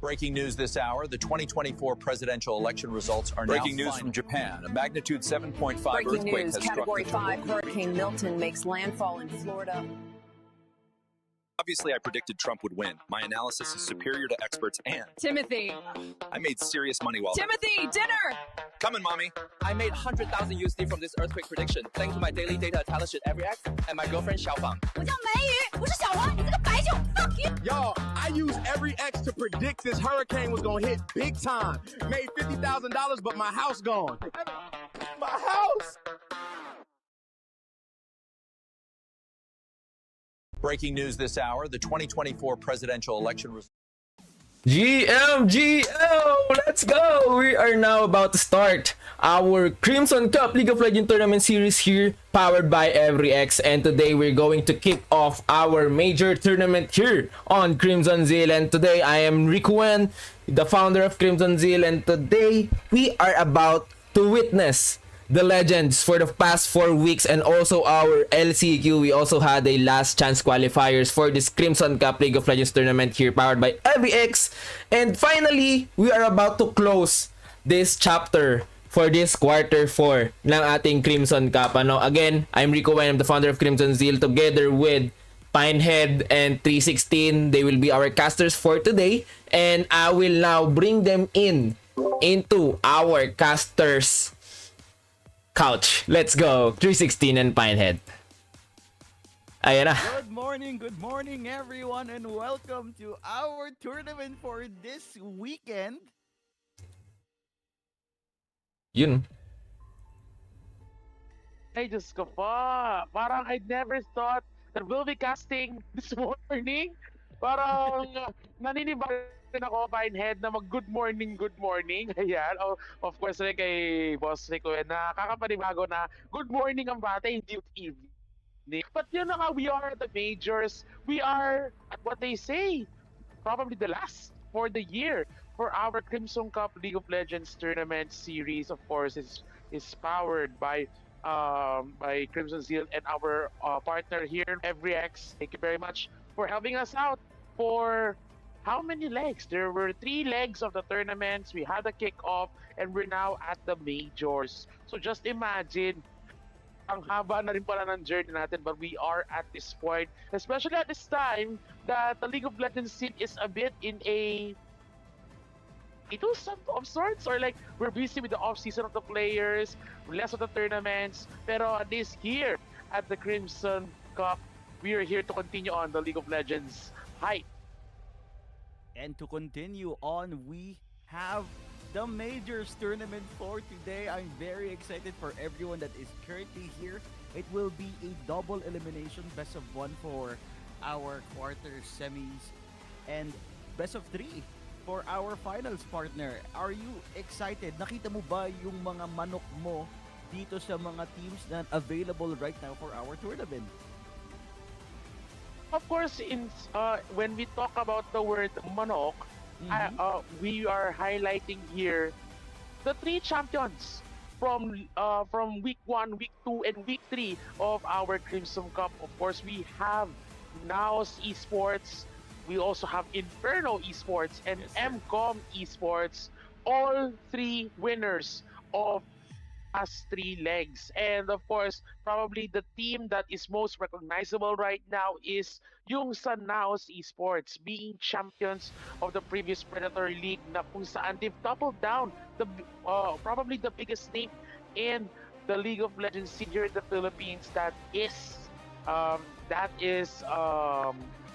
Breaking news this hour, the 2024 presidential election results are Breaking now news from Japan. A magnitude 7.5 earthquake Breaking news, has struck Category the 5 Hurricane Milton makes landfall in Florida. Obviously, I predicted Trump would win. My analysis is superior to experts, and Timothy! I made serious money while Timothy, dinner! coming, mommy. I made 100,000 USD from this earthquake prediction, thanks to my daily data talent sheet every X and my girlfriend Xiaofang. 我叫美语，不是小王，你这个白酒 fuck you！ Y'all, I used every X to predict this hurricane was gonna hit big time. Made $50,000, but my house gone. My house! Breaking news this hour, the 2024 presidential election results. GMGL! Let's go! We are now about to start our Crimson Cup League of Legends Tournament Series here, powered by EveryX. And today we're going to kick off our major tournament here on Crimson Zeal. And today I am Rikuwen, the founder of Crimson Zeal. And today we are about to witness the legends for the past 4 weeks, and also our LCQ. We also had a last chance qualifiers for this Crimson Cup League of Legends tournament here, powered by EveryX. And finally, we are about to close this chapter for this quarter 4 ng ating Crimson Cup. Again, I'm Rico Wen, I'm the founder of Crimson Zeal, together with Pinehead and 316. They will be our casters for today, and I will now bring them into our casters couch. Let's go. 316 and Pinehead. Ayan na. Good morning everyone, and welcome to our tournament for this weekend. Yun. Ay, Diyos ko po. Parang I never thought that we'll be casting this morning. Parang naninibago rin ako, Pinehead, na mag-good morning. Ayan. Of course, rin kay Boss Rico na kakapanibago na good morning ang bata, hindi evening. But yun na nga, we are at the majors. We are, at what they say, probably the last for the year for our Crimson Cup League of Legends Tournament Series. Of course, is powered by Crimson Zeal and our partner here, EveryX. Thank you very much for helping us out for how many legs? There were 3 legs of the tournaments. We had a kickoff, and we're now at the majors. So just imagine, ang haba na rin pala ng journey natin, but we are at this point, especially at this time that the League of Legends scene is a bit in a of sorts, or like we're busy with the off-season of the players, less of the tournaments, pero at least here at the Crimson Cup, we are here to continue on the League of Legends hype. And to continue on, we have the Majors tournament for today. I'm very excited for everyone that is currently here. It will be a double elimination, best of 1 for our quarter semis, and best of 3 for our finals partner. Are you excited? Nakita mo ba yung mga manok mo dito sa mga teams na available right now for our tournament? Of course, when we talk about the word manok, we are highlighting here the 3 champions from week 1, week 2, and week 3 of our Crimson Cup. Of course, we have Naos Esports, we also have Inferno Esports, and MCOM Esports, all 3 winners of last 3 legs. And of course, probably the team that is most recognizable right now is yung sa Naos Esports, being champions of the previous Predator League, na kung saan they've doubled down the probably the biggest name in the League of Legends scene here in the Philippines, that is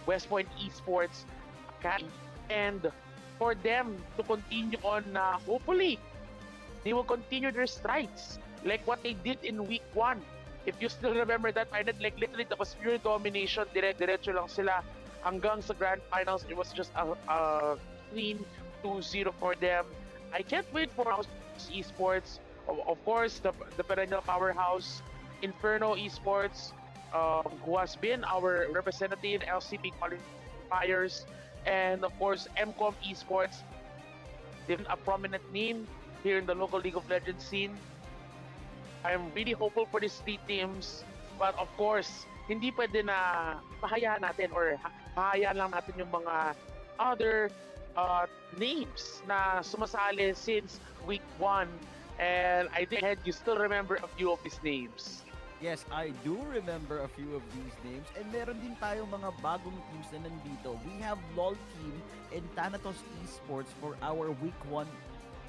West Point Esports Academy. And for them to continue on, hopefully they will continue their strides like what they did in week 1. If you still remember that, like literally that was pure domination, diretso lang sila hanggang sa grand finals. It was just a clean 2-0 for them. I can't wait for our esports. Of course, the perennial powerhouse Inferno Esports, who has been our representative in LCP qualifiers, and of course MCOM Esports, they've been a prominent name here in the local League of Legends scene. I'm really hopeful for these 3 teams, but of course, hindi pwede na pahayaan natin or hahayaan lang natin yung mga other names na sumasali since week 1. And I think Head, you still remember a few of these names. Yes, I do remember a few of these names. And meron din tayong mga bagong teams na nandito. We have LOL Team and Thanatos Esports for our week 1,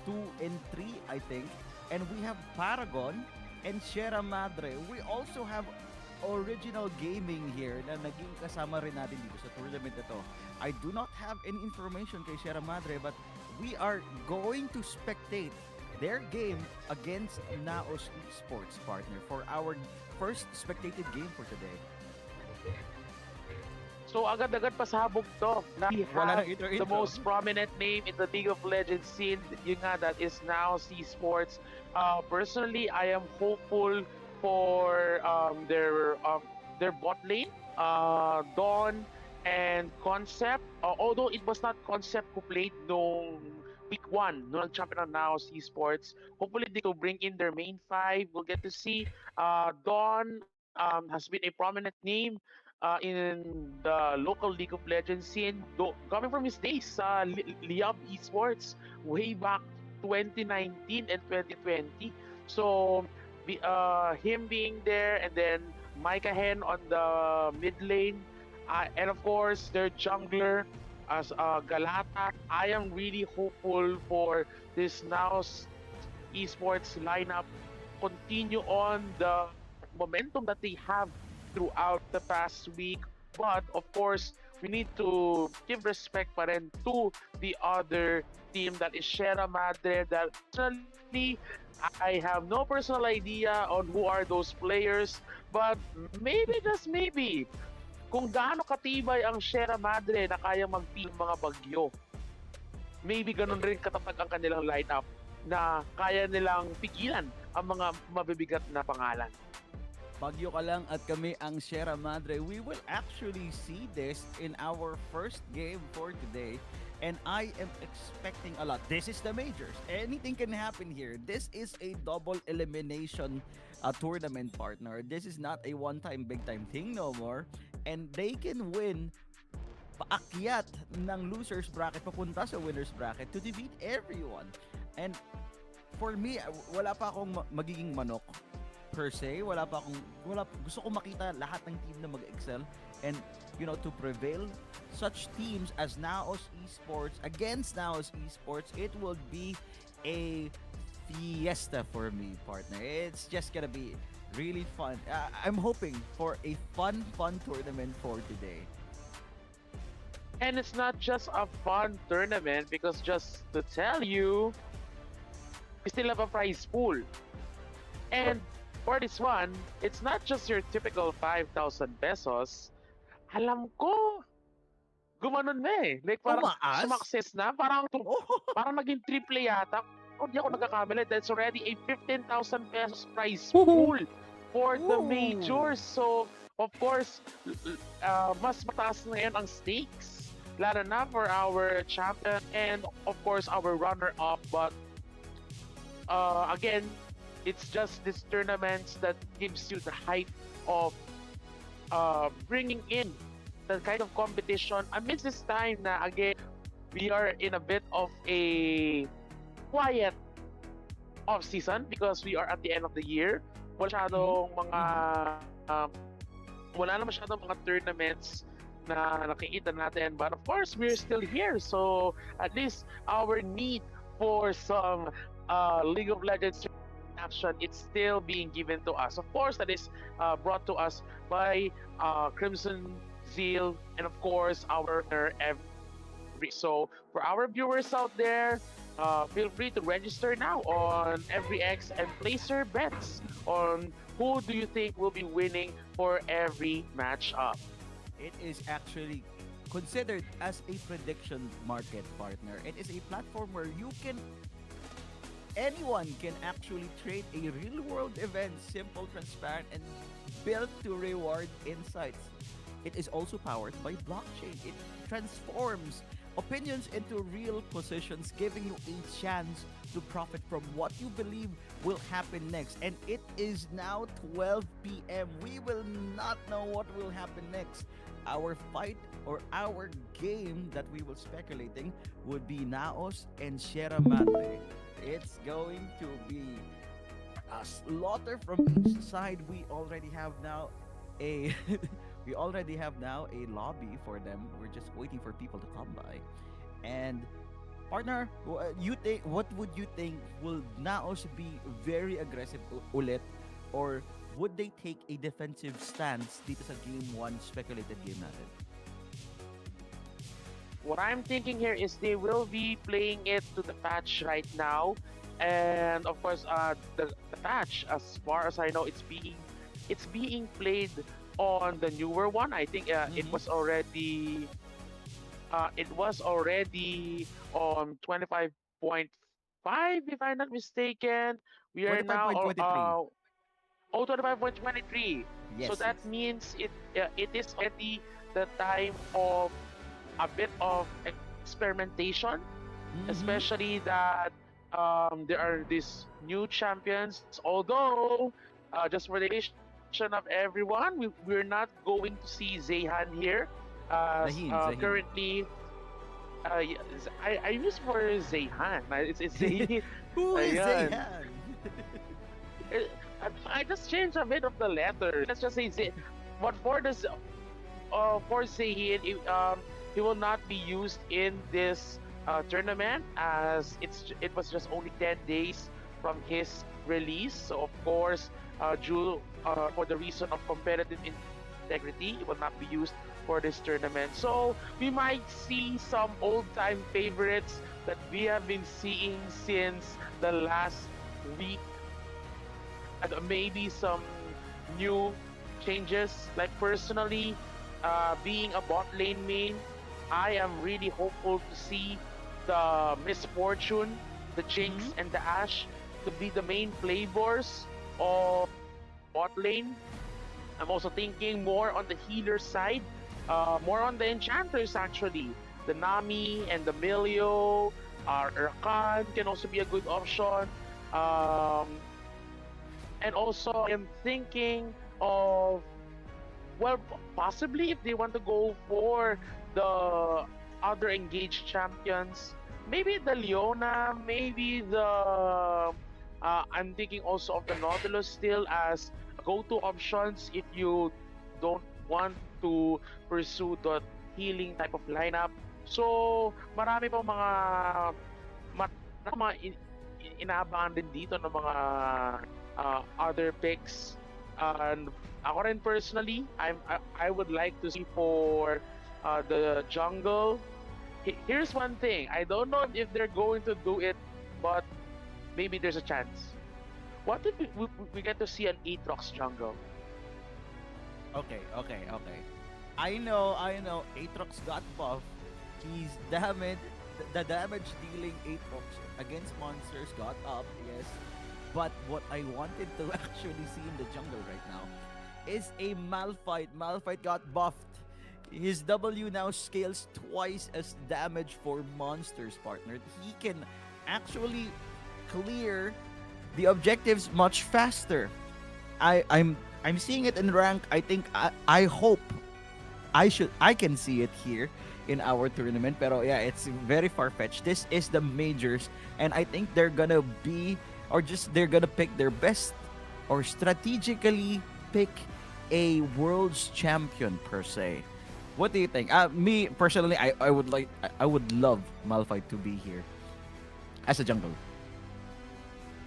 2, and 3, I think. And we have Paragon and Sierra Madre. We also have Original Gaming here na naging kasama rin natin dito sa tournament na to. I do not have any information kay Sierra Madre, but we are going to spectate their game against Naos Esports, partner, for our first spectated game for today. So agad-agad pasabog to. Na we Wala have nang intro. the most prominent name in the League of Legends scene. Yun nga, that is Naos Esports. Personally, I am hopeful for their bot lane, Dawn and Concept. Although it was not Concept who played no week 1, no champion on Naos Esports. Hopefully they will bring in their main 5. We'll get to see. Dawn has been a prominent name in the local League of Legends scene, coming from his days sa Liab Esports way back 2019 and 2020. So him being there, and then Micah Hen on the mid lane, and of course their jungler as Galata. I am really hopeful for this Naos Esports lineup continue on the momentum that they have throughout the past week. But of course, we need to give respect pa rin to the other team, that is Sierra Madre. That personally, I have no personal idea on who are those players, but maybe, just maybe, kung gaano katibay ang Sierra Madre na kaya mag-team mga bagyo, maybe ganun rin katatag ang kanilang lineup na kaya nilang pigilan ang mga mabibigat na pangalan. Bagyo ka lang at kami ang Sierra Madre. We will actually see this in our first game for today. And I am expecting a lot. This is the majors. Anything can happen here. This is a double elimination tournament, partner. This is not a one-time, big-time thing no more. And they can win paakyat ng losers bracket papunta sa winners bracket to defeat everyone. And for me, wala pa akong magiging manok per se. Gusto ko makita lahat ng team na mag-excel and to prevail. Such teams as Naos Esports against Naos Esports, it will be a fiesta for me, partner. It's just gonna be really fun. I'm hoping for a fun tournament for today. And it's not just a fun tournament, because just to tell you, we still have a prize pool. And for this one, it's not just your typical 5,000 pesos. Alam ko, gumanon na eh. Like parang sumakses na, parang naging triple yata. Kung di ako nagkakamali, that's already a 15,000 pesos prize pool for the majors. So, of course, mas mataas na yan ang stakes. Lalo na for our champion and, of course, our runner-up. But, again, it's just these tournaments that gives you the hype of bringing in the kind of competition amidst this time na, again, we are in a bit of a quiet off-season because we are at the end of the year. Wala na masyadong mga tournaments na nakikita natin, but of course we're still here, so at least our need for some League of Legends action, it's still being given to us. Of course, that is brought to us by Crimson Zeal and of course our every. So for our viewers out there, feel free to register now on EveryX and place your bets on who do you think will be winning for every matchup. It is actually considered as a prediction market, partner. It is a platform where anyone can actually trade a real-world event, simple, transparent, and built to reward insights. It is also powered by blockchain. It transforms opinions into real positions, giving you a chance to profit from what you believe will happen next. And it is now 12 p.m. We will not know what will happen next our fight or our game that we will speculating would be Naos and Sierra Madre. It's going to be a slaughter from each side. We already have now a we already have now a lobby for them. We're just waiting for people to come by. And partner, you think what would you think, will Naos be very aggressive ulit, or would they take a defensive stance dito sa game 1 speculated game natin? What I'm thinking here is they will be playing it to the patch right now, and of course, the patch, as far as I know, it's being played on the newer one. I think it was already on 25.5, if I'm not mistaken. We are now 25.23. Yes, So that yes. means it is already the time of a bit of experimentation, especially that there are these new champions. Although, just for the information of everyone, we're not going to see Zayhan here. Zaheen. Currently, I use for Zayhan. It's Zayhan. Who is Ayan. Zayhan? I just changed a bit of the letter. Let's just say Zay. But for Zayhan, he will not be used in this tournament, as it was just only 10 days from his release. So of course, due for the reason of competitive integrity, it will not be used for this tournament. So we might see some old-time favorites that we have been seeing since the last week, and maybe some new changes. Like personally, being a bot lane main, I am really hopeful to see the Misfortune, the Jinx, and the Ashe to be the main flavors of bot lane. I'm also thinking more on the healer side, more on the enchanters actually. The Nami and the Milio, Rakan can also be a good option. And also I'm thinking of, well, possibly if they want to go for the other engaged champions, maybe the Leona, maybe the I'm thinking also of the Nautilus still as go-to options if you don't want to pursue the healing type of lineup. So marami pang mga inaabangan din dito ng mga other picks. And ako rin personally, I would like to see for the jungle. Here's one thing. I don't know if they're going to do it, but maybe there's a chance. What if we get to see an Aatrox jungle? Okay. I know. Aatrox got buff. He's damaged. The damage dealing Aatrox against monsters got up, yes. But what I wanted to actually see in the jungle right now is a Malphite. Malphite got buffed. His W now scales twice as damage for monsters, partner. He can actually clear the objectives much faster. I'm seeing it in rank. I think I hope I can see it here in our tournament. Pero yeah, it's very far-fetched. This is the majors, and I think they're gonna be, or just they're gonna pick their best, or strategically pick a world's champion per se. What do you think? Me personally, I would love Malphite to be here as a jungle.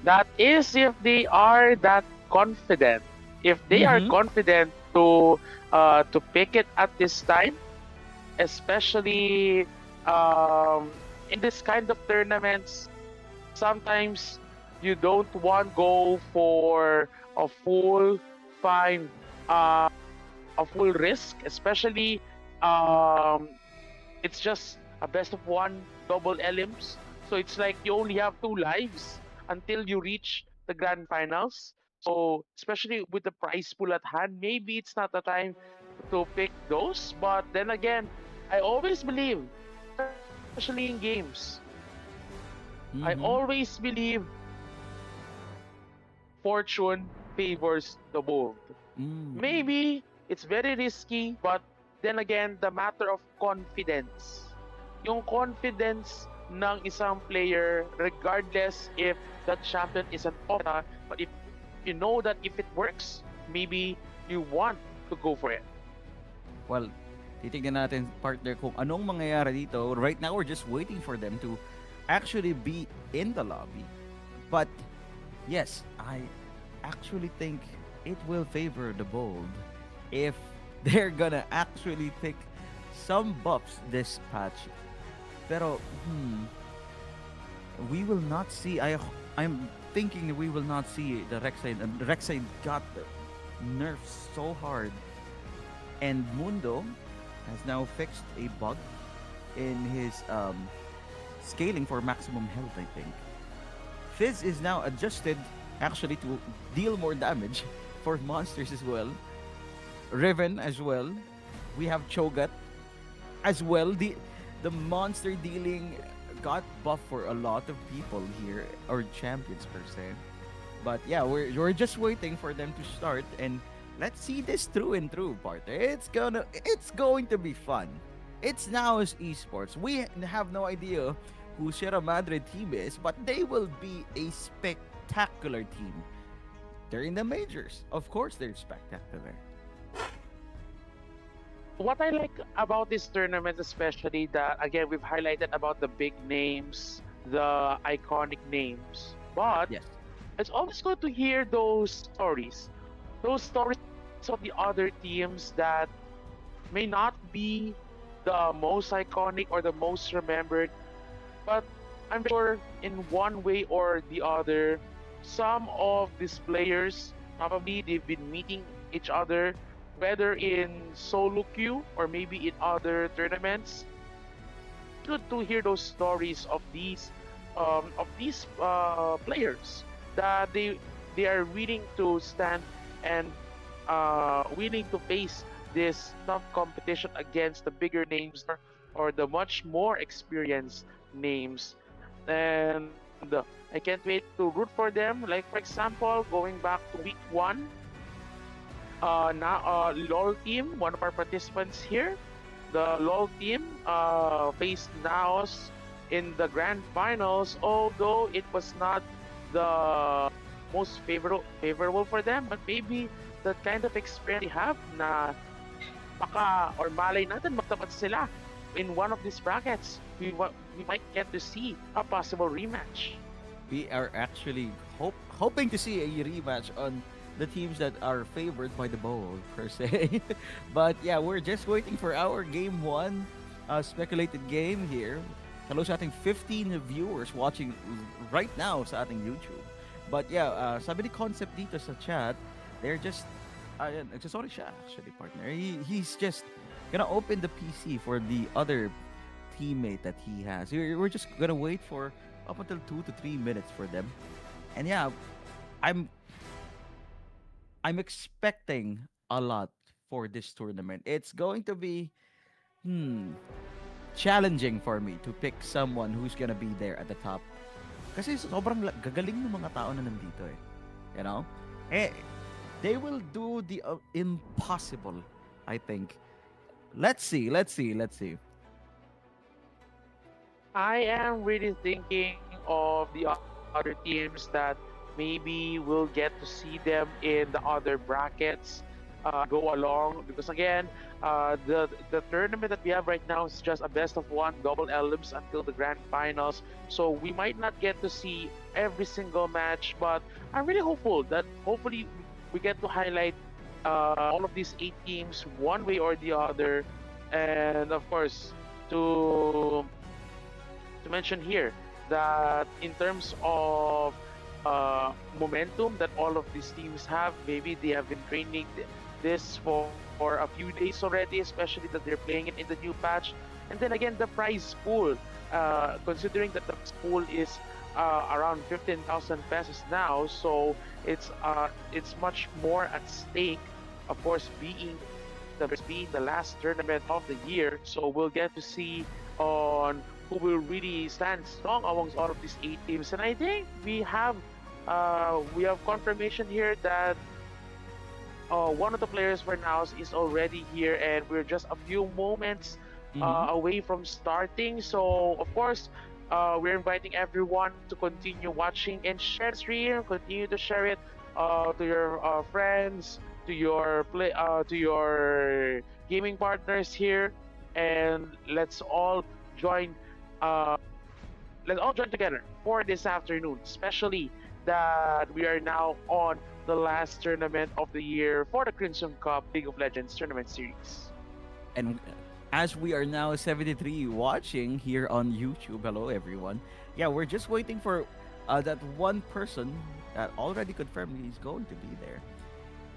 That is if they are that confident. If they are confident to pick it at this time, especially in this kind of tournaments, sometimes you don't want to go for a full risk, especially it's just a best of one double elims, so it's like you only have 2 lives until you reach the grand finals. So especially with the prize pool at hand, maybe it's not the time to pick those. But then again, I always believe, especially in games, I always believe fortune favors the bold. Maybe it's very risky, but then again, the matter of confidence. Yung confidence ng isang player, regardless if that champion is an opera, but if you know that if it works, maybe you want to go for it. Well, titignan natin, partner, kung anong mangyayari dito. Right now, we're just waiting for them to actually be in the lobby. But, yes, I actually think it will favor the Bold if they're gonna actually pick some buffs this patch. Pero, we will not see. I'm thinking we will not see the Rek'Sai. The Rek'Sai got nerfed so hard, and Mundo has now fixed a bug in his scaling for maximum health, I think. Fizz is now adjusted actually to deal more damage for monsters as well. Riven as well. We have Cho'Gath as well. The monster dealing got buffed for a lot of people here, or champions per se. But yeah, we're just waiting for them to start, and let's see this through and through, partner. It's going to be fun. It's Naos Esports. We have no idea who Sierra Madre team is, but they will be a spectacular team. They're in the majors. Of course, they're spectacular. What I like about this tournament, especially that, again, we've highlighted about the big names, the iconic names, but Yes. it's always good to hear those stories of the other teams that may not be the most iconic or the most remembered, but I'm sure in one way or the other, some of these players, probably they've been meeting each other, whether in solo queue or maybe in other tournaments. Good to hear those stories of these players that they are willing to stand and willing to face this tough competition against the bigger names or the much more experienced names. And I can't wait to root for them. Like, for example, going back to week 1, LOL team, one of our participants here, the LOL team faced Naos in the grand finals, although it was not the most favorable for them, but maybe the kind of experience they have na baka or malay natin magtapat sila in one of these brackets. We might get to see a possible rematch. We are actually hoping to see a rematch on the teams that are favored by the Bold, per se. But yeah, we're just waiting for our game 1 speculated game here. Hello sa ating 15 viewers watching right now sa ating YouTube. But yeah, sabi ni Concept dito sa chat, they're just sorry siya actually, partner. He's just gonna open the PC for the other teammate that he has. We're just gonna wait for up until 2 to 3 minutes for them. And yeah, I'm expecting a lot for this tournament. It's going to be challenging for me to pick someone who's gonna be there at the top. Kasi sobrang gagaling ng mga tao na nandito eh. You know? They will do the impossible, I think. Let's see. I am really thinking of the other teams that maybe we'll get to see them in the other brackets go along, because again, the tournament that we have right now is just a best of 1 double elims until the grand finals, so we might not get to see every single match, but I'm really hopeful that hopefully we get to highlight all of these 8 teams one way or the other. And of course, to mention here that in terms of momentum that all of these teams have, maybe they have been training this for a few days already, especially that they're playing it in the new patch. And then again, the prize pool, considering that the prize pool is around 15,000 pesos now, so it's much more at stake. Of course, being the last tournament of the year, so we'll get to see on who will really stand strong amongst all of these 8 teams. And I think we have confirmation here that one of the players for Naos is already here, and we're just a few moments away from starting. So, of course, we're inviting everyone to continue watching and share the stream. Continue to share it to your friends, to your to your gaming partners here, and let's all join. Let's all join together for this afternoon, especially that we are now on the last tournament of the year for the Crimson Cup League of Legends Tournament Series. And as we are now 73 watching here on YouTube, hello everyone. Yeah, we're just waiting for that one person that already confirmed he's going to be there.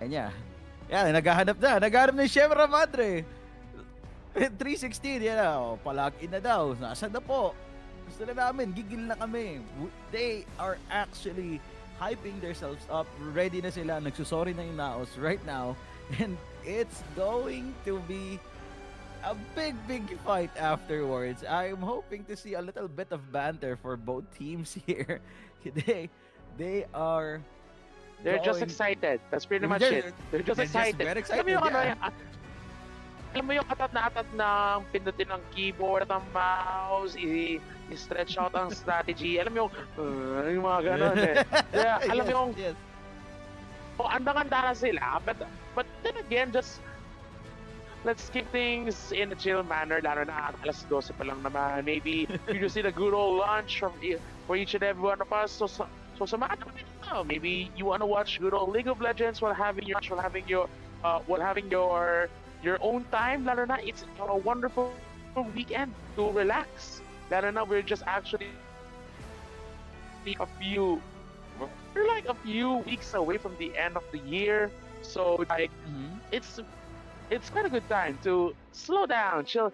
And yeah, naghahanap ni Sierra Madre. 316, yan na, palaki na daw. Nasaan na po? Gusto na namin, gigil na kami. They are actually hyping themselves up. Ready na sila. Nagsusorry na yung Naos right now. And it's going to be a big fight afterwards. I'm hoping to see a little bit of banter for both teams here. They're just excited. That's pretty much it. They're just excited. Very excited, Alam mo yung atat na pindutin ng keyboard at ang mouse, i-stretch out ang strategy. Alam mo yung mga ganun eh. Kaya, alam mo yung, andang-anda na sila. But then again, just let's keep things in a chill manner. Lalo na alas 12 pa lang naman. Maybe you just need a good old lunch for each and every one of us. So samahan naman ito. Maybe you want to watch good old League of Legends while having your own time. Lalo na, it's a wonderful weekend to relax. Lalo na, we're just actually we're like a few weeks away from the end of the year. So like, it's quite a good time to slow down, chill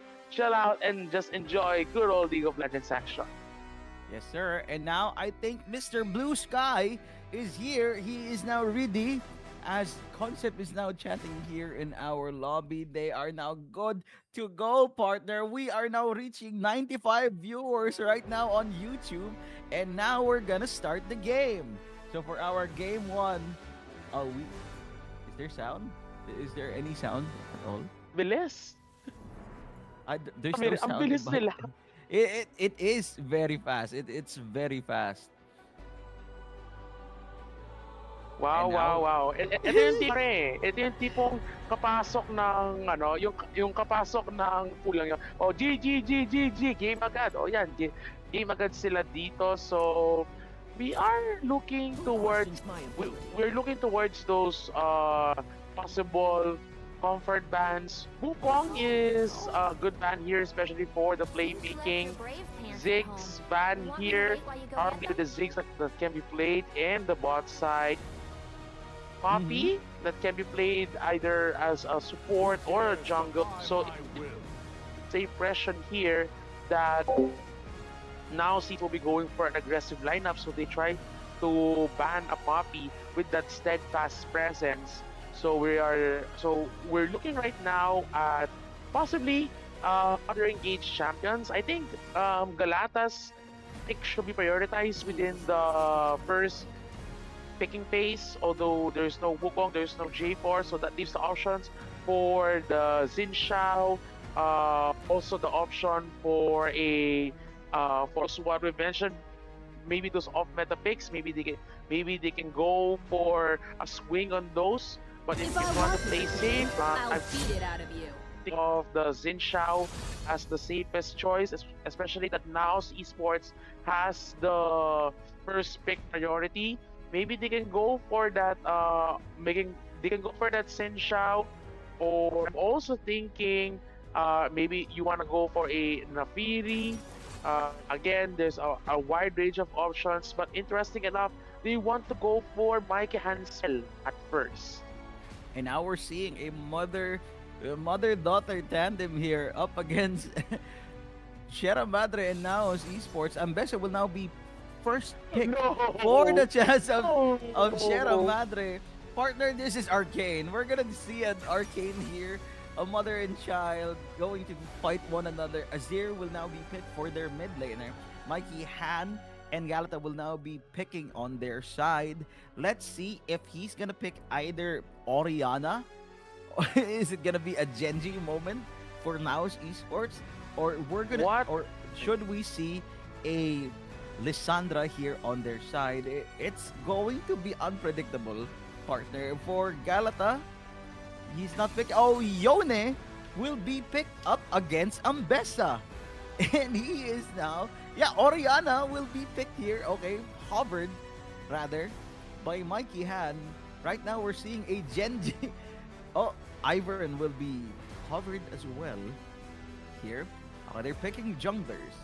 out, and just enjoy good old League of Legends action. Yes, sir. And now I think Mr. Blue Sky is here. He is now ready. As Concept is now chatting here in our lobby, they are now good to go, partner. We are now reaching 95 viewers right now on YouTube, and now we're gonna start the game. So for our game 1, is there sound? Is there any sound at all? Bilis. There's no sound. Ang bilis nila. It is very fast. It's very fast. Wow. Ito yung tipo Ito yung tipong kapasok ng yung kapasok ng pulang yun. GG, game agad. Yan, game agad sila dito. So we are looking towards those possible comfort bans. Wukong is a good ban here, especially for the playmaking. Ziggs ban here. Probably the Ziggs that can be played in the bot side. Poppy that can be played either as a support or a jungle. So it's a impression here that now Seed will be going for an aggressive lineup. So they try to ban a Poppy with that steadfast presence. So we're looking right now at possibly other engaged champions. I think Galata's pick should be prioritized within the first picking phase, although there's no Wukong, there's no J4, so that leaves the options for the Xin Shao, also the option for what we mentioned, maybe those off-meta picks, maybe they can go for a swing on those, but if you want to play safe, I'll beat it out of you. Of the Xin Shao as the safest choice, especially that now Esports has the first pick priority. Maybe they can go for that Xin Shao, or I'm also thinking maybe you want to go for a Naafiri. Again, there's a wide range of options, but interesting enough, they want to go for Mike Hansel at first. And now we're seeing a mother-daughter tandem here up against Sierra Madre and Naos Esports. Ambessa will now be first pick for the chance of Sierra Madre. Partner, this is Arcane. We're gonna see an Arcane here. A mother and child going to fight one another. Azir will now be picked for their mid laner. Mikey Han and Galata will now be picking on their side. Let's see if he's gonna pick either Oriana, or is it gonna be a Genji moment for Naos Esports, or or should we see a Lissandra here on their side? It's going to be unpredictable, partner. For Galata, he's not picked. Oh, Yone will be picked up against Ambessa. And he is now, Oriana will be picked here. Okay, hovered rather by Mikey Han. Right now we're seeing a Genji. Oh, Ivern will be hovered as well here. They're picking junglers.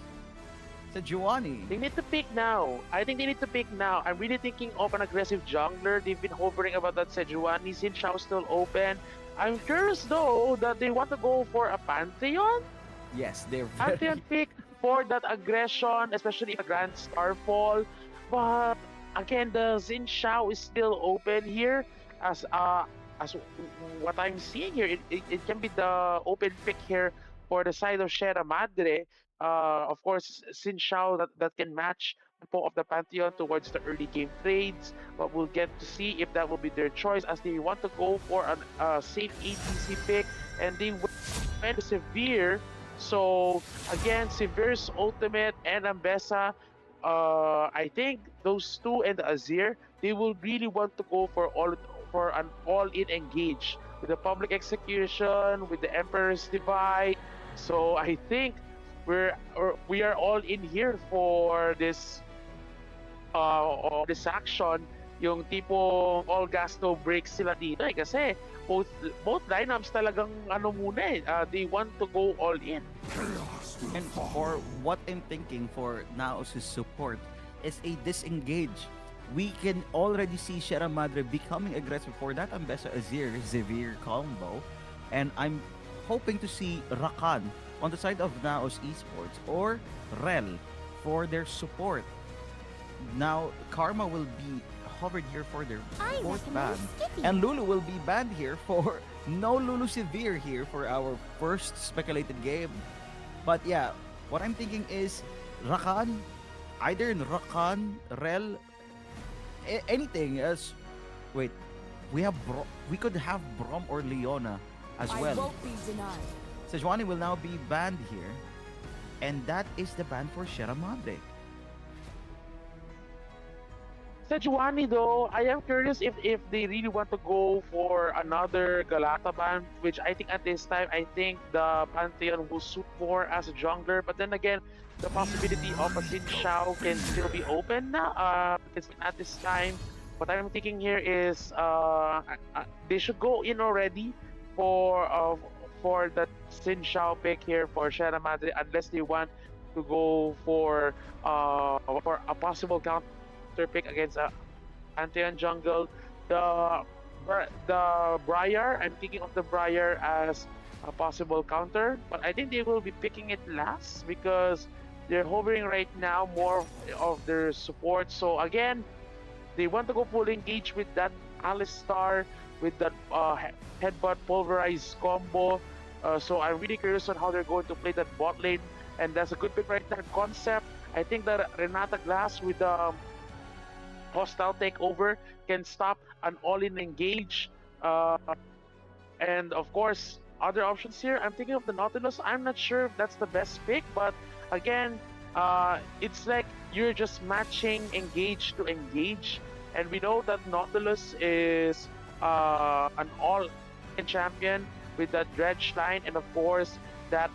Sejuani. They need to pick now. I think they need to pick now. I'm really thinking of an aggressive jungler. They've been hovering about that Sejuani. Xin Shao still open. I'm curious though that they want to go for a Pantheon. Yes, they're very... Pantheon pick for that aggression, especially if a Grand Starfall. But again, the Xin Shao is still open here. As what I'm seeing here, it can be the open pick here for the side of Sierra Madre. Of course, Xin Shao that can match the tempo of the Pantheon towards the early game trades, but we'll get to see if that will be their choice, as they want to go for a safe ADC pick, and they went Severe. So again, Severe's ultimate and Ambessa, I think those two and the Azir, they will really want to go for an all-in engage with the public execution, with the Emperor's Divide. So I think we are all in here for this action. Yung tipo all gas no brakes sila dito kasi both lineups talagang they want to go all in. And for what I'm thinking for Naos' support is a disengage. We can already see Sierra Madre becoming aggressive for that Ambessa Azir Xavier combo, and I'm hoping to see Rakan on the side of Naos Esports or Rel for their support. Now Karma will be hovered here for their fourth ban, and Lulu will be banned here for no Lulu Severe here for our first speculated game. But yeah, what I'm thinking is Rakan, either Rakan, Rel, anything else. Wait, we could have Brom or Leona as well. I won't be denied. Sejuani will now be banned here, and that is the ban for Sierra Madre. Sejuani though, I am curious if they really want to go for another Galata ban, which I think at this time, I think the Pantheon will suit more as a jungler. But then again, the possibility of a Xin Shao can still be open at this time. What I'm thinking here is they should go in already for that Xin Shao pick here for Sierra Madre, unless they want to go for a possible counter pick against a Pantheon jungle. The Briar, I'm thinking of the Briar as a possible counter, but I think they will be picking it last because they're hovering right now more of their support. So again, they want to go full engage with that Alistar, with that headbutt pulverized combo. So I'm really curious on how they're going to play that bot lane, and that's a good pick right there. Concept, I think that Renata Glass with the hostile takeover can stop an all-in engage. And of course, other options here, I'm thinking of the Nautilus. I'm not sure if that's the best pick, but again, it's like you're just matching engage to engage, and we know that Nautilus is an all-in champion with that dredge line and of course that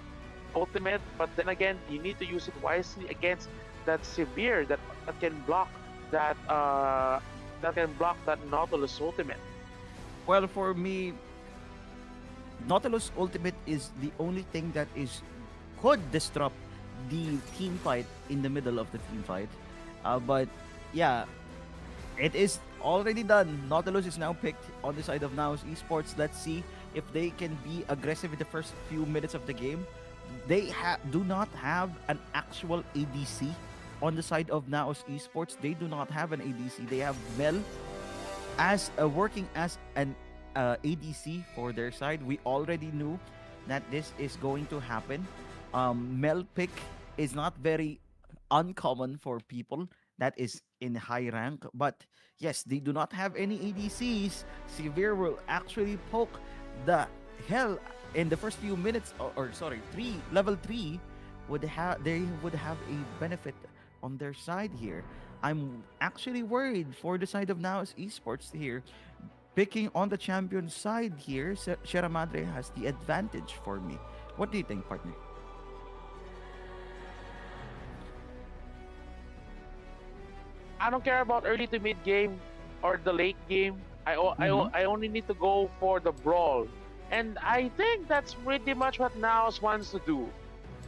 ultimate. But then again, you need to use it wisely against that Severe that can block that Nautilus ultimate. Well, for me, Nautilus ultimate is the only thing that could disrupt the team fight in the middle of the team fight. But yeah, it is already done. Nautilus is now picked on the side of Naos Esports. Let's see if they can be aggressive in the first few minutes of the game. They do not have an actual ADC on the side of Naos Esports. They do not have an ADC. They have Mel as working as an ADC for their side. We already knew that this is going to happen. Mel pick is not very uncommon for people that is in high rank. But yes, they do not have any ADCs. Severe will actually poke the hell in the first few minutes, or sorry, three level three would have they would have a benefit on their side here. I'm actually worried for the side of Naos Esports here. Picking on the champion side here, Sierra Madre has the advantage for me. What do you think, partner? I don't care about early to mid game or the late game. I only need to go for the brawl. And I think that's pretty much what Naos wants to do.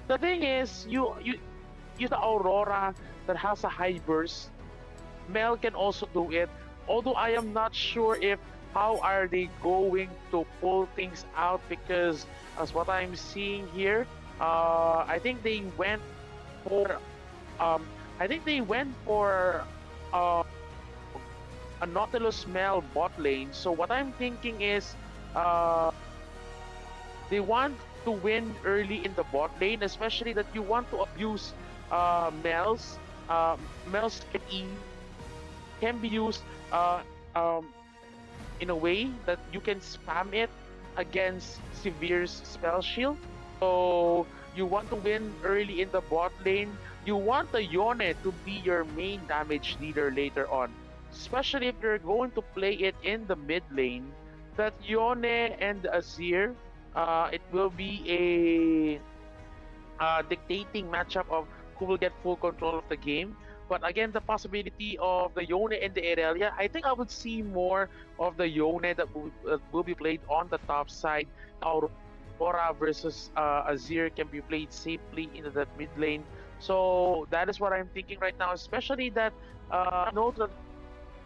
The thing is, you use the Aurora that has a high burst. Mel can also do it. Although I am not sure if how are they going to pull things out, because as what I'm seeing here, I think they went for um uh, a Nautilus Mel bot lane. So what I'm thinking is they want to win early in the bot lane, especially that you want to abuse Mel's. Mel's can be used um, in a way that you can spam it against Severe's spell shield. So you want to win early in the bot lane. You want the Yone to be your main damage leader later on, especially if you're going to play it in the mid lane. That Yone and the Azir, it will be a dictating matchup of who will get full control of the game. But again, the possibility of the Yone and the Irelia, I think I would see more of the Yone that will be played on the top side. Aurora versus Azir can be played safely into that mid lane. So that is what I'm thinking right now, especially that no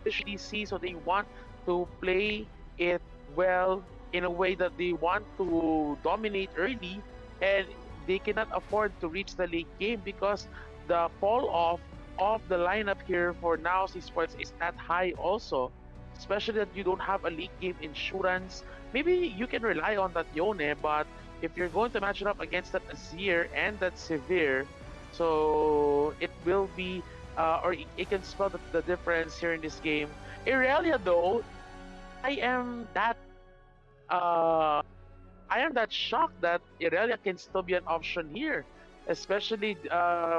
DC, so they want to play it well in a way that they want to dominate early, and they cannot afford to reach the late game because the fall off of the lineup here for Naos Esports is that high also, especially that you don't have a late game insurance. Maybe you can rely on that Yone, but if you're going to match it up against that Azir and that Severe, so it will be, or it can spell the difference here in this game. Irelia though, I am that shocked that Irelia can still be an option here, especially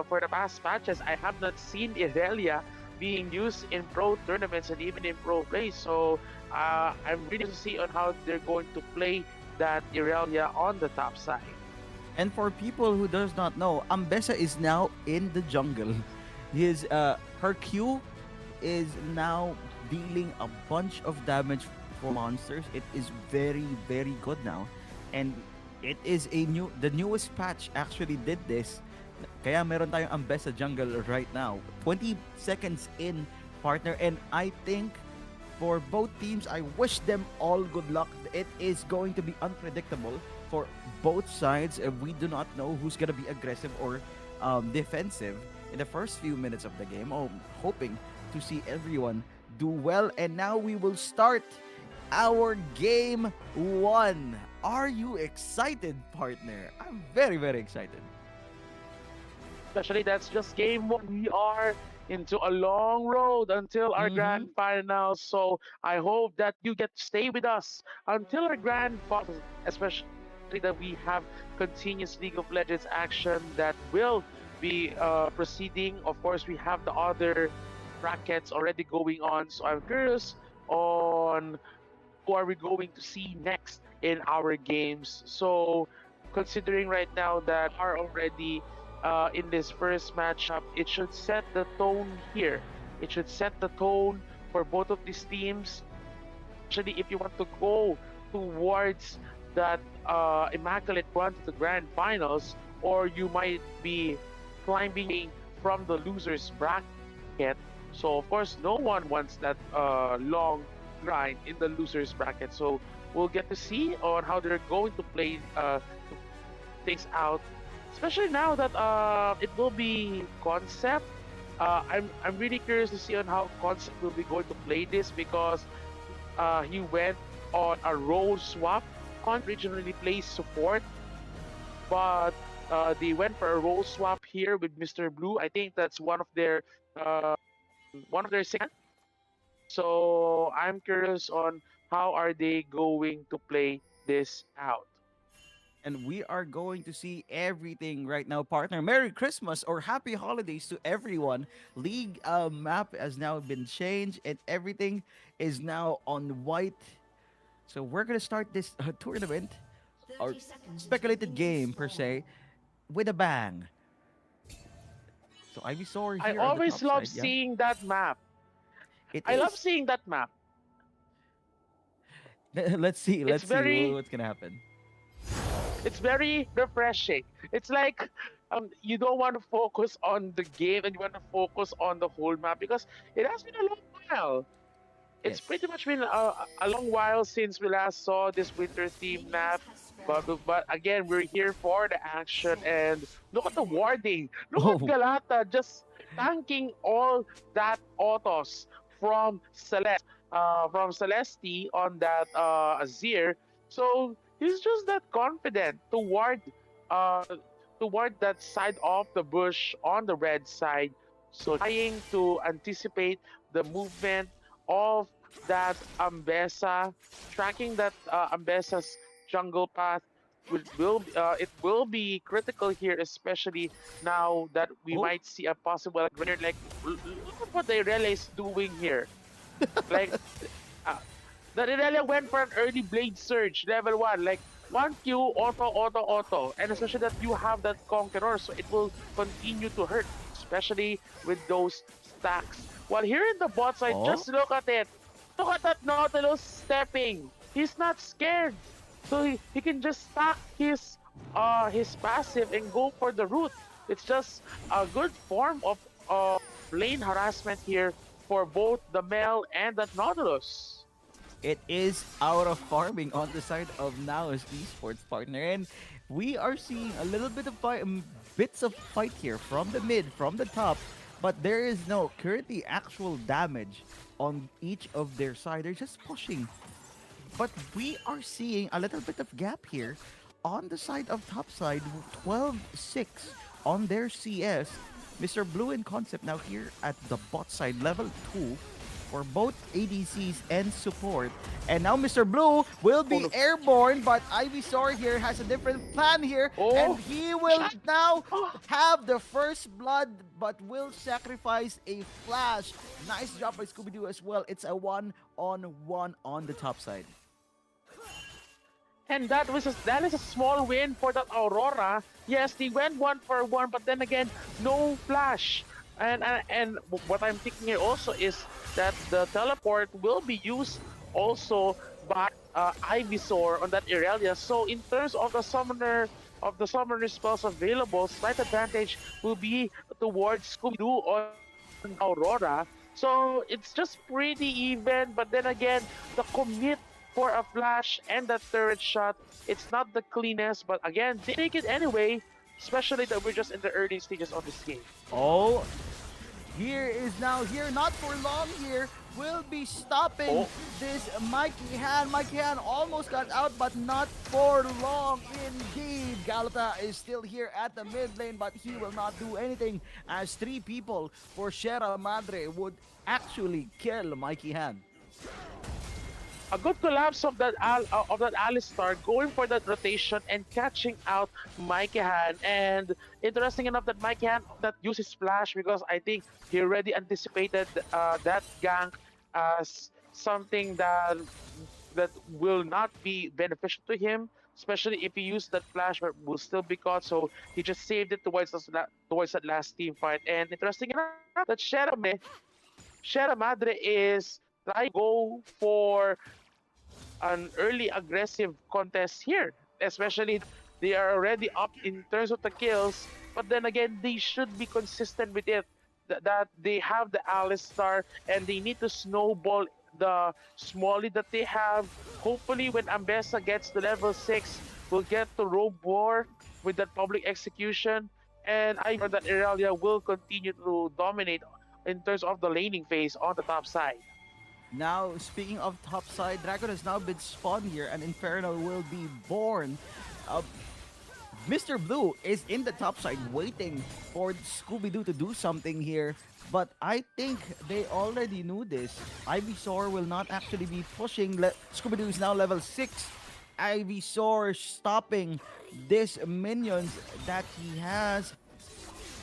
for the past matches. I have not seen Irelia being used in pro tournaments and even in pro play. So I'm really to see on how they're going to play that Irelia on the top side. And for people who does not know, Ambessa is now in the jungle. Her Q is now dealing a bunch of damage for monsters. It is very, very good now. And it is the newest patch actually did this. Kaya meron tayong Ambessa jungle right now. 20 seconds in, partner. And I think for both teams, I wish them all good luck. It is going to be unpredictable for both sides. We do not know who's going to be aggressive or defensive in the first few minutes of the game. Hoping to see everyone do well. And now we will start our game 1. Are you excited, partner? I'm very, very excited. Especially that's just game 1. We are into a long road until our grand finals. So I hope that you get to stay with us until our grand finals, especially that we have continuous League of Legends action that will be proceeding. Of course, we have the other brackets already going on. So I'm curious on who are we going to see next in our games. So considering right now that are already in this first matchup, it should set the tone here. It should set the tone for both of these teams. Actually, if you want to go towards that immaculate run to the grand finals, or you might be climbing from the losers bracket. So of course, no one wants that long grind in the losers bracket. So we'll get to see on how they're going to play things out. Especially now that it will be Concept. I'm really curious to see on how Concept will be going to play this, because he went on a role swap. Con originally plays support, but they went for a role swap here with Mr. Blue. I think that's one of their one of their second. So I'm curious on how are they going to play this out. And we are going to see everything right now, partner. Merry Christmas or Happy Holidays to everyone. League map has now been changed and everything is now on white. So we're gonna start this tournament or speculated game per se with a bang. So Ivysaur I here on the always top love side, yeah. seeing that map. It I love is. seeing that map. Let's see. Let's see very- what's gonna happen. It's very refreshing. It's like you don't want to focus on the game and you want to focus on the whole map because it has been a long while. It's Yes. pretty much been a long while since we last saw this winter theme map. But again, we're here for the action and look at the warding. Look Oh. at Galata just tanking all that autos from Celeste on that Azir. So he's just that confident uh toward that side of the bush on the red side. So trying to anticipate the movement of that Ambessa, tracking that Ambessa's jungle path it will be critical here, especially now that we Oh. might see a possible grenade. Like, look at what the Irelia is doing here. Like, the Irelia went for an early blade surge, level 1. Like, 1Q, auto. And especially that you have that Conqueror, so it will continue to hurt, especially with those stacks. While here in the bot side, Oh. just look at it. Look at that Nautilus stepping. He's not scared. So he can just stack his passive and go for the root. It's just a good form of lane harassment here for both the Mel and the Nautilus. It is out of farming on the side of Nao's esports partner, and we are seeing a little bit of bits of fight here from the mid, from the top, but there is no currently actual damage on each of their side. They're just pushing, but we are seeing a little bit of gap here on the side of top side. 12-6 on their CS. Mr. Blue in concept now here at the bot side, level 2 for both ADCs and support. And now Mr. Blue will be airborne, but Ivysaur here has a different plan here. Oh. And he will now have the first blood, but will sacrifice a flash. Nice job by Scooby-Doo as well. It's a 1-on-1 on the top side. And that is a small win for that Aurora. Yes, they went 1-for-1, but then again, no flash. And what I'm thinking here also is that the teleport will be used also by Ivysaur on that Irelia. So in terms of the summoner spells available, slight advantage will be towards Scooby-Doo on Aurora. So it's just pretty even, but then again, the commit for a flash and that turret shot, it's not the cleanest, but again, they take it anyway, especially that we're just in the early stages of this game. Oh, here, not for long here, will be stopping this Mikey Han. Mikey Han almost got out, but not for long indeed. Galata is still here at the mid lane, but he will not do anything as 3 people for Sierra Madre would actually kill Mikey Han. A good collapse of that Alistar, going for that rotation and catching out Mikey Han. And interesting enough that Mikey Han that uses Flash because I think he already anticipated that gank as something that will not be beneficial to him, especially if he used that Flash but will still be caught. So he just saved it towards that last team fight. And interesting enough that Sierra Madre is trying to go for an early aggressive contest here, especially they are already up in terms of the kills, but then again they should be consistent with it, that they have the Alistar and they need to snowball the Smolly that they have. Hopefully when Ambessa gets to level 6, we'll get to Robe War with that public execution, and I know that Irelia will continue to dominate in terms of the laning phase on the top side. Now, speaking of top side, Dragon has now been spawned here and Inferno will be born. Mr. Blue is in the top side waiting for Scooby-Doo to do something here. But I think they already knew this. Ivysaur will not actually be pushing. Scooby-Doo is now level 6. Ivysaur stopping these minions that he has.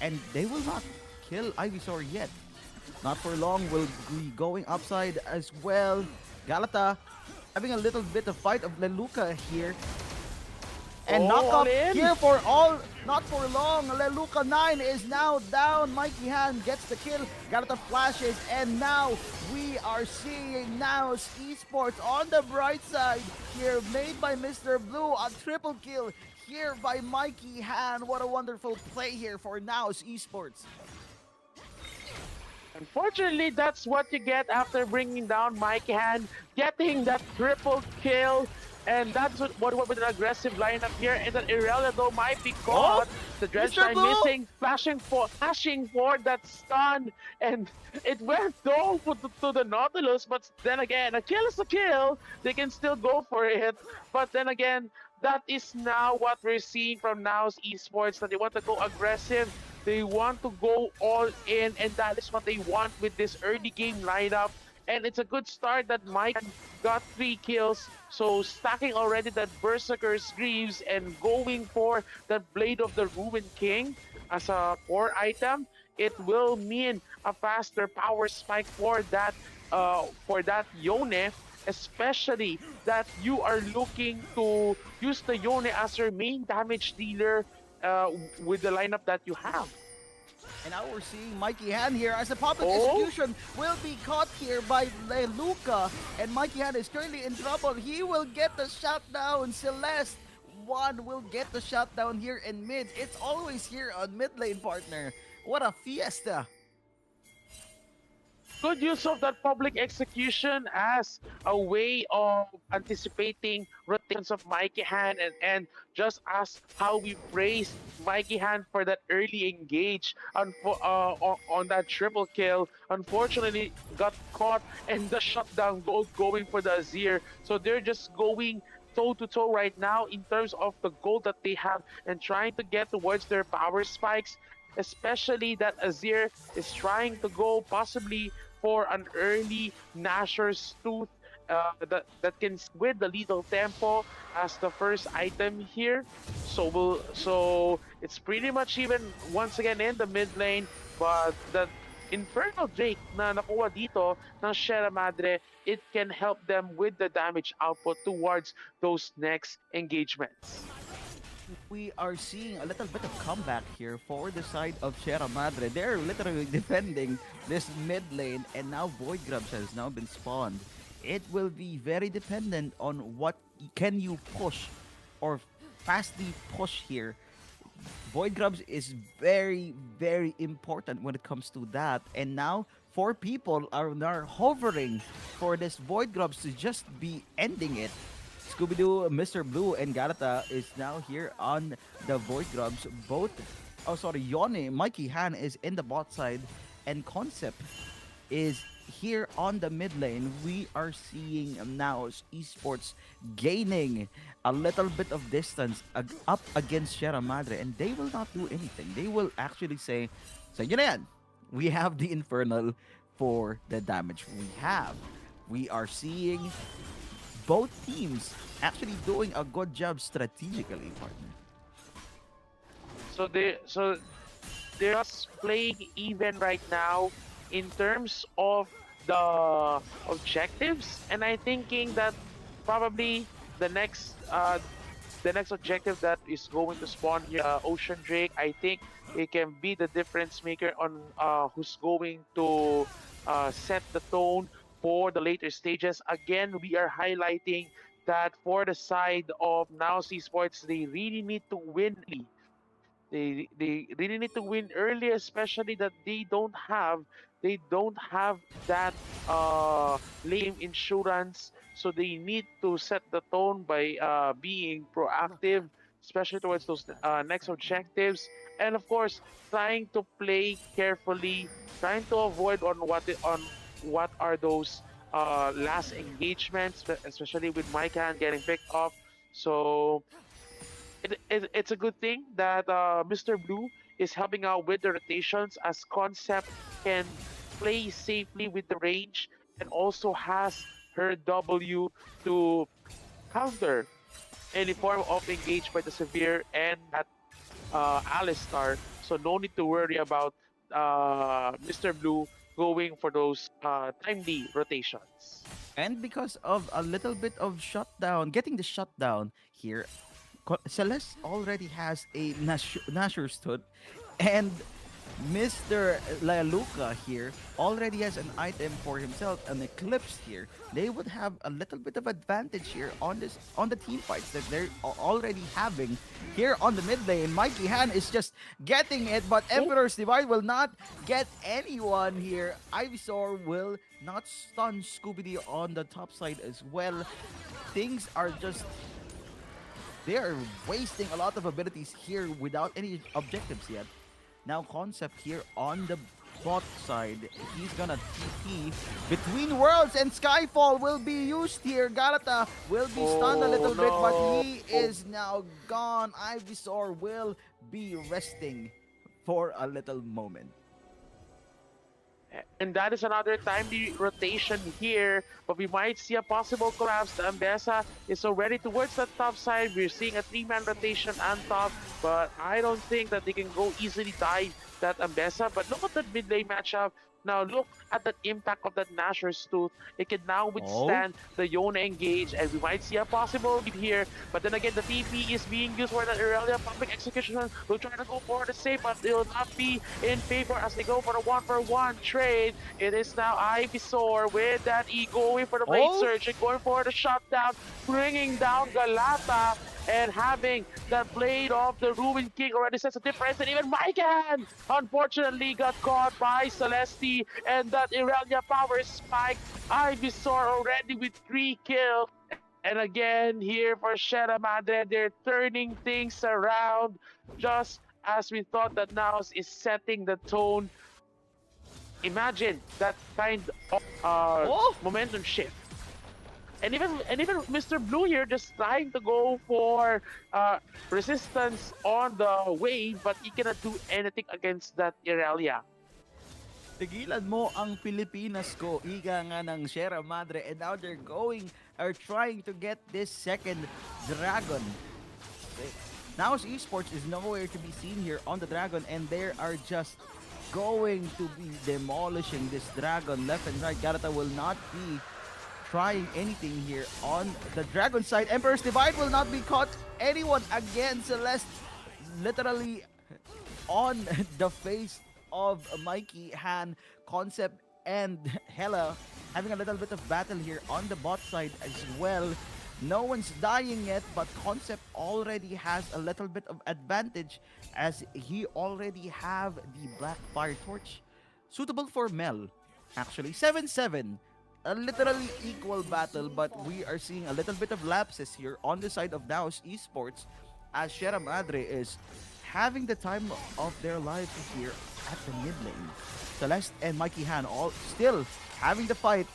And they will not kill Ivysaur yet. Not for long, will be going upside as well. Galata having a little bit of fight of Leluca here. And knock all up in. here for all, not for long. Leluca 9 is now down. Mikey Han gets the kill. Galata flashes, and now we are seeing Naos Esports on the bright side here, made by Mr. Blue. A triple kill here by Mikey Han. What a wonderful play here for Naos Esports. Unfortunately, that's what you get after bringing down Mike Han, getting that triple kill. And that's what with an aggressive lineup here. And that Irelia though might be caught. The Dreadshine missing, flashing for that stun. And it went though to the Nautilus. But then again, a kill is a kill. They can still go for it. But then again, that is now what we're seeing from Naos Esports. That they want to go aggressive. They want to go all in. And that is what they want with this early game lineup. And it's a good start that Mike got 3 kills. So stacking already that Berserker's Greaves and going for the Blade of the Ruined King as a core item. It will mean a faster power spike for that Yone, especially that you are looking to use the Yone as your main damage dealer with the lineup that you have. And now we're seeing Mikey Han here as the public execution will be caught here by Leluca. And Mikey Han is currently in trouble. He will get the shutdown. Celeste 1 will get the shutdown here in mid. It's always here on mid lane, partner. What a fiesta. Good use of that public execution as a way of anticipating rotations of Mikey Han and just as how we praised Mikey Han for that early engage on that triple kill. Unfortunately, got caught and the shutdown going for the Azir. So they're just going toe-to-toe right now in terms of the goal that they have and trying to get towards their power spikes. Especially that Azir is trying to go possibly for an early Nashor's Tooth that can with the Lethal Tempo as the first item here. So it's pretty much even once again in the mid lane, but the Infernal Drake na nakuha dito ng Sierra Madre, it can help them with the damage output towards those next engagements. We are seeing a little bit of comeback here for the side of Sierra Madre. They're literally defending this mid lane, and now Void Grubs has now been spawned. It will be very dependent on what can you push or fastly push here. Void Grubs is very, very important when it comes to that. And now 4 people are now hovering for this Void Grubs to just be ending it. Scooby-Doo, Mr. Blue, and Galata is now here on the Void Grubs. Yone, Mikey Han is in the bot side, and Concept is here on the mid lane. We are seeing now Esports gaining a little bit of distance up against Sierra Madre, and they will not do anything. They will actually say, yun na yan. We have the Infernal for the damage we have. We are seeing both teams actually doing a good job strategically, partner. So they're just playing even right now in terms of the objectives, and I'm thinking that probably the next objective that is going to spawn here, Ocean Drake, I think it can be the difference maker on who's going to set the tone for the later stages. Again, we are highlighting that for the side of Naos Esports, they really need to win early. They really need to win early, especially that they don't have that lane insurance. So they need to set the tone by being proactive, especially towards those next objectives, and of course trying to play carefully, trying to avoid on what are those last engagements, especially with Micah getting picked off. So it's a good thing that Mr. Blue is helping out with the rotations as Concept can play safely with the range and also has her W to counter any form of engage by the Severe and that Alistar. So no need to worry about Mr. Blue going for those timely rotations. And because of a little bit of shutdown, getting the shutdown here, Celeste already has a Nashor Stud, and Mr. Laluca here already has an item for himself, an Eclipse here. They would have a little bit of advantage here on the team fights that they're already having here on the mid lane. Mikey Han is just getting it, but Emperor's Divide will not get anyone here. Ivysaur will not stun Scooby-Doo on the top side as well. Things are just, they are wasting a lot of abilities here without any objectives yet. Now Concept here on the bot side. He's gonna TP between worlds and Skyfall will be used here. Galata will be stunned a little bit, but he is now gone. Ivysaur will be resting for a little moment. And that is another timely rotation here, but we might see a possible collapse. The Ambessa is already towards the top side. We're seeing a 3-man rotation on top, but I don't think that they can go easily dive that Ambessa. But look at that mid lane matchup. Now look at the impact of that Nashor's Tooth. It can now withstand the Yone engage, and we might see a possible lead here. But then again, the TP is being used for the Irelia Public Execution. Will try to go for the save, but it will not be in favor as they go for the 1-for-1 trade. It is now Ivysaur with that E going for the Blade Surge and going for the shutdown, bringing down Galata. And having that blade of the Ruin King already sets a difference, and even Mycan unfortunately got caught by Celeste, and that Irelia power spike. Ivysaur already with 3 kills. And again, here for Sierra Madre, they're turning things around just as we thought that Naus is setting the tone. Imagine that kind of momentum shift. And even Mr. Blue here just trying to go for resistance on the wave, but he cannot do anything against that Irelia. Tigilan mo ang Pilipinas ko, ika nga ng Sierra Madre, and now they're trying to get this second dragon. Naus Esports is nowhere to be seen here on the dragon, and they are just going to be demolishing this dragon left and right. Galata will not be trying anything here on the dragon side. Emperor's Divide will not be caught anyone again. Celeste literally on the face of Mikey Han. Concept and Hela having a little bit of battle here on the bot side as well. No one's dying yet, but Concept already has a little bit of advantage as he already have the Black Fire Torch. Suitable for Mel, actually. 7-7. A literally equal battle, but we are seeing a little bit of lapses here on the side of Naus Esports as Sierra Madre is having the time of their lives here at the mid lane. Celeste and Mikey Han all still having the fight,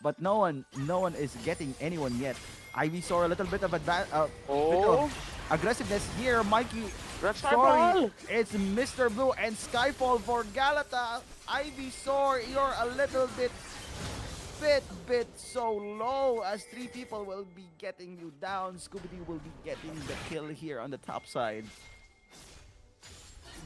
but no one is getting anyone yet. Ivysaur a little bit of bit of aggressiveness here. Mikey, sorry, it's Mr. Blue and Skyfall for Galata. Ivysaur, you're a little bit so low as 3 people will be getting you down. Scooby-Doo will be getting the kill here on the top side.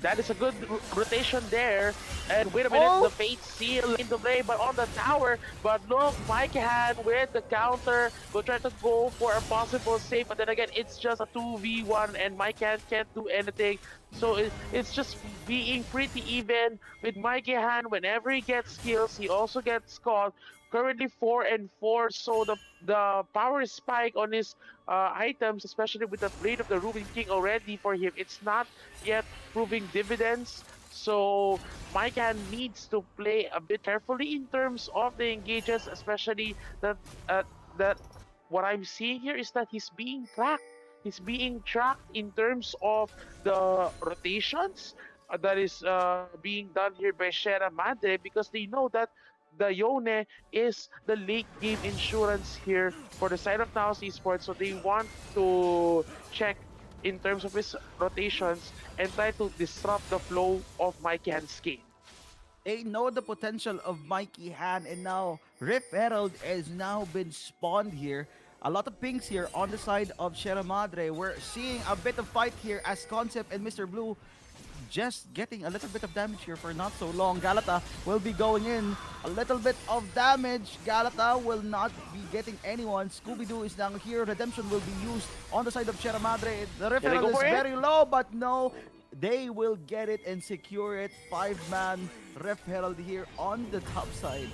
That is a good rotation there. And wait a minute, the Fate Seal in the play, but on the tower. But look, Mike had with the counter. Will try to go for a possible save, but then again, it's just a 2v1 and Mike can't do anything. So it's just being pretty even with Mikey Han. Whenever he gets kills, he also gets caught. Currently 4-4, so the power spike on his items, especially with the Blade of the Ruin King already for him, it's not yet proving dividends. So Mike Han needs to play a bit carefully in terms of the engages, especially that what I'm seeing here is that he's being tracked. He's being tracked in terms of the rotations that is being done here by Sierra Madre, because they know that the Yone is the late game insurance here for the side of Naus Esports, so they want to check in terms of his rotations and try to disrupt the flow of Mikey Hand's game. They know the potential of Mikey Han, and now Rift Herald has now been spawned here. A lot of pings here on the side of Sierra Madre. We're seeing a bit of fight here as Concept and Mr. Blue just getting a little bit of damage here for not so long. Galata will be going in. A little bit of damage. Galata will not be getting anyone. Scooby-Doo is down here. Redemption will be used on the side of Sierra Madre. The Rift Can they Herald go is for it? very low, but no. They will get it and secure it. 5-man Rift Herald here on the top side.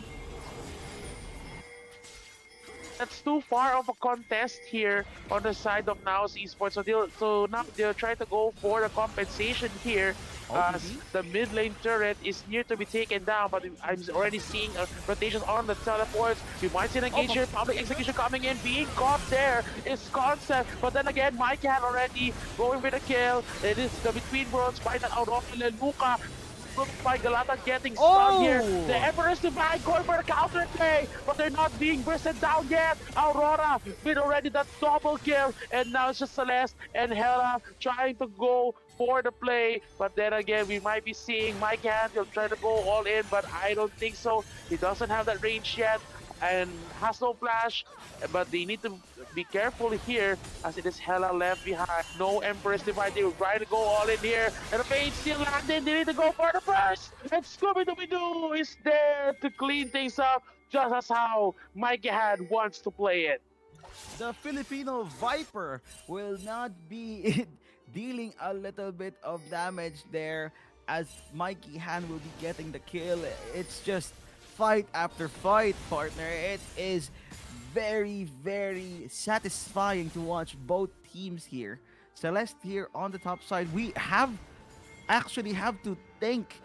That's too far of a contest here on the side of Naos Esports. So now they'll try to go for the compensation here. As the mid lane turret is near to be taken down, but I'm already seeing rotations on the teleports. You might see an engagement, public execution coming in, being caught there is Concept, but then again, Mike had already going with a kill. It is the Between Worlds by the Aurora and Luca. By Galata getting stunned here. The Emperor's Divine going for the counter play, but they're not being bursted down yet. Aurora with already that double kill, and now it's just Celeste and Hela trying to go for the play. But then again, we might be seeing Mike Hand. He'll try to go all in, but I don't think so. He doesn't have that range yet and has no flash, but they need to be careful here as it is Hela left behind. No Empress Divide. They will try to go all in here, and the Page still landing. They need to go for the first, and Scooby-Doo is there to clean things up, just as how Mikey Hand wants to play it. The Filipino Viper will not be dealing a little bit of damage there as Mikey Han will be getting the kill. It's just fight after fight, partner. It is very, very satisfying to watch both teams here. Celeste here on the top side. We actually have to thank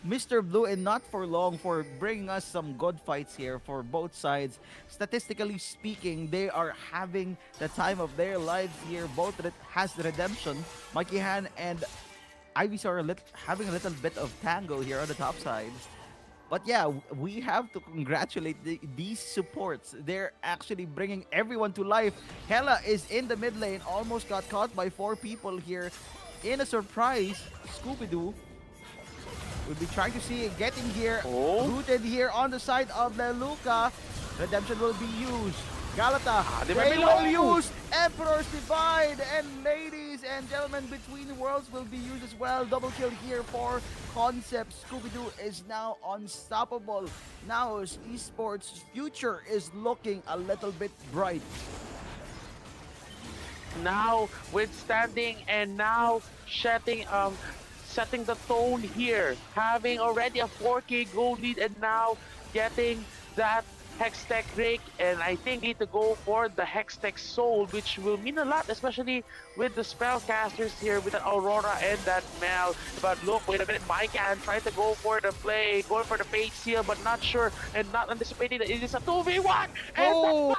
Mr. Blue and Not For Long for bringing us some good fights here for both sides. Statistically speaking, they are having the time of their lives here. Both has the redemption. Mikey Han and Ivysaur are having a little bit of tango here on the top side. But yeah, we have to congratulate these supports. They're actually bringing everyone to life. Hela is in the mid lane, almost got caught by 4 people here. In a surprise, Scooby-Doo will be trying to see it getting here. Rooted here on the side of Leluca. Redemption will be used. Galata, they will use Emperor's Divide, and ladies and gentlemen, Between Worlds will be used as well. Double kill here for Concept. Scooby-Doo is now unstoppable. Now esports future is looking a little bit bright. Now withstanding and now setting the tone here, having already a 4K gold lead and now getting that Hextech Rake, and I think need to go for the Hextech Soul, which will mean a lot, especially with the spellcasters here with that Aurora and that Mel. But look, wait a minute, Mycan trying to go for the play, going for the Fate Seal, but not sure and not anticipating that it is a 2v1. And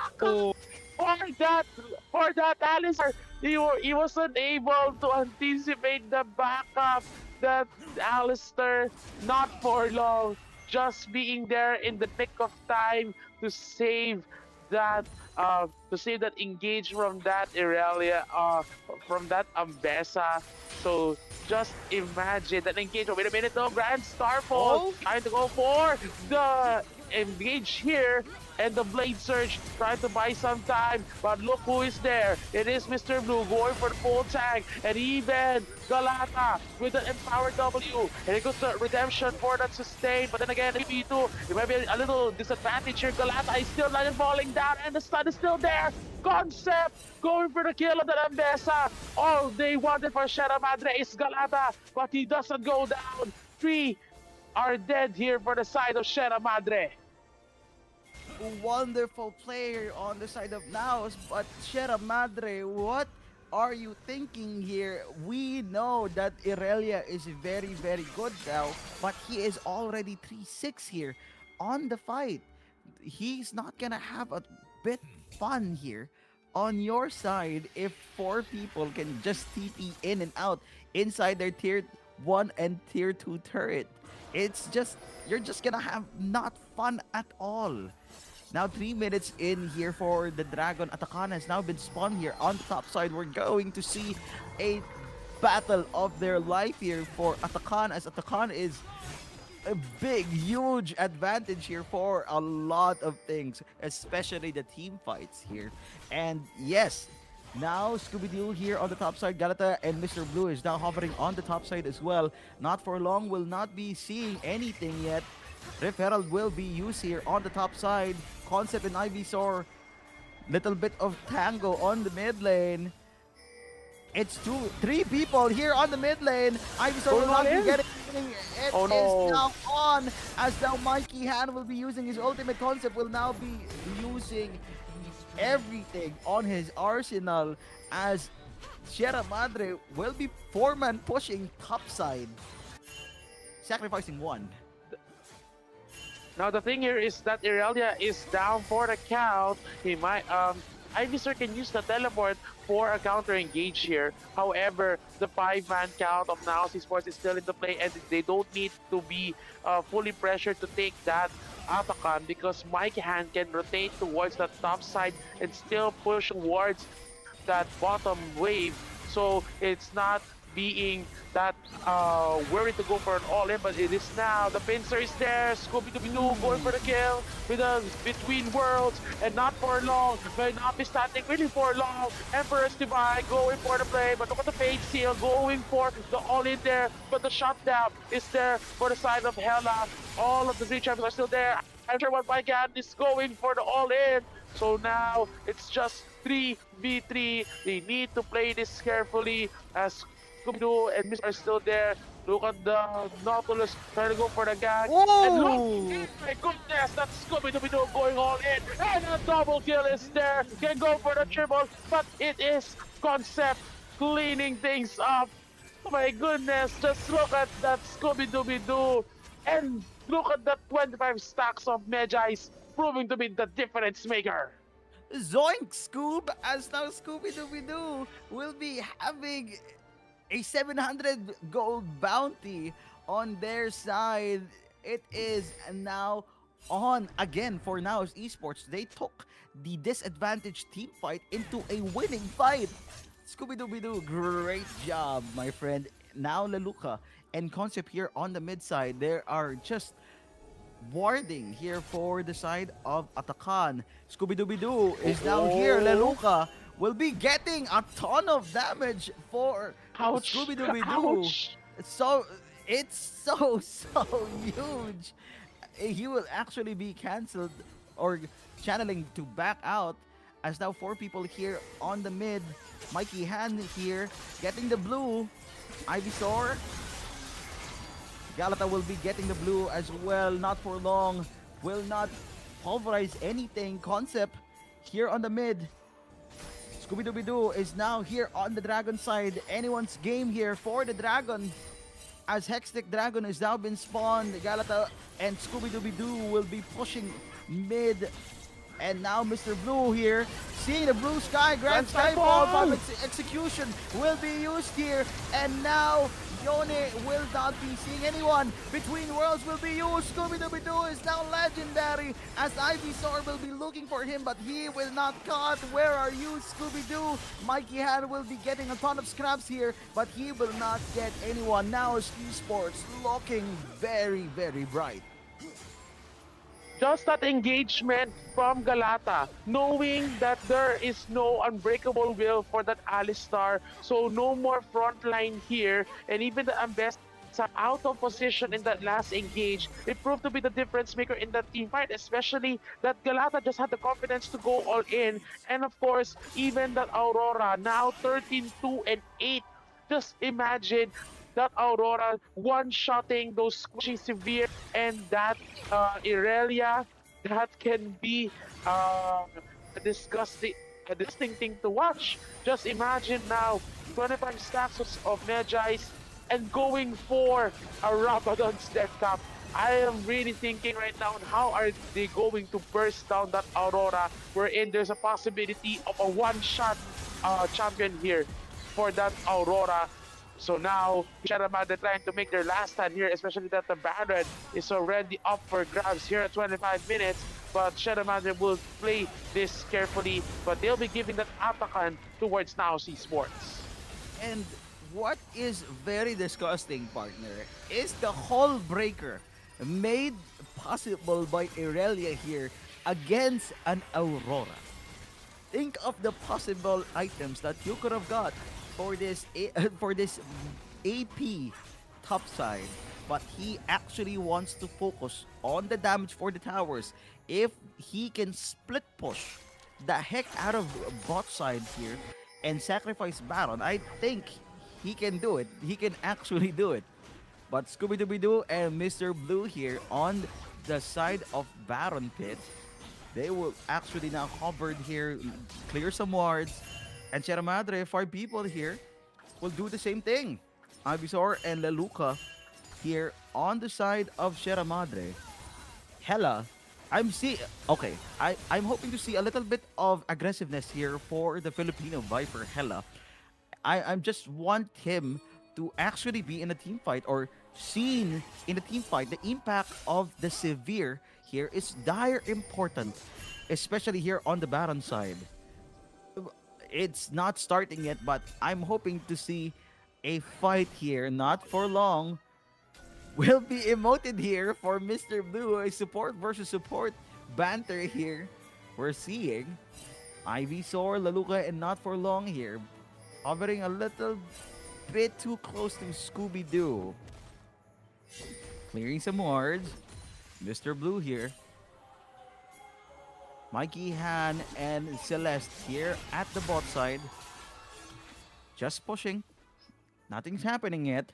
for that Alistair, he wasn't able to anticipate the backup. That Alistair, Not For Long, just being there in the nick of time to save that engage from that Irelia, from that Ambessa. So just imagine that engage. Wait a minute, though, Grand Starfall trying to go for the engage here, and the Blade Surge trying to buy some time, but look who is there. It is Mr. Blue going for the full tank, and even Galata with the Empower W, and it goes to Redemption for that sustain, but then again, AP2, it might be a little disadvantage here. Galata is still not falling down, and the stun is still there. Concept going for the kill of the Ambessa. All they wanted for Sierra Madre is Galata, but he doesn't go down. 3 are dead here for the side of Sierra Madre. Wonderful player on the side of Naos, but Sierra Madre, what are you thinking here? We know that Irelia is very, very good now, but he is already 3-6 here on the fight. He's not gonna have a bit fun here on your side if 4 people can just TP in and out inside their tier 1 and tier 2 turret. It's just, you're just gonna have not fun at all. Now 3 minutes in here for the Dragon. Atakan has now been spawned here on the top side. We're going to see a battle of their life here for Atakan, as Atakan is a big, huge advantage here for a lot of things, especially the team fights here. And yes, now Scooby-Doo here on the top side. Galata and Mr. Blue is now hovering on the top side as well. Not for long, will not be seeing anything yet. Rift Herald will be used here on the top side. Concept and Ivysaur. Little bit of tango on the mid lane. It's 3 people here on the mid lane. Ivysaur will not be getting it. Is now on, as now Mikey Han will be using his ultimate. Concept will now be using everything on his arsenal, as Sierra Madre will be 4-man pushing topside, sacrificing 1. Now the thing here is that Irelia is down for the count. He might Ivysaur can use the teleport for a counter engage here. However, the 5-man count of Naos Esports is still in the play, and they don't need to be fully pressured to take that Atakan, because Mikey Han can rotate towards the top side and still push towards that bottom wave. So it's not being that worried to go for an all-in, but it is now. The pincer is there. Scooby-Doo going for the kill with a between worlds, and not for long. May not be standing really for long. Emperor's Divine going for the play, but look at the Fate Seal going for the all-in there. But the shutdown is there for the side of Hela. All of the 3 champions are still there. I'm sure what Mygan is going for the all-in. So now it's just 3v3. They need to play this carefully, as Scooby-Doo and Mr. are still there. Look at the Nautilus trying to go for the gang. And look, my goodness, that's Scooby-Doo going all in. And a double kill is there. Can go for the triple, but it is Concept cleaning things up. Oh my goodness, just look at that Scooby-Doo. And look at the 25 stacks of Magi's, proving to be the difference maker. Zoink, Scoob, as now Scooby-Doo will be having a 700 gold bounty on their side. It is now on again for Naos Esports. They took the disadvantaged team fight into a winning fight. Scooby-Doo, great job, my friend. Now Leluca and Concept here on the mid side. There are just warding here for the side of Atakan. Scooby-Doo is now here. Leluca will be getting a ton of damage for Scooby-Doo. So it's so huge. He will actually be cancelled or channeling to back out, as now 4 people here on the mid. Mikey Han here getting the blue. Ivysaur. Galata will be getting the blue as well. Not for long. Will not pulverize anything. Concept here on the mid. Scooby-Doo is now here on the Dragon side. Anyone's game here for the Dragon, as Hextech Dragon has now been spawned. Galata and Scooby-Doo will be pushing mid. And now Mr. Blue here, seeing the blue sky, Grand Skyfall, but execution will be used here. And now Yone will not be seeing anyone. Between Worlds will be used. Scooby-Doo is now legendary, as Ivysaur will be looking for him, but he will not cut. Where are you, Scooby-Doo? Mikey Han will be getting a ton of scraps here, but he will not get anyone. Now Esports looking very, very bright. Just that engagement from Galata, knowing that there is no unbreakable will for that Alistar, so no more frontline here, and even the Ambessa out of position in that last engage. It proved to be the difference maker in that team fight, especially that Galata just had the confidence to go all in, and of course, even that Aurora, now 13-2-8. Just imagine that Aurora one-shotting those squishy severe, and that Irelia, that can be a disgusting thing to watch. Just imagine now 25 stacks of Magi's and going for a Rabadon's death cap. I am really thinking right now on how are they going to burst down that Aurora, wherein there's a possibility of a one-shot champion here for that Aurora. So now, Sierra Madre trying to make their last stand here, especially that the Baron is already up for grabs here at 25 minutes. but Sierra Madre will play this carefully, but they'll be giving that Atakan towards Naos Esports. And what is very disgusting, partner, is the Hull Breaker made possible by Irelia here against an Aurora. Think of the possible items that you could have got for this for this AP topside, but he actually wants to focus on the damage for the towers. If he can split push the heck out of bot side here and sacrifice Baron, I think he can do it. He can actually do it. But Scooby-Dooby-Doo and Mr. Blue here on the side of Baron Pit, they will actually now hovered here, clear some wards, and Sierra Madre, 5 people here, will do the same thing. Ivysaur and Leluca here on the side of Sierra Madre. Hela, I'm hoping to see a little bit of aggressiveness here for the Filipino Viper Hela. I just want him to actually be in a team fight or seen in a team fight. The impact of the Severe here is dire important, especially here on the Baron side. It's not starting yet, but I'm hoping to see a fight here, not for long. Will be emoted here for Mr. Blue, a support versus support banter here. We're seeing Ivysaur, Leluca, and not for long here, hovering a little bit too close to Scooby-Doo. Clearing some wards. Mr. Blue here. Mikey, Han, and Celeste here at the bot side. Just pushing. Nothing's happening yet.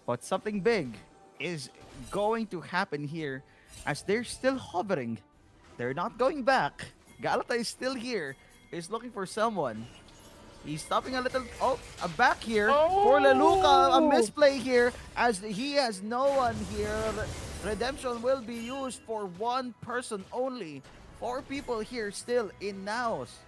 But something big is going to happen here as they're still hovering. They're not going back. Galata is still here. He's looking for someone. He's stopping a little. Oh, a back here for Leluca. A misplay here as he has no one here. Redemption will be used for one person only. 4 people here still in Naos.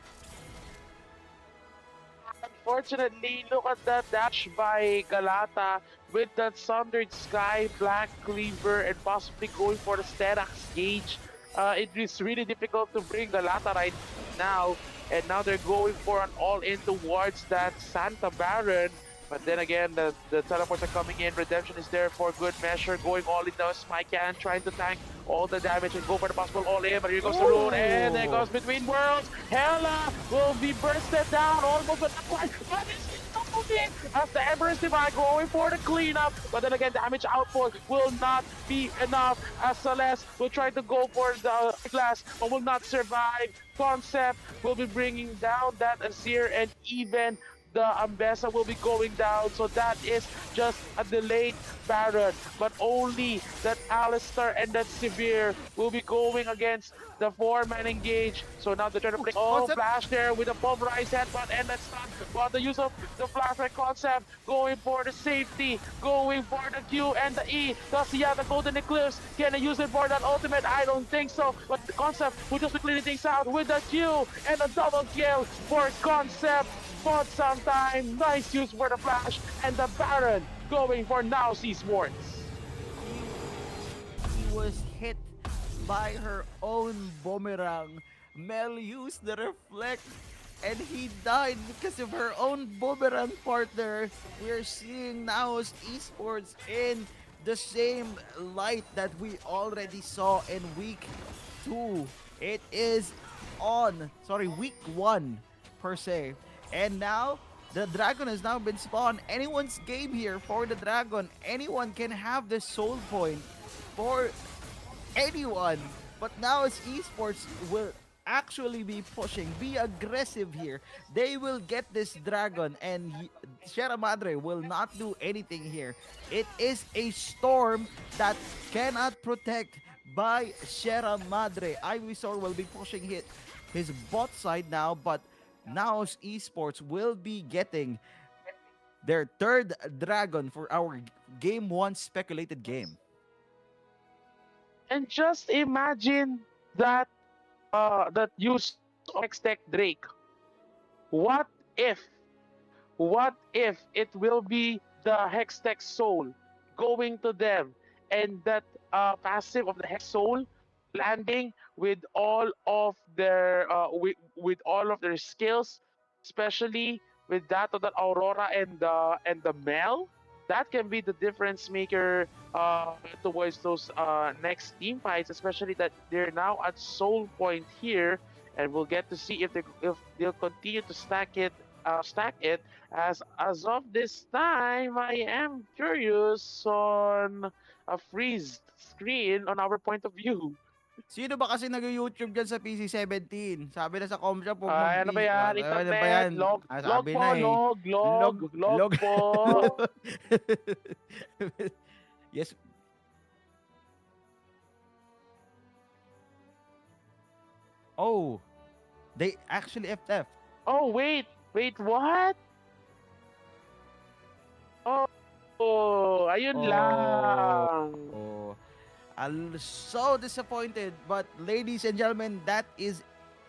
Unfortunately, look at that dash by Galata with that Sundered Sky, Black Cleaver, and possibly going for the Sterax Gauge. It is really difficult to bring Galata right now, and now they're going for an all-in towards that Santa Baron. But then again, the teleports are coming in. Redemption is there for good measure. Going all in now. Smycan trying to tank all the damage and go for the possible all-in. But here goes the rune, and there goes Between Worlds. Hela will be bursted down almost, but not quite. But it's moving as the Emperor's Divine going for the cleanup. But then again, damage output will not be enough as Celeste will try to go for the glass, but will not survive. Concept will be bringing down that Azir, and even the Ambessa will be going down, so that is just a delayed Baron. But only that Alistar and that Severe will be going against the 4-man engage. So now they're trying to play flash there with a pulverized headbutt and that stun. But the use of the flashback Concept going for the safety, going for the Q and the E. Does he have the Golden Eclipse? Can he use it for that ultimate? I don't think so. But the Concept will just be cleaning things out with the Q and a double kill for Concept. But sometime, nice use for the flash, and the Baron going for Naos Esports. He was hit by her own boomerang. Mel used the reflect and he died because of her own boomerang, partner. We're seeing Naos Esports in the same light that we already saw in week 2. It is week 1 per se. And now, the Dragon has now been spawned. Anyone's game here for the Dragon. Anyone can have the soul point for anyone. But now as Esports will actually be pushing, be aggressive here. They will get this Dragon, and Sierra Madre will not do anything here. It is a storm that cannot protect by Sierra Madre. Ivysaur will be pushing his bot side now, but Naos Esports will be getting their 3rd Dragon for our Game 1 speculated game. And just imagine that use of Hextech Drake. What if it will be the Hextech Soul going to them, and that passive of the Hex Soul landing with all of their with all of their skills, especially with that of the Aurora and the Mel. That can be the difference maker towards those next team fights, especially that they're now at Soul Point here, and we'll get to see if they'll continue to stack it. As of this time, I am curious on a freeze screen on our point of view. Sino ba kasi nag-YouTube dyan sa PC-17? Sabi na sa Comshop, huwag Ay, ano ba yan? Ano ba Internet, yan? log Sabi po, na eh. log po. Yes. Oh, they actually FF. Oh, wait, what? Oh, ayun lang. Oh, I'm so disappointed. But ladies and gentlemen, that is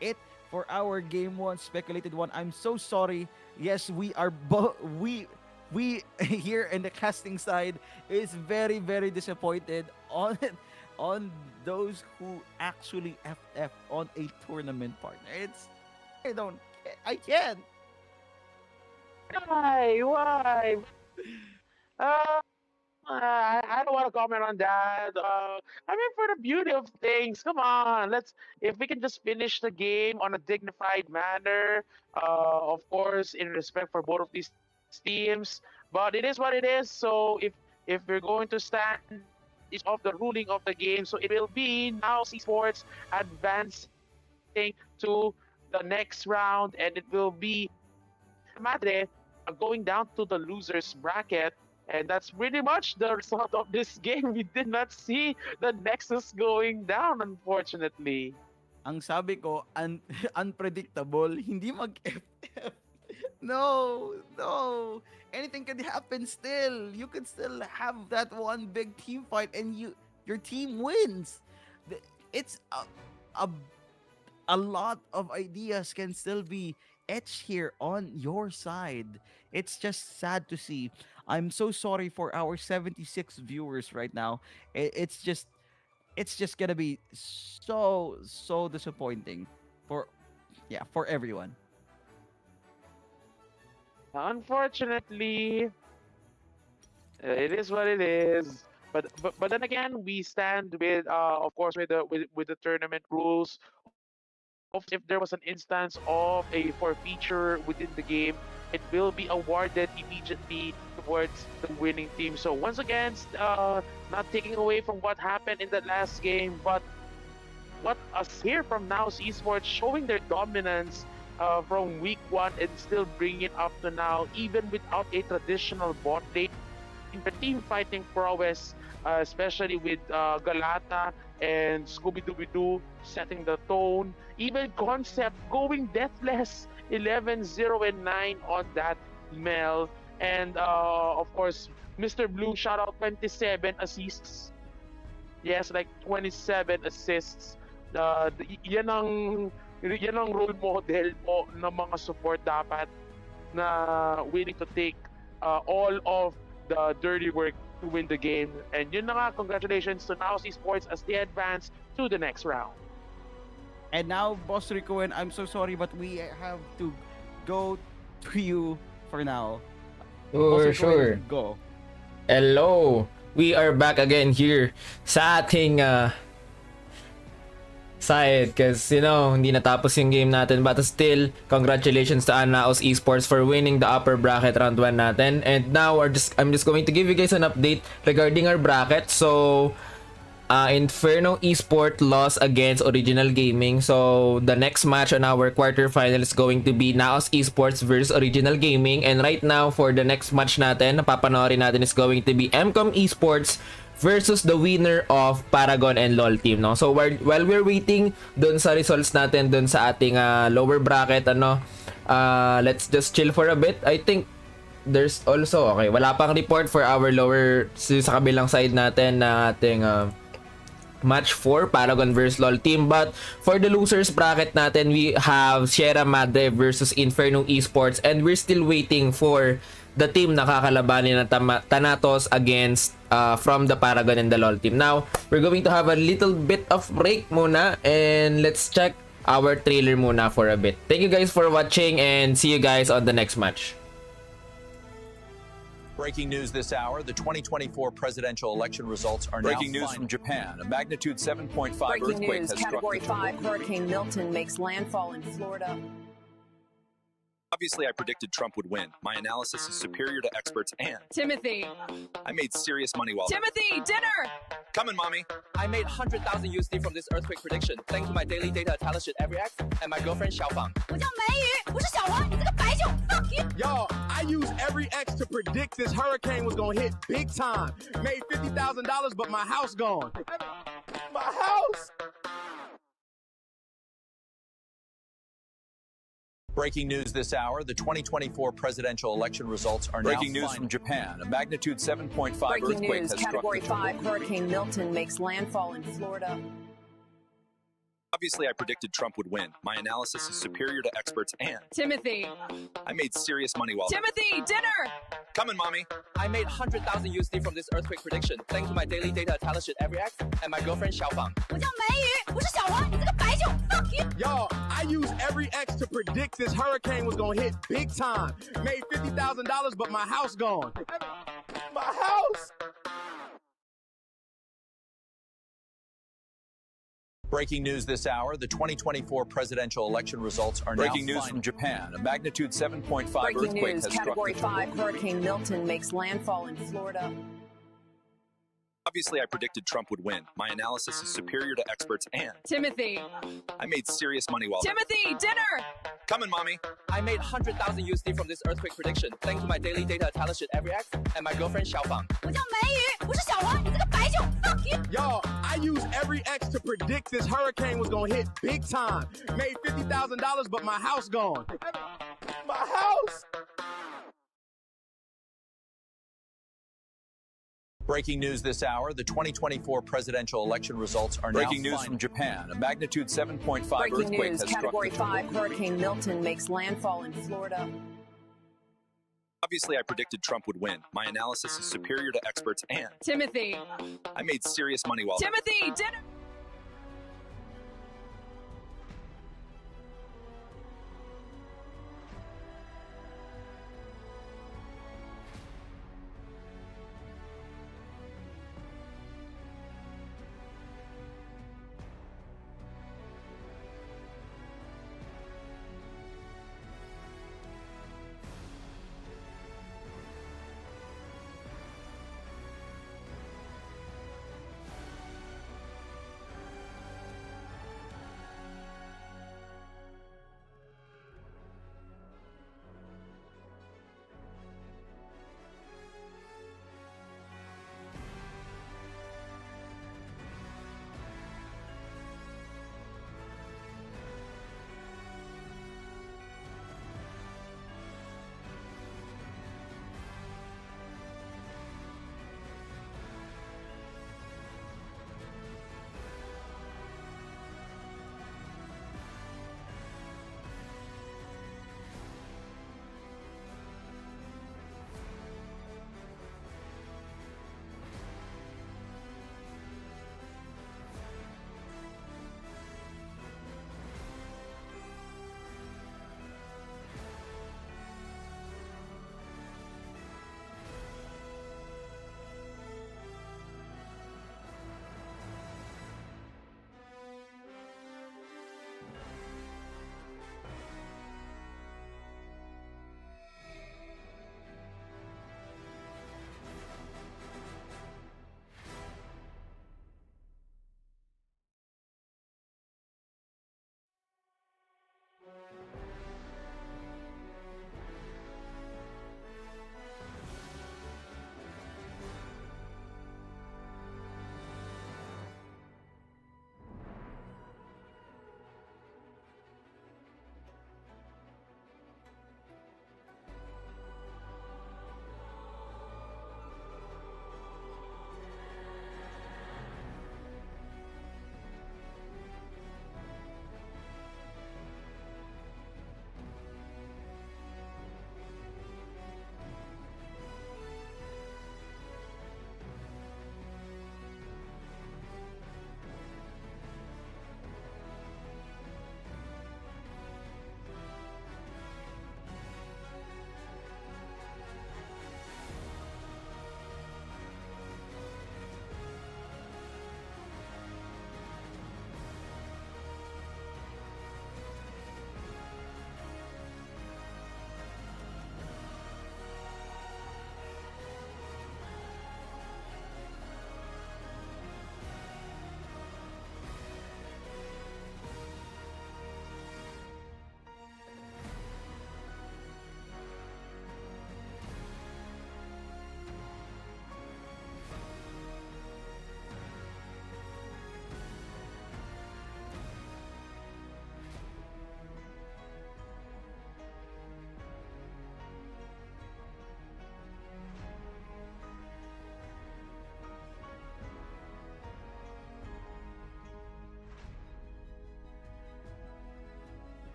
it for our game one speculated one. I'm so sorry. Yes, we are we here in the casting side is very disappointed on those who actually FF on a tournament partner. I can't. Why? I don't want to comment on that. I mean, for the beauty of things, come on, if we can just finish the game on a dignified manner, of course, in respect for both of these teams. But it is what it is. So if we're going to stand is of the ruling of the game, so it will be now Esports advancing to the next round, and it will be Madre going down to the losers bracket. And that's pretty much the result of this game. We did not see the Nexus going down, unfortunately. Ang sabi ko, unpredictable, hindi mag-FF. No. Anything can happen still. You can still have that one big team fight and your team wins. It's a lot of ideas can still be etched here on your side. It's just sad to see. I'm so sorry for our 76 viewers right now. It's just gonna be so disappointing for everyone. Unfortunately, it is what it is. But then again, we stand with of course with the tournament rules. If there was an instance of a forfeiture within the game, it will be awarded immediately towards the winning team. So once again, not taking away from what happened in the last game, but what us here from Now Esports showing their dominance from week 1 and still bringing it up to now, even without a traditional bot lane. In the team fighting prowess, especially with Galata and Scooby-Dooby-Doo setting the tone. Even Concept going deathless, 11-0 and 9 on that Mel. And of course, Mr. Blue, shout out 27 assists. Yes, like 27 assists. Yan ang role model mo ng mga support dapat na willing to take all of the dirty work to win the game. And yun na nga, congratulations to Now Esports as they advance to the next round. And now, Boss Rico, and I'm so sorry, but we have to go to you for now. Sure. Go. Hello! We are back again here sa ating side because hindi natapos yung game natin, but still congratulations to Anaos Esports for winning the upper bracket round 1 natin. And now I'm just going to give you guys an update regarding our bracket. So Inferno Esport lost against Original Gaming. So the next match on our quarterfinal is going to be Naos Esports versus Original Gaming. And right now for the next match natin, napapanoorin natin is going to be MCOM Esports versus the winner of Paragon and LOL team, no? So while we're waiting dun sa results natin dun sa ating lower bracket, let's just chill for a bit. I think there's also wala pang report for our lower sa kabilang side natin na ating match 4 Paragon versus LOL team. But for the losers bracket natin, we have Sierra Madre versus Inferno Esports, and we're still waiting for the team na kakalabanin ng Thanatos against from the Paragon and the LoL team. Now, we're going to have a little bit of break muna and let's check our trailer muna for a bit. Thank you guys for watching and see you guys on the next match. Breaking news this hour, the 2024 presidential election results are Breaking now news final. from Japan. A magnitude 7.5 Breaking earthquake news, has struck Category the 5 Hurricane Milton makes landfall in Florida. Obviously, I predicted Trump would win. My analysis is superior to experts, and Timothy! I made serious money while Timothy, dinner! coming, mommy. I made 100,000 USD from this earthquake prediction, thanks to my daily data talent every X and my girlfriend Xiaofang. 我叫梅雨，不是小黄，你这个白酒，fuck you！ Y'all, I used every X to predict this hurricane was gonna hit big time. Made $50,000, but my house gone. My house! Breaking news this hour, the 2024 presidential election results are Breaking now news final. from Japan. A magnitude 7.5 Breaking earthquake news, has struck Category the 5 Hurricane Milton makes landfall in Florida. Obviously, I predicted Trump would win. My analysis is superior to experts, and Timothy! I made serious money while Timothy, dinner! coming, mommy. I made 100,000 USD from this earthquake prediction, thanks to my daily data talent every X and my girlfriend Xiaofang. 我叫梅雨，不是小黄，你这个白酒，fuck you！ Y'all, I used every X to predict this hurricane was gonna hit big time. Made $50,000, but my house gone. My house! Breaking news this hour, the 2024 presidential election results are Breaking now news final. from Japan. A magnitude 7.5 Breaking earthquake news, has struck Category the 5 Hurricane Milton makes landfall in Florida. Obviously, I predicted Trump would win. My analysis is superior to experts, and Timothy! I made serious money while Timothy, dinner! coming, mommy. I made 100,000 USD from this earthquake prediction, thanks to my daily data talent every X and my girlfriend Xiaofang. 我叫梅雨，不是小黄，你这个白酒，fuck you！ Y'all, I used every X to predict this hurricane was gonna hit big time. Made $50,000, but my house gone. My house! Breaking news this hour, the 2024 presidential election results are Breaking now news final. from Japan. A magnitude 7.5 Breaking earthquake news, has struck Category the 5 Hurricane Milton makes landfall in Florida. Obviously, I predicted Trump would win. My analysis is superior to experts, and Timothy! I made serious money while Timothy, dinner!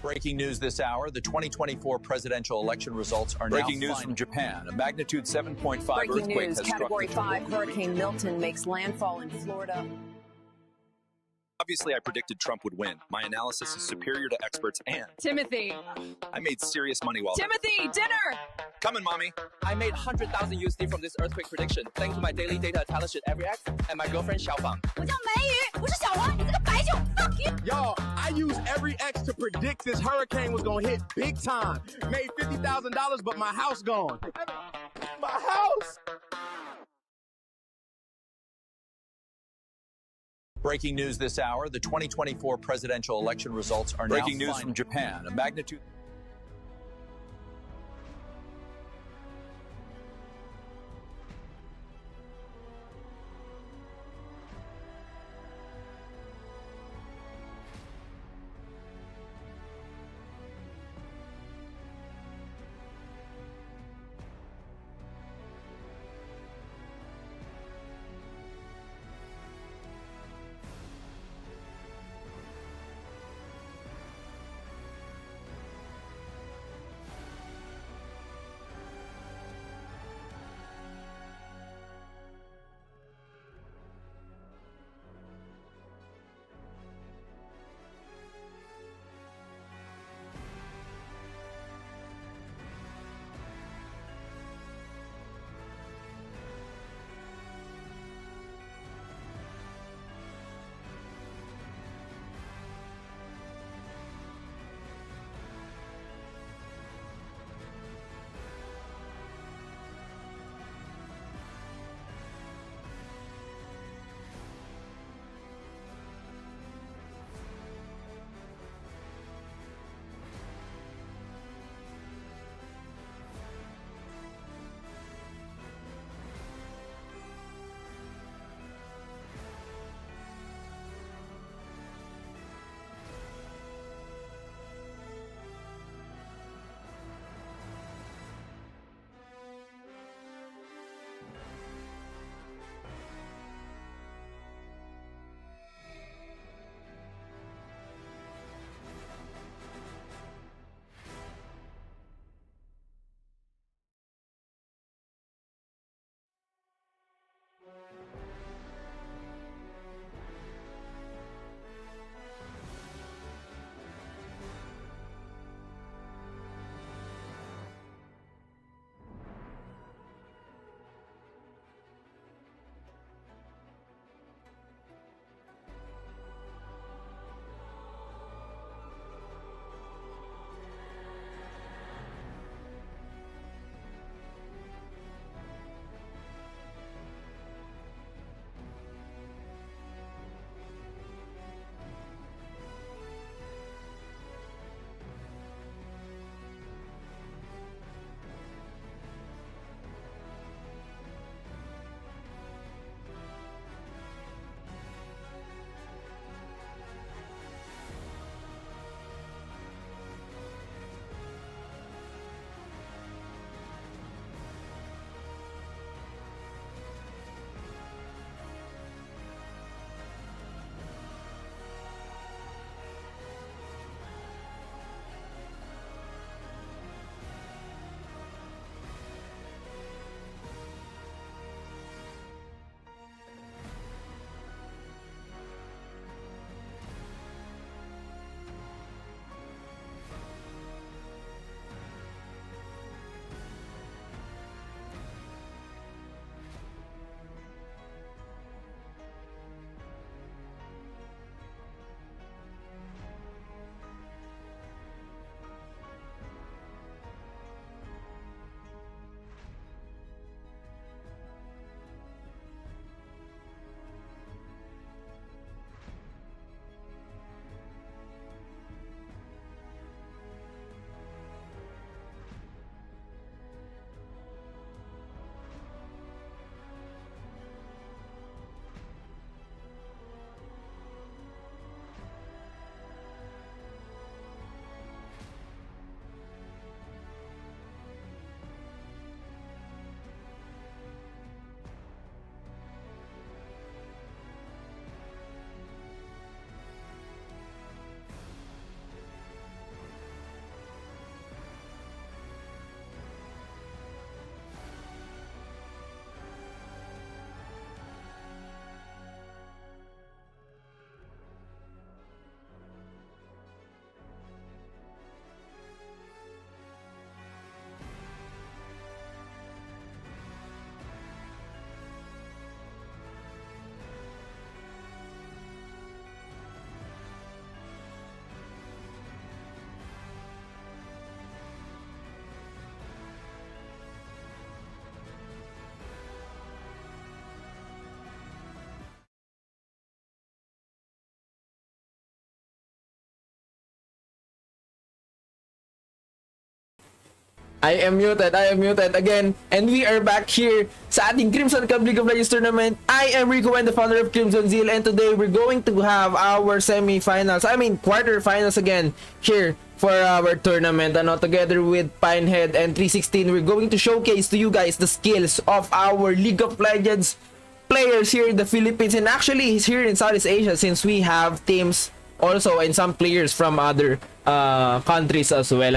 Breaking news this hour, the 2024 presidential election results are Breaking now news final. from Japan. A magnitude 7.5 Breaking earthquake news, has struck Category the 5 Hurricane Milton makes landfall in Florida. Obviously, I predicted Trump would win. My analysis is superior to experts, and Timothy. I made serious money while Timothy, dinner. coming, mommy. I made 100,000 USD from this earthquake prediction, thanks to my daily data intelligent every X and my girlfriend Xiaofang. 我叫梅雨，不是小黄，你这个白酒，fuck you。 Y'all, I used every X to predict this hurricane was gonna hit big time. Made $50,000, but my house gone. My house! Breaking news this hour, the 2024 presidential election results are Breaking now news final. from Japan. A magnitude I am muted again, and we are back here sa ating Crimson Cup League of Legends tournament. I am Rico and the founder of Crimson Zeal, and today we're going to have our quarterfinals again here for our tournament. Together with Pinehead and 316, we're going to showcase to you guys the skills of our League of Legends players here in the Philippines, and actually here in Southeast Asia, since we have teams also and some players from other countries as well.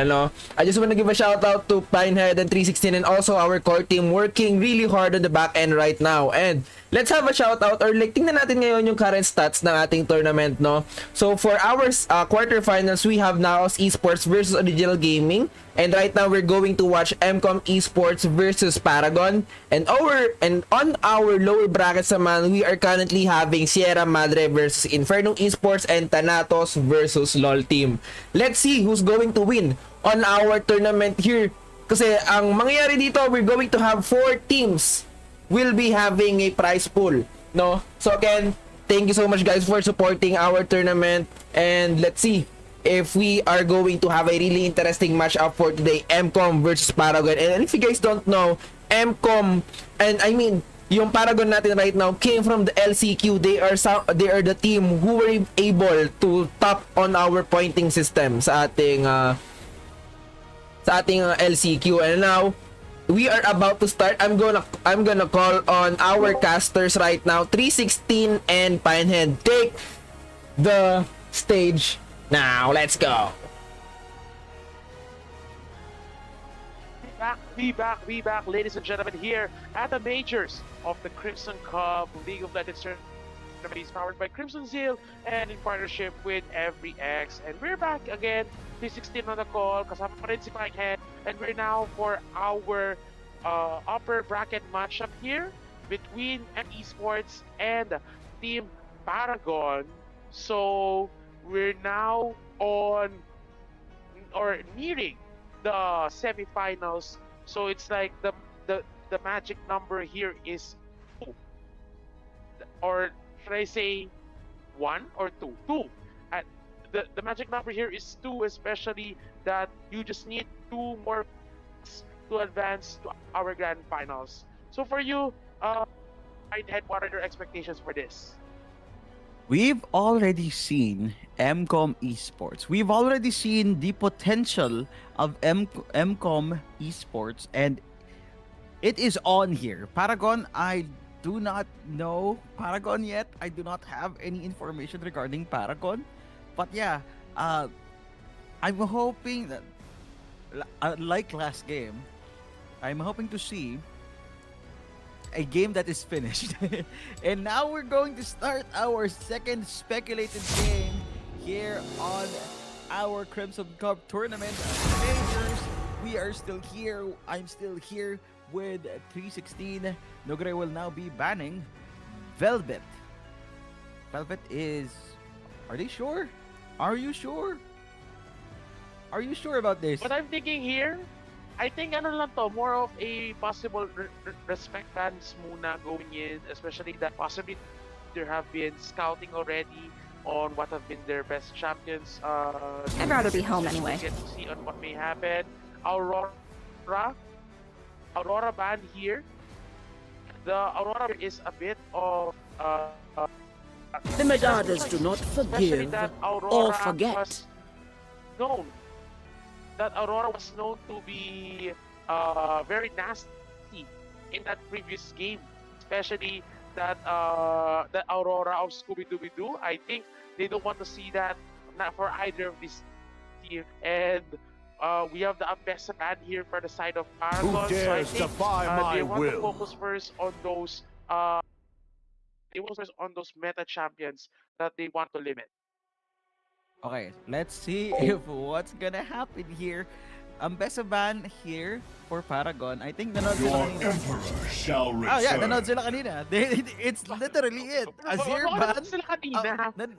I just want to give a shout out to Pinehead and 316 and also our core team working really hard on the back end right now. And let's have a shout out, or like tingnan natin ngayon yung current stats ng ating tournament, no? So for our quarterfinals, we have Naos Esports versus Original Gaming, and right now we're going to watch MCOM Esports versus Paragon, and on our lower brackets naman, we are currently having Sierra Madre versus Inferno Esports and Thanatos versus LOL Team. Let's see who's going to win on our tournament here. Kasi ang mangyayari dito, we're going to have 4 teams will be having a prize pool, no? So again, thank you so much guys for supporting our tournament, and let's see if we are going to have a really interesting matchup for today, MCOM versus Paragon. And if you guys don't know, MCOM, and I mean yung Paragon natin right now came from the LCQ. They are the team who were able to top on our pointing system sa ating LCQ. And now we are about to start. I'm gonna call on our casters right now. 316 and Pinehead, take the stage now. Let's go. We back, ladies and gentlemen, here at the majors of the Crimson Cup League of Legends tournament, powered by Crimson Zeal and in partnership with EveryX. And we're back again, 316 on the call, kasama pa rin si Pinehead, and we're now for our upper bracket matchup here between Esports and Team Paragon. So we're now on, or nearing, the semifinals. So it's like the magic number here is 2, or should I say 1 or 2? 2. And the magic number here is 2, especially that you just need 2 more to advance to our grand finals. So for you, Pinehead, what are your expectations for this? We've already seen MCOM Esports. We've already seen the potential of MCOM Esports, and it is on here. Paragon, I do not know Paragon yet. I do not have any information regarding Paragon. But yeah, I'm hoping that, like last game, I'm hoping to see a game that is finished. And now we're going to start our second speculated game here on our Crimson Cup tournament majors. We are still here. I'm still here with 316. Nogre will now be banning Velvet. Velvet is... Are they sure? Are you sure? Are you sure about this? What I'm thinking here, I think ano lang to, more of a possible respect fans muna going in, especially that possibly there have been scouting already on what have been their best champions. I'd rather be home anyway. Get to see on what may happen. Aurora ban here. The Aurora is a bit of the Medadas do not forgive or forget. Known that Aurora was known to be very nasty in that previous game, especially that that Aurora of Scooby-Dooby-Doo. I think they don't want to see that, not for either of these teams. And we have the Ambessa ban here for the side of Paragon. Who dares so I think they want to focus first on those meta champions that they want to limit. Okay, let's see if what's gonna happen here. Ambessa ban here for Paragon. I think nanood sila kanina. Emperor shall return. Oh yeah, nanood sila kanina. It's literally it. Azir ban.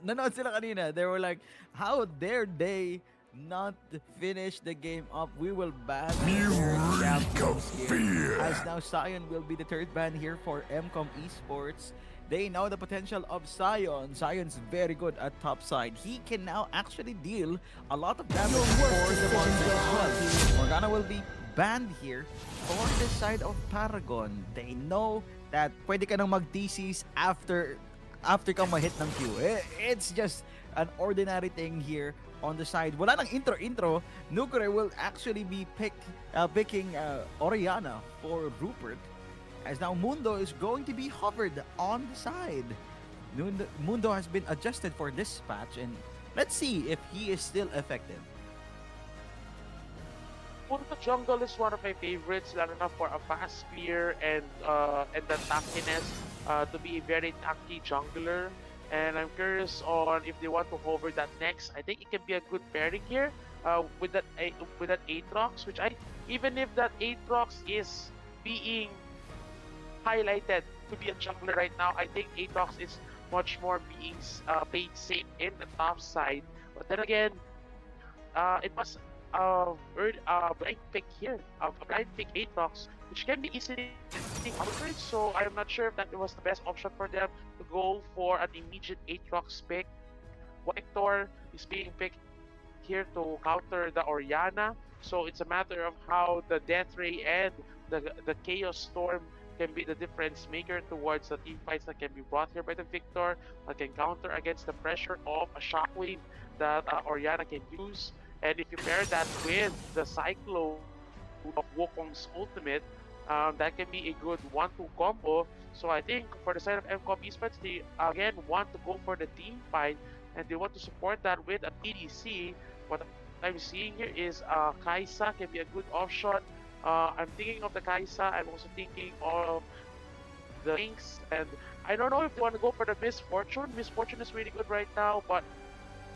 Nanood sila kanina. They were like, how dare they not finish the game up? We will ban their champions here. As now Sion will be the third ban here for MCOM Esports. They know the potential of Sion. Sion's very good at top side. He can now actually deal a lot of damage for the Monsters as well. Morgana will be banned here for the side of Paragon. They know that pwede ka nang mag-TCs after kang ma-hit ng Q. It's just an ordinary thing here on the side. Wala nang intro. Nugure will actually be picking Oriana for Rupert, as now Mundo is going to be hovered on the side. Mundo has been adjusted for this patch, and let's see if he is still effective. Mundo jungle is one of my favorites, lalo na for a fast clear and the tackiness to be a very tacky jungler. And I'm curious on if they want to hover that next. I think it can be a good pairing here with that Aatrox, which even if that Aatrox is being highlighted to be a jungler right now, I think Aatrox is much more being played safe in the top side. But then again, it was a blind pick here, a blind pick Aatrox, which can be easily countered. So I'm not sure if that was the best option for them to go for an immediate Aatrox pick. Vector is being picked here to counter the Oriana. So it's a matter of how the Death Ray and the Chaos Storm can be the difference maker towards the team fights that can be brought here by the Victor, that can counter against the pressure of a Shockwave that Oriana can use. And if you pair that with the Cyclone of Wukong's ultimate, that can be a good 1-2 combo. So I think for the side of MCOM Esports, they again want to go for the team fight, and they want to support that with a PDC. What I'm seeing here is Kai'Sa can be a good option. I'm thinking of the Kai'Sa. I'm also thinking of the Lynx, and I don't know if they want to go for the Misfortune. Misfortune is really good right now, but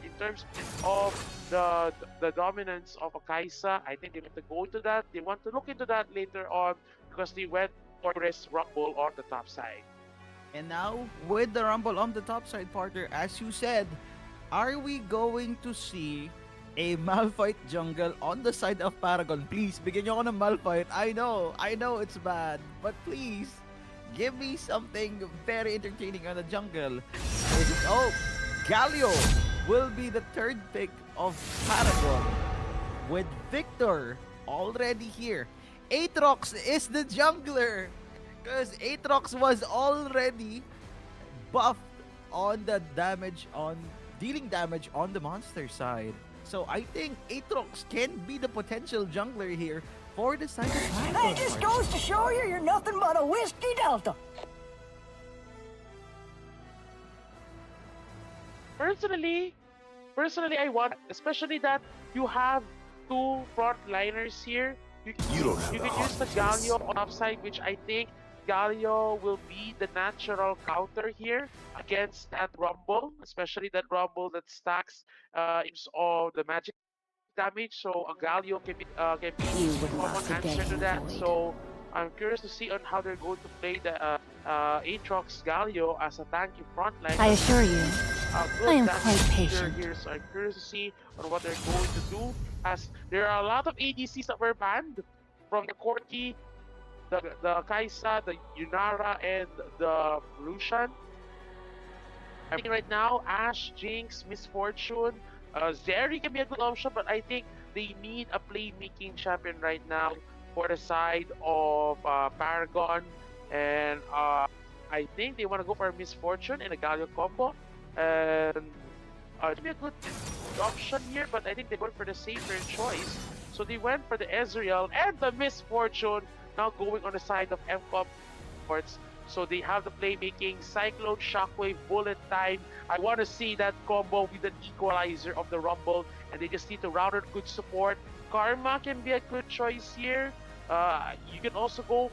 in terms of the dominance of a Kai'Sa, I think they want to go to that. They want to look into that later on because they went for this Rumble on the top side. And now, with the Rumble on the top side, partner, as you said, are we going to see a Malphite jungle on the side of Paragon? Please, bigyan nyo ako ng Malphite. I know it's bad, but please, give me something very entertaining on the jungle. Galio will be the third pick of Paragon, with Victor already here. Aatrox is the jungler, because Aatrox was already buffed on the damage, on dealing damage on the monster side. So I think Aatrox can be the potential jungler here for the side of Paragon. That just goes to show you're nothing but a whiskey delta. Personally, I want, especially that you have two frontliners here. You can use the Galio on upside, which I think Galio will be the natural counter here against that Rumble, especially that Rumble that stacks of the magic damage. So a Galio can be a common answer to that. So I'm curious to see on how they're going to play the Aatrox Galio as a tanky frontline. I assure you, I am quite patient. Here, so I'm curious to see on what they're going to do, as there are a lot of ADCs that were banned from the Corki, the Kai'Sa, the Yunara, and the Lucian. I think right now, Ashe, Jinx, Misfortune, Zeri can be a good option, but I think they need a playmaking champion right now for the side of Paragon, and I think they want to go for a Misfortune and a Galio combo, and it be a good option here, but I think they went for the safer choice. So they went for the Ezreal and the Misfortune, now going on the side of MCOM Esports. So they have the playmaking, Cyclone, Shockwave, Bullet Time. I want to see that combo with an equalizer of the Rumble, and they just need to round out good support. Karma can be a good choice here. You can also go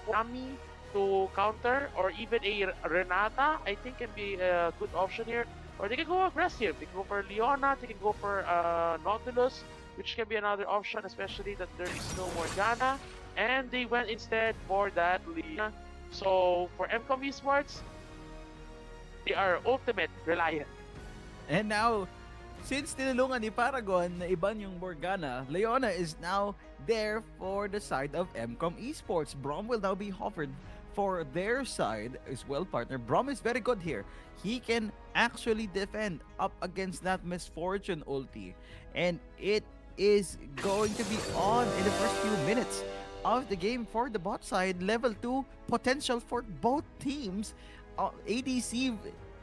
for Ami to counter, or even a Renata, I think can be a good option here. Or they can go aggressive. They can go for Leona, they can go for Nautilus, which can be another option, especially that there is no Morgana. And they went instead for that Leona. So for MCOM Esports, they are ultimate reliant. And now, since tinulungan ni Paragon na iban yung Morgana, Leona is now there for the side of MCOM Esports. Braum will now be hovered for their side as well, partner. Braum is very good here. He can actually defend up against that Misfortune ulti. And it is going to be on in the first few minutes of the game for the bot side. Level 2 potential for both teams. ADC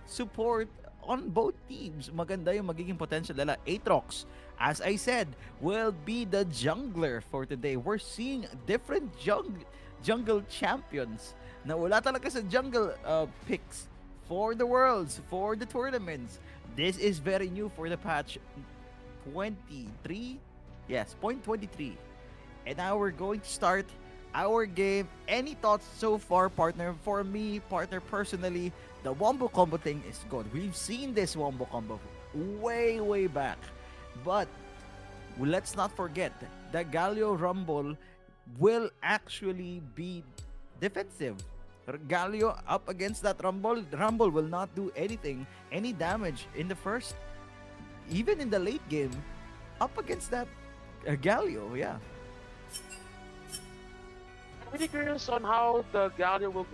support on both teams. Maganda yung magiging potential nila. Aatrox, as I said, will be the jungler for today. We're seeing different jungle champions na wala talaga sa jungle picks for the worlds, for the tournaments. This is very new for the patch 23. Yes, point 23. And now we're going to start our game. Any thoughts so far, partner? For me, partner, personally, the wombo combo thing is good. We've seen this wombo combo way, way back. But let's not forget that Galio Rumble will actually be defensive. Galio up against that Rumble. Rumble will not do anything, any damage in the first, even in the late game, up against that Galio, yeah. I'm really curious on how the Galio will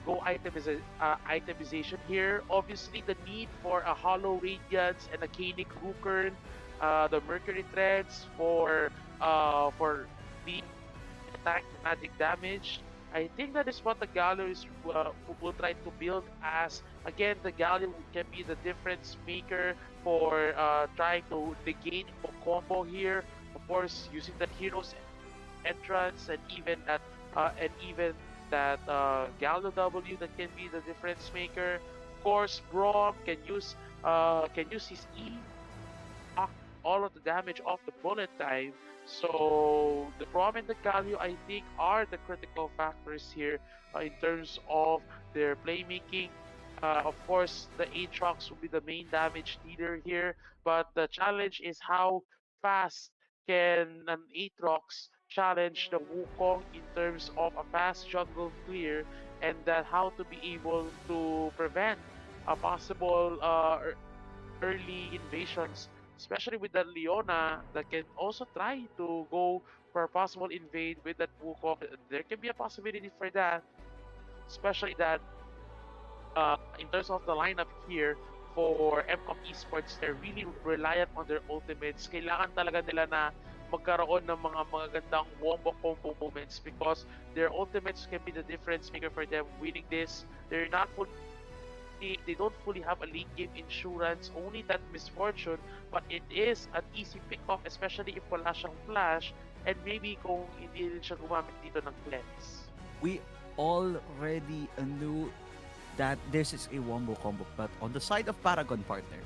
go itemization here. Obviously, the need for a Hollow Radiance and a Canic Rukern, the Mercury Threads for the attack magic damage. I think that is what the Galio will try to build as. Again, the Galio can be the difference maker for trying to negate a combo here. Of course, using the hero's entrance and even that Galio W that can be the difference maker. Of course, Braum can use his E, all of the damage off the bullet time. So the Braum and the Galio, I think, are the critical factors here in terms of their playmaking. Of course, the Aatrox will be the main damage dealer here, but the challenge is how fast can an Aatrox challenge the Wukong in terms of a fast jungle clear, and that how to be able to prevent a possible early invasions, especially with the Leona that can also try to go for a possible invade with that Wukong. There can be a possibility for that, especially that in terms of the lineup here for MCOM Esports, they're really reliant on their ultimates. Kailangan talaga nila na magkaroon ng mga magagandang wombo combo moments because their ultimates can be the difference maker for them winning this. They don't fully have a late game insurance, only that Misfortune, but it is an easy pick off, especially if wala siyang flash and maybe kung hindi rin siya gumamit dito ng cleanse. We already knew that this is a wombo combo, but on the side of Paragon, partner,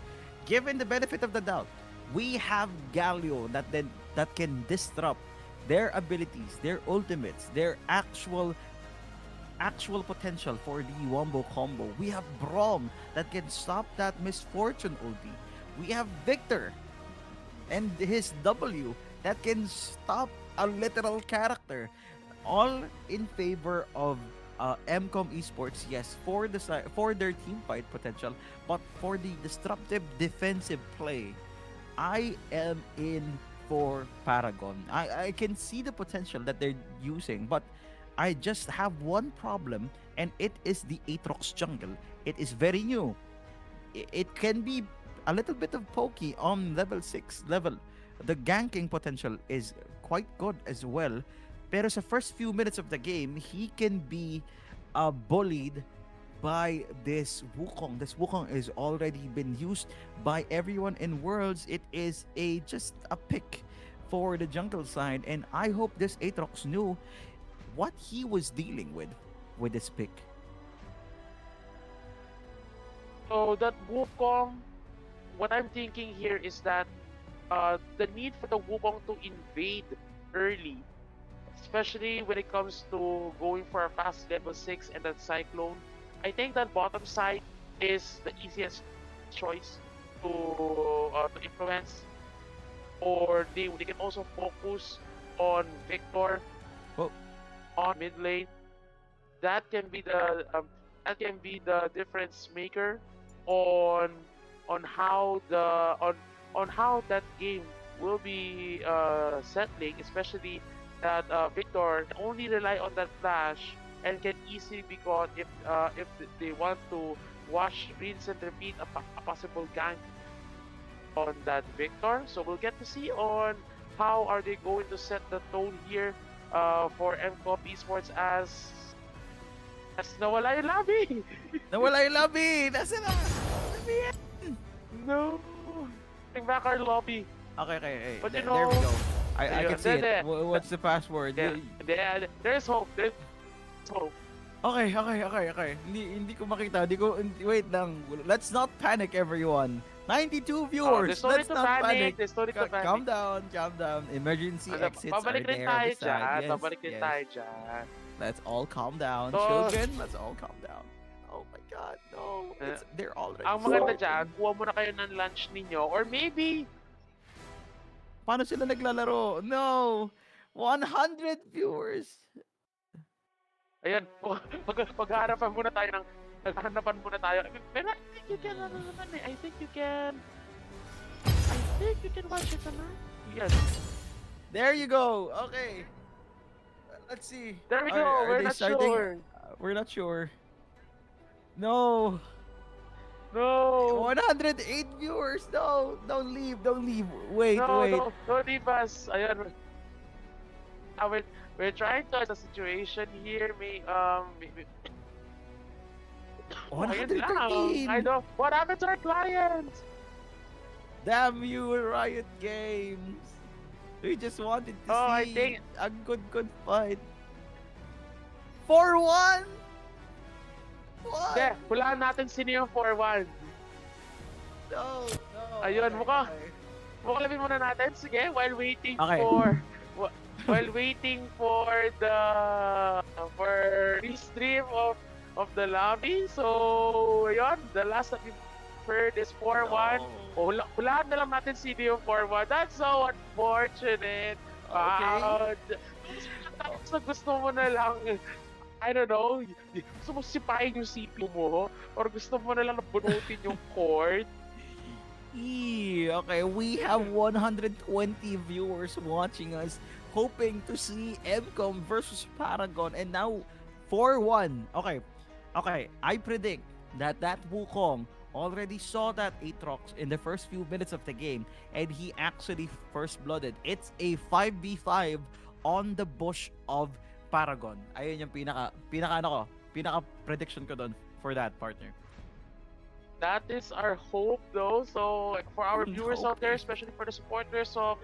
given the benefit of the doubt, we have Galio that can disrupt their abilities, their ultimates, their actual potential for the wombo combo. We have Braum that can stop that Misfortune ulti. We have Victor and his W that can stop a literal character. All in favor of MCOM Esports, yes, for their team fight potential, but for the disruptive defensive play, I am in for Paragon. I can see the potential that they're using, but I just have one problem, and it is the Aatrox jungle. It is very new. It can be a little bit of pokey on level 6 level. The ganking potential is quite good as well. Pero sa first few minutes of the game, he can be bullied by this Wukong. This Wukong is already been used by everyone in Worlds. It is just a pick for the jungle side, and I hope this Aatrox knew what he was dealing with this pick. So that Wukong, what I'm thinking here is that the need for the Wukong to invade early, especially when it comes to going for a fast level 6 and that Cyclone, I think that bottom side is the easiest choice to influence, or they can also focus on Victor on mid lane. That can be the difference maker on how that game will be settling, especially that Victor only rely on that flash and can easily be caught if they want to watch, rinse and repeat a possible gank on that Victor. So we'll get to see on how are they going to set the tone here for MCOP Esports as nawala yung lobby. Nawala yung lobby! Nasa na? No. Bring back our lobby. Okay. But you There we know- go. I can see it. What's the password? There's hope. There's hope. Okay. Hindi ko makita. Wait lang. Let's not panic, everyone. 92 viewers. There's no Let's need to not panic. panic. There's no need to panic. Calm down. Emergency exits are Pabalik rin there tayo beside. dyan. Yes, Pabalik rin yes. tayo dyan. Let's all calm down. So- Children, let's all calm down. Oh my God, no. They're already Ang maganda sleeping. dyan, kuha muna kayo ng lunch ninyo. Or maybe, Paano sila naglalaro? No! 100 viewers! ayan, paghahanapan muna tayo ng, naghahanapan muna tayo. Pero I think you can, I think you can watch it naman. Yes. There you go! Okay. Let's see. There we go, Are we're they not starting? sure. We're not sure. No! No! 108 viewers! No! Don't leave! Wait, No, wait. don't leave us. Ayan. We're trying to the situation here. Ayun lang. 113! I know. What happened to our clients? Damn you, Riot Games! We just wanted to Oh, I see think- a good fight. 4-1! What? Hindi, hulaan natin sino yung 4-1. No. Ayun, Okay, mukha. okay. Mukalapin muna natin. Sige, while waiting Okay. for the restream of the lobby. So, ayun, the last that we've heard is 4-1. No. Hulaan na lang natin sino yung 4-1. That's so unfortunate. Tapos na gusto mo na lang, I don't know, gusto mo sipain yung CPU mo, or gusto mo na lang bunutin yung cord. Okay, we have 120 viewers watching us, hoping to see MCOM versus Paragon, and now 4-1. Okay, I predict that Wukong already saw that Aatrox in the first few minutes of the game, and he actually first-blooded. It's a 5v5 on the bush of Paragon. Ayun yung pinaka prediction ko doon for that, partner. That is our hope, though. So, like, for our viewers out there, especially for the supporters of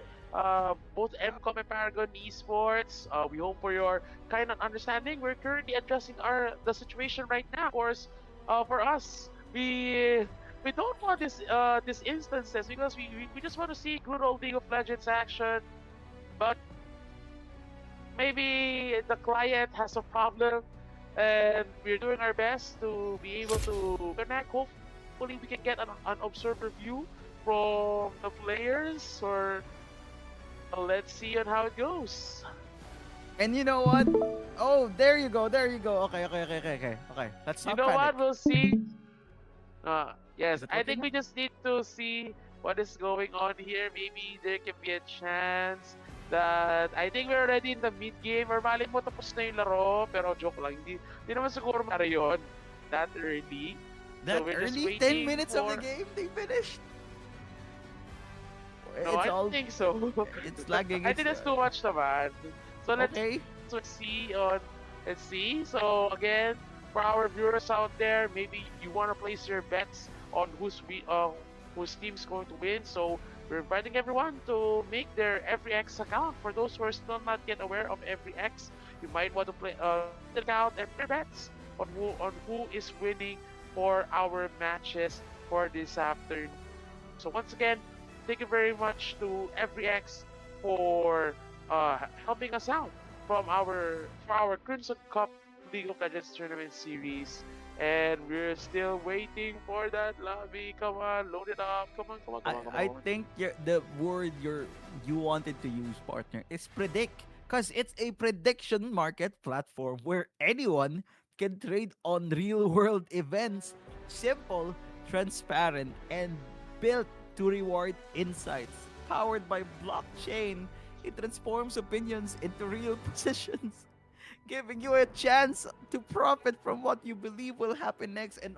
both MCOM and Paragon Esports, we hope for your kind of understanding. We're currently addressing the situation right now. Of course, for us, we don't want these instances because we just want to see good old League of Legends action, but maybe the client has a problem, and we're doing our best to be able to connect. Hopefully, we can get an observer view from the players, or let's see on how it goes. And you know what? Oh, there you go. Okay. Let's not You know what? panic. We'll see. Yes, Is it I think working? we just need to see what is going on here. Maybe there can be a chance that I think we're already in the mid game, or mali mo tapos na yung laro, pero joke lang, hindi naman siguro mara yun that early. That So we're just early 10 waiting minutes of the for- game, they finished. No, I don't think so. It's lagging. I think that's too much naman. So let's Okay. see. So again, for our viewers out there, maybe you want to place your bets on whose team's going to win. So we're inviting everyone to make their EveryX account. For those who are still not yet aware of EveryX, you might want to play the account and play bets on who is winning for our matches for this afternoon. So once again, thank you very much to EveryX for helping us out for our Crimson Cup League of Legends Tournament Series. And we're still waiting for that lobby. Come on, load it up. Come on. I think the word you wanted to use, partner, is predict. Because it's a prediction market platform where anyone can trade on real-world events. Simple, transparent, and built to reward insights. Powered by blockchain, it transforms opinions into real positions, giving you a chance to profit from what you believe will happen next. And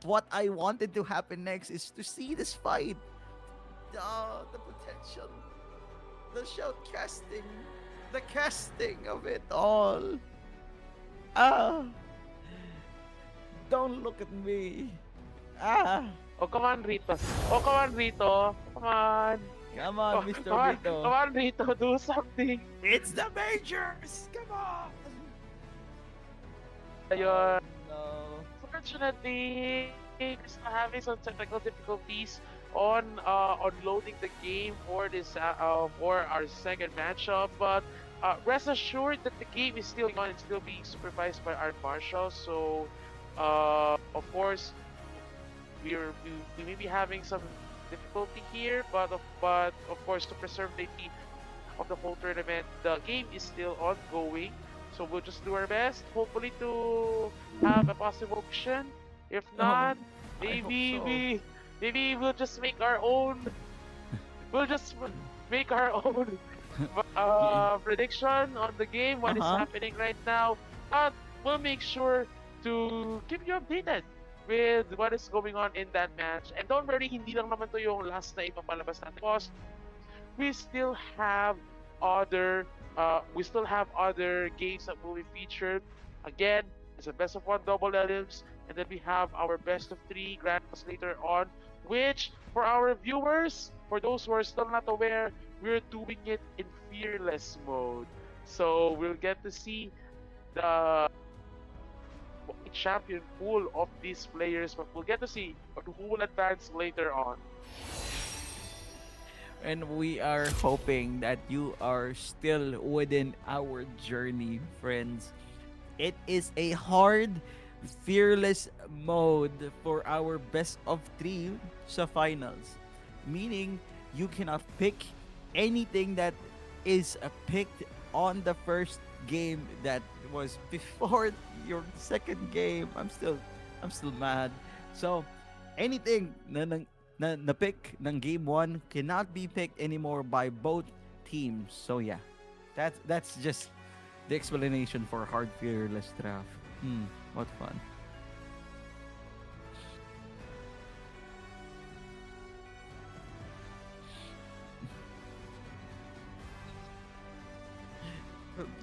what I wanted to happen next is to see this fight. the potential, the shoutcasting, the casting of it all. Don't look at me. Oh, come on, Rito. Oh, come on, Rito. Come on. Come on, Mr. Come on, Rito. come on, Rito. Do something. It's the majors. Come on. Ayun. No. Fortunately, just having some technical difficulties on loading the game for this for our second matchup, but rest assured that the game is still on. It's still being supervised by our marshal. So, of course, we may be having some difficulty here, but of course, to preserve the safety of the whole tournament, the game is still ongoing. So we'll just do our best, hopefully to have a possible option. If not, maybe we'll just make our own. We'll just make our own prediction on the game, what is happening right now. But we'll make sure to keep you updated with what is going on in that match. And don't worry, hindi lang naman to yung last na ipapalabas natin. Because we still have other games that will be featured. Again, it's a best of 1 double elims, and then we have our best of 3 grand finals later on, which for our viewers, for those who are still not aware, we're doing it in fearless mode. So we'll get to see the champion pool of these players, but we'll get to see who will advance later on. And we are hoping that you are still within our journey, friends. It is a hard, fearless mode for our best of 3 sa finals. Meaning, you cannot pick anything that is picked on the first game that was before your second game. I'm still mad. So, anything na pick ng game 1 cannot be picked anymore by both teams. So yeah, that's just the explanation for hard fearless draft. What fun.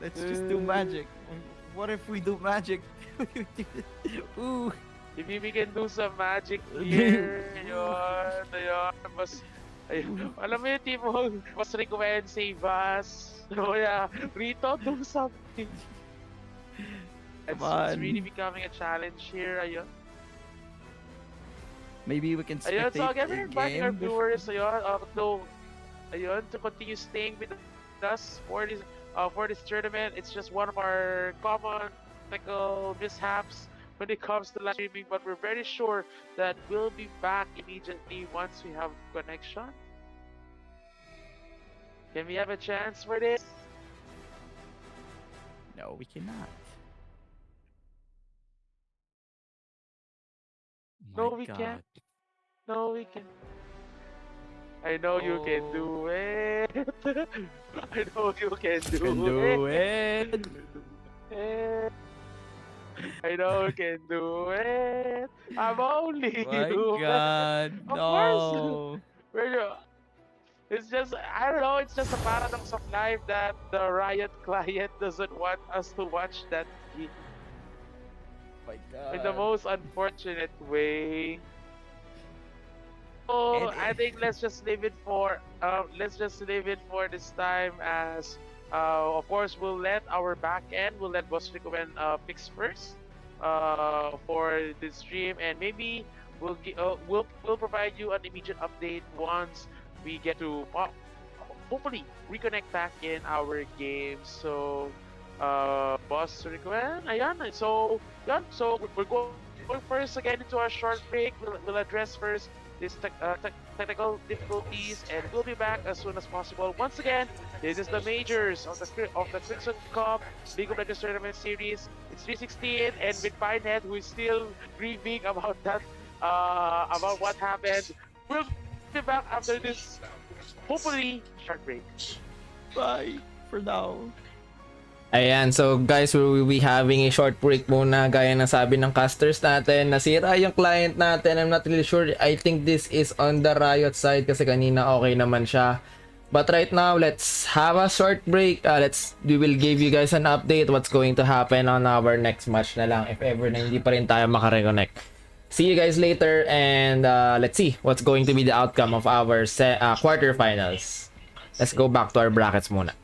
Let's just do magic. What if we do magic? Ooh. Maybe we can do some magic here. Ayun. Alam mo yung tipo, mas recommend save us. So yeah, Rito, do something. It's really becoming a challenge here. Ayun. Maybe we can spectate so again, we're a inviting our game. viewers, to continue staying with us for this tournament. It's just one of our common technical mishaps when it comes to live streaming, but we're very sure that we'll be back immediately once we have connection. Can we have a chance for this? No, we cannot. No, we can't. No, we can. I know you can do it. I know you can do it. I know you can do it. I'm only My human. God, Of no. course. It's just, I don't know, it's just a paradox of life that the Riot client doesn't want us to watch that game. My God. In the most unfortunate way. So I think let's just leave it for this time, as of course we'll let our back end, we'll let Boss Rico picks first for the stream, and maybe we'll provide you an immediate update once we get to hopefully reconnect back in our game. So Boss Rico, ayan. So we're going first again into our short break. We'll address first these technical difficulties, and we'll be back as soon as possible. Once again, this is the majors of the Crimson Cup League of Legends Tournament Series. It's 316, and with Pinehead, who is still grieving about that, about what happened. We'll be back after this, hopefully, short break. Bye for now. Ayan, so guys, we will be having a short break muna gaya ng sabi ng casters natin. Nasira yung client natin. I'm not really sure. I think this is on the Riot side kasi kanina okay naman siya. But right now, let's have a short break. We will give you guys an update what's going to happen on our next match na lang if ever na hindi pa rin tayo makareconnect. See you guys later and let's see what's going to be the outcome of our quarterfinals. Let's go back to our brackets muna.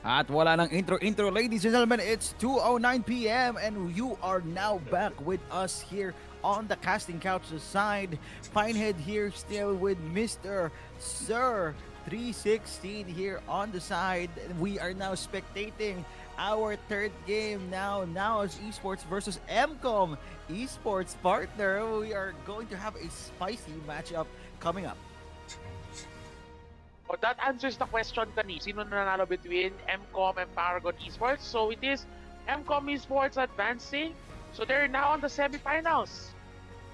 At wala ng intro, ladies and gentlemen, it's 2:09 p.m. and you are now back with us here on the casting couch side. Pinehead here still with Mr. Sir 316 here on the side. We are now spectating our third game now as Esports versus MCOM Esports partner. We are going to have a spicy matchup coming up. Oh, that answers the question kanina. Sino nanalo between MCOM and Paragon Esports? So it is MCOM Esports advancing. So they're now on the semifinals.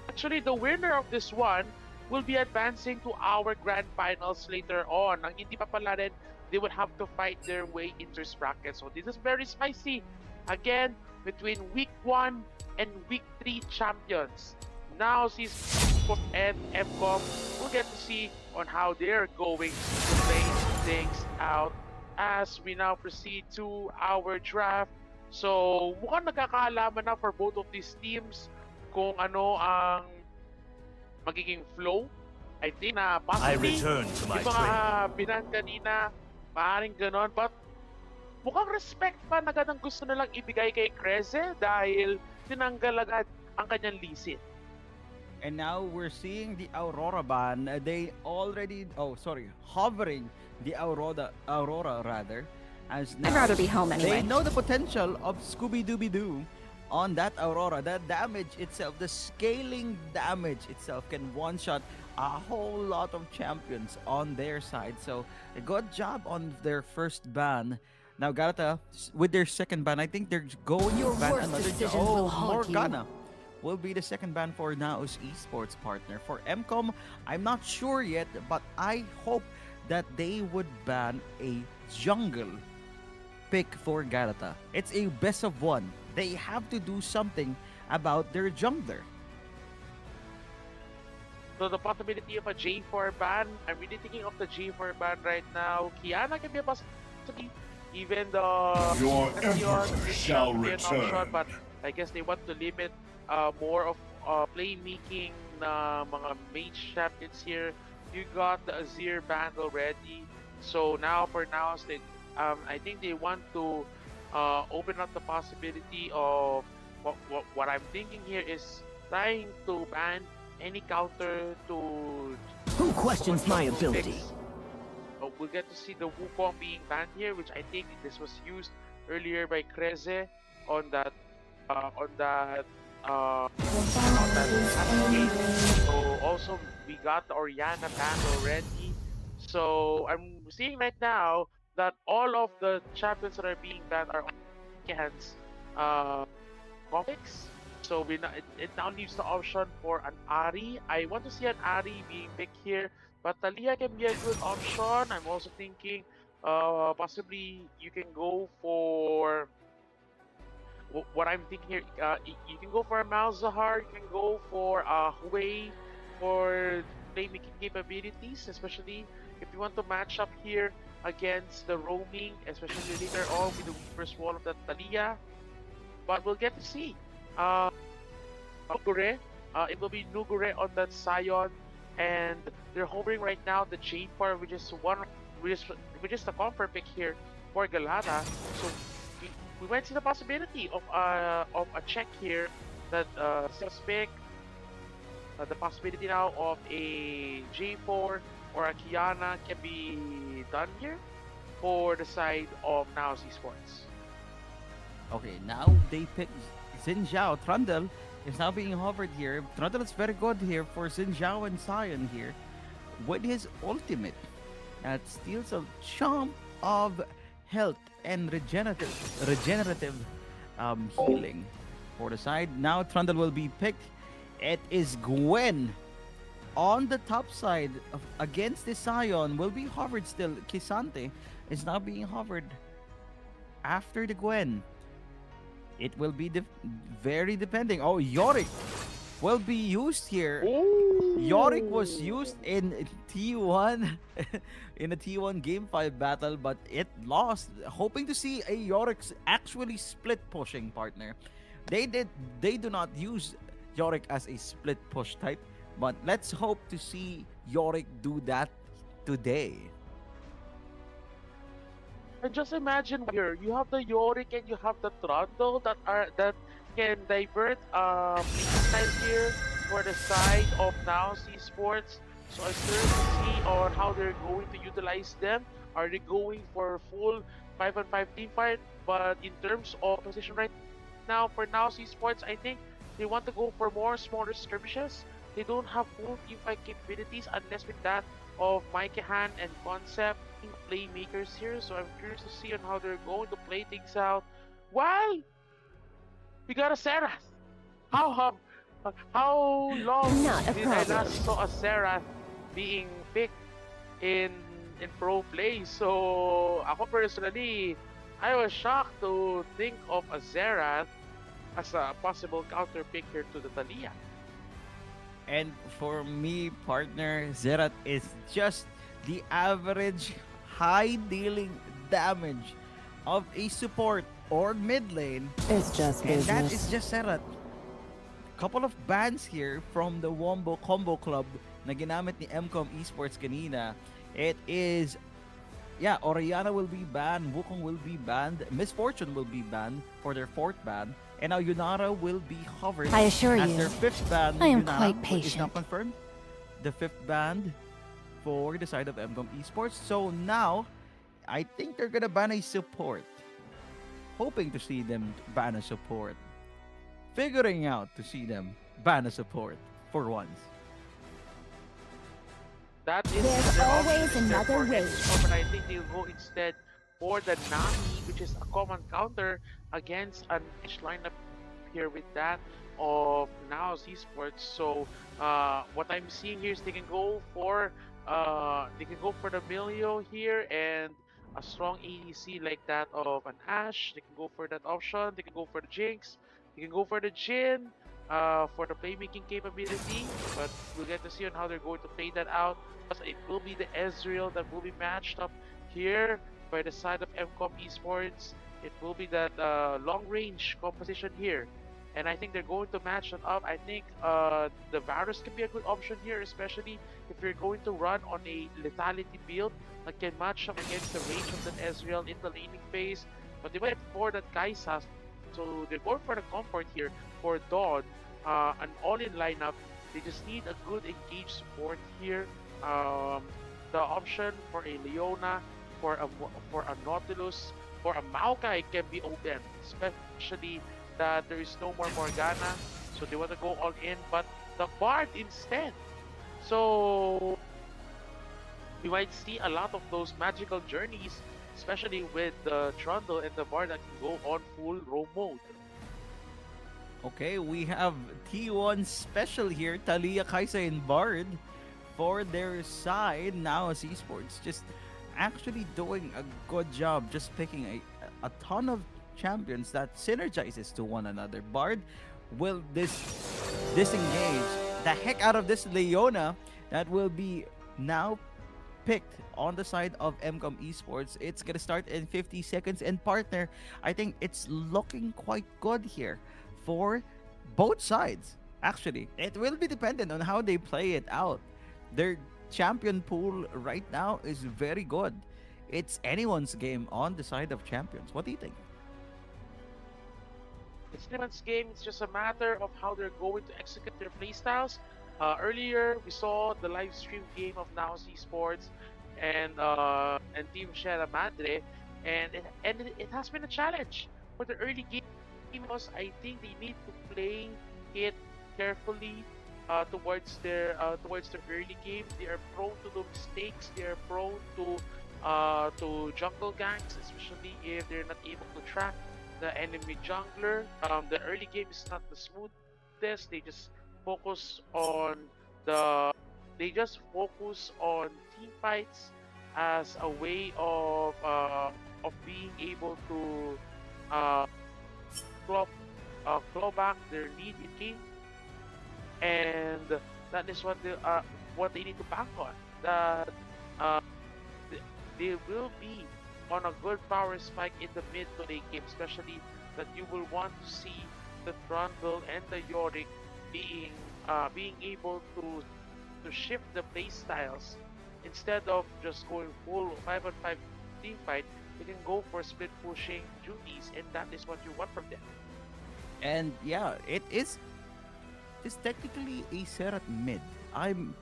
Actually, the winner of this one will be advancing to our grand finals later on. Ang hindi pa pala rin, they would have to fight their way into this bracket. So this is very spicy. Again, between week 1 and week 3 champions. Now, Esports and MCOM will get to see on how they're going to play things out as we now proceed to our draft. So, mukhang nagkakaalaman na for both of these teams kung ano ang magiging flow. I think na possibly yung mga binan kanina, maaaring ganon. But mukhang respect pa na ganang gusto nilang ibigay kay Kreze dahil tinanggal agad ang kanyang lisit. And now we're seeing the Aurora ban. They already, hovering the Aurora rather. As now, I'd rather be home anyway. They know the potential of Scooby-Dooby-Doo on that Aurora. The damage itself, the scaling damage itself can one-shot a whole lot of champions on their side. So a good job on their first ban. Now Garata, with their second ban, I think they're going to ban another. Morgana will be the second ban for Naos Esports partner. For MCOM, I'm not sure yet, but I hope that they would ban a jungle pick for Garata. It's a best of one. They have to do something about their jungler. So the possibility of a J4 ban, I'm really thinking of the J4 ban right now. Kiana can be a possibility. Even the Your emperor shall return. Option, but I guess they want to limit more of playmaking na mga mage champions here. You got the Azir band already. So now for now, I think they want to open up the possibility of what I'm thinking here is trying to ban any counter to. Who questions my ability? We'll get to see the Wukong being banned here, which I think this was used earlier by Kreze on that game. So also we got the Orianna banned already. So I'm seeing right now that all of the champions that are being banned are against conflicts. So it now leaves the option for an Ahri. I want to see an Ahri being picked here, but Taliyah can be a good option. I'm also thinking possibly you can go for what I'm thinking here. You can go for a Malzahar, you can go for a Hui for playmaking capabilities, especially if you want to match up here against the roaming, especially later on with the first wall of the Taliyah. But we'll get to see. Nugure, it will be Nugure on that Sion, and they're hovering right now the J4, which is the confirm pick here for Galata. So we might see the possibility of a check here that sales pick. The possibility now of a J4 or a Kiana can be done here for the side of Naos Esports. Okay, now they pick Xin Zhao. Trundle is now being hovered here. Trundle is very good here for Xin Zhao and Sion here with his ultimate. That steals a chunk of health and regenerative healing for the side. Now Trundle will be picked. It is Gwen on the top side against the Sion. Will be hovered still. Kisante is now being hovered after the Gwen. It will be very depending. Oh, Yorick will be used here. Ooh. Yorick was used in T1 in a T1 Game 5 battle, but it lost. Hoping to see a Yorick actually split pushing partner. They do not use Yorick as a split push type, but let's hope to see Yorick do that today. And just imagine here, you have the Yorick and you have the Trundle that can divert style here for the side of now Sports. So I'm curious to see on how they're going to utilize them. Are they going for full 5-on-5 team fight? But in terms of position right now for now Sports, I think they want to go for more smaller skirmishes. They don't have full team fight capabilities unless with that of Mikehan and Concept playmakers here. So I'm curious to see on how they're going to play things out. While we got a Serath. How long Not a did I problem. last saw a Serath being picked in pro play? So ako personally, I was shocked to think of a Zerath as a possible counter pick here to the Thalia. And for me, partner, Zerat is just the average high dealing damage of a support or mid lane. It's just And that business. is just Zerat. Couple of bans here from the Wombo Combo Club na ginamit ni MCOM Esports kanina. It is, Oriana will be banned, Wukong will be banned, Misfortune will be banned for their 4th ban, and now Yunara will be hovered I assure as you, their 5th ban. I am Yunara quite is now patient. confirmed. The 5th ban for the side of MCOM Esports. So now, I think they're gonna ban a support. Hoping to see them ban a support. Figuring out to see them ban a support for once. That is There's their always option there another for way. Expo, but I think they'll go instead for the Nami, which is a common counter against a niche lineup here with that of now Esports. So what I'm seeing here is they can go for the Milio here and a strong ADC like that of an Ashe. They can go for that option. They can go for the Jinx. They can go for the Jhin. For the playmaking capability, but we'll get to see on how they're going to play that out. Plus, it will be the Ezreal that will be matched up here by the side of MCOM Esports. It will be that long-range composition here, and I think they're going to match that up. I think the Varus can be a good option here, especially if you're going to run on a lethality build that can match up against the range of that Ezreal in the laning phase. But they went for that Kai'Sa, so they're going for the comfort here for Dawn. An all-in lineup. They just need a good engaged support here. The option for a Leona, for a Nautilus, for a Maokai can be open, especially that there is no more Morgana, so they want to go all in. But the Bard instead. So we might see a lot of those magical journeys, especially with the Trundle and the Bard that can go on full roam mode. Okay, we have T1 special here, Thalia, Kai'Sa, and Bard for their side. Now as Esports just actually doing a good job just picking a ton of champions that synergizes to one another. Bard will disengage the heck out of this Leona that will be now picked on the side of MCOM Esports. It's gonna start in 50 seconds, and partner, I think it's looking quite good here for both sides. Actually, it will be dependent on how they play it out. Their champion pool right now is very good. It's anyone's game on the side of champions. What do you think? It's anyone's game. It's just a matter of how they're going to execute their playstyles. Earlier, we saw the live stream game of Now Esports and Team Sierra Madre, and it has been a challenge for the early game because I think they need to play it carefully towards their early game. They are prone to do mistakes. They are prone to jungle ganks, especially if they're not able to track the enemy jungler. The early game is not the smoothest. They just focus on team fights as a way of being able to claw back their lead in game, and that is what they need to bank on. That they will be on a good power spike in the mid to late game, especially that you will want to see the Trundle and the Yorick being able to shift the play styles instead of just going full 5-on-5 team fight. they can go for split pushing duties, and that is what you want from them. And yeah, it's technically a Serat mid. I'm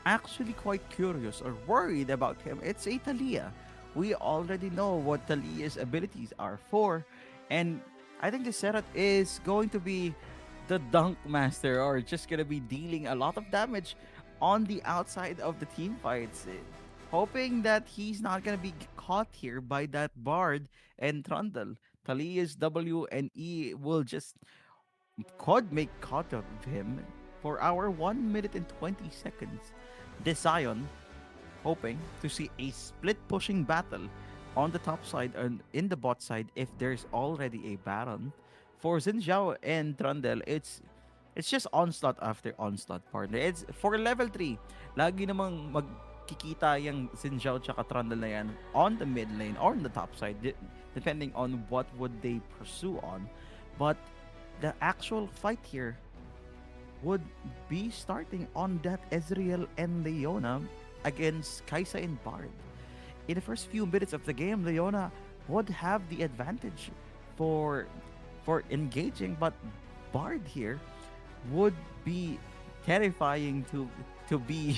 actually quite curious or worried about him. It's a Talia. We already know what Talia's abilities are for, and I think the Serat is going to be the Dunk Master, or just gonna be dealing a lot of damage on the outside of the team fights. Hoping that he's not gonna be caught here by that Bard and Trundle. Talia's W and E will just could make caught of him for our 1 minute and 20 seconds. This Zion hoping to see a split pushing battle on the top side and in the bot side if there's already a Baron. For Xin Zhao and Trundle, it's just onslaught after onslaught, partner. It's for level 3. Lagi namang magkikita yung Xin Zhao tsaka Trundle na yan on the mid lane or on the top side, depending on what would they pursue on. But the actual fight here would be starting on that Ezreal and Leona against Kai'Sa and Bard. In the first few minutes of the game, Leona would have the advantage for engaging, but Bard here would be terrifying to be,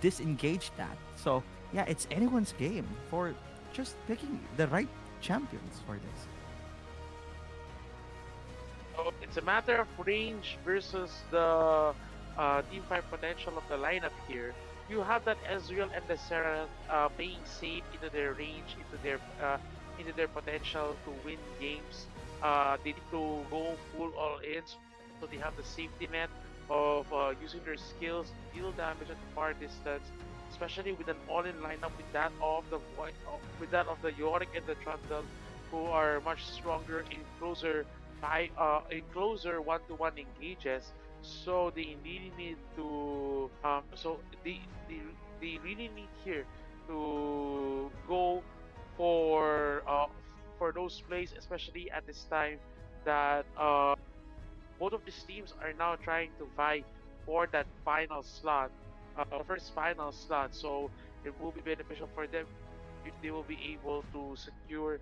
disengaged at. So yeah, it's anyone's game for just picking the right champions for this. So it's a matter of range versus the team fight potential of the lineup here. You have that Ezreal and the Seraph playing safe into their range, into their potential to win games. They need to go full all in, so they have the safety net of using their skills to deal damage at the far distance, especially with an all-in lineup with that of the Yorick and the Trundle, who are much stronger in closer one-to-one engages. So they really need to they really need here to go for those plays, especially at this time that both of these teams are now trying to vie for that final slot, first final slot. So it will be beneficial for them if they will be able to secure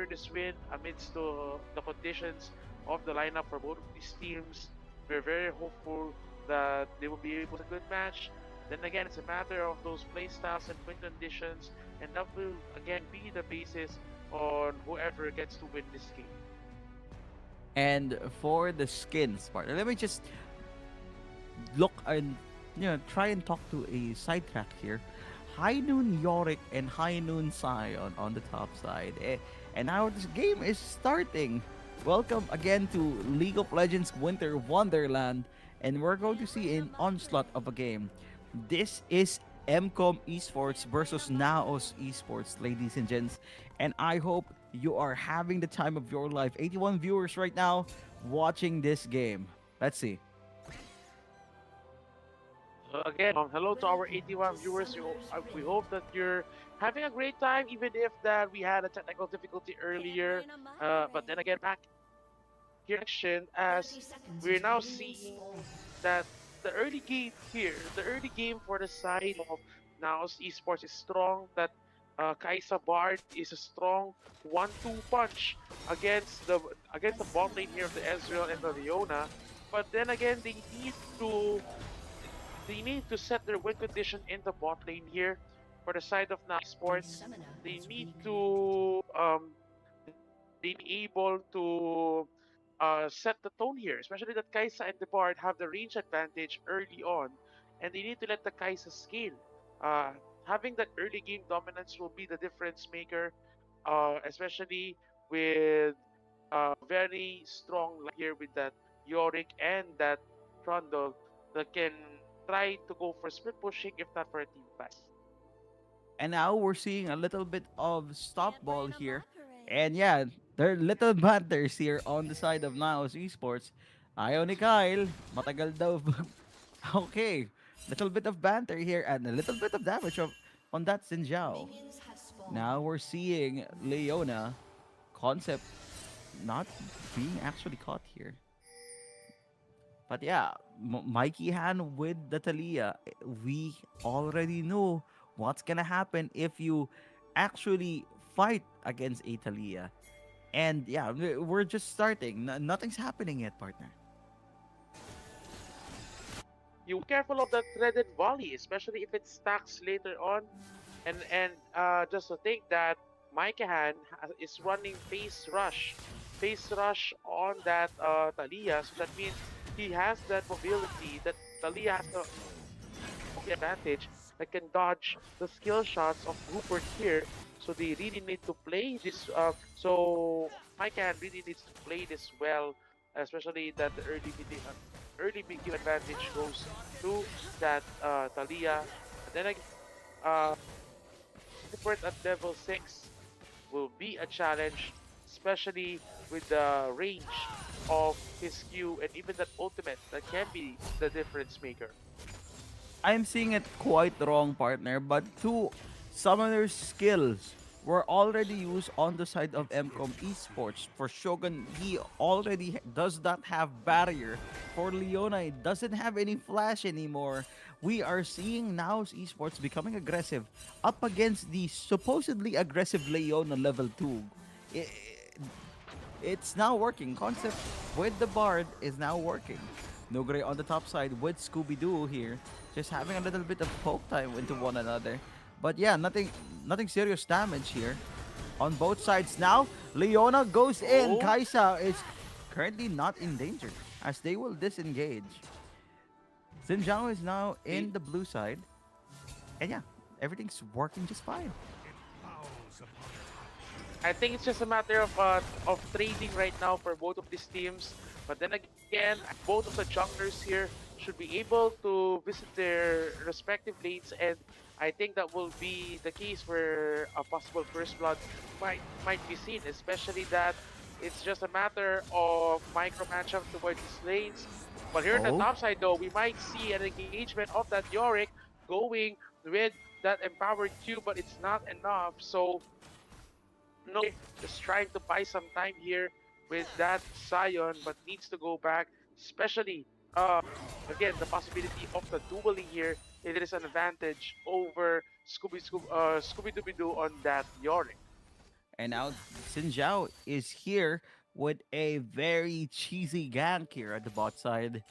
this win amidst the conditions of the lineup for both of these teams. We're very hopeful that they will be able to good match. Then again, it's a matter of those play styles and win conditions, and that will again be the basis on whoever gets to win this game. And for the skins part, let me just look and try and talk to a sidetrack here. High Noon Yorick and High Noon Sion on the top side. And now this game is starting. Welcome again to League of Legends Winter Wonderland, and we're going to see an onslaught of a game. This is MCOM Esports versus Naos Esports, ladies and gents, and I hope you are having the time of your life. 81 viewers right now watching this game. Let's see. Again, hello to our 81 viewers. We hope that you're having a great time, even if that we had a technical difficulty earlier. But then again, back here action, as we're now seeing that the early game here, the early game for the side of Naos Esports is strong. That Kai'Sa Bard is a strong 1-2 punch against the bot lane here of the Ezreal and the Leona. But then again, they need to set their win condition in the bot lane here for the side of Naos Esports. They need to be able to set the tone here, especially that Kai'Sa and the Bard have the range advantage early on, and they need to let the Kai'Sa scale. Having that early game dominance will be the difference maker, especially with very strong here with that Yorick and that Trundle that can try to go for split pushing, if not for a team fight. And now we're seeing a little bit of stop ball here. And yeah, there are little banters here on the side of Naos Esports. Ayaw ni Kyle, matagal daw. Okay, little bit of banter here and a little bit of damage on that Xin Zhao. Now we're seeing Leona concept not being actually caught here. But yeah, Mikey Han with the Talia. We already know what's gonna happen if you actually fight against Italia. And yeah, we're just starting. Nothing's happening yet, partner. You careful of the threaded volley, especially if it stacks later on. And just to think that Maikahan is running face rush on that Talia, so that means he has that mobility that Talia has the advantage that can dodge the skill shots of Rupert here. So they really need to play this. So Maikahan really needs to play this well, especially that the early big game advantage goes to that Talia. And then again, Rupert at level 6 will be a challenge, especially with the range of his Q and even that ultimate that can be the difference maker. I'm seeing it quite wrong, partner, but two summoner skills were already used on the side of MCOM Esports. For Shogun, he already does not have barrier. For Leona, it doesn't have any flash anymore. We are seeing Naos Esports becoming aggressive up against the supposedly aggressive Leona level 2. It's now working. Concept with the Bard is now working. Nugre on the top side with Scooby-Doo here, just having a little bit of poke time into one another. But yeah, nothing serious damage here on both sides. Now, Leona goes in. Kaisa is currently not in danger as they will disengage. Xin Zhao is now in the blue side. And yeah, everything's working just fine. I think it's just a matter of trading right now for both of these teams. But then again, both of the junglers here should be able to visit their respective lanes, and I think that will be the case where a possible first blood might be seen, especially that it's just a matter of micro matchup towards these lanes. But here on the top side though, we might see an engagement of that Yorick going with that empowered Q, but it's not enough. So no, just trying to buy some time here with that Sion, but needs to go back, especially again the possibility of the dueling here. It is an advantage over Scooby-Dooby-Doo on that Yorick. And now Xin Zhao is here with a very cheesy gank here at the bot side.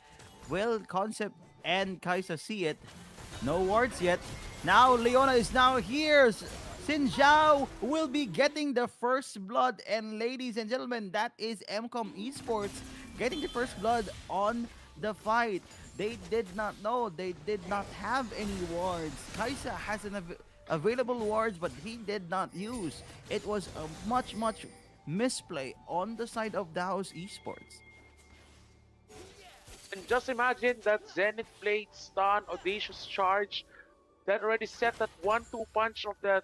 Will Concept and Kaisa see it? No wards yet. Now Leona is now here. Xin Zhao will be getting the first blood. And ladies and gentlemen, that is MCOM Esports getting the first blood on the fight. They did not know. They did not have any wards. Kaisa has an available wards, but he did not use. It was a much misplay on the side of Naos Esports. And just imagine that Zenith Blade stun, Audacious Charge, that already set that 1-2 punch of that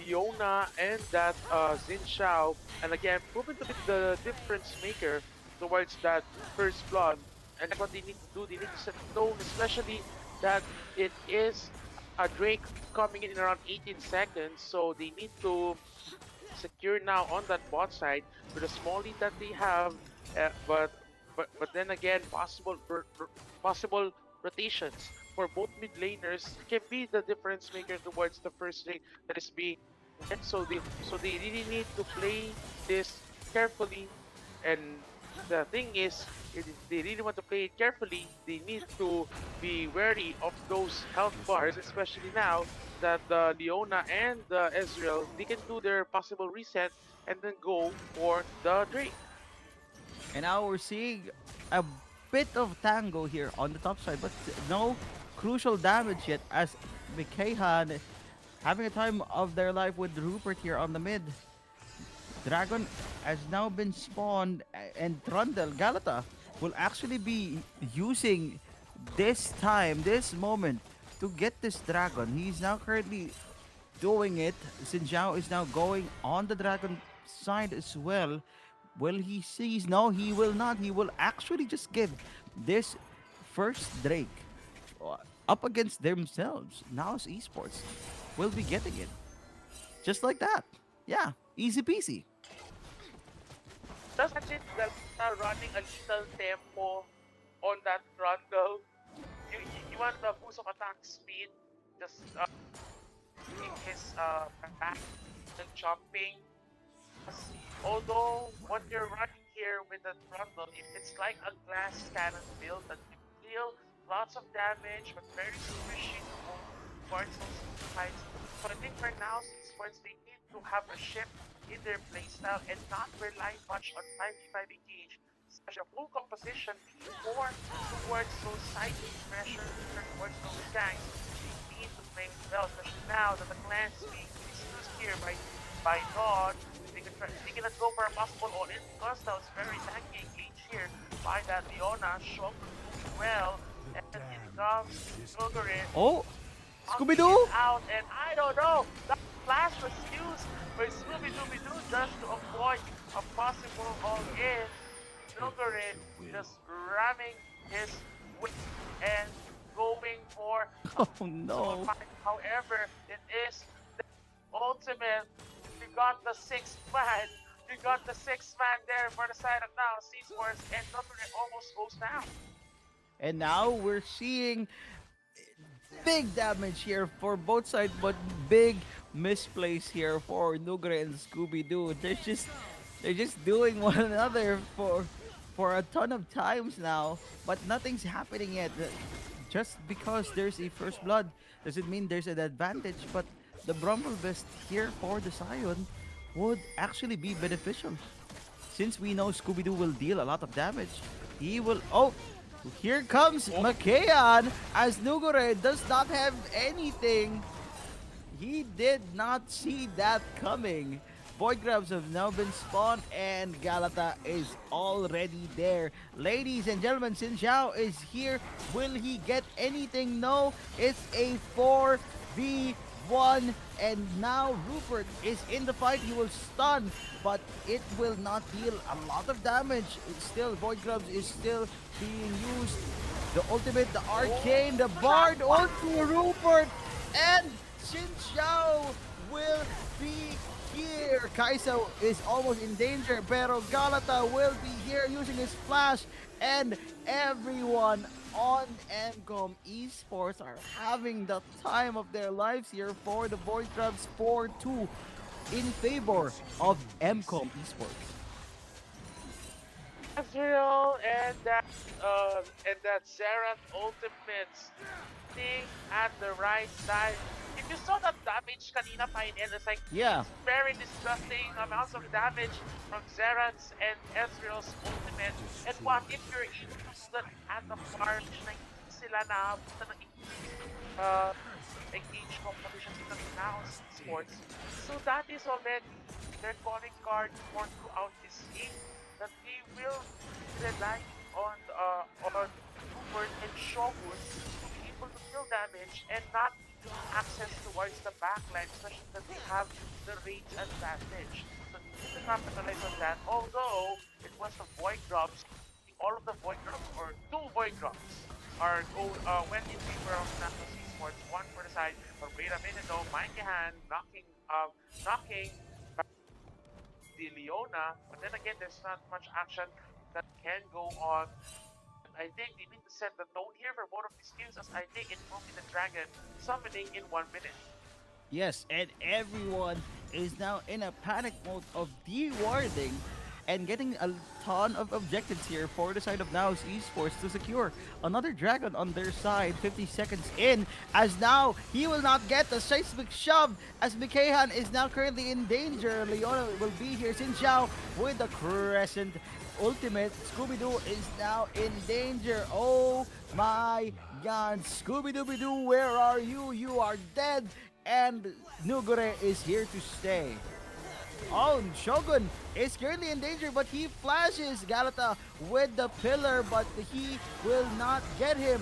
Leona and that Xin Zhao, and again proven to be the difference maker towards that first blood. And that's what they need to do. They need to set the tone, especially that it is a Drake coming in around 18 seconds, so they need to secure now on that bot side with a small lead that they have, but then again possible rotations for both mid laners can be the difference maker towards the first lane that is being, and so they really need to play this carefully. And the thing is, if they really want to play it carefully, they need to be wary of those health bars, especially now that the Leona and the Ezreal, they can do their possible reset and then go for the Drake. And now we're seeing a bit of tango here on the top side, but no crucial damage yet as Mikhahan having a time of their life with Rupert here on the mid. Dragon has now been spawned, and Trundle, Galata, will actually be using this moment to get this dragon. He's now currently doing it. Xin Zhao is now going on the dragon side as well. Will he seize? No, he will not. He will actually just give this first Drake up against themselves. Naos Esports will be getting it. Just like that. Yeah, easy peasy. Just imagine Delta running a little tempo on that Trundle. You want the boost of attack speed, just in his back. the jumping. Although what you're running here with the Trundle, it's like a glass cannon build that you deal lots of damage but very squishy towards those fights. So I think for now, Esports, they need to have a shift in their playstyle and not rely much on 5v5 engage. Such a full composition, be more towards those side pressure, towards those ganks. They need to play well, especially now that the clan is being misused here by Dawn. They cannot go for a possible all-in because that was very tanky engage here by that Leona. Shogun doing well, and then it comes Nuguri. Oh, Scooby-Doo? Out, and I don't know. That flash was used by Scooby-Doo just to avoid a possible all-in. Nuguri just ramming his whip and going for Oh no. However, it is the ultimate. You got the sixth man. You got the sixth man there for the side of now. Esports, and Nuguri almost goes down. And now we're seeing big damage here for both sides, but big misplays here for Nuguri and Scooby-Doo. They're just doing one another for a ton of times now, but nothing's happening yet. Just because there's a first blood doesn't mean there's an advantage, but the Brumble Beast here for the Sion would actually be beneficial. Since we know Scooby-Doo will deal a lot of damage, he will... Oh! Here comes Mikayan as Nuguri does not have anything. He did not see that coming. Void Grabs have now been spawned and Galata is already there. Ladies and gentlemen, Xin Zhao is here. Will he get anything? No. It's a 4v1 and now Rupert is in the fight. He will stun, but it will not deal a lot of damage. It's still, Void Grubs is still being used. The ultimate, the arcane, the bard onto Rupert, and Xin Zhao will be here. Kaisa is almost in danger, pero Galata will be here using his flash, and everyone on MCOM Esports are having the time of their lives here for the Void Grubs 4-2 in favor of MCOM Esports. Ezreal and that Xerath ultimates being at the right side. If you saw that damage kanina pa in it's like very disgusting amounts of damage from Xerath's and Ezreal's ultimate. And what if you're interested at the March na sila na engage competition because now sports. So that is already their calling card for throughout this game, that they will rely on Rupert and Shogun to be able to deal damage and not access towards the backline, especially that they have the range advantage. So they need to capitalize on that, although it was the Void Drops. All of the Void Drops, or two Void Drops, went in favor of Nasus Esports. One for the side, but wait a minute though, Mikayan knocking the Leona, but then again, there's not much action that can go on. I think they need to set the tone here for both of these teams, as I think it will be the Dragon summoning in 1 minute. Yes, and everyone is now in a panic mode of dewarding and getting a ton of objectives here for the side of Naus Esports to secure another Dragon on their side. 50 seconds in, as now he will not get the seismic shove, as Mikayan is now currently in danger. Leona will be here. Xin Zhao with the Crescent ultimate. Scooby-Doo is now in danger. Oh my god, Scooby-Doo, where are you? You are dead, and Nuguri is here to stay. Oh, Shogun is currently in danger, but he flashes Galata with the pillar, but he will not get him.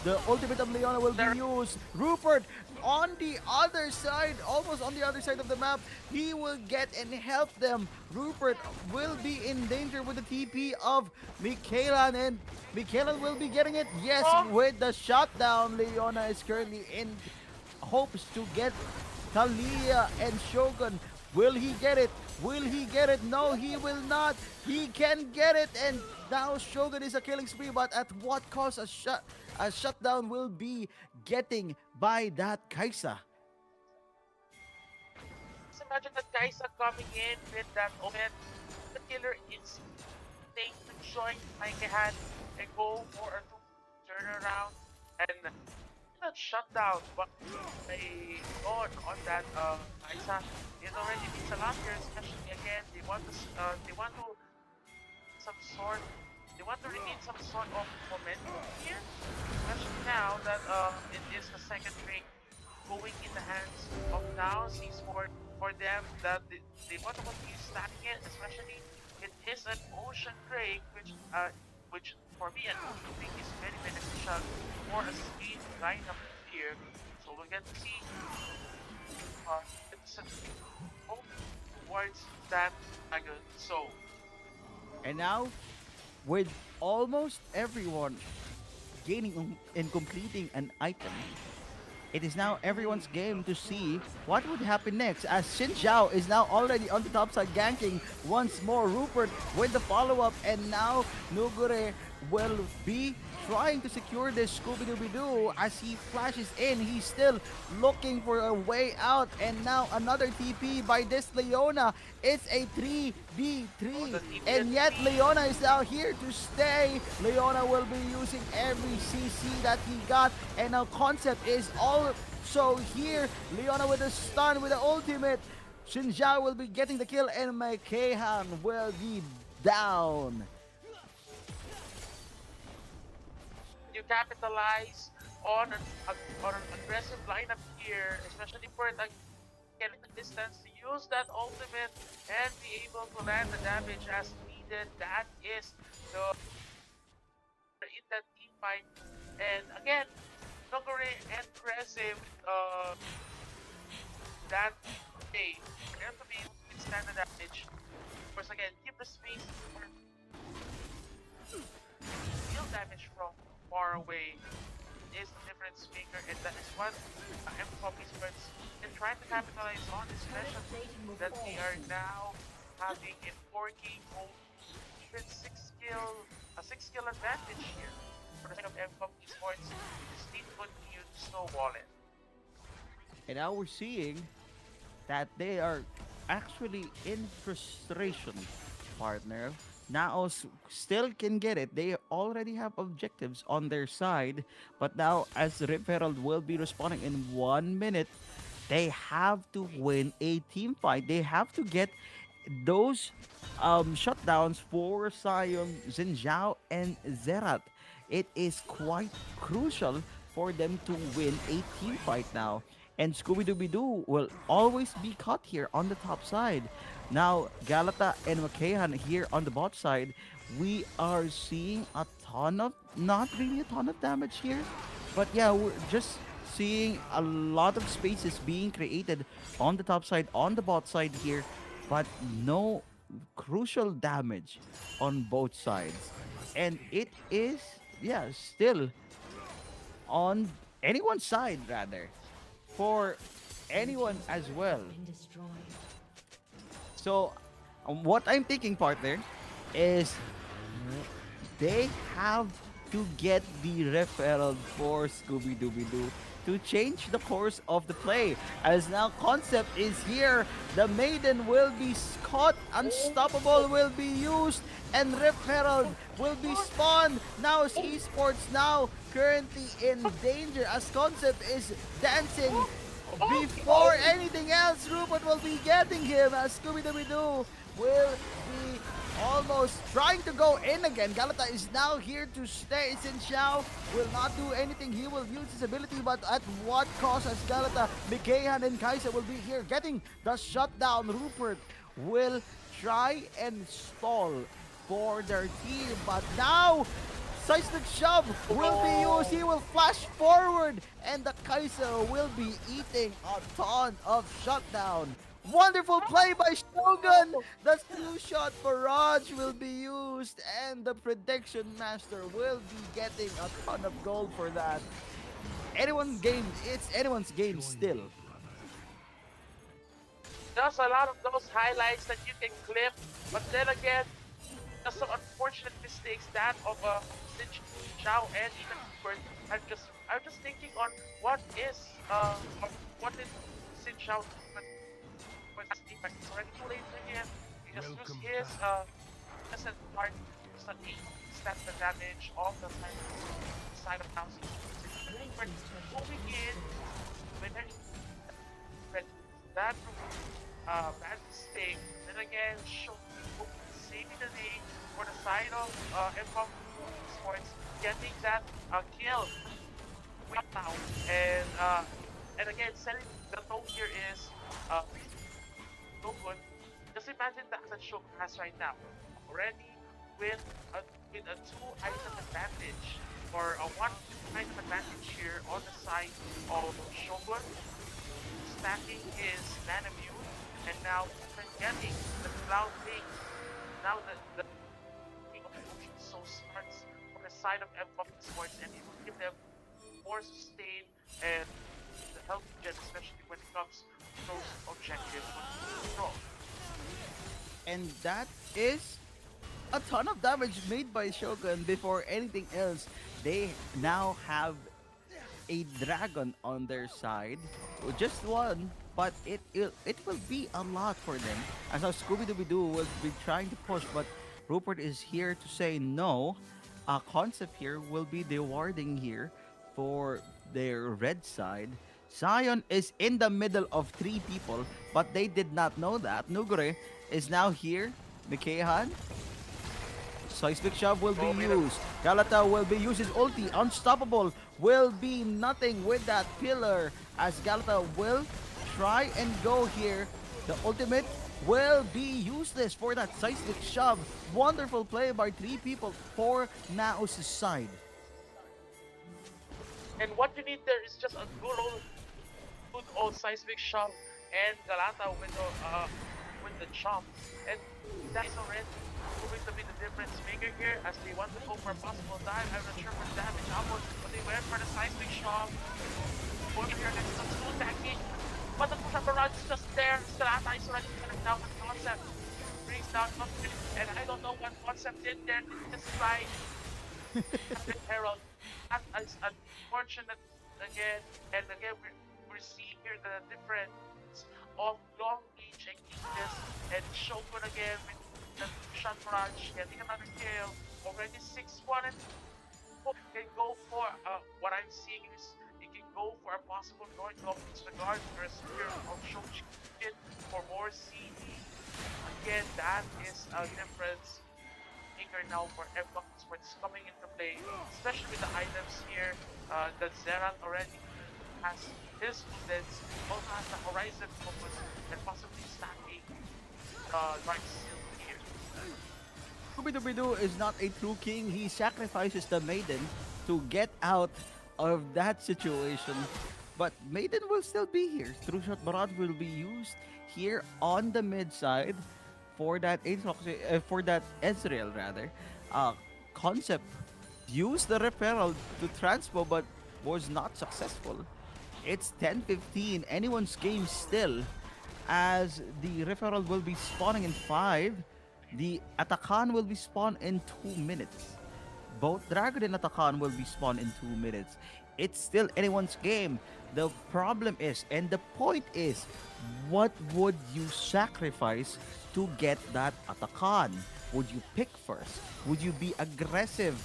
The ultimate of Leona will be used. Rupert on the other side, almost on the other side of the map. He will get and help them. Rupert will be in danger with the TP of Mikaelan, and Mikaelan will be getting it. Yes, with the shutdown, Leona is currently in hopes to get Talia and Shogun. Will he get it? Will he get it? No, he will not. He can get it, and now Shogun is a killing spree, but at what cost? A shutdown will be getting by that Kaisa. just imagine that Kaisa coming in with that open. The killer is saying to join Ikehan and go for a turnaround and that shutdown. But they on that Kaisa, it already means a lot here, especially again they want to some sort they want to regain some sort of momentum here, especially now that it is the second ring going in the hands of Now Seas for them that they want to continue stacking it, especially it is an ocean drake which for me I think is very beneficial for a speed lineup here. So we'll get to see it's a hope towards that dragon. So And now, with almost everyone gaining and completing an item, it is now everyone's game to see what would happen next, as Xin Zhao is now already on the top side ganking once more Rupert with the follow-up, and now Nugure will be trying to secure this Scooby-Dooby-Doo as he flashes in. He's still looking for a way out, and now another TP by this Leona. It's a 3v3, and yet Leona is now here to stay. Leona will be using every CC that he got, and now Concept is also here. Leona with a stun with the ultimate. Xin Zhao will be getting the kill, and Makehan will be down. You capitalize on an aggressive lineup here, especially for it getting the distance to use that ultimate and be able to land the damage as needed. That is the in that team fight. And again, Nogure and Aggressive that day for them to be able to withstand the damage. Of course, again, give the space for deal damage from far away is the difference maker, and that is what MCOM experts are trying to capitalize on, especially that we are now having a 4K gold, even 6 skill advantage here for the sake of MCOM esports. Just need to continue to snowball it. And now we're seeing that they are actually in frustration, partner. Naos still can get it. They already have objectives on their side. But now, as Rip Herald will be responding in 1 minute, they have to win a team fight. They have to get those shutdowns for Sion, Xin Zhao, and Zerat. It is quite crucial for them to win a team fight now. And Scooby-Dooby-Doo will always be caught here on the top side. Now, Galata and Makehan here on the bot side, we are seeing a ton of, not really a ton of damage here, but yeah, we're just seeing a lot of spaces being created on the top side, on the bot side here, but no crucial damage on both sides. And it is, yeah, still on anyone's side, rather, for anyone as well. So, what I'm thinking, partner, is they have to get the referral for Scooby-Dooby-Doo to change the course of the play. As now Concept is here, the Maiden will be caught, Unstoppable will be used, and Rip Herald will be spawned. Now Esports now currently in danger as Concept is dancing. Before anything else, Rupert will be getting him as Scooby-Dooby-Doo will be almost trying to go in again. Galata is now here to stay. Xin Zhao will not do anything. He will use his ability, but at what cost? As Galata, Mikayan, and Kaisa will be here getting the shutdown. Rupert will try and stall for their team, but now Seismic Shove will be used. He will flash forward, and the Kaisa will be eating a ton of shutdown. Wonderful play by Shogun. The two-shot barrage will be used, and the Prediction Master will be getting a ton of gold for that. Anyone's game. It's anyone's game still. There's a lot of those highlights that you can clip, but then again, there's some unfortunate mistakes that of Xin Zhao and even Rupert. I'm just thinking on what did Xin Zhao do when casting, but it's already too late for him. He just used his innocent part, just an 8 stat the damage of the side of house. But moving in, with that bad mistake, then again, saving the day for the side of Mcom Sports, getting that kill right now, and again, setting the tone here is so good. Just imagine the that Shogun has right now, already with a 2-item advantage, or a 1-item advantage here on the side of Shogun, stacking his mana mute, and now even getting the Cloud King. Now the King of Ocean so starts on the side of Mcom Sports, and it will give them more sustain and the health gen, especially when it comes to those objectives. And that is a ton of damage made by Shogun. Before anything else, they now have a dragon on their side. Just one, but it will be a lot for them. As how Scooby-Dooby-Doo will be trying to push, but Rupert is here to say no. Concept here will be the warding here for their red side. Zion is in the middle of 3 people, but they did not know that. Nugure is now here. Mikahan. Seismic Shove will be used. Galata will be used his ulti. Unstoppable will be nothing with that pillar, as Galata will try and go here. The ultimate will be useless for that Seismic Shove. Wonderful play by 3 people for Naos' side. And what you need there is just a good old Seismic Shove and Galata with the jump. And that's already going to be the difference maker here, as they want to go for a possible dive. I'm not sure for damage output, but they went for the Seismic Shove. Over here next to the attacking. But the Barrage is just there. Galata is already coming down with Concept. Brings down Concept, and I don't know what Concept did there. Just try Herald. That is unfortunate again, and again we're seeing here the difference of long range Ignis and Shogun again with the shot barrage getting another kill. Already 6-1, and can go for what I'm seeing is you can go for a possible North of Disregard or a Spear of Shogun for more CD. Again, that is a difference maker now for Mcom Sports coming into play, especially with the items here. The Zeran already has his students, also has the Horizon focus, and possibly stacking Dark Seal here. Scooby-Dooby-Doo is not a true king. He sacrifices the Maiden to get out of that situation. But Maiden will still be here. True Shot Barrage will be used here on the mid side for that for that Ezreal rather. Concept used the referral to transpo but was not successful. It's 10-15, anyone's game still, as the referral will be spawning in 5. The Atakan will be spawned in 2 minutes. Both Dragon and Atakan will be spawned in 2 minutes. It's still anyone's game. The problem is, and the point is, what would you sacrifice to get that Atakan? Would you pick first? Would you be aggressive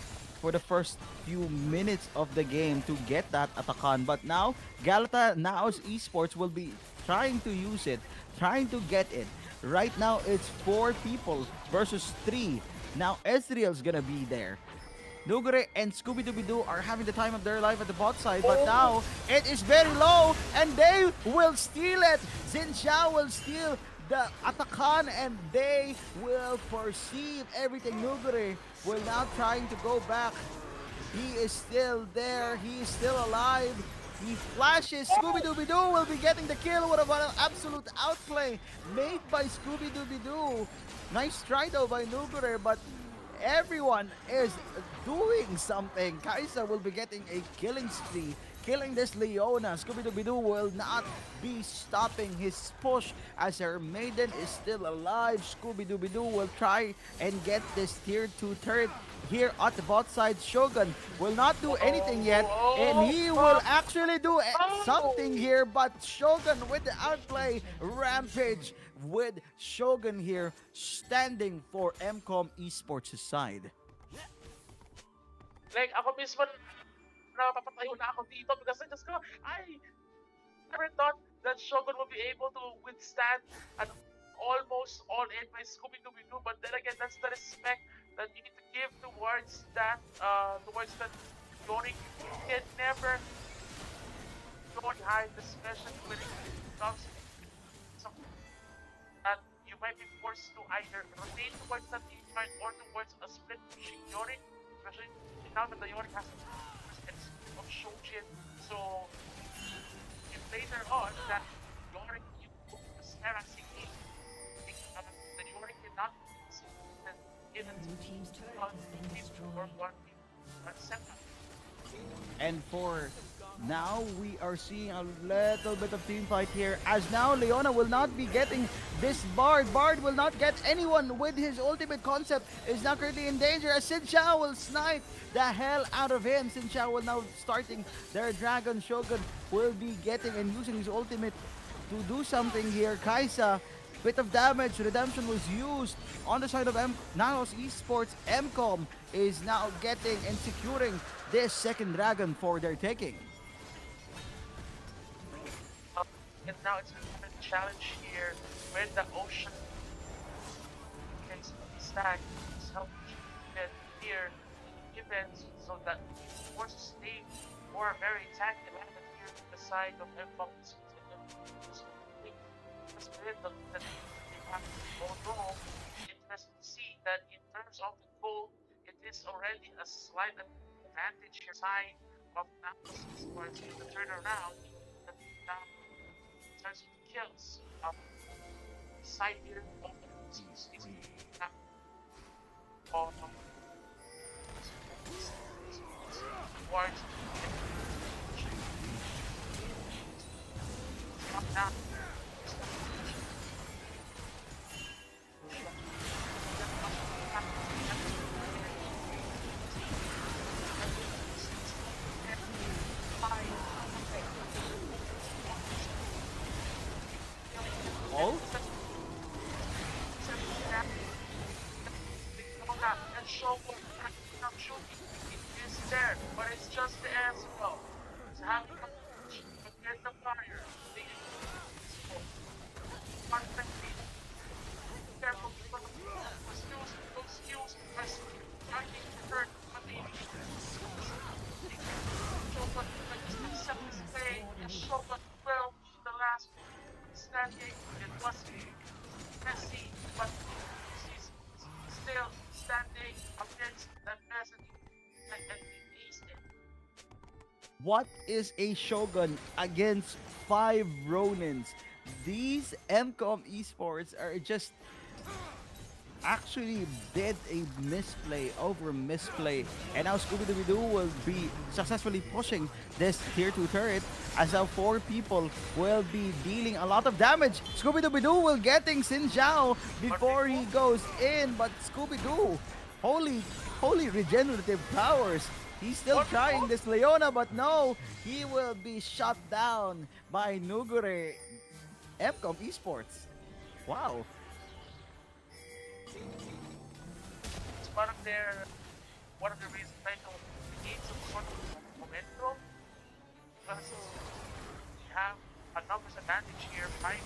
for the first few minutes of the game to get that Atakan? But now, Galata Naos Esports will be trying to use it, trying to get it. Right now, it's 4 people versus 3. Now, Ezreal's gonna be there. Nugure and Scooby-Dooby-Doo are having the time of their life at the bot side, but now it is very low, and they will steal it. Xin Xiao will steal the Atakan, and they will perceive everything. Nugure will now trying to go back. He is still there. He is still alive. He flashes. Scooby-Dooby-Doo will be getting the kill. What about an absolute outplay made by Scooby-Dooby-Doo? Nice try though by Nugure, but everyone is doing something. Kai'Sa will be getting a killing spree, killing this Leona. Scooby-Dooby-Doo will not be stopping his push as her Maiden is still alive. Scooby-Dooby-Doo will try and get this tier 2 turret here at the bot side. Shogun will not do anything yet, and he will actually do something here, but Shogun with the outplay. Rampage with Shogun here standing for MCOM Esports' side. Like, ako mismo, napapatayo na ako dito because I just go, I never thought that Shogun would be able to withstand an almost all-in by Scooby-Dooby-Doo, but then again, that's the respect that you need to give towards that Yorick. You can never go behind, especially when it comes to that you might be forced to either rotate towards that team or towards a split pushing Yorick, especially now that the Yorick has of Shojin, so if later on that Yorick you the Sarah CP, the Yorick cannot even or one accept that. And for now, we are seeing a little bit of team fight here, as now Leona will not be getting this Bard. Bard will not get anyone with his ultimate concept, is now currently in danger as Xin Xiao will snipe the hell out of him. Xin Xiao will now starting their Dragon. Shogun will be getting and using his ultimate to do something here. Kaisa, bit of damage, redemption was used on the side of Nanos Esports. MCOM is now getting and securing this second Dragon for their taking. And now it's a challenge here with the ocean can stack help get here events so that forces stay more very tanky element here to the side of MCOM. Although interesting to see that in terms of the goal, it is already a slight advantage here side of Nanos Esports in the turnaround. Now, in terms of kills, side here of the towards down. Oh? And Shogun not shooting. It is there, but it's just the Ezreal. It's having a push against the fire. The one thing careful because those skills are starting to hurt, but the Shogun accept his pain, and Shogun will be the last standing. It was messy, but he's still standing against that message and he aced it. What is a Shogun against 5 Ronins? These MCOM Esports are just actually did a misplay over misplay, and now Scooby-Dooby-Doo will be successfully pushing this tier 2 turret as now 4 people will be dealing a lot of damage. Scooby-Dooby-Doo will getting Xin Xiao before he goes in, but Scooby-Doo, holy regenerative powers. He's still trying this Leona, but no, he will be shut down by Nugure MCOM Esports. Wow. It's one of the reasons I know we need some sort of momentum because we have a numbers advantage here fighting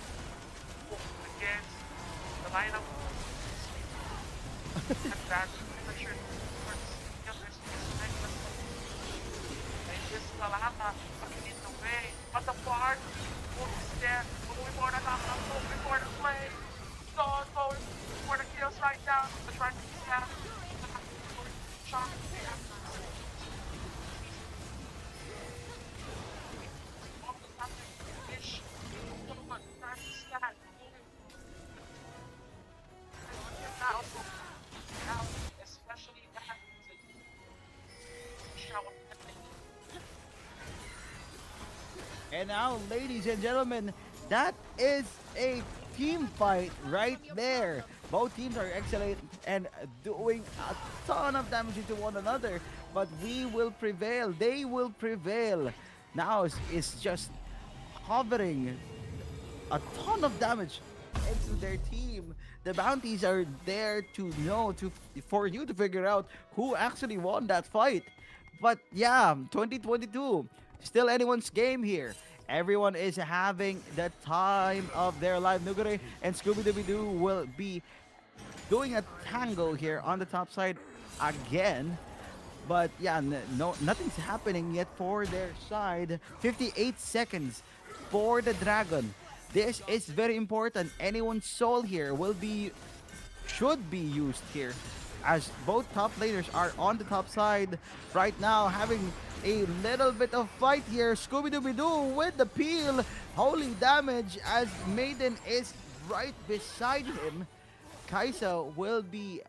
against the lineup and that pressure towards the others and this Kalata in the way, but the Bard is there, moving for the play, going for the kills right now, but trying to get out. And now, ladies and gentlemen, that is a team fight right there. Both teams are and doing a ton of damage into one another. But we will prevail. They will prevail. Now is just hovering a ton of damage into their team. The bounties are there to know for you to figure out who actually won that fight. But yeah, 2022, still anyone's game here. Everyone is having the time of their life. Nugure and Scooby-Dooby-Doo will be doing a tango here on the top side again. But yeah, nothing's happening yet for their side. 58 seconds for the Dragon. This is very important. Anyone's soul here should be used here, as both top laners are on the top side right now, having a little bit of fight here. Scooby-Dooby-Doo with the peel. Holy damage as Maiden is right beside him. Kaisa will be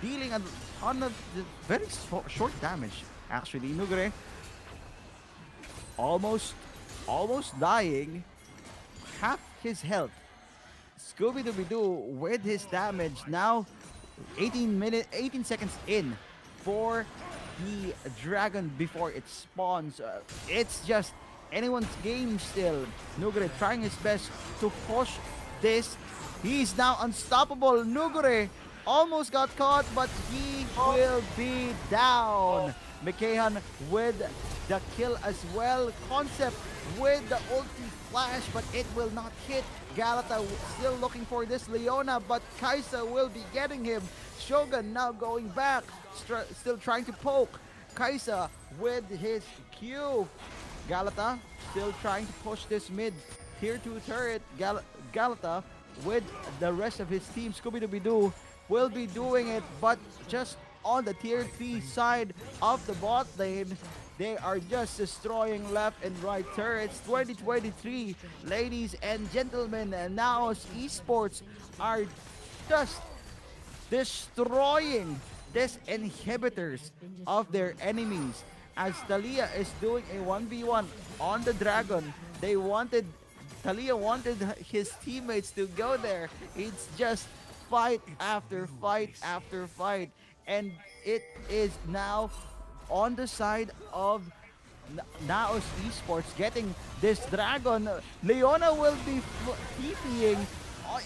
dealing a ton of very short damage, actually. Nugure almost dying, half his health. Scooby-Dooby-Doo with his damage now. 18 seconds in for the Dragon before it spawns. It's just anyone's game still. Nugure trying his best to push this. He's now unstoppable. Nugure almost got caught, but he will be down. McKahan with the kill as well. Concept with the ulti flash, but it will not hit. Galata still looking for this Leona, but Kaisa will be getting him. Shogun now going back, still trying to poke. Kaisa with his Q. Galata still trying to push this mid tier 2 turret. Galata with the rest of his team. Scooby-Dooby-Doo will be doing it, but just on the tier 3 side of the bot lane. They are just destroying left and right turrets. 2023, ladies and gentlemen, and now esports are just destroying these inhibitors of their enemies. As Talia is doing a 1v1 on the Dragon, Talia wanted his teammates to go there. It's just fight after fight after fight, and it is now on the side of Naos Esports getting this Dragon. Leona will be TPing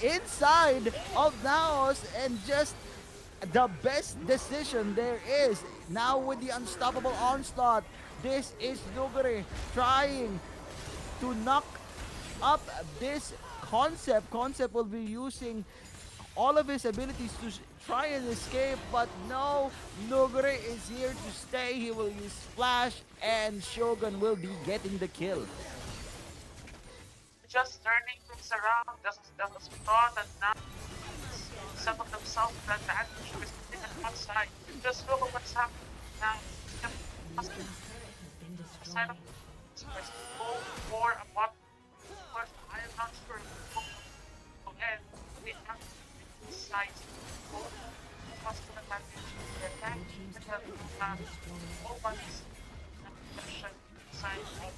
inside of Naos, and just the best decision there is. Now with the unstoppable onslaught, this is Nugure trying to knock up this Concept. Concept will be using all of his abilities to try and escape, but no, Nugure is here to stay. He will use Flash, and Shogun will be getting the kill. Just turning things around, as we thought, and now some of themselves that the advantage is taken on one side. Just look at what's happening now. Side of go for a bot. I am not sure. And we have sides. Possible advantage. The attack, nobody's side of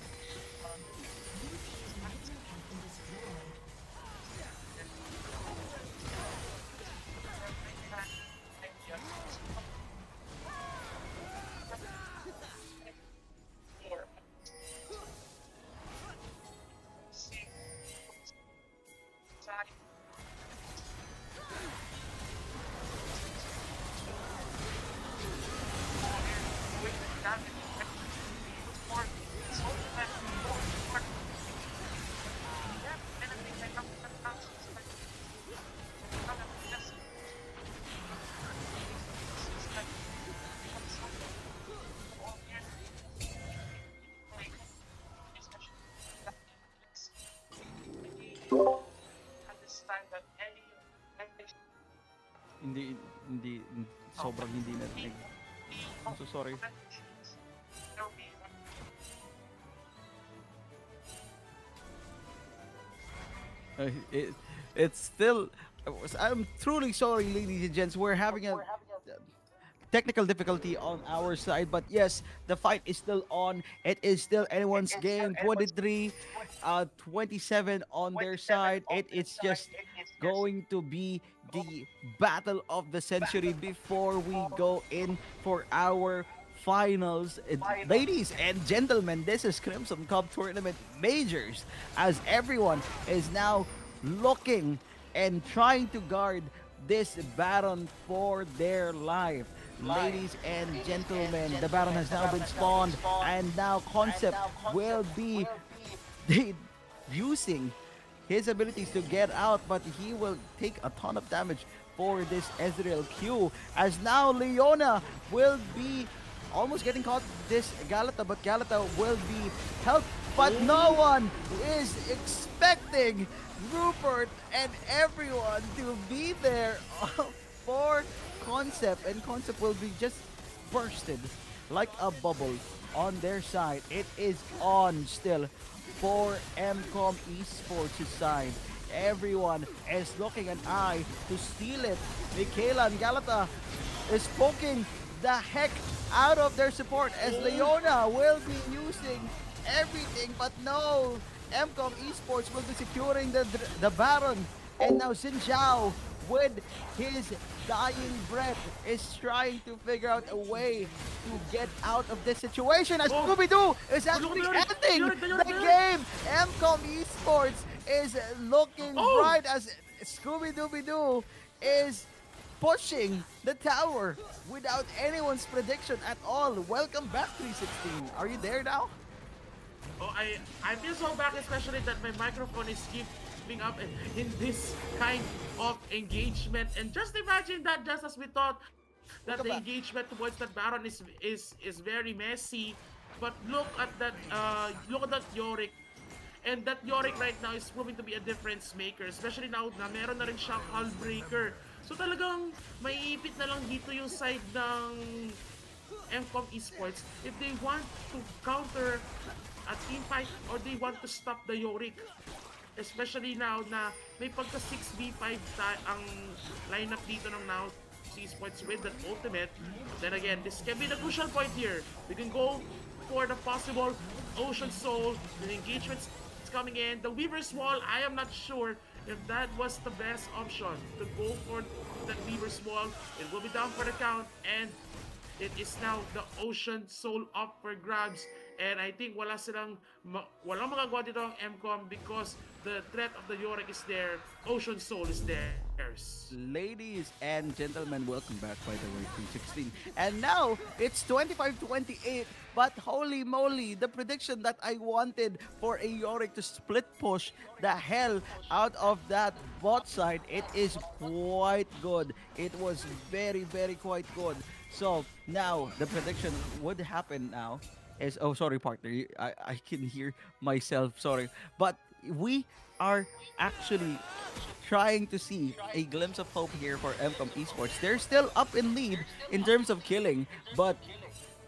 Hindi, sobrang hindi narinig. I'm so sorry. It's still, I'm truly sorry, ladies and gents. We're having a technical difficulty on our side, but yes, the fight is still on. It is still anyone's game. 23 27 on their side. It's just going to be the battle of the century before we go in for our finals. Ladies and gentlemen, this is Crimson Cup Tournament Majors, as everyone is now looking and trying to guard this Baron for their life. Ladies and gentlemen, the Baron has now been spawned, and now Concept will be using his abilities to get out, but he will take a ton of damage for this Ezreal Q, as now Leona will be almost getting caught this Galata, but Galata will be helped, but no one is expecting Rupert and everyone to be there for Concept, and Concept will be just bursted like a bubble on their side. It is on still for MCOM Esports' side. Everyone is looking an eye to steal it. Michaela and Galata is poking the heck out of their support, as Leona will be using everything, but no, MCOM Esports will be securing the Baron, and now Xin Zhao with his dying breath is trying to figure out a way to get out of this situation, as Scooby-Doo is actually ending the game. MCOM Esports is looking bright, as Scooby-Dooby-Doo is pushing the tower without anyone's prediction at all. Welcome back, 316. Are you there now? Oh, I feel so back, especially that my microphone is keeping up in this kind of engagement. And just imagine that, just as we thought that the engagement towards that Baron is very messy, but look at that Yorick. And that Yorick right now is proving to be a difference maker, especially now na meron na rin siyang Hullbreaker. So talagang maiipit na lang dito yung side ng MCOM Esports if they want to counter a team fight or they want to stop the Yorick. Especially now na may pagka 6v5 ang lineup dito ng now Esports with that ultimate. But then again, this can be the crucial point here. We can go for the possible Ocean Soul, the engagements coming in. The Weaver's Wall, I am not sure if that was the best option to go for that Weaver's Wall. It will be down for the count, and it is now the Ocean Soul up for grabs. And I think walang magagawa dito ang MCOM because the threat of the Yorick is there. Ocean Soul is theirs. Ladies and gentlemen, welcome back, by the way, 316. And now, it's 25-28, but holy moly, the prediction that I wanted for a Yorick to split push the hell out of that bot side, it is quite good. It was very, very quite good. So, now, the prediction would happen now is, oh, sorry, partner, I can hear myself, sorry. But we are actually trying to see a glimpse of hope here for MCOM Esports. They're still up in lead in terms of killing, but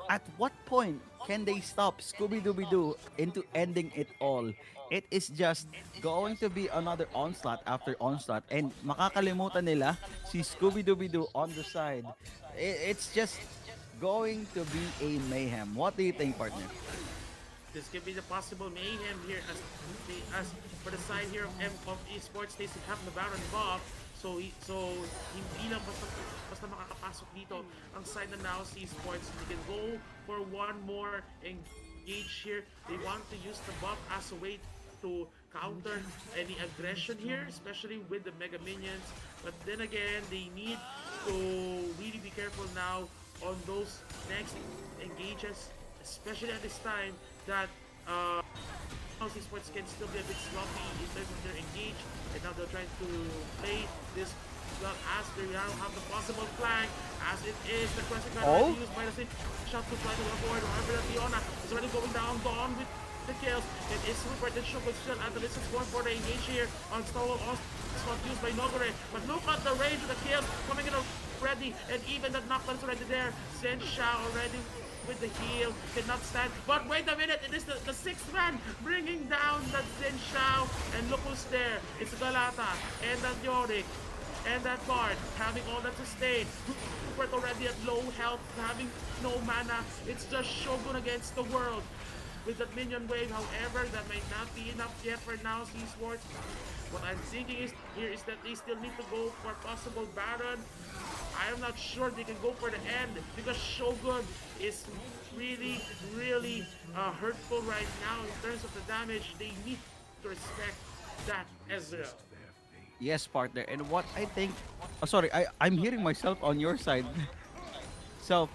at what point can they stop Scooby-Dooby-Doo into ending it all? It is just going to be another onslaught after onslaught, and makakalimutan nila si Scooby-Dooby-Doo on the side. It's just going to be a mayhem. What do you think, partner? This could be the possible mayhem here as for the side here of MCOM Esports. They have the Baron buff, so hindi lang basta makakapasok dito ang side ng Naos Esports. They can go for one more engage here. They want to use the buff as a way to counter any aggression here, especially with the Mega Minions. But then again, they need to really be careful now on those next engages, especially at this time that Naos Esports can still be a bit sloppy in terms of their engage, and now they're trying to play this well as they now have the possible flank, as it is the question used by the same shot to try to avoid. However, Leona is already going down, gone with the kills. It is Rupert and Shook with still, and this is going for the engage here on Stowell. Spot used by Nogore, but look at the range of the kills coming in already, and even the knockdown is already there. Xin Zhao already with the heal, cannot stand. But wait a minute, it is the sixth man bringing down that Xin Zhao, and look who's there. It's Galata and that Yorick and that Bard having all that sustained. Rupert already at low health, having no mana. It's just Shogun against the world. with that minion wave. However, that might not be enough yet for now, C-Sports. What I'm thinking is here is that they still need to go for possible Baron. I am not sure they can go for the end because Shogun is really hurtful right now in terms of the damage. They need to respect that as well. Yes, partner. And what I think... Oh, sorry, I'm hearing myself on your side. So,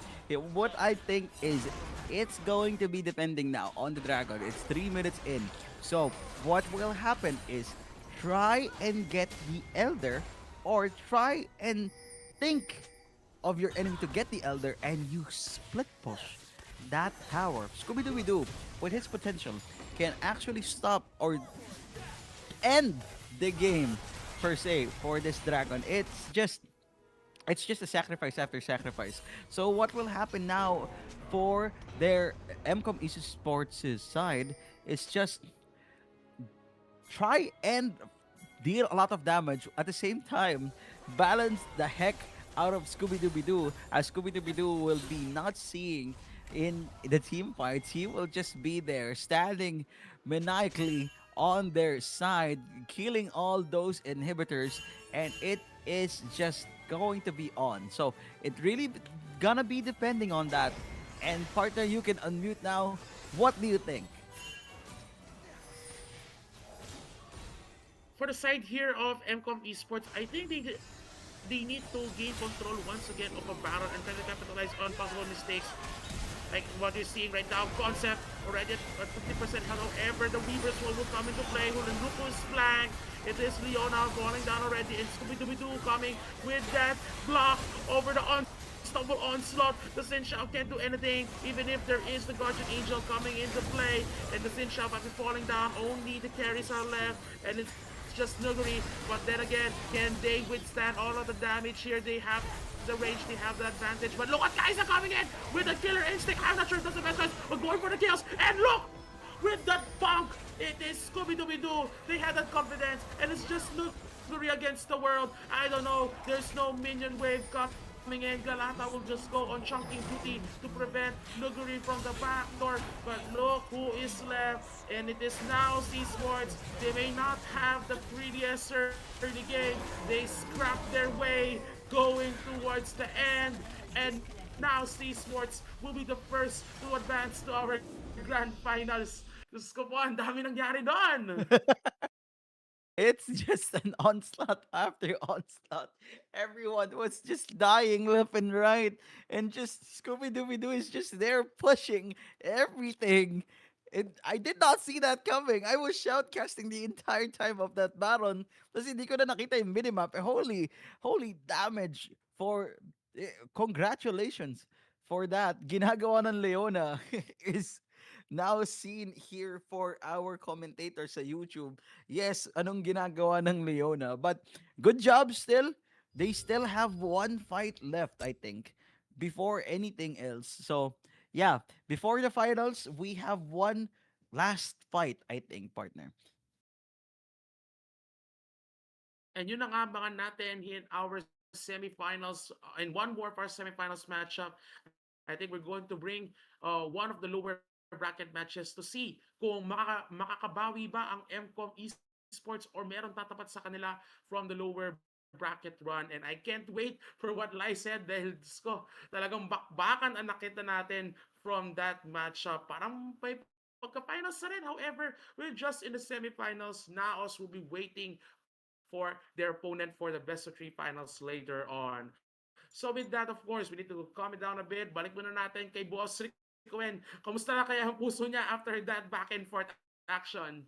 what I think is it's going to be depending now on the Dragon. It's 3 minutes in. So, what will happen is try and get the Elder or try and think of your enemy to get the Elder and you split push that tower. Scooby-Dooby-Doo, with his potential, can actually stop or end the game per se for this Dragon. It's just a sacrifice after sacrifice. So what will happen now for their MCOM Esports' side is just try and deal a lot of damage at the same time, balance the heck out of Scooby-Dooby-Doo, as Scooby-Dooby-Doo will be not seeing in the team fights. He will just be there standing maniacally on their side, killing all those inhibitors, and it is just going to be on. So it really gonna be depending on that. And partner, you can unmute now. What do you think? For the side here of MCOM Esports, I think they need to gain control once again of a Baron and try to capitalize on possible mistakes. Like what you're seeing right now, Concept already at 50% health. However, the Weavers will come into play. Hulunruku's flank. It is Leona falling down already, and Scooby-Dooby-Doo coming with that block over the unstoppable onslaught. The Xin Shao can't do anything, even if there is the Guardian Angel coming into play. And the Xin Shao might be falling down. Only the carries are left, and it's just Nuguri. But then again, can they withstand all of the damage here? They have the range, they have the advantage. But look at Kai'Sa coming in with the killer instinct. I'm not sure if that's the best choice, but going for the kills. And look, with that funk, it is Scooby-Dooby-Doo. They had that confidence, and it's just Nuguri against the world. I don't know. There's no minion wave coming in. Galata will just go on chunking duty to prevent Nuguri from the back door. But look who is left, and it is now C-Sports. They may not have the prettiest early game. They scrap their way going towards the end, and now C-Sports will be the first to advance to our grand finals. Diyos ko po, ang dami nangyari doon. It's just an onslaught after onslaught. Everyone was just dying left and right, and just Scooby-Dooby-Doo is just there pushing everything. I did not see that coming. I was shoutcasting the entire time of that Baron. Kasi hindi ko na nakita yung minimap. Holy damage for... congratulations for that. Ginagawa ng Leona is now seen here for our commentators sa YouTube. Yes, anong ginagawa ng Leona. But good job still. They still have one fight left, I think, before anything else. So, yeah, before the finals, we have one last fight, I think, partner. And yun ang abangan natin in our semifinals, in one more of our semifinals matchup. I think we're going to bring one of the lower bracket matches to see kung makakabawi ba ang MCOM Esports or meron tatapat sa kanila from the lower bracket run. And I can't wait for what Lai said dahil talagang bakbakan ang nakita natin from that matchup. Parang may pagka-finals na rin. However, we're just in the semifinals. Naos will be waiting for their opponent for the best of 3 finals later on. So with that, of course, we need to calm it down a bit. Balik muna natin kay Boss Ricoen. Kamusta na kaya ang puso niya after that back and forth action?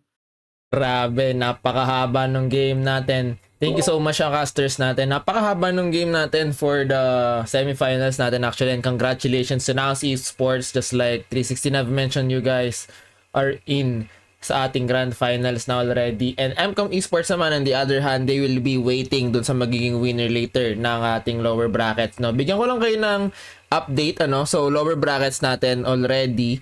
Grabe, napakahaba ng game natin. Thank you so much, casters natin. Napakahaba ng game natin for the semifinals natin actually. And congratulations to Naos Esports. Just like 316 I've mentioned, you guys are in sa ating grand finals na already. And MCOM Esports naman, on the other hand, they will be waiting dun sa magiging winner later ng ating lower brackets. No? Bigyan ko lang kayo ng update. So, lower brackets natin already.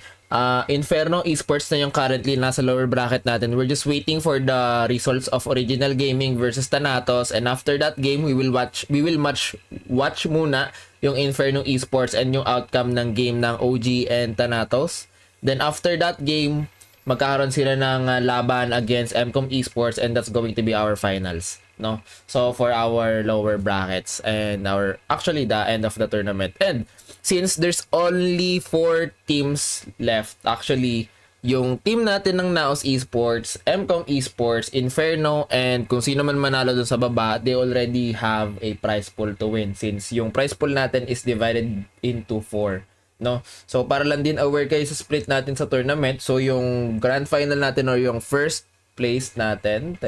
Inferno Esports na yung currently nasa lower bracket natin. We're just waiting for the results of Original Gaming versus Thanatos. And after that game, we will watch muna yung Inferno Esports and yung outcome ng game ng OG and Thanatos. Then after that game, magkakaroon sila ng laban against MCOM Esports, and that's going to be our finals, no? So for our lower brackets and actually the end of the tournament. And since there's only 4 teams left, actually yung team natin ng Naos Esports, MCOM Esports, Inferno, and kung sino man manalo dun sa baba, they already have a prize pool to win, since yung prize pool natin is divided into 4, no? So para lang din aware kayo sa split natin sa tournament. So yung grand final natin or yung first place natin,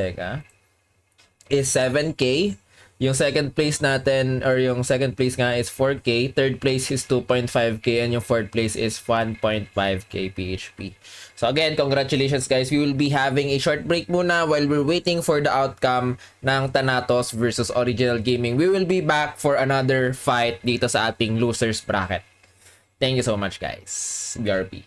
is 7K. Yung second place natin or yung second place nga is 4K, third place is 2.5K, and yung fourth place is 1.5K PHP. So again, congratulations guys. We will be having a short break muna while we're waiting for the outcome ng Thanatos versus Original Gaming. We will be back for another fight dito sa ating losers bracket. Thank you so much guys. BRP.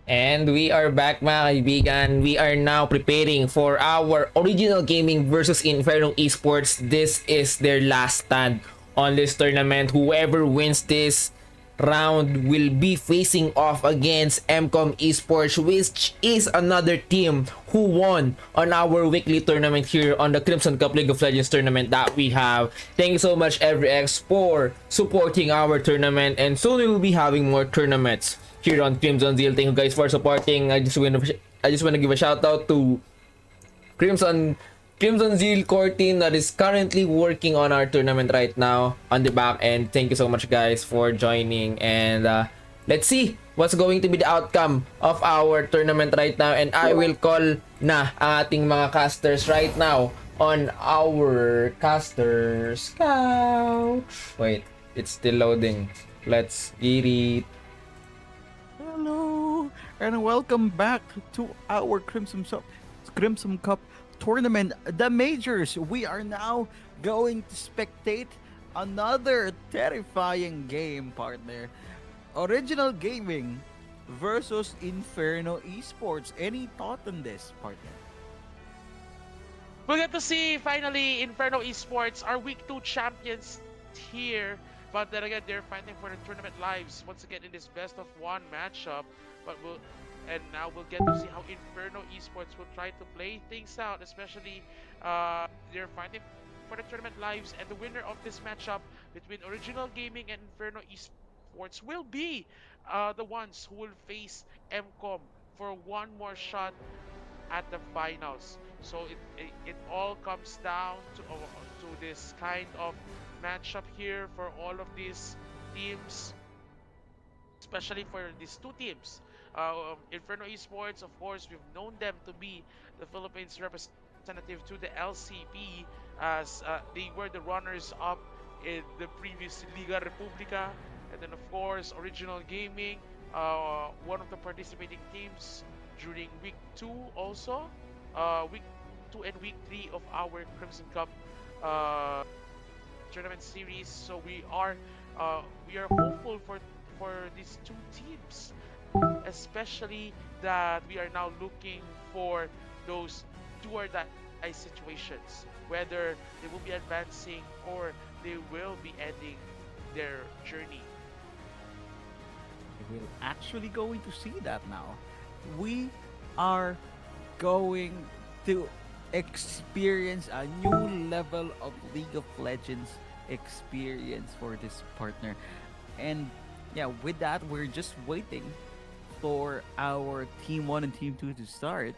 And we are back mga kaibigan. We are now preparing for our Original Gaming versus Inferno Esports. This is their last stand on this tournament. Whoever wins this round will be facing off against MCOM Esports, which is another team who won on our weekly tournament here on the Crimson Cup League of Legends tournament that we have. Thank you so much EveryX for supporting our tournament, and soon we will be having more tournaments here on Crimson Zeal. Thank you guys for supporting. I just want to give a shout out to Crimson Zeal core team that is currently working on our tournament right now on the back end. Thank you so much guys for joining, and let's see what's going to be the outcome of our tournament right now. And I will call na ang ating mga casters right now on our casters couch. Wait, it's still loading. Let's get it. Hello and welcome back to our Crimson Cup tournament, the majors. We are now going to spectate another terrifying game, partner. Original Gaming versus Inferno Esports. Any thought on this, partner? We'll get to see finally Inferno Esports, our week 2 champions here. But then again, they're fighting for the tournament lives once again in this best of 1 matchup. And now we'll get to see how Inferno Esports will try to play things out, especially they're fighting for the tournament lives, and the winner of this matchup between Original Gaming and Inferno Esports will be the ones who will face MCOM for one more shot at the finals. So it all comes down to this kind of matchup here for all of these teams, especially for these 2 teams. Inferno Esports, of course, we've known them to be the Philippines representative to the LCP, as they were the runners-up in the previous Liga Republica. And then, of course, Original Gaming, one of the participating teams during Week 2 also. Week 2 and Week 3 of our Crimson Cup tournament series. So we are hopeful for these 2 teams, especially that we are now looking for those do or die situations, whether they will be advancing or they will be ending their journey. We're actually going to see that now. We are going to experience a new level of League of Legends experience for this partner. And yeah, with that, we're just waiting for our Team 1 and Team 2 to start.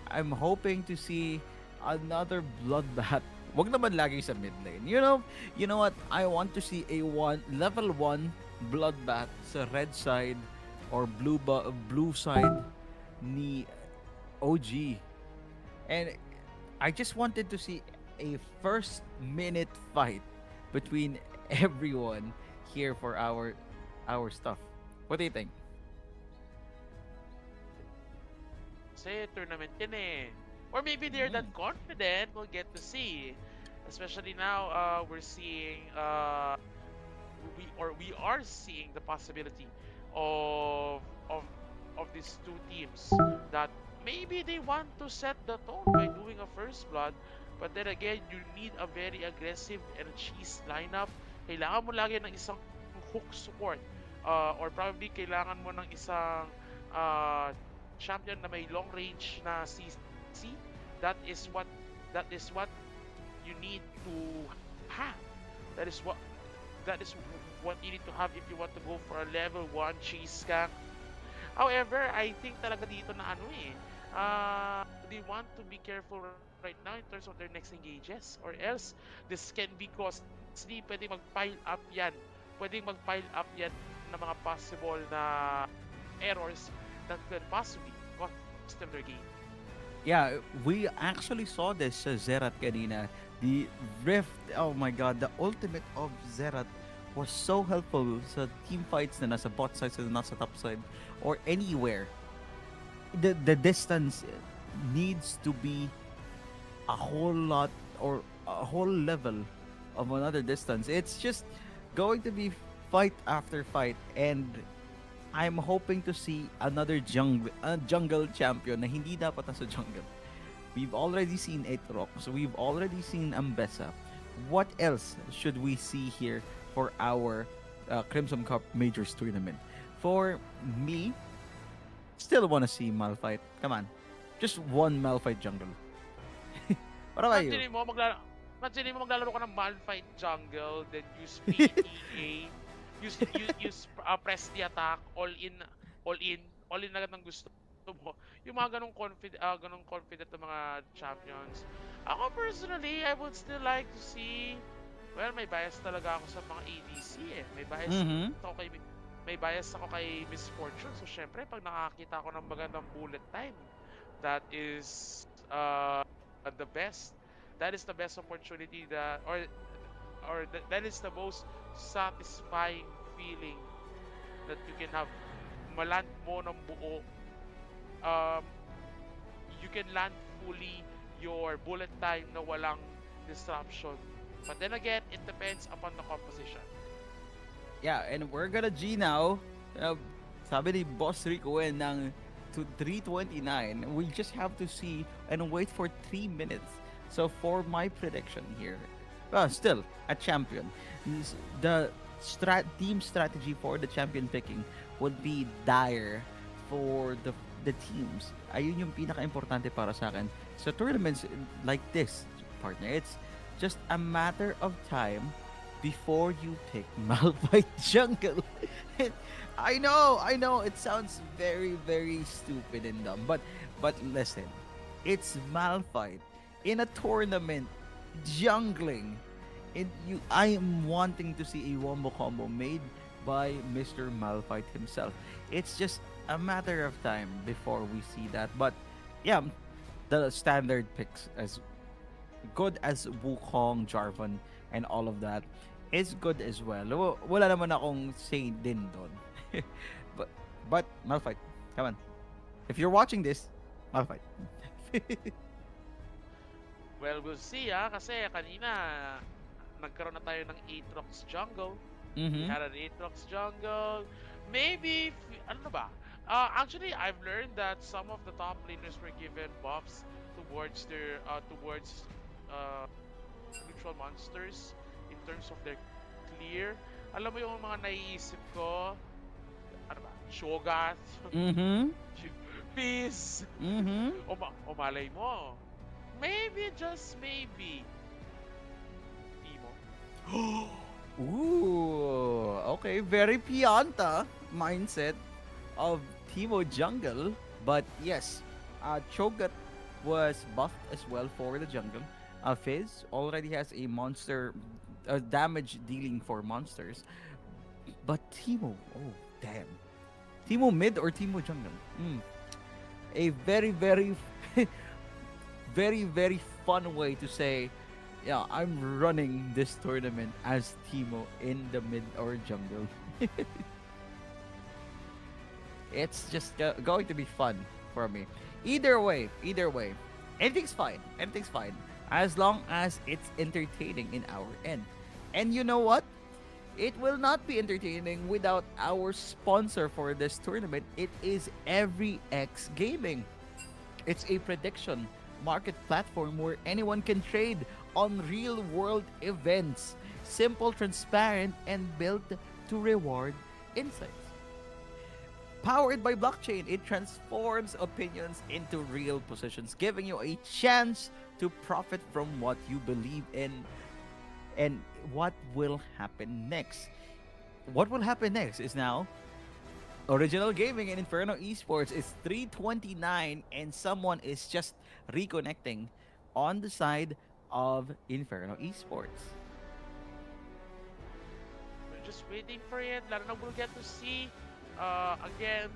I'm hoping to see another bloodbath. Wag naman lagi sa mid lane. You know what? I want to see a level 1 bloodbath sa red side or blue side ni OG. And I just wanted to see a first minute fight between everyone here for our stuff. What do you think? Kasi tournament yan eh. Or maybe they're that confident. We'll get to see. Especially now, we're seeing we are seeing the possibility of these 2 teams that maybe they want to set the tone by doing a first blood, but then again, you need a very aggressive and cheese lineup. Kailangan mo lagi ng isang hook support, or probably kailangan mo ng isang champion na may long range na CC. That is what you need to have. That is what you need to have if you want to go for a level 1 cheese gank. However, I think talaga dito na they want to be careful right now in terms of their next engages, or else this can be costly. Pwedeng mag-pile up yan ng mga possible na errors that could possibly cost them their game. Yeah, we actually saw this sa Xerath kanina. The Rift, oh my god, the ultimate of Xerath was so helpful sa team fights na nasa bot side, sa nasa top side, or anywhere. The distance needs to be a whole lot or a whole level of another distance. It's just going to be fight after fight, and I'm hoping to see another jungle champion na hindi dapat nasa jungle. We've already seen Aatrox. We've already seen Ambessa. What else should we see here for our Crimson Cup Majors tournament? For me, still want to see Malphite. Come on. Just one Malphite jungle. What about you? Imagine mo maglalaro ka ng Malphite jungle, then use PTA, use press the attack, all in agad ng gusto mo. Yung mga ganong confident na mga champions. Ako personally, I would still like to see, well, may bias talaga ako sa mga ADC eh. May bias ako kay Miss Fortune. So syempre, pag nakakita ako ng magandang bullet time, that is the best. That is the best opportunity that that is the most satisfying feeling that you can have. Maland mo ng buo. You can land fully your bullet time na walang disruption. But then again, it depends upon the composition. Yeah, and we're gonna G now. Sabi ni Boss Rico ng to 329. We just have to see and wait for 3 minutes. So for my prediction here, still a champion. The team strategy for the champion picking would be dire for the teams. Ayun yung pinaka-importante para sa akin. So tournaments like this, partner, it's just a matter of time before you pick Malphite jungle. I know, it sounds very, very stupid and dumb, but listen, it's Malphite in a tournament, jungling, and I am wanting to see a wombo combo made by Mr. Malphite himself. It's just a matter of time before we see that. But yeah, the standard picks, as good as Wukong, Jarvan, and all of that, is good as well. Wala naman akong say din doon. but Malphite, come on. If you're watching this, Malphite. Well, we'll see kasi kanina nagkaroon na tayo ng Aatrox jungle. We had an Aatrox jungle. Maybe, ano ba? Actually, I've learned that some of the top laners were given buffs towards their neutral monsters in terms of their clear. Alam mo yung mga naiisip ko, ano ba? Shogat. Peace. O malay mo. Maybe, just maybe. Teemo. Ooh, okay, very Pianta mindset of Teemo jungle. But yes, Cho'Gath was buffed as well for the jungle. Fizz already has a monster damage dealing for monsters. But Teemo, oh damn. Teemo mid or Teemo jungle? A very, very, very, very fun way to say, yeah, I'm running this tournament as Teemo in the mid or jungle. It's just going to be fun for me. Either way, anything's fine. As long as it's entertaining in our end. And you know what? It will not be entertaining without our sponsor for this tournament. It is EveryX Gaming. It's a prediction market platform where anyone can trade on real-world events. Simple, transparent, and built to reward insights. Powered by blockchain, it transforms opinions into real positions, giving you a chance to profit from what you believe in. And what will happen next? What will happen next is now Original Gaming and Inferno Esports is 329 and someone is just reconnecting on the side of Inferno Esports. We're just waiting for it. Lalo na we'll get to see again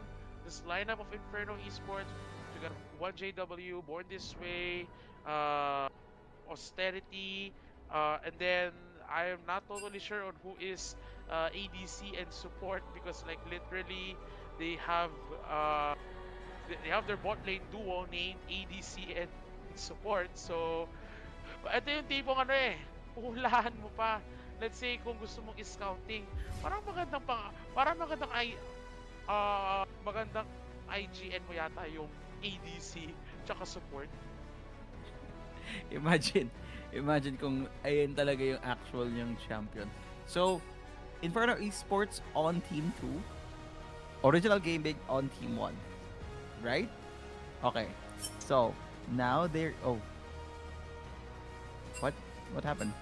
this lineup of Inferno Esports. We got 1JW, Born This Way, Austerity, and then I am not totally sure on who is ADC and support, because like literally they have their bot lane duo named ADC and support. So ito yung tipong ano puhulaan mo pa. Let's say kung gusto mong scouting, parang magandang magandang IGN mo yata yung ADC tsaka support. Imagine kung ayun talaga yung actual yung champion. So, Inferno Esports on Team 2, Original Gaming on Team 1. Right? Okay. So, now they're... Oh. What happened?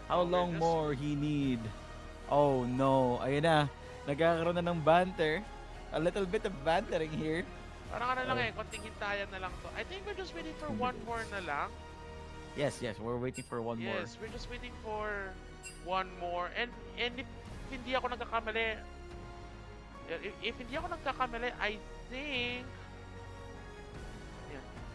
How long more he need? Oh no. Ayun na. Nagkakaroon na ng banter. A little bit of bantering here. Parang lang konting hintayan na lang to. I think we're just waiting for one more na lang. Yes, we're waiting for one more. Yes, we're just waiting for one more. And if hindi ako nagkakamali, I think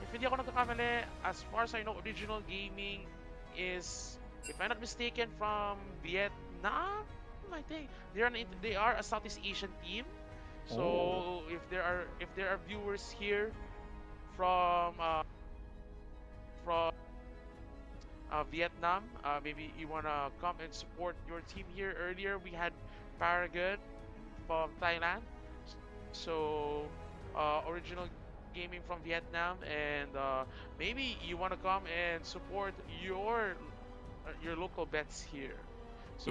if hindi ako nagkakamali, as far as I know, Original Gaming is, if I'm not mistaken, from Vietnam. I think they are a Southeast Asian team. So if there are viewers here from Vietnam, maybe you wanna come and support your team here. Earlier we had Paragon from Thailand, so Original Gaming from Vietnam, and maybe you wanna come and support your local bets here. So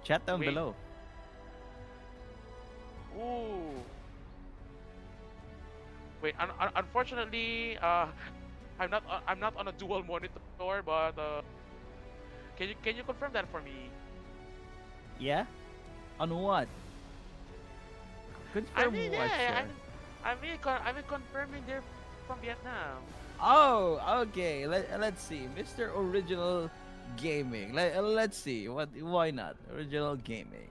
chat down below. Ooh. Wait, unfortunately, I'm not on a dual monitor, but can you confirm that for me? Yeah? On what? Confirm what, sir? I mean confirming they're from Vietnam. Oh, okay. Let's see, Mr. Original Gaming. Let's see. Why not Original Gaming?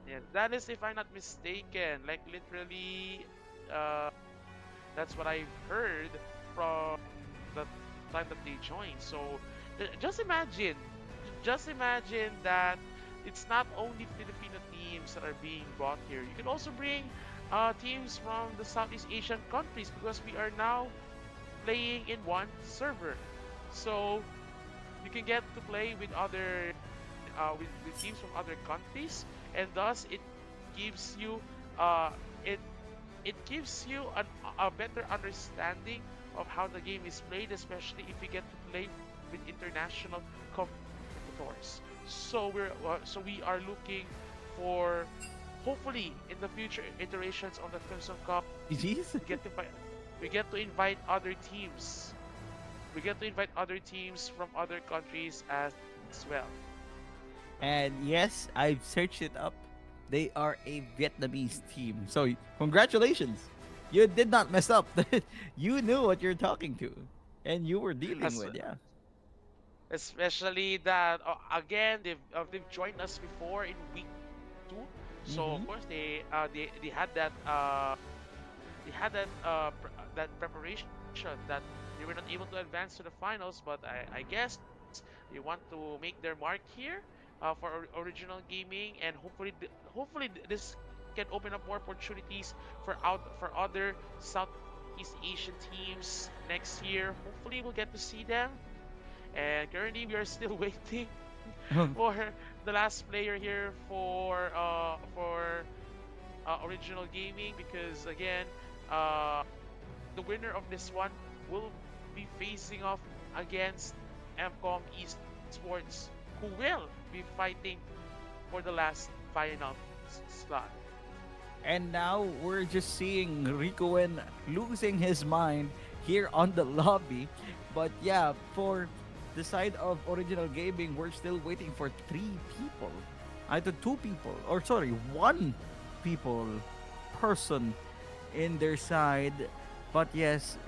Yeah, that is if I'm not mistaken. Like literally, that's what I've heard from the time that they joined. So just imagine that it's not only Filipino teams that are being brought here. You can also bring teams from the Southeast Asian countries, because we are now playing in one server. So you can get to play with other with teams from other countries, and thus it gives you a better understanding of how the game is played, especially if you get to play with international competitors. So we are looking for, hopefully in the future iterations of the Crimson Cup, we get to invite other teams. We get to invite other teams from other countries as well. And yes, I've searched it up. They are a Vietnamese team. So congratulations. You did not mess up. You knew what you're talking to. And you were dealing with, yeah. Especially that, again, they've joined us before in week 2. So of course they had that preparation that they were not able to advance to the finals, but I guess they want to make their mark here for Original Gaming, and hopefully this can open up more opportunities for other Southeast Asian teams next year. Hopefully we'll get to see them. And currently we are still waiting for the last player here for Original Gaming, because again, the winner of this one will be facing off against MCOM Esports, who will be fighting for the last final slot. And now we're just seeing Ricoen losing his mind here on the lobby. But yeah, for the side of Original Gaming, we're still waiting for 3 people. Either 2 people, or sorry, 1 person in their side. But yes,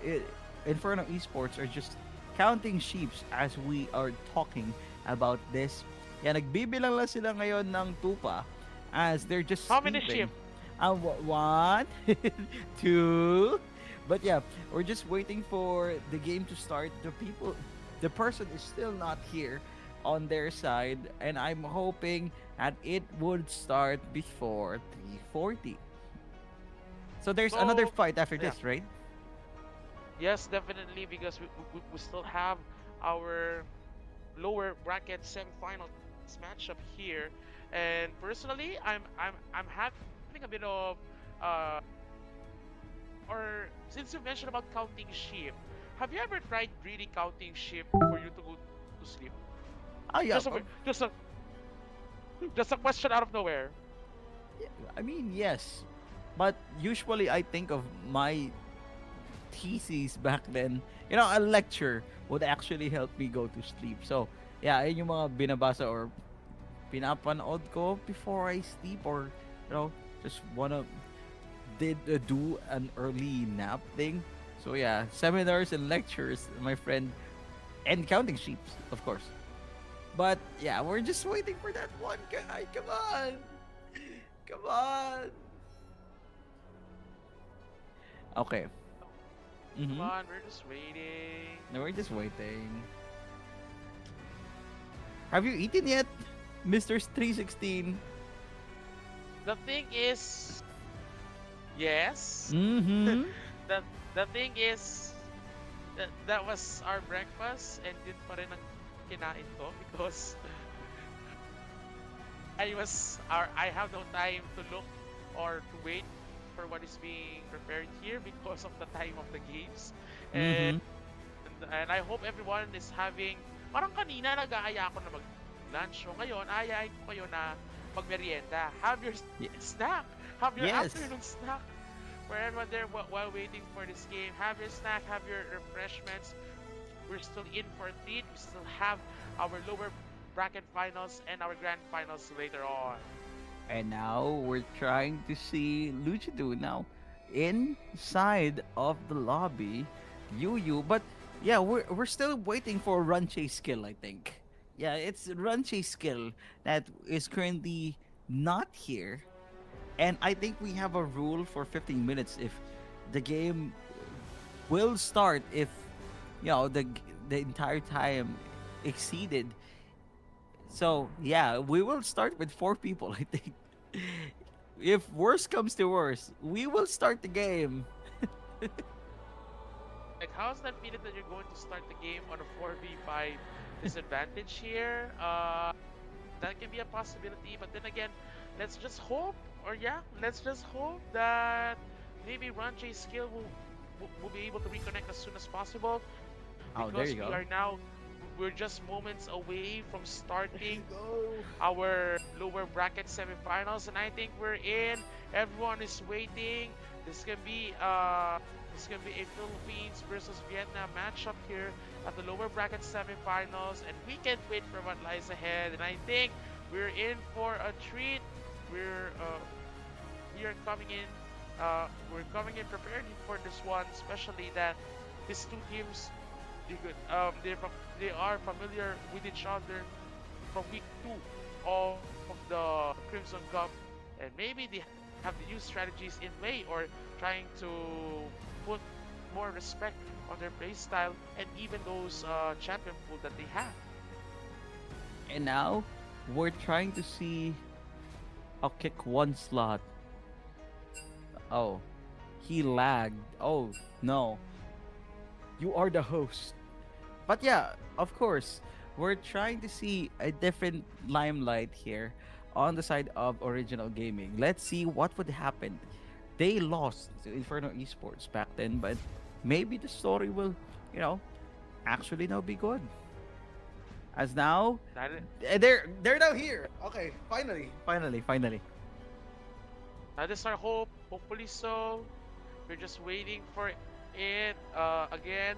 Inferno Esports are just counting sheeps as we are talking about this. Yeah, nagbibilang lang sila ngayon ng tupa as they're just How many sheep? 1, 2. But yeah, we're just waiting for the game to start. The person is still not here on their side, and I'm hoping that it would start before 3:40. So there's another fight after this, right? Yes, definitely, because we still have our lower bracket semifinal matchup here, and personally, I'm happy having a bit of or since you mentioned about counting sheep, have you ever tried really counting sheep for you to go to sleep? Yeah. Just a question out of nowhere. I mean, yes. But usually I think of my thesis back then. You know, a lecture would actually help me go to sleep. So, yeah, yun yung mga binabasa or pinapanood ko before I sleep, or, you know, just wanna do an early nap thing. So, yeah, seminars and lectures, my friend, and counting sheep, of course. But, yeah, we're just waiting for that one guy. Come on! Come on! Okay. Come on, we're just waiting. No, we're just waiting. Have you eaten yet, Mr. 316? The thing is, yes. Mm-hmm. the thing is, that was our breakfast, and yun pa rin ang kinain ko because I have no time to look or to wait for what is being prepared here because of the time of the games. And I hope everyone is having, parang kanina nag-aaya ako na mag-lunch. So ngayon, aayain ko kayo na mag-merienda. Have your snack. Have your afternoon snack. For everyone there while waiting for this game, have your snack, have your refreshments. We're still in for a treat. We still have our lower bracket finals and our grand finals later on. And now we're trying to see Luchadoo now inside of the lobby. Yu, but yeah, we're still waiting for run chase skill, I think. Yeah, it's run chase skill that is currently not here. And I think we have a rule for 15 minutes if the game will start if, you know, the entire time exceeded. So, yeah, we will start with 4 people, I think. If worse comes to worse, we will start the game. Like, how's that feeling that you're going to start the game on a 4v5 disadvantage here? That can be a possibility, but then again, let's just hope, let's just hope that maybe Run Chase skill will be able to reconnect as soon as possible. Oh, there you go. We're just moments away from starting our lower bracket semifinals, and I think we're in. Everyone is waiting. This can be a Philippines versus Vietnam matchup here at the lower bracket semifinals, and we can't wait for what lies ahead. And I think we're in for a treat. We are coming in. We're coming in prepared for this one, especially that these two teams. They are familiar with each other from week 2 of the Crimson Cup, and maybe they have the new strategies in play or trying to put more respect on their play style and even those champion pool that they have. And now we're trying to see a kick one slot. Oh, he lagged. Oh no. You are the host. But yeah, of course, we're trying to see a different limelight here on the side of Original Gaming. Let's see what would happen. They lost to Inferno Esports back then, but maybe the story will, you know, actually now be good. As now, they're now here. Okay, finally. That is our hope. Hopefully so. We're just waiting for it. Again,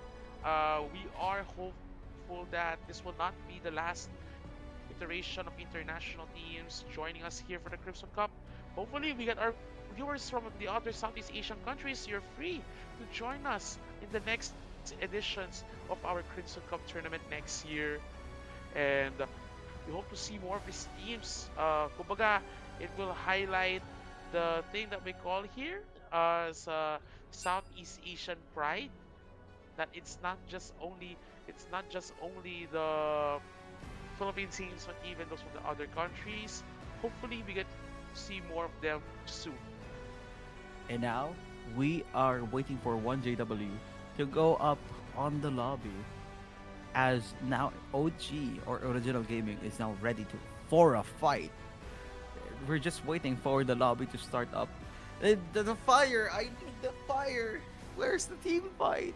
we are hopeful that this will not be the last iteration of international teams joining us here for the Crimson Cup. Hopefully, we get our viewers from the other Southeast Asian countries. You're free to join us in the next editions of our Crimson Cup tournament next year. And we hope to see more of these teams. Kumbaga, it will highlight the thing that we call here as Southeast Asian pride. That it's not just only the Philippine teams, but even those from the other countries. Hopefully, we get to see more of them soon. And now we are waiting for 1JW to go up on the lobby, as now OG or Original Gaming is now ready for a fight. we're just waiting for the lobby to start up. The fire! I need the fire! Where's the team fight?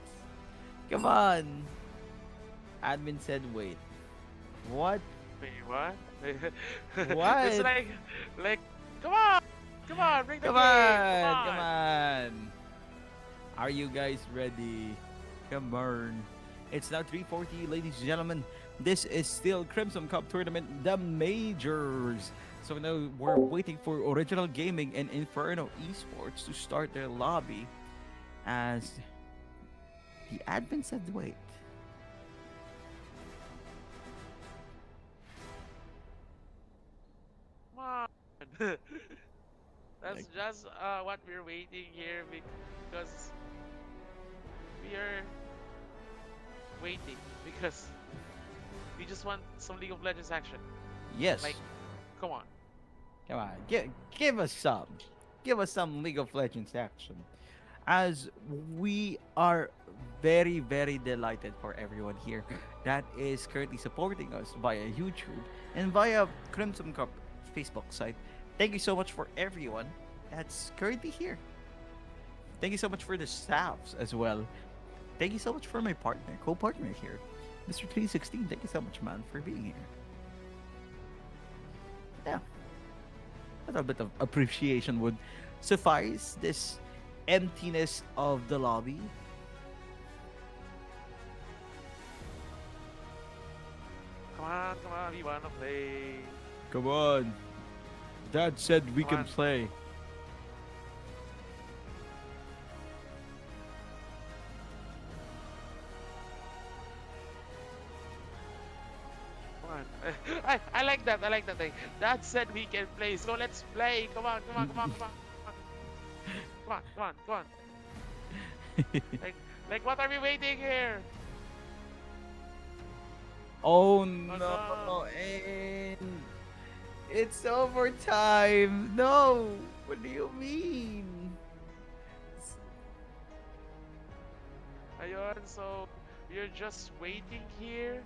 Come on! Admin said wait. What? Wait, what? What? It's like, come on! Come on, bring the Come game! on! Come on! Are you guys ready? Come on. It's now 3:40, ladies and gentlemen. This is still Crimson Cup Tournament, the majors. So now we're waiting for Original Gaming and Inferno Esports to start their lobby as the admin said wait. Come on! That's just what we're waiting here because we are waiting because we just want some League of Legends action. Yes. Like, come on. Come on, give us some. Give us some League of Legends action. As we are very, very delighted for everyone here that is currently supporting us via YouTube and via Crimson Cup Facebook site. Thank you so much for everyone that's currently here. Thank you so much for the staffs as well. Thank you so much for my partner, co-partner here, Mr. 316. Thank you so much, man, for being here. Yeah. A little bit of appreciation would suffice this emptiness of the lobby. Come on, we wanna play. Come on. Dad said we Come can on. play. Come on. I like that. I like that thing. Dad said we can play, so let's play. Come on. Come on. like what are we waiting here? Oh no. no, and it's overtime. No, what do you mean? Ayun, so we're just waiting here.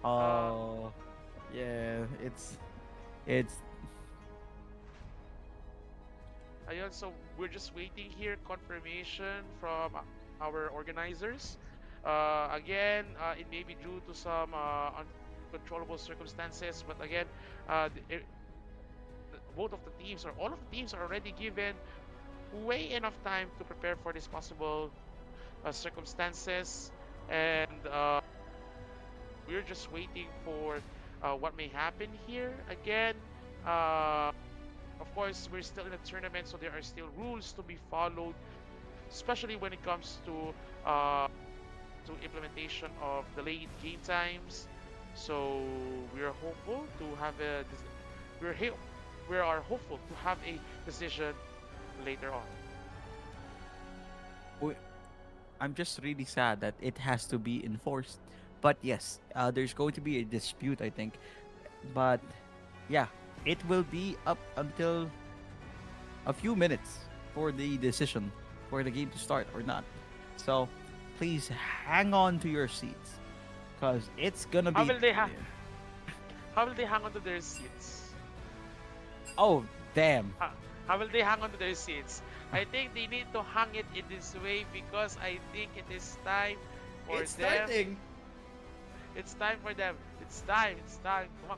Oh, yeah, it's Ayun, so we're just waiting here confirmation from our organizers. Again, it may be due to some uncontrollable circumstances, but again, both of the teams or all of the teams are already given way enough time to prepare for this possible circumstances, and we're just waiting for what may happen here. Again, of course, we're still in a tournament, so there are still rules to be followed, especially when it comes to implementation of delayed game times. So we are hopeful to have we are hopeful to have a decision later on. I'm just really sad that it has to be enforced. But yes, there's going to be a dispute, I think. But yeah, it will be up until a few minutes for the decision for the game to start or not. So please hang on to your seats because it's gonna be. How will they hang on to their seats? Oh damn! How will they hang on to their seats? I think they need to hang it in this way because I think it is time for It's them. starting. It's time for them. It's time. Come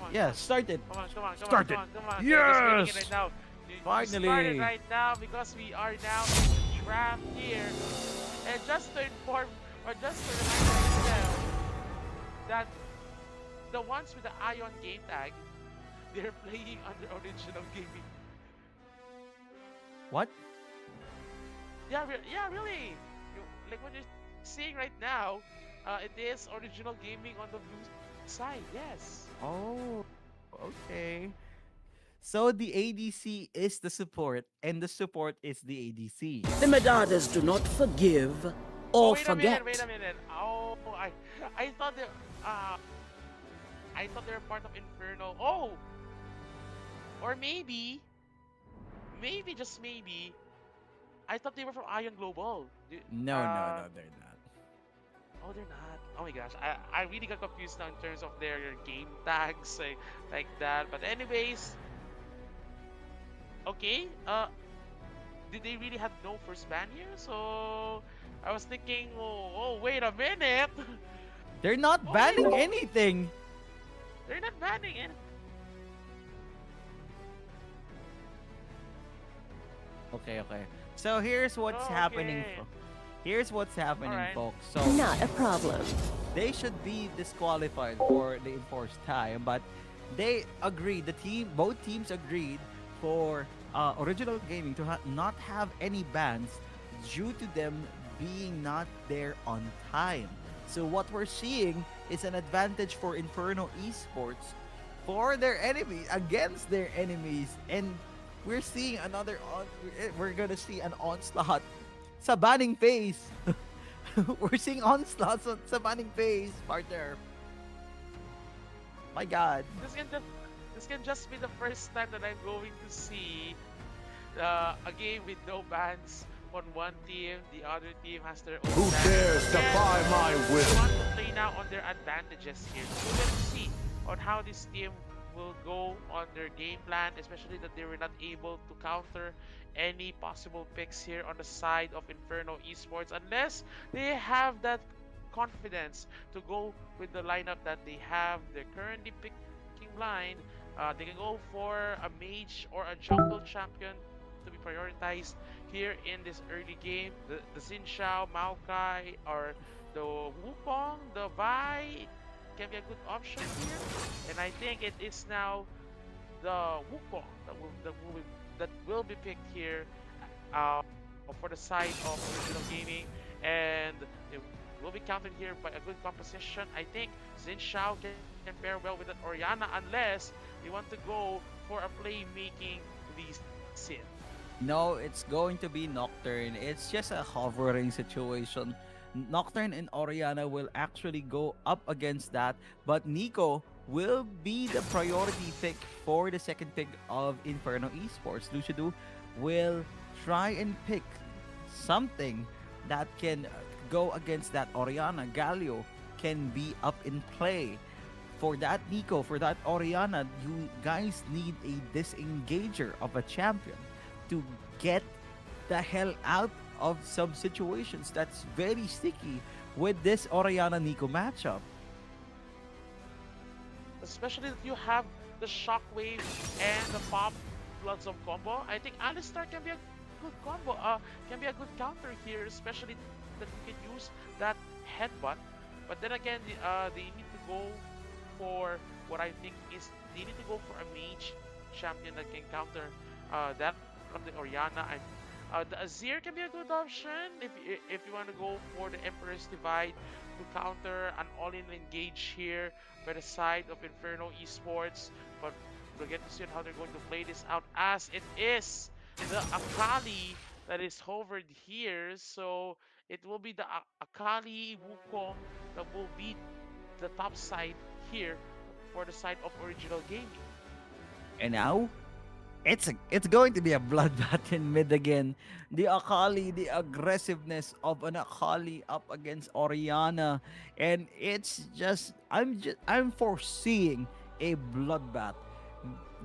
on. Yeah, start it. Come on. Start it. They're just waiting Yes! right now. Finally. Started right now because we are now in the draft here. And just to inform, or just to remind them that the ones with the Ion game tag, they're playing under original gaming. What? Yeah, really. Like what you're seeing right now, it is original gaming on the blue side. Yes. Oh, okay. So the ADC is the support, and the support is the ADC. The Medadas do not forgive or forget. Wait a minute. Oh, I thought they were part of Inferno. Oh, or maybe just maybe, I thought they were from Ion Global. No, they're not. Oh, they're not. Oh my gosh, I really got confused now in terms of their game tags like that. But anyways, okay. Did they really have no first ban here? So I was thinking, oh wait a minute. They're not Oh, banning wait. anything. They're not banning it. Okay. So here's what's happening. Okay. Here's what's happening, Alright. folks. So Not a problem. they should be disqualified for the enforced time, but they agreed. Both teams agreed for Original Gaming to not have any bans due to them being not there on time. So what we're seeing is an advantage for Inferno Esports for their enemies against their enemies, and we're seeing we're gonna see an onslaught sa banning phase. We're seeing onslaughts sa banning phase, partner. My God. This can just be the first time that I'm going to see a game with no bans on one team. The other team has their own. Who bans. dares defy my They will? want to play now on their advantages here. So we're going to see on how this team will go on their game plan, especially that they were not able to counter any possible picks here on the side of Inferno Esports unless they have that confidence to go with the lineup that they have. They're currently picking blind. They can go for a mage or a jungle champion to be prioritized here in this early game. The Xin Shao, Maokai, or the Wukong, the Vi can be a good option here. And I think it is now the Wukong that will be picked here for the side of Original Gaming, and it will be countered here by a good composition. I think Xin Shao can pair well with an Orianna unless you want to go for a playmaking Lee Sin. No, it's going to be Nocturne. It's just a hovering situation. Nocturne and Orianna will actually go up against that, but Nico will be the priority pick for the second pick of Inferno Esports. Lucidu will try and pick something that can go against that Orianna. Galio can be up in play. For that Nico, for that Orianna, you guys need a disengager of a champion to get the hell out of some situations that's very sticky with this Orianna Nico matchup. Especially that you have the Shockwave and the Pop Bloodsome combo. I think Alistar can be a good combo, can be a good counter here, especially that you can use that headbutt. But then again, they need to go for what I think is they need to go for a mage champion that can counter that from the Orianna. The Azir can be a good option if you want to go for the Emperor's Divide to counter an all-in engage here by the side of Inferno Esports. But we'll get to see how they're going to play this out, as it is the Akali that is hovered here. So it will be the Akali Wukong that will be the top side here for the side of Original Gaming. And now, it's going to be a bloodbath in mid again. The Akali, the aggressiveness of an Akali up against Orianna, and it's just I'm foreseeing a bloodbath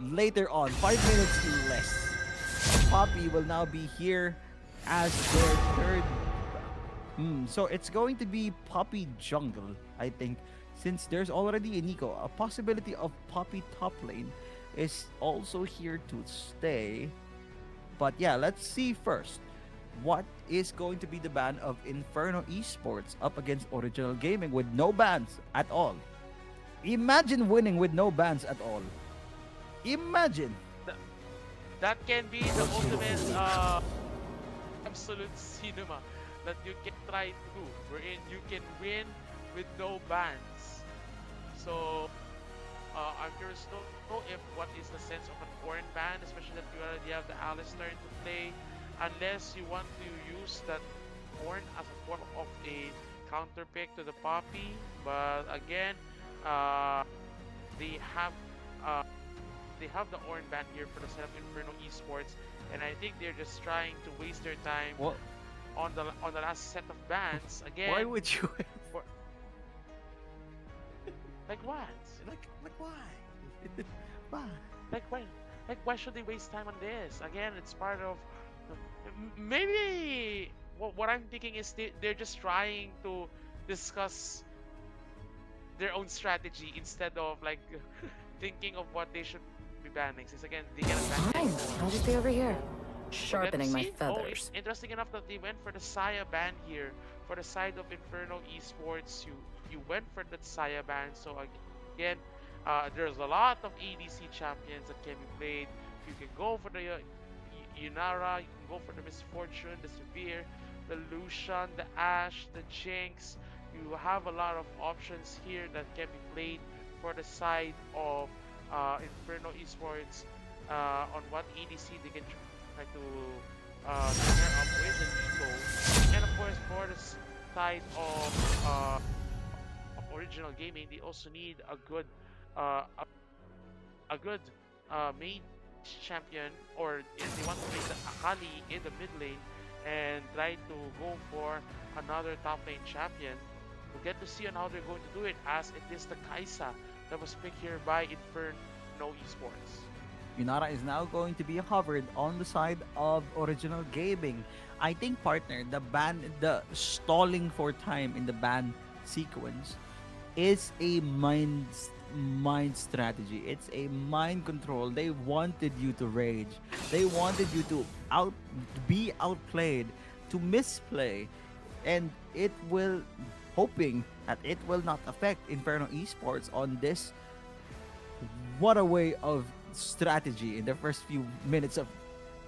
later on. 5 minutes less. Poppy will now be here as their third. So it's going to be Poppy jungle, I think, since there's already a Nico. A possibility of Poppy top lane is also here to stay. But yeah, let's see first what is going to be the ban of Inferno Esports up against Original Gaming with no bans at all. Imagine winning with no bans at all. Imagine. That can be the ultimate absolute cinema that you can try to do, wherein you can win with no bans. So I'm curious to know if what is the sense of an Ornn ban, especially that you already have the Alistar to play, unless you want to use that Ornn as a form of a counter pick to the Poppy. But again, they have the Ornn ban here for the set of Inferno Esports, and I think they're just trying to waste their time on the last set of bans. Again, Why would you? what? Like why? Why? Like why? Like why should they waste time on this? Again, it's part of maybe what I'm thinking is they're just trying to discuss their own strategy instead of like thinking of what they should be banning. Since again, they get a ban. Fine. I'll just be over here, We'll get to sharpening my see. feathers. Interesting enough that they went for the Saya ban here for the side of Inferno Esports. You went for that Saya ban, so again, there's a lot of ADC champions that can be played. You can go for the Yunara, you can go for the Misfortune, the Severe, the Lucian, the Ashe, the Jinx. You have a lot of options here that can be played for the side of Inferno Esports on what ADC they can try to pair up with the Nico. And of course, for the side of Original Gaming, they also need a good main champion, or if they want to play the Akali in the mid lane and try to go for another top lane champion. We'll get to see on how they're going to do it, as it is the Kai'Sa that was picked here by Inferno Esports. Yunara is now going to be hovered on the side of Original Gaming. I think, partner, the stalling for time in the ban sequence is a mind strategy. It's a mind control. They wanted you to rage. They wanted you to be outplayed, to misplay, and it will, hoping that it will not affect Inferno Esports on this. What a way of strategy in the first few minutes of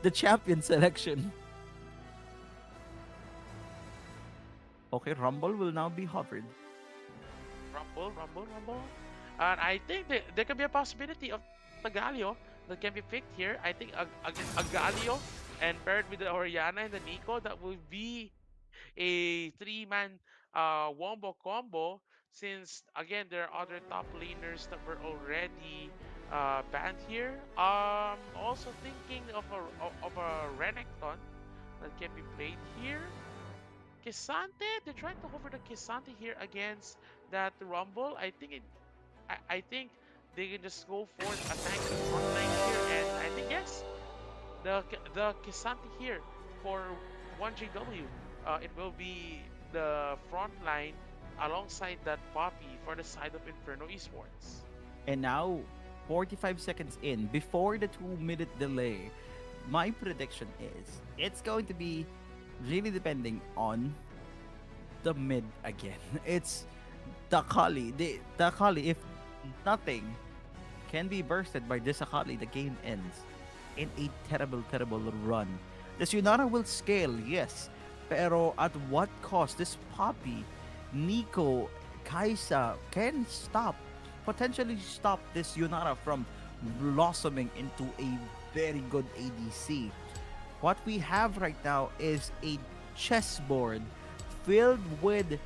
the champion selection. Okay, Rumble will now be hovered. Rumble. And I think there could be a possibility of a Galio that can be picked here. I think a Galio and paired with the Orianna and the Nico, that will be a 3-man wombo combo, since again there are other top laners that were already banned here. Also thinking of a Renekton that can be played here. K'Sante, they're trying to hover the K'Sante here against that Rumble. I think they can just go for a tank frontline here, and I think yes, the K'Sante here for 1JW. It will be the front line alongside that Poppy for the side of Inferno Esports. And now, 45 seconds in, before the 2-minute delay, my prediction is it's going to be really depending on the mid again. It's the Akali. The Akali, if nothing can be bursted by this Akali, the game ends in a terrible run. This Yunara will scale, yes, pero at what cost? This Poppy, Nico, Kai'Sa can potentially stop this Yunara from blossoming into a very good ADC. What we have right now is a chessboard filled with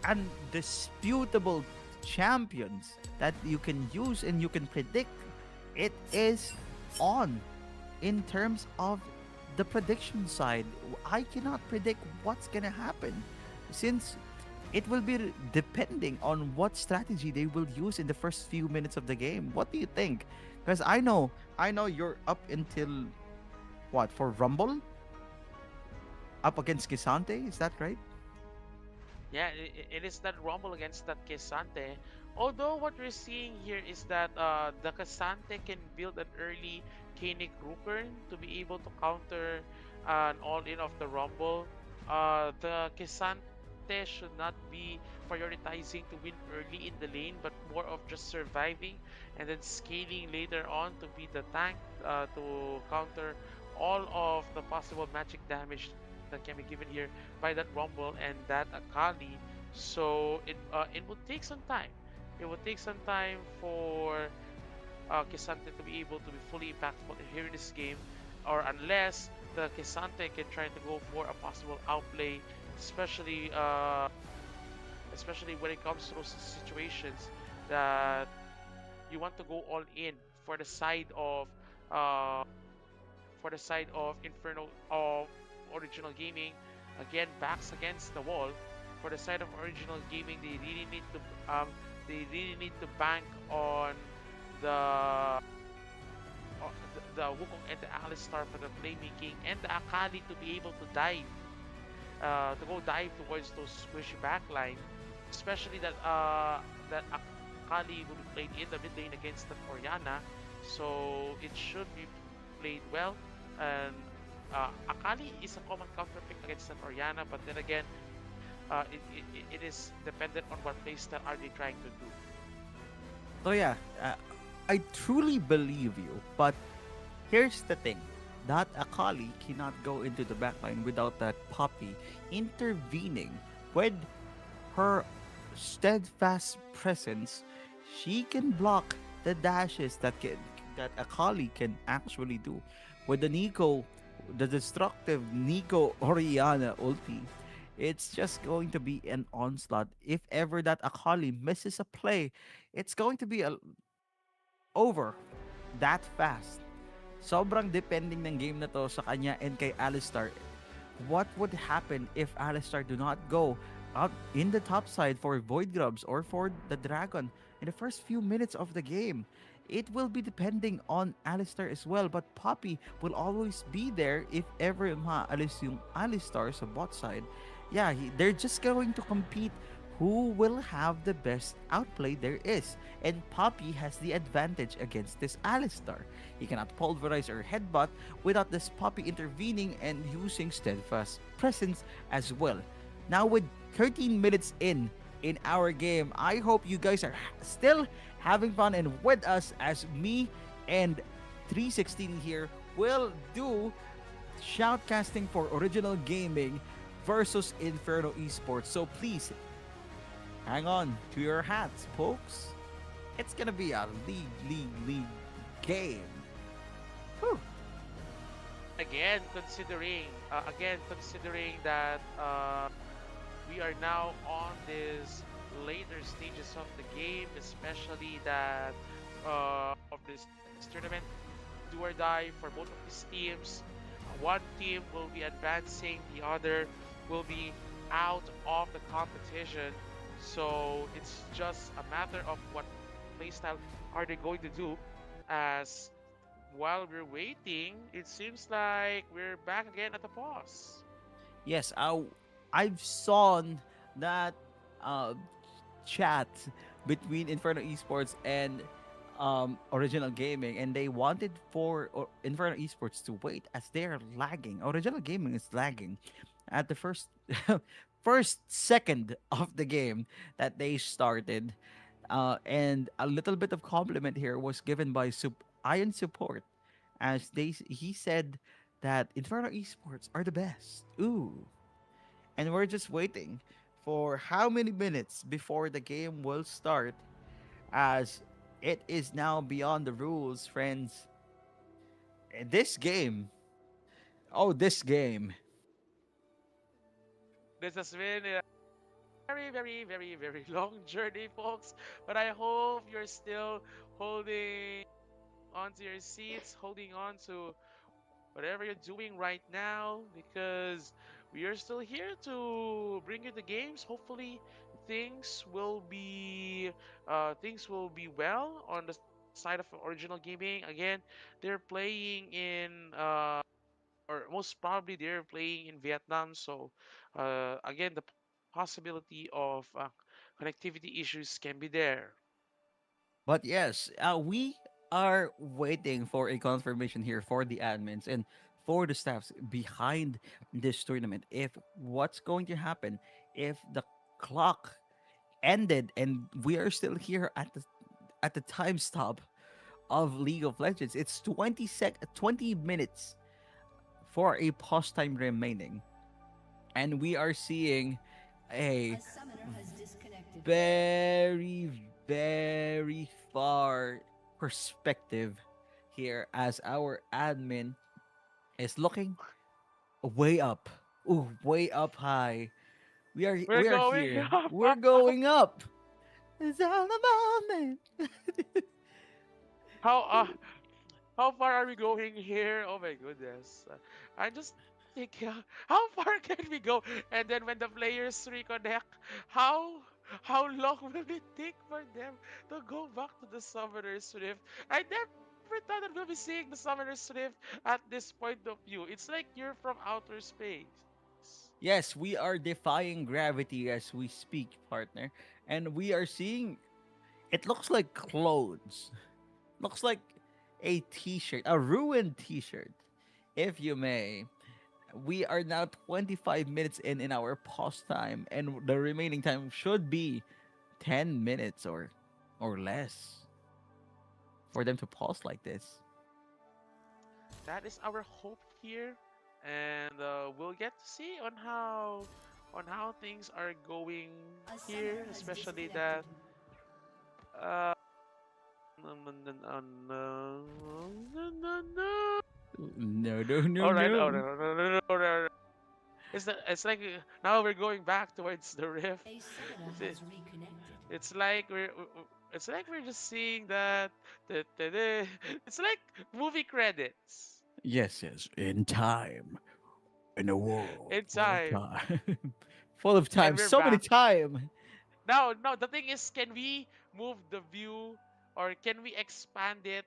undisputable champions that you can use and you can predict. It is on in terms of the prediction side. I cannot predict what's gonna happen, since it will be depending on what strategy they will use in the first few minutes of the game. What do you think? Because I know you're up until what, for Rumble? Up against K'Sante, is that right? Yeah, it is that Rumble against that K'Sante. Although what we're seeing here is that the K'Sante can build an early Kaenic Rupern to be able to counter an all-in of the Rumble. The K'Sante should not be prioritizing to win early in the lane, but more of just surviving and then scaling later on to be the tank to counter all of the possible magic damage that can be given here by that Rumble and that Akali. So it would take some time. It would take some time for K'Sante to be able to be fully impactful here in this game, or unless the K'Sante can try to go for a possible outplay, especially when it comes to those situations that you want to go all in for the side of Inferno of Original Gaming. Again, backs against the wall. For the side of Original Gaming, they really need to they really need to bank on the the Wukong and the Alistar for the playmaking and the Akali to be able to dive, to go dive towards those squishy backline, especially that that Akali will be played in the mid lane against the Orianna, so it should be played well. And Akali is a common counter pick against an Orianna, but then again, it is dependent on what playstyle are they trying to do. So yeah, I truly believe you, but here's the thing. That Akali cannot go into the backline without that Poppy intervening. With her steadfast presence, she can block the dashes that Akali can actually do. With the Nico, the destructive Nico Orianna ulti, it's just going to be an onslaught. If ever that Akali misses a play, it's going to be over that fast. Sobrang depending ng game na to sa kanya and kay Alistar. What would happen if Alistar do not go out in the top side for Void Grubs or for the Dragon in the first few minutes of the game? It will be depending on Alistar as well, but Poppy will always be there if ever maalis yung Alistar sa bot side. Yeah, they're just going to compete who will have the best outplay there is. And Poppy has the advantage against this Alistar. He cannot pulverize or headbutt without this Poppy intervening and using steadfast presence as well. Now with 13 minutes in our game, I hope you guys are still having fun and with us as me and 316 here will do shoutcasting for Original Gaming versus Inferno Esports. So please hang on to your hats, folks. It's gonna be a league game. Whew. Again, considering that we are now on this later stages of the game, especially that of this tournament, do or die for both of these teams. One team will be advancing, the other will be out of the competition. So it's just a matter of what playstyle are they going to do. As while we're waiting, it seems like we're back again at the pause. Yes, I've saw that chat between Inferno Esports and Original Gaming, and they wanted for Inferno Esports to wait as they're lagging. Original Gaming is lagging at the first second of the game that they started, and a little bit of compliment here was given by Iron Support, as he said that Inferno Esports are the best. Ooh. And we're just waiting for how many minutes before the game will start, as it is now beyond the rules, friends. This game. This has been a very long journey, folks. But I hope you're still holding onto your seats, holding on to whatever you're doing right now, because we are still here to bring you the games. Hopefully, things will be well on the side of Original Gaming. Again, they're playing in or most probably they're playing in Vietnam. So again, the possibility of connectivity issues can be there. But yes, we are waiting for a confirmation here for the admins and for the staffs behind this tournament. If what's going to happen if the clock ended and we are still here at the time stop of League of Legends. It's 20 minutes for a pause time remaining, and we are seeing a very far perspective here as our admin is looking way up. Ooh, way up high. We are here. Up. We're going up. It's all about me. How far are we going here? Oh my goodness. I just think how far can we go? And then when the players reconnect, how how long will it take for them to go back to the Summoner's Rift? I never thought that we'll be seeing the Summoner's Rift at this point of view. It's like you're from outer space. Yes, we are defying gravity as we speak, partner. And we are seeing it looks like clothes. Looks like a t-shirt, a ruined t-shirt, if you may. We are now 25 minutes in our pause time, and the remaining time should be 10 minutes or less for them to pause like this. That is our hope here, and we'll get to see on how things are going here, especially that No. All right, no. It's like now we're going back towards the rift. It's like we're just seeing that. It's like movie credits. Yes. In time. In a world. In time. Full of time. we're So many back. time. No. The thing is, can we move the view, or can we expand it?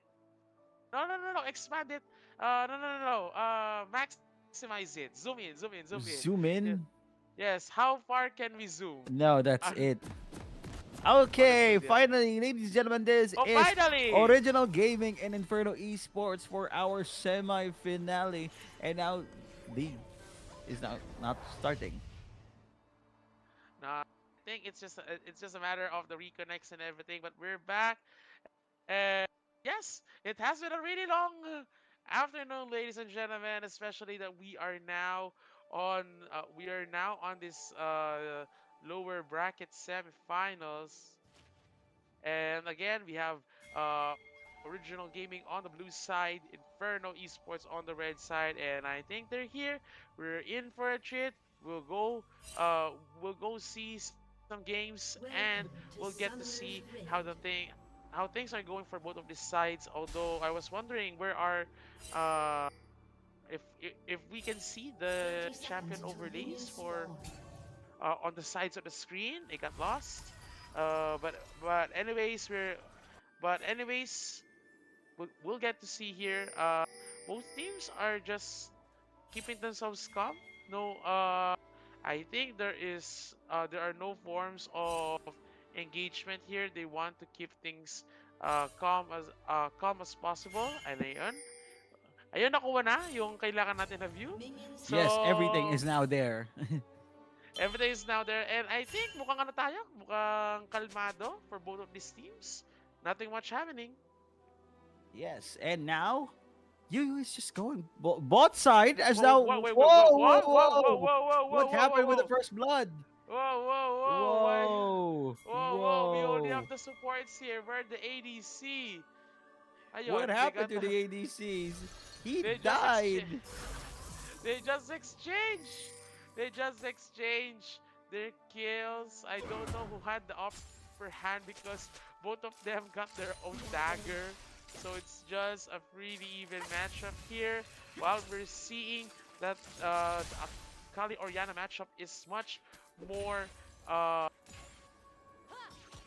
No. Expand it. No. Maximize it. Zoom in. Zoom in? Yes. How far can we zoom? No, that's it. Okay, Honestly, finally, ladies and gentlemen, this Oh, is finally! Original Gaming and Inferno Esports for our semi-finale. And now, League is now not starting. No, I think it's just a matter of the reconnects and everything. But we're back. And yes, it has been a really long afternoon, ladies and gentlemen. Especially that we are now on this lower bracket semifinals. And again, we have Original Gaming on the blue side, Inferno Esports on the red side, and I think they're here. We're in for a treat. We'll go see some games, and we'll get to see how things are going for both of these sides. Although I was wondering where are if we can see the champion overlays for on the sides of the screen. It got lost. But anyways, we'll get to see here. Both teams are just keeping themselves calm. No, I think there are no forms of engagement here. They want to keep things calm as possible. Ayun, nakuha na yung kailangan natin na view. So, Yes, everything is now there. everything is now there, and I think mukhang kalmado for both of these teams. Nothing much happening. Yes, and now Yu is just going bot side as Whoa, now. wait, Whoa! What whoa, happened with whoa. the first blood? Whoa. We only have the supports here. Where the ADC? Ayun, What they happened got to the ADCs? He They just died. They just exchanged their kills. I don't know who had the upper hand because both of them got their own dagger. So it's just a pretty even matchup here. While we're seeing that the Akali Orianna matchup is much more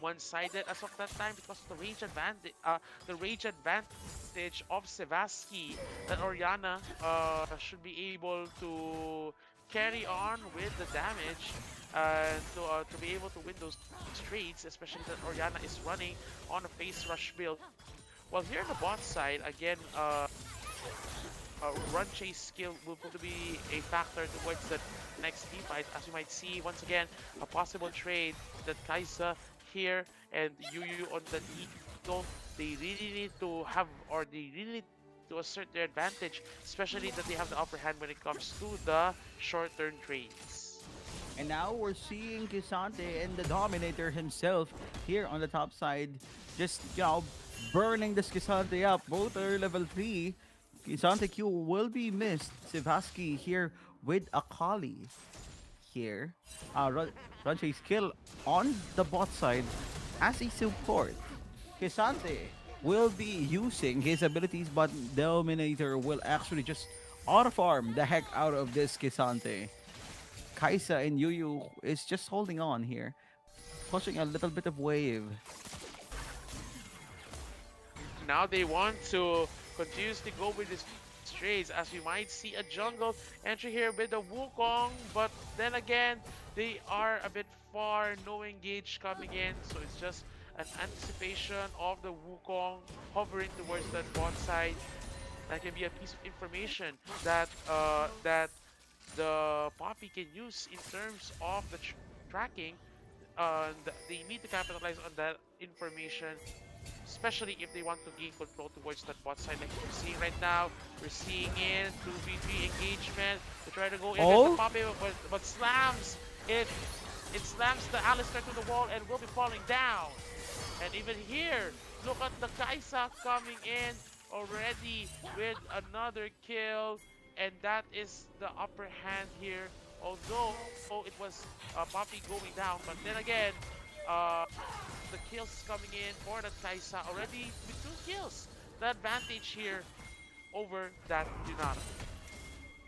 one-sided as of that time because of the range advantage of Sevasky that Orianna should be able to carry on with the damage and to be able to win those trades, especially that Orianna is running on a face rush build. While here on the bot side, again, run chase skill will be a factor towards the next team fight. As you might see, once again, a possible trade that Kai'Sa here and Yuyu on the Eagle, they really need to have, or they really need to assert their advantage, especially that they have the upper hand when it comes to the short-term trades. And now we're seeing K'Sante and the Dominator himself here on the top side, just, burning this K'Sante up. Both are level 3. K'Sante Q will be missed. Sevasky here with Akali. Here, run chase kill on the bot side as a support. K'Sante will be using his abilities, but Dominator will actually just auto-farm the heck out of this K'Sante. Kai'Sa and Yuyu is just holding on here. pushing a little bit of wave. Now they want to continuously go with these trades, as we might see a jungle entry here with the Wukong, but then again they are a bit far, no engage coming in, so it's just an anticipation of the Wukong hovering towards that bot side. That can be a piece of information that that the Poppy can use in terms of the tracking. They need to capitalize on that information, especially if they want to gain control towards that bot side. Like we're seeing right now, we're seeing in 2v3 engagement. They try to go in with the Poppy, but slams it. It slams the Alistar to the wall and will be falling down. And even here, look at the Kai'Sa coming in already with another kill, and that is the upper hand here. Although it was Poppy going down, but then again, the kills coming in for the Kai'Sa already with 2 kills. The advantage here over that Yunara.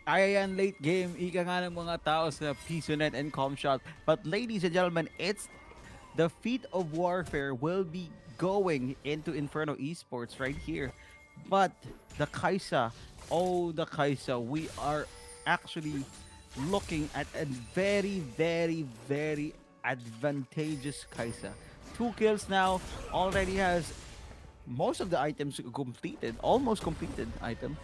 Ayan, late game, ika nga ng mga tao sa PisoNet and Comshot. But ladies and gentlemen, it's the feat of warfare will be going into Inferno Esports right here. But the Kai'Sa, oh the Kai'Sa, we are actually looking at a very, very, very advantageous Kai'Sa. 2 kills now, already has most of the items completed, almost completed item.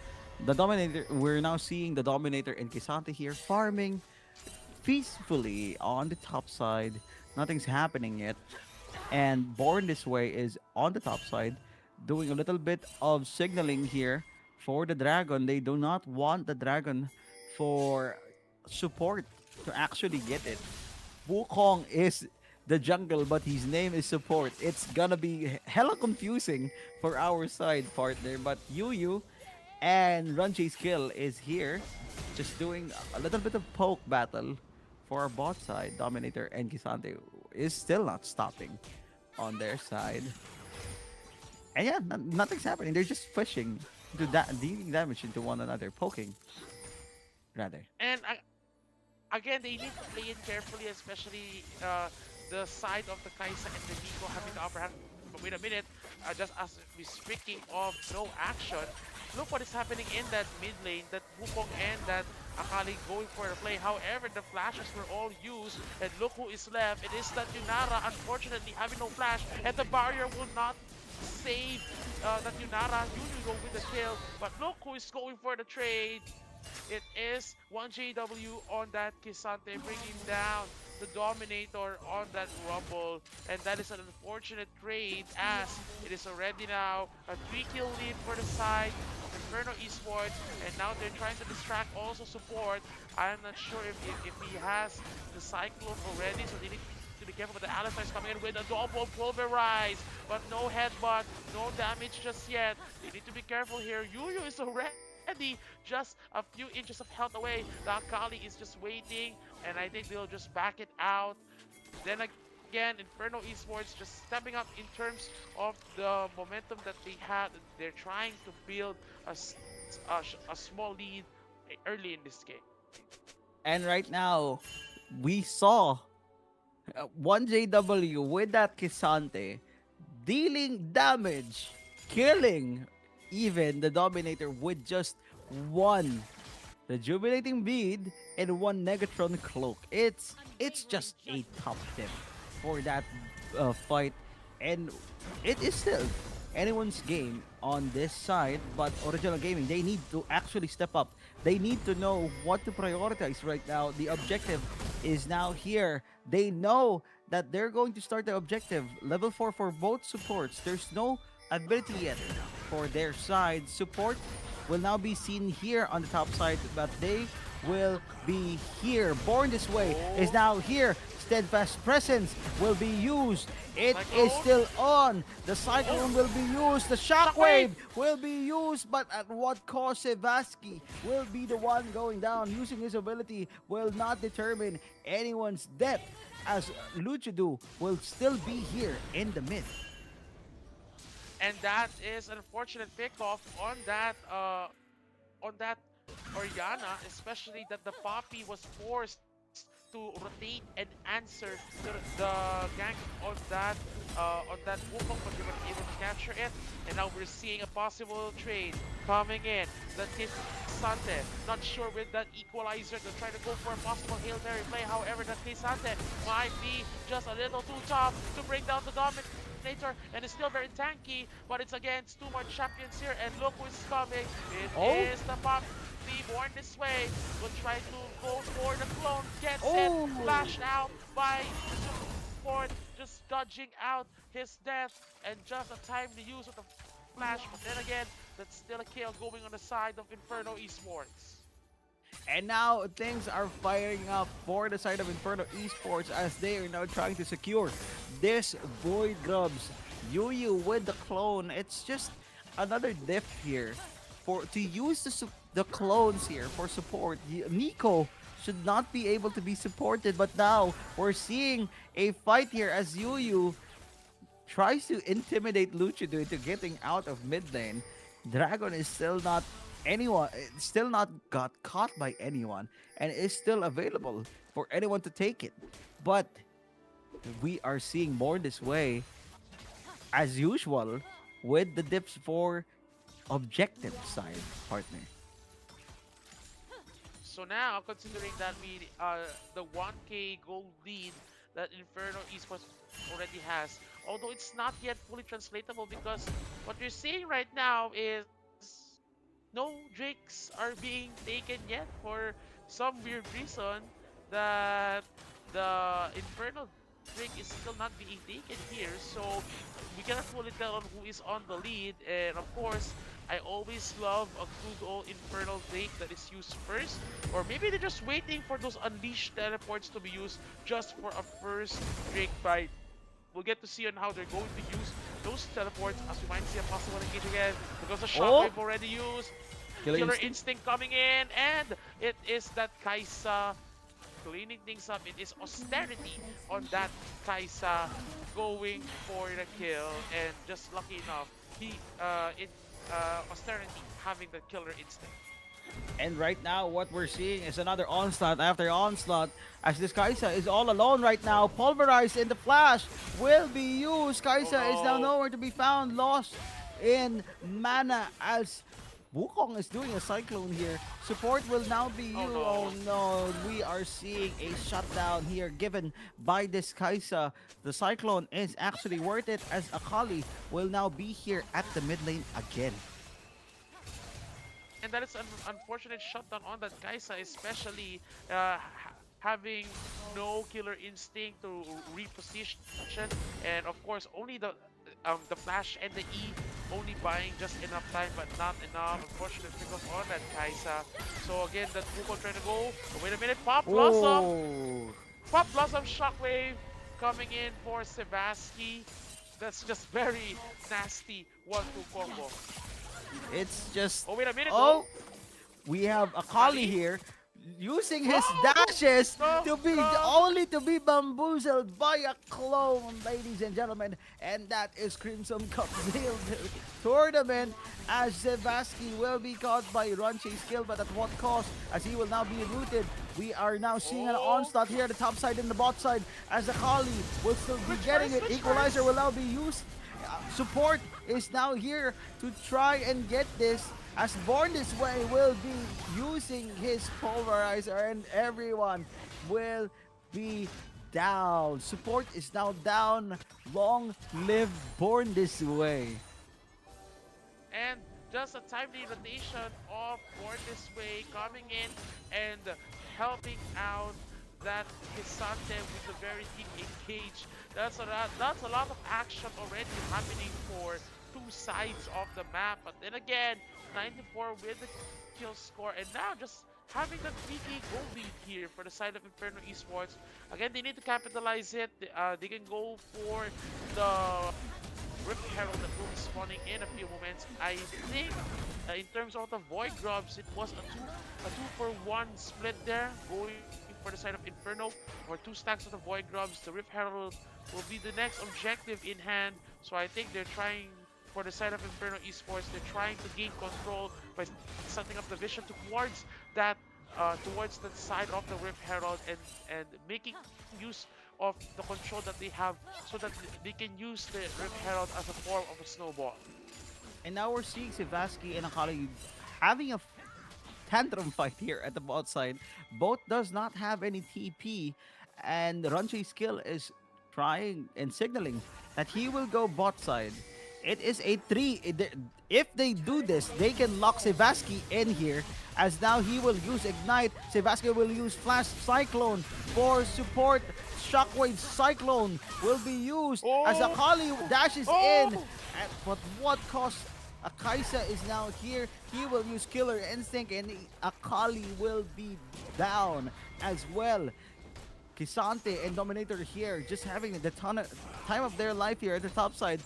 The Dominator, we're now seeing the Dominator and K'Sante here farming peacefully on the top side. Nothing's happening yet. And Born This Way is on the top side, doing a little bit of signaling here for the Dragon. They do not want the Dragon for support to actually get it. Wukong is the jungle, but his name is support. It's gonna be hella confusing for our side partner, but Yuyu and Runji's kill is here, just doing a little bit of poke battle for our bot side. Dominator and K'Sante is still not stopping on their side. And yeah, nothing's happening. They're just pushing, dealing damage into one another, poking, rather. And again, they need to play it carefully, especially the side of the Kai'Sa and the Nico having the upper hand. But wait a minute, just as we're speaking of no action, look what is happening in that mid lane, that Wukong and that Akali going for a play. However, the flashes were all used, and look who is left. It is that Yunara, unfortunately, having no flash, and the barrier will not save that Yunara. Yuyu go with the kill, but look who is going for the trade. It is 1JW on that K'Sante, bringing down the Dominator on that Rumble, and that is an unfortunate trade, as it is already now a 3-kill lead for the side of Inferno Esports, and now they're trying to distract also support. I'm not sure if he has the Cyclone already, so they need to be careful. But the Alistar is coming in with a double pulverize, but no headbutt, no damage just yet. They need to be careful here. Yuyu is already just a few inches of health away. The Akali is just waiting, and I think they'll just back it out. Then again, Inferno Esports just stepping up in terms of the momentum that they had. They're trying to build a small lead early in this game. And right now, we saw 1JW with that K'Sante dealing damage, killing even the Dominator with just one Rejuvenating Bead and one Negatron Cloak. It's just a top tip for that fight, and it is still anyone's game on this side, but Original Gaming, they need to actually step up. They need to know what to prioritize right now. The objective is now here. They know that they're going to start the objective. Level 4 for both supports. There's no ability yet for their side. Support will now be seen here on the top side, but they will be here. Born This Way is now here. Steadfast Presence will be used. It is still on. The Cyclone will be used. The Shockwave will be used, but at what cost? Sevaski will be the one going down. Using his ability will not determine anyone's death, as Luchadou will still be here in the mid. And that is an unfortunate pickoff on that Orianna, especially that the Poppy was forced to rotate and answer the gank on that Wukong, but they were able to capture it. And now we're seeing a possible trade coming in. The K'Sante, not sure with that equalizer. They're trying to go for a possible Hail Mary play. However, the K'Sante might be just a little too tough to bring down the Dominator, and it's still very tanky, but it's against two more champions here, and look who's coming. It is the Pop. Born this way, will try to go for the clone, gets it, flashed out by support, just dodging out his death, and just a timely use of the flash, but then again, that's still a kill going on the side of Inferno Esports. And now things are firing up for the side of Inferno Esports as they are now trying to secure this Void Grubs. Yuyu with the clone, it's just another diff here. To use the clones here for support, Nico should not be able to be supported, but now we're seeing a fight here as Yuyu tries to intimidate Lucido into getting out of mid lane. Dragon is still not got caught by anyone and is still available for anyone to take it. But we are seeing more this way as usual with the dips for objective side, partner. So now, considering that we the 1k gold lead that Inferno Esports already has, although it's not yet fully translatable, because what we're seeing right now is no drakes are being taken yet for some weird reason. That the Infernal Drake is still not being taken here, so we cannot fully tell on who is on the lead. And of course, I always love a good old Infernal Drake that is used first, or maybe they're just waiting for those Unleashed teleports to be used just for a first Drake bite. We'll get to see on how they're going to use those teleports, as we might see a possible engage again, because the shockwave already used. Killer Instinct coming in, and it is that Kai'Sa cleaning things up. It is Austerity on that Kai'Sa going for the kill, and just lucky enough, Austerity having the Killer Instinct. And right now, what we're seeing is another onslaught after onslaught, as this Kai'Sa is all alone right now. Pulverized in the flash will be used. Kai'Sa is now nowhere to be found, lost in mana as Wukong is doing a cyclone here. Support will now be you. Oh no, we are seeing a shutdown here given by this Kai'Sa. The cyclone is actually worth it, as Akali will now be here at the mid lane again. And that is an unfortunate shutdown on that Kai'Sa, especially having no Killer Instinct to reposition, and of course only the flash and the E only buying just enough time, but not enough, unfortunate because on that Kai'Sa. So again, that Wukong trying to go. Oh, wait a minute, Pop Blossom! Pop Blossom Shockwave coming in for Sebaski. That's just very nasty 1-2 combo. It's just... Oh, wait a minute. We have Akali here using his dashes only to be bamboozled by a clone, ladies and gentlemen. And that is Crimson Cup tournament, as Sebaski will be caught by Runchi's skill, but at what cost, as he will now be rooted. We are now seeing an onslaught here at the top side and the bot side, as Akali will still be getting it. Equalizer will now be used. Support is now here to try and get this, as Born This Way will be using his Pulverizer, and everyone will be down. Support is now down. Long live Born This Way. And just a timely rotation of Born This Way coming in and helping out that K'Sante with a very deep engage. That's a lot of action already happening for two sides of the map. But then again, 94 with the kill score, and now just having the 3k gold lead here for the side of Inferno Esports. Again, they need to capitalize it. They can go for the Rift Herald that will be spawning in a few moments. I think in terms of the Void Grubs, it was a 2-for-1 split there, going for the side of Inferno, or 2 stacks of the Void Grubs. The Rift Herald will be the next objective in hand, so I think they're trying, for the side of Inferno Esports, they're trying to gain control by setting up the vision towards that towards the side of the Rift Herald and making use of the control that they have so that they can use the Rift Herald as a form of a snowball. And now we're seeing Sivasky and Akali having a tantrum fight here at the bot side. Both does not have any TP, and Ranchi Skill is trying and signaling that he will go bot side. It is a 3. If they do this, they can lock Sivasky in here, as now he will use Ignite. Sivasky will use Flash Cyclone for support. Shockwave Cyclone will be used as Akali dashes in. But what cost? Akaisa is now here. He will use Killer Instinct, and Akali will be down as well. K'Sante and Dominator here just having the time of their life here at the top side.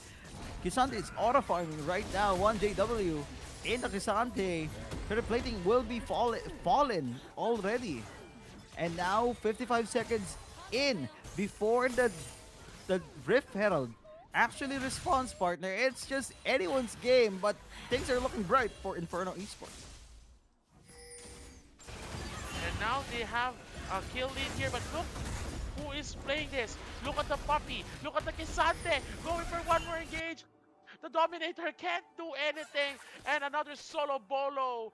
K'Sante is auto-farming right now. 1JW into K'Sante. Her plating will be fallen already. And now 55 seconds in before the Rift Herald actually responds, partner. It's just anyone's game, but things are looking bright for Inferno Esports. And now they have a kill lead here, but look who is playing this. Look at the puppy. Look at the K'Sante going for one more engage. The Dominator can't do anything, and another solo bolo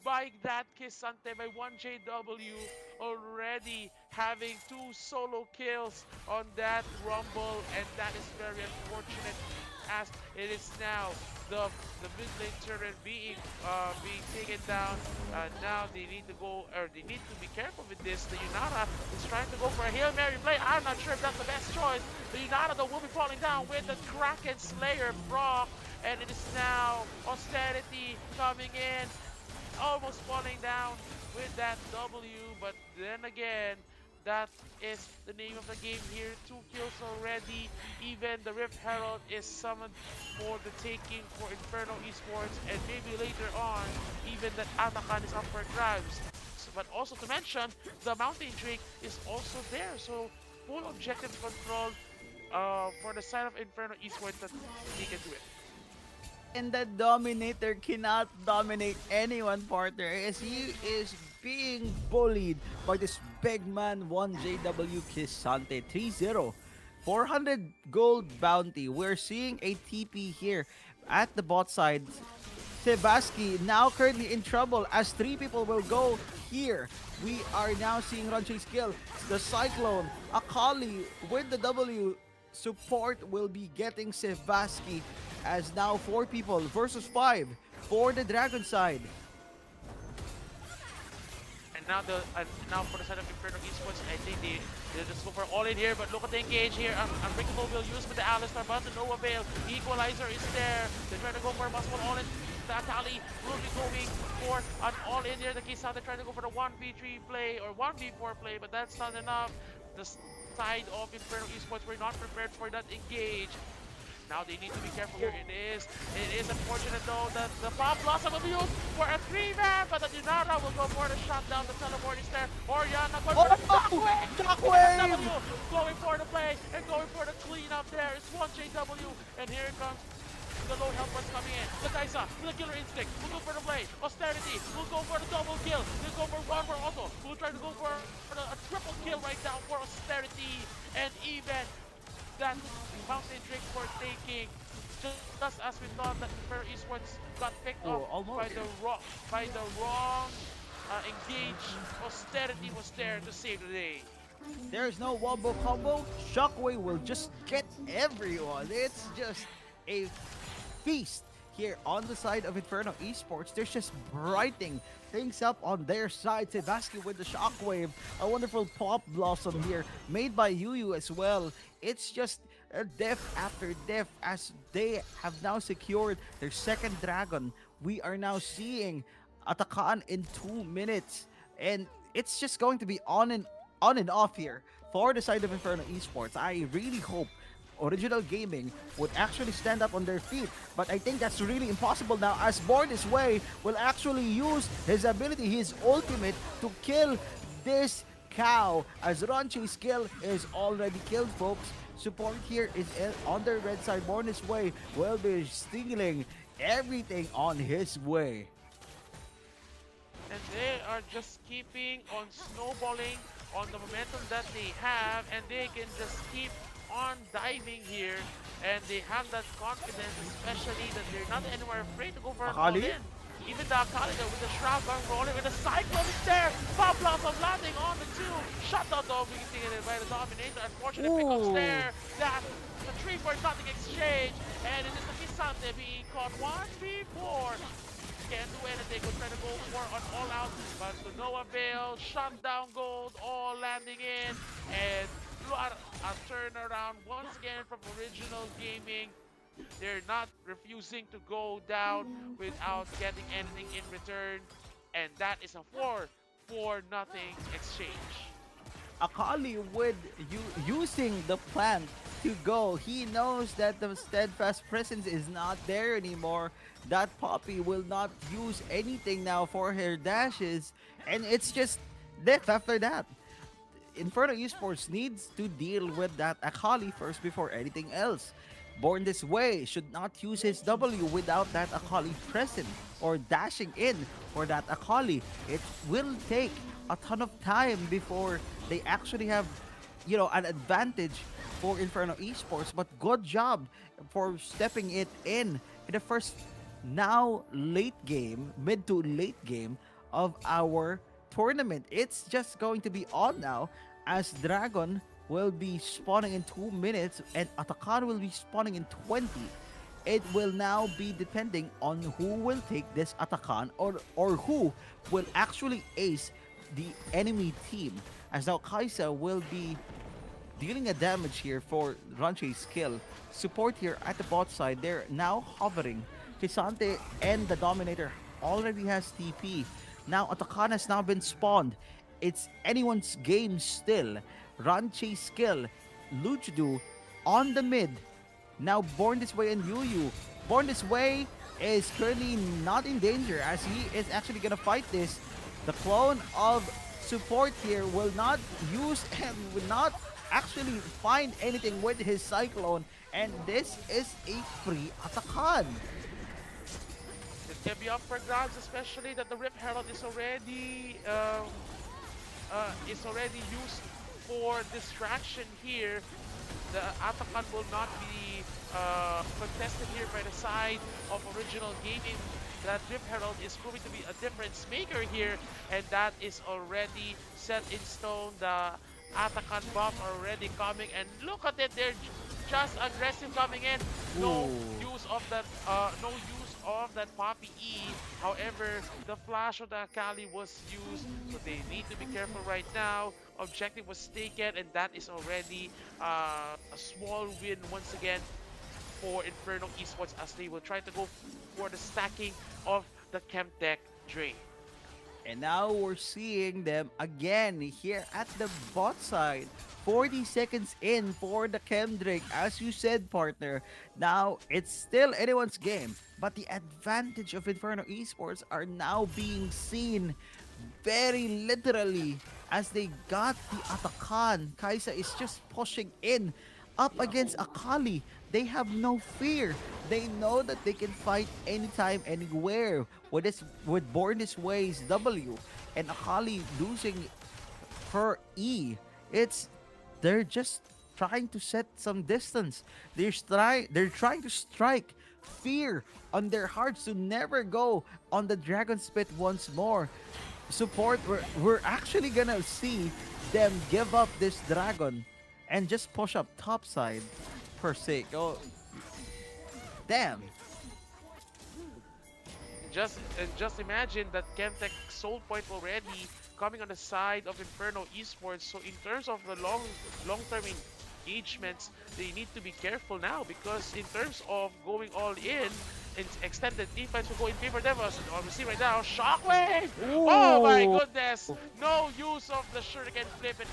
by that K'Sante by 1JW, already having 2 solo kills on that Rumble, and that is very unfortunate, as it is now the mid lane turret being taken down. Now they need to go, or they need to be careful with this. The Yunara is trying to go for a Hail Mary play. I'm not sure if that's the best choice. The Yunara though will be falling down with the Kraken Slayer Brock, and it is now Austerity coming in, almost falling down with that W, but then again, that is the name of the game here. 2 kills already. Even the Rift Herald is summoned for the taking for Inferno Esports, and maybe later on, even that Atakan is up for grabs. But also to mention, the Mountain Drake is also there, so full objective control for the side of Inferno Esports that they can do it. And the Dominator cannot dominate anyone, partner, as he is being bullied by this big man 1JW K'Sante. 3-0. 400 gold bounty. We're seeing a TP here at the bot side. Sivasky now currently in trouble as 3 people will go here. We are now seeing Ranchi Skill, the Cyclone, Akali with the W. Support will be getting Sivasky, as now 4 people versus 5 for the Dragon side. And now for the side of Inferno Esports, I think they just go for all in here, but look at the engage here. Unbreakable will use with the Alistar, but to no avail. Equalizer is there. They're trying to go for a possible all in. The Akali will be going for an all in here. The K'Sante trying to go for the 1v3 play or 1v4 play, but that's not enough. The side of Inferno Esports were not prepared for that engage. Now they need to be careful here. It is unfortunate though that the Pop Blossom will be used for a 3-man, but the Dinara will go for the shutdown. The teleport is there. Oriana going for the Shockwave! Going for the play and going for the cleanup there. It's 1JW, and here it comes. The low health one's coming in. The Kaisa with a Killer Instinct will go for the play. Austerity will go for the double kill. He'll go for one more also. We'll try to go for a triple kill right now for Austerity, and even that Mountain Drake for taking, just as we thought that Inferno Esports got picked off by the wrong engage. Austerity was there to save the day. There's no wombo combo. Shockwave will just get everyone. It's just a feast here on the side of Inferno Esports. They're just brightening things up on their side. Sivasky with the Shockwave. A wonderful Pop Blossom here made by Yuyu as well. It's just a death after death as they have now secured their second dragon. We are now seeing Atakan in 2 minutes, and it's just going to be on and off here for the side of Inferno Esports. I really hope Original Gaming would actually stand up on their feet, but I think that's really impossible now, as Born This Way will actually use his ability, his ultimate, to kill this cow, as Ranchi Skill is already killed, folks. Support here is on the red side. Born This Way will be stealing everything on his way. And and they are just keeping on snowballing on the momentum that they have, and they can just keep on diving here, and they have that confidence, especially that they're not anywhere afraid to go for an Akali? all-in. Even the Akali there with the Shroud going rolling with the Cyclone is there. Bob Blossom landing on the two. Shut down though, being taken by the Dominator. Unfortunate pickups there. That's the 3 for nothing exchange, and it is the K'Sante being caught 1v4. Can't do anything. We're trying to go for an all-out, but to no avail. Shut down gold, all landing in, and a turnaround once again from Original Gaming. They're not refusing to go down without getting anything in return, and that is a 4-4 nothing exchange. Akali with using the plant to go. He knows that the steadfast presence is not there anymore. That Poppy will not use anything now for her dashes, and it's just death after that. Inferno Esports needs to deal with that Akali first before anything else. Born This Way should not use his W without that Akali present or dashing in for that Akali. It will take a ton of time before they actually have, an advantage for Inferno Esports. But good job for stepping it in the first now late game, mid to late game of our tournament. It's just going to be on now as Dragon will be spawning in 2 minutes and Atakan will be spawning in 20. It will now be depending on who will take this Atakan or who will actually ace the enemy team. As now Kai'Sa will be dealing a damage here for Ranche's skill. Support here at the bot side, they're now hovering. K'Sante and the Dominator already has TP. Now Atakan has now been spawned. It's anyone's game still. Ranche's skill, Luchdu on the mid. Now Born This Way and Yuyu. Born This Way is currently not in danger as he is actually gonna fight this. The clone of support here will not use and will not actually find anything with his Cyclone, and this is a free Atakan. It can be up for grabs, especially that the Rip Herald is already used for distraction here. The Atakan will not be contested here by the side of Original Gaming. That Rip Herald is proving to be a difference maker here, and that is already set in stone. The Atakan buff already coming, and look at it, they're just aggressive coming in. No use of that Poppy E. However, the flash of the Akali was used, so they need to be careful right now. Objective was taken, and that is already a small win once again for Inferno Esports as they will try to go for the stacking of the Chemtech Drain. And now we're seeing them again here at the bot side. 40 seconds in for the Chemdrake. As you said, partner, now it's still anyone's game. But the advantage of Inferno Esports are now being seen very literally as they got the Atakan. Kai'Sa is just pushing in up against Akali. They have no fear. They know that they can fight anytime, anywhere with Born This Way's W and Akali losing her E. They're just trying to set some distance. They're trying to strike fear on their hearts to never go on the Dragon Spit once more. Support, we're actually gonna see them give up this dragon and just push up top side per se. Oh, damn. Just imagine that Chemtech Soul Point already coming on the side of Inferno Esports. So in terms of the long-term engagements, they need to be careful now, because in terms of going all in, extended defense will go in favor of them. As we see right now, Shockwave! Ooh. Oh my goodness! No use of the Shuriken flip and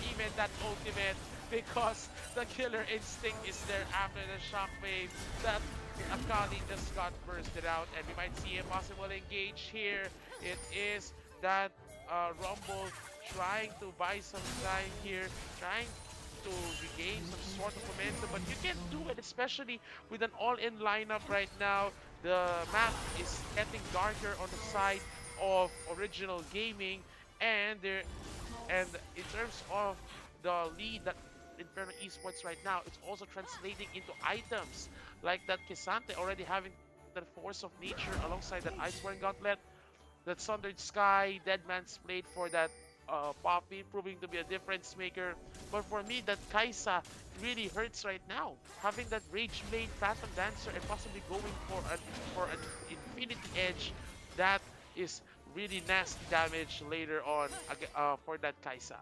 even that ultimate, because the killer instinct is there after the Shockwave. That Akali just got bursted out, and we might see a possible engage here. It is that Rumble trying to buy some time here, trying to regain some sort of momentum, but you can't do it, especially with an all-in lineup right now. The map is getting darker on the side of Original Gaming, and in terms of the lead that Inferno Esports right now, it's also translating into items like that Kisante already having the Force of Nature alongside that Iceborne Gauntlet, that Sundered Sky, Dead Man's Blade for that Poppy, proving to be a difference maker. But for me, that Kaisa really hurts right now. Having that Rage Blade, Phantom Dancer, and possibly going for an Infinity Edge, that is really nasty damage later on for that Kaisa.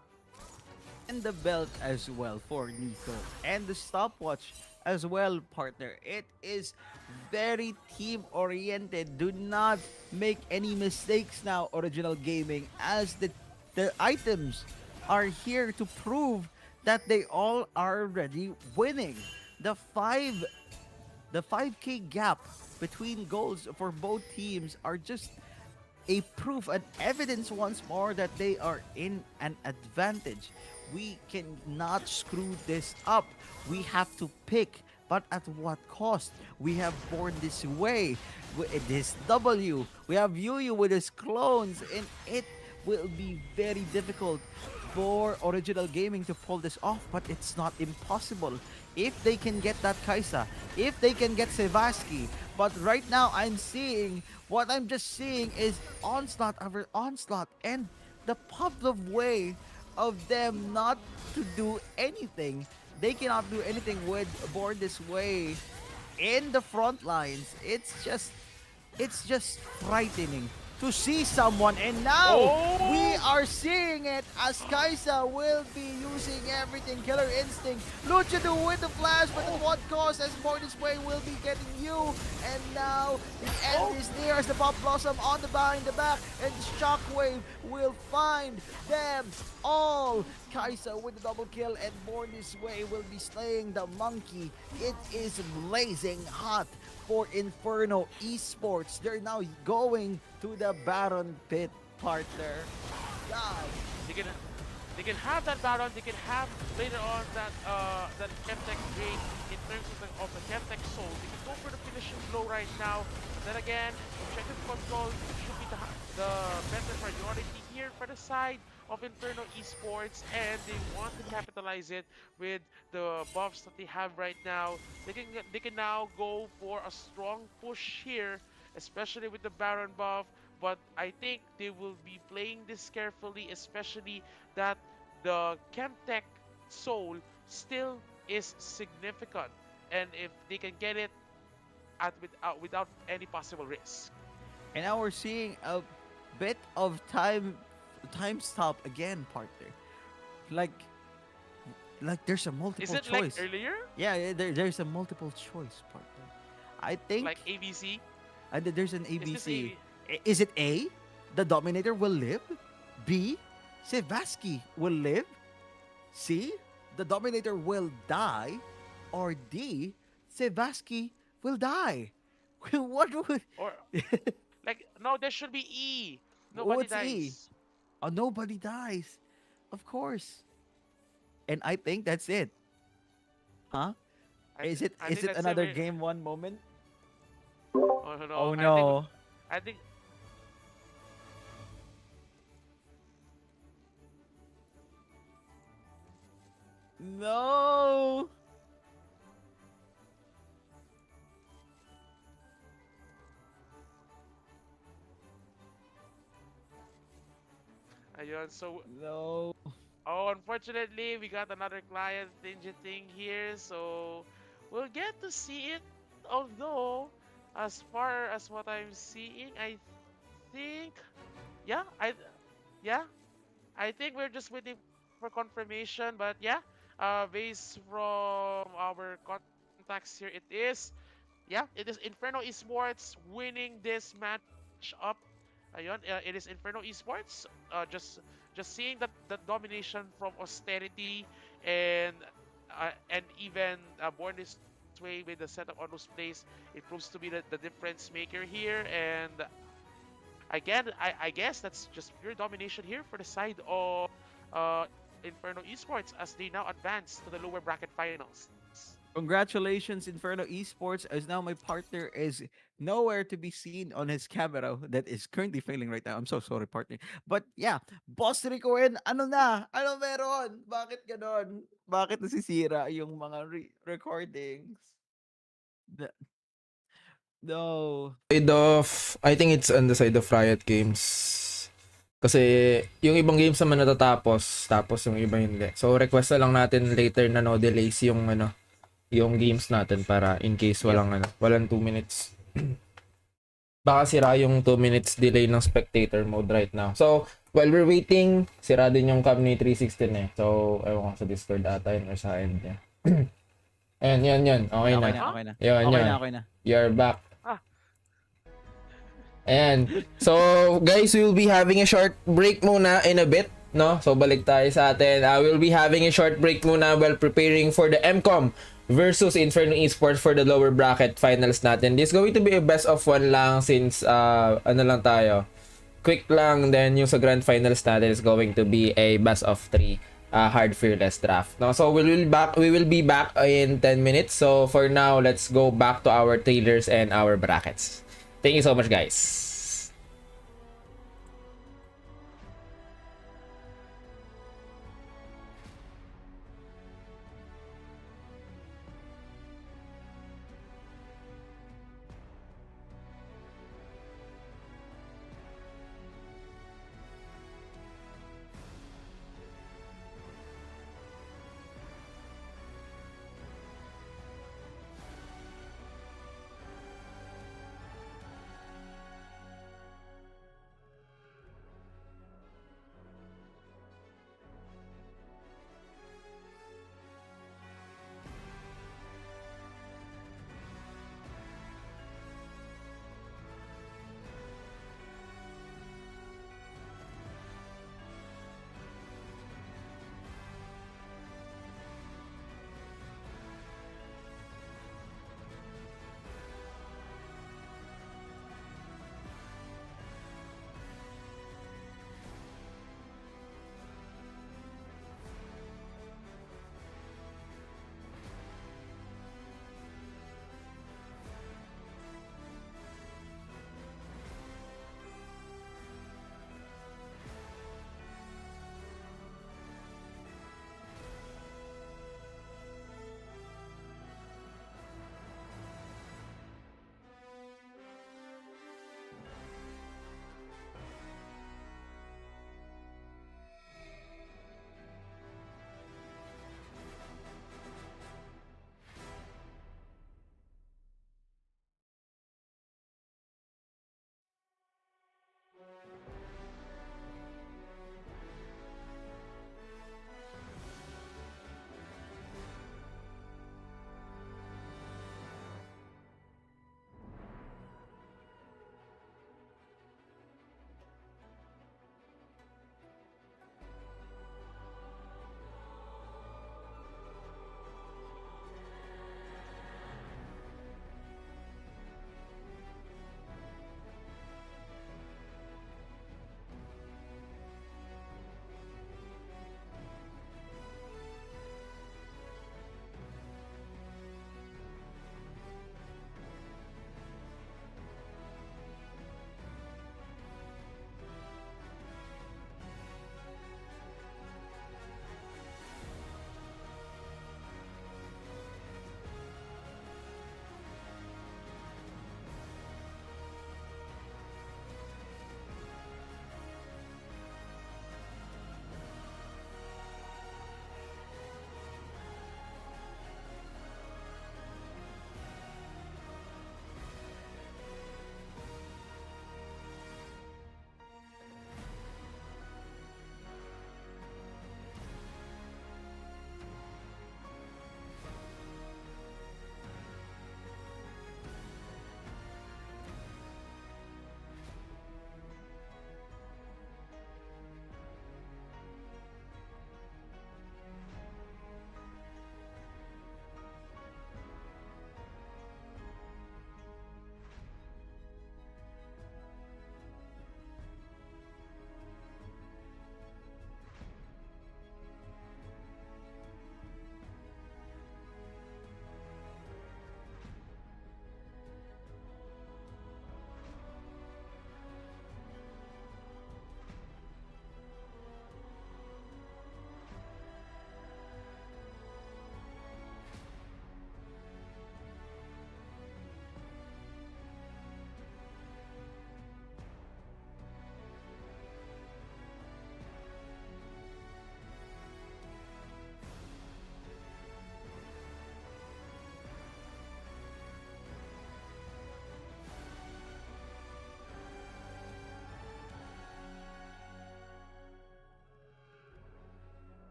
And the belt as well for Nico. And the stopwatch as well, partner. It is very team-oriented. Do not make any mistakes now, Original Gaming, as the items are here to prove that they all are already winning. The 5k gap between goals for both teams are just a proof and evidence once more that they are in an advantage. We cannot screw this up. We have to pick, but at what cost? We have Born This Way with this W. We have Yuyu with his clones, and it will be very difficult for Original Gaming to pull this off, but it's not impossible. If they can get that Kaisa, if they can get Sevaski, but right now what I'm just seeing is onslaught over onslaught, and the Pavlov way of them not to do anything. They cannot do anything with Born This Way in the front lines. It's just frightening to see someone, and now we are seeing it as Kaisa will be using everything. Killer Instinct, Luchador with the flash, but at what cost, as Born This Way will be getting you, and now the end is near as the Pop Blossom on the behind the back, and Shockwave will find them all. Kaisa with the double kill, and Born This Way will be slaying the monkey. It is blazing hot for Inferno Esports. They're now going to the Baron pit, partner. God. They can have that Baron. They can have later on that Chemtech Drake in terms of the Chemtech Soul. They can go for the finishing blow right now. Then again, objective control should be the better priority here for the side of Inferno Esports, and they want to capitalize it with the buffs that they have right now. They can now go for a strong push here, especially with the Baron buff, but I think they will be playing this carefully, especially that the Chemtech Soul still is significant, and if they can get it without any possible risk. And now we're seeing a bit of time stop again, partner. Like there's a multiple choice. Is it choice. like earlier? Yeah, there's a multiple choice, partner. I think like ABC. And there's an ABC. Is it A? The Dominator will live. B? Sevaski will live. C? The Dominator will die. Or D? Sevaski will die. What would? Or like no, there should be E. Nobody What's dies. E? Oh, nobody dies. Of course. And I think that's it. Huh? Is it another game one moment? Oh no. Oh no. I think no. Ayun, so no. Oh, unfortunately, we got another client Ninja thing here, so we'll get to see it. Although, as far as what I'm seeing, I think, I think we're just waiting for confirmation. But yeah, based from our contacts here, it is Inferno Esports winning this match up. Ayun, it is Inferno Esports. Just seeing that domination from Austerity and even Born This Way with the setup on those plays, it proves to be the difference maker here. And again, I guess that's just pure domination here for the side of Inferno Esports as they now advance to the lower bracket finals. Congratulations, Inferno Esports, as now my partner is nowhere to be seen on his camera that is currently failing right now. I'm so sorry, partner. But yeah, Boss Ricoen, ano na? Ano meron? Bakit ganon? Bakit nasisira yung mga recordings? No. Side of, I think it's on the side of Riot Games. Kasi yung ibang games naman natatapos, tapos yung iba hindi. So request na lang natin later na no delays yung yung games natin para in case walang walang 2 minutes. Baka sira yung 2 minutes delay ng spectator mode right now. So, while we're waiting, sira din yung cam ni 316 eh. So, ewan ko sa Discord ata yun or sa end niya. Ayan, yan. Okay na. Okay na. Okay na. You're back. Ayan. So, guys, we will be having a short break muna in a bit, no? So, balik tayo sa atin. We'll be having a short break muna while preparing for the MCOM versus Inferno Esports for the lower bracket finals natin. This is going to be a best of 1 lang since, ano lang tayo, quick lang. Then, yung sa grand finals natin is going to be a best of 3 hard fearless draft. No? So, we will be back in 10 minutes. So, for now, let's go back to our trailers and our brackets. Thank you so much, guys.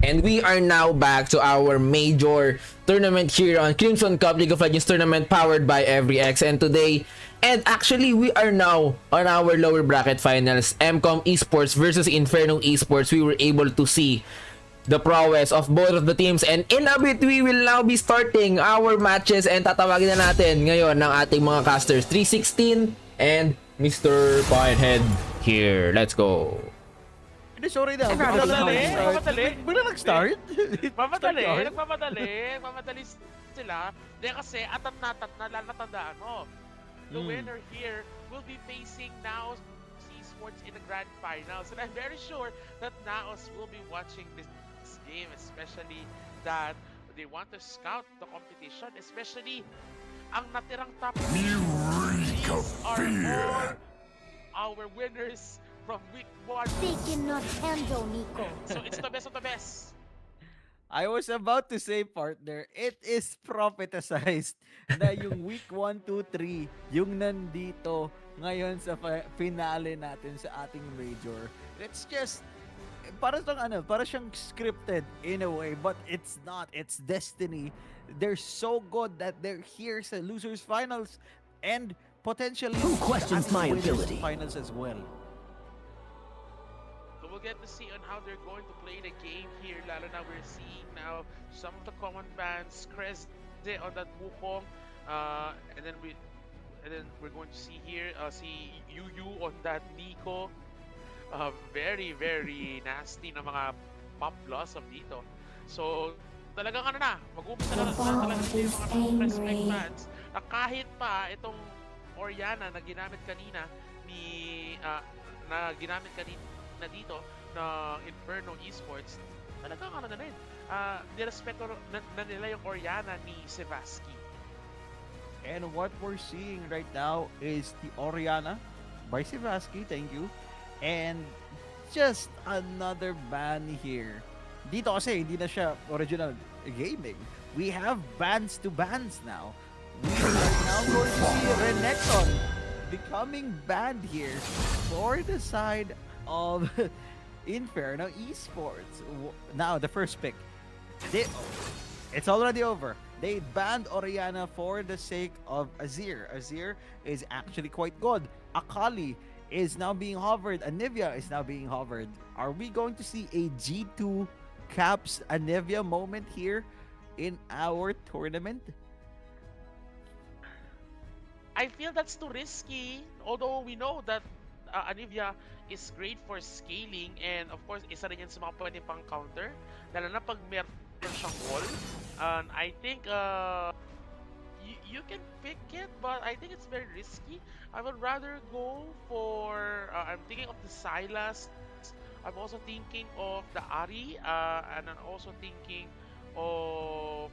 And we are now back to our major tournament here on Crimson Cup League of Legends tournament powered by EveryX. And today, and actually we are now on our lower bracket finals, MCOM Esports versus Inferno Esports. We were able to see the prowess of both of the teams, and in a bit we will now be starting our matches, and tatawagin na natin ngayon ng ating mga casters 316 and Mr. Pinehead here. Let's go. Sorry na. Bigla nag-start? Mamadali sila. Dahil kasi atat na lalakatandaan mo. The winner here will be facing Naos Esports in the grand finals. And I'm very sure that Naos will be watching this game, especially that they want to scout the competition, especially ang natirang top are all our winners from week 1. They cannot handle Nico. So it's the best of the best. I was about to say, partner, it is prophetized na yung week 1, 2, 3, yung nandito ngayon sa finale natin sa ating major. It's just, para siyang scripted in a way, but it's not. It's destiny. They're so good that they're here sa losers finals and potentially Who questions my ability? Finals as well. So we'll get to see on how they're going to play the game here. Lalo na we're seeing now some of the common bands, Krezze on that Wukong, and then we're going to see here see Yu on that Nico. Very nasty na mga pop blossom dito. So talagang mag-umpisa na talaga yung mga respect fans na kahit pa itong Orianna na ginamit kanina dito na Inferno Esports, talagang na rin. Nirespeto na nila yung Orianna ni Sevaski. And what we're seeing right now is the Orianna by Sevaski, thank you. And just another ban here. Dito kasi hindi na siya original gaming. We have bans to bans now. We are now going to see Renekton becoming banned here for the side of Inferno Esports. Now, the first pick. It's already over. They banned Orianna for the sake of Azir. Azir is actually quite good. Akali is now being hovered. Anivia is now being hovered. Are we going to see a G2 Caps Anivia moment here in our tournament? I feel that's too risky. Although we know that Anivia is great for scaling, and of course, isa rin yan sa mga pwede pang counter. Lalo na pag meron siyang wall. And I think you can pick it, but I think it's very risky. I would rather go for, I'm thinking of the Sylas. I'm also thinking of the Ari, and I'm also thinking of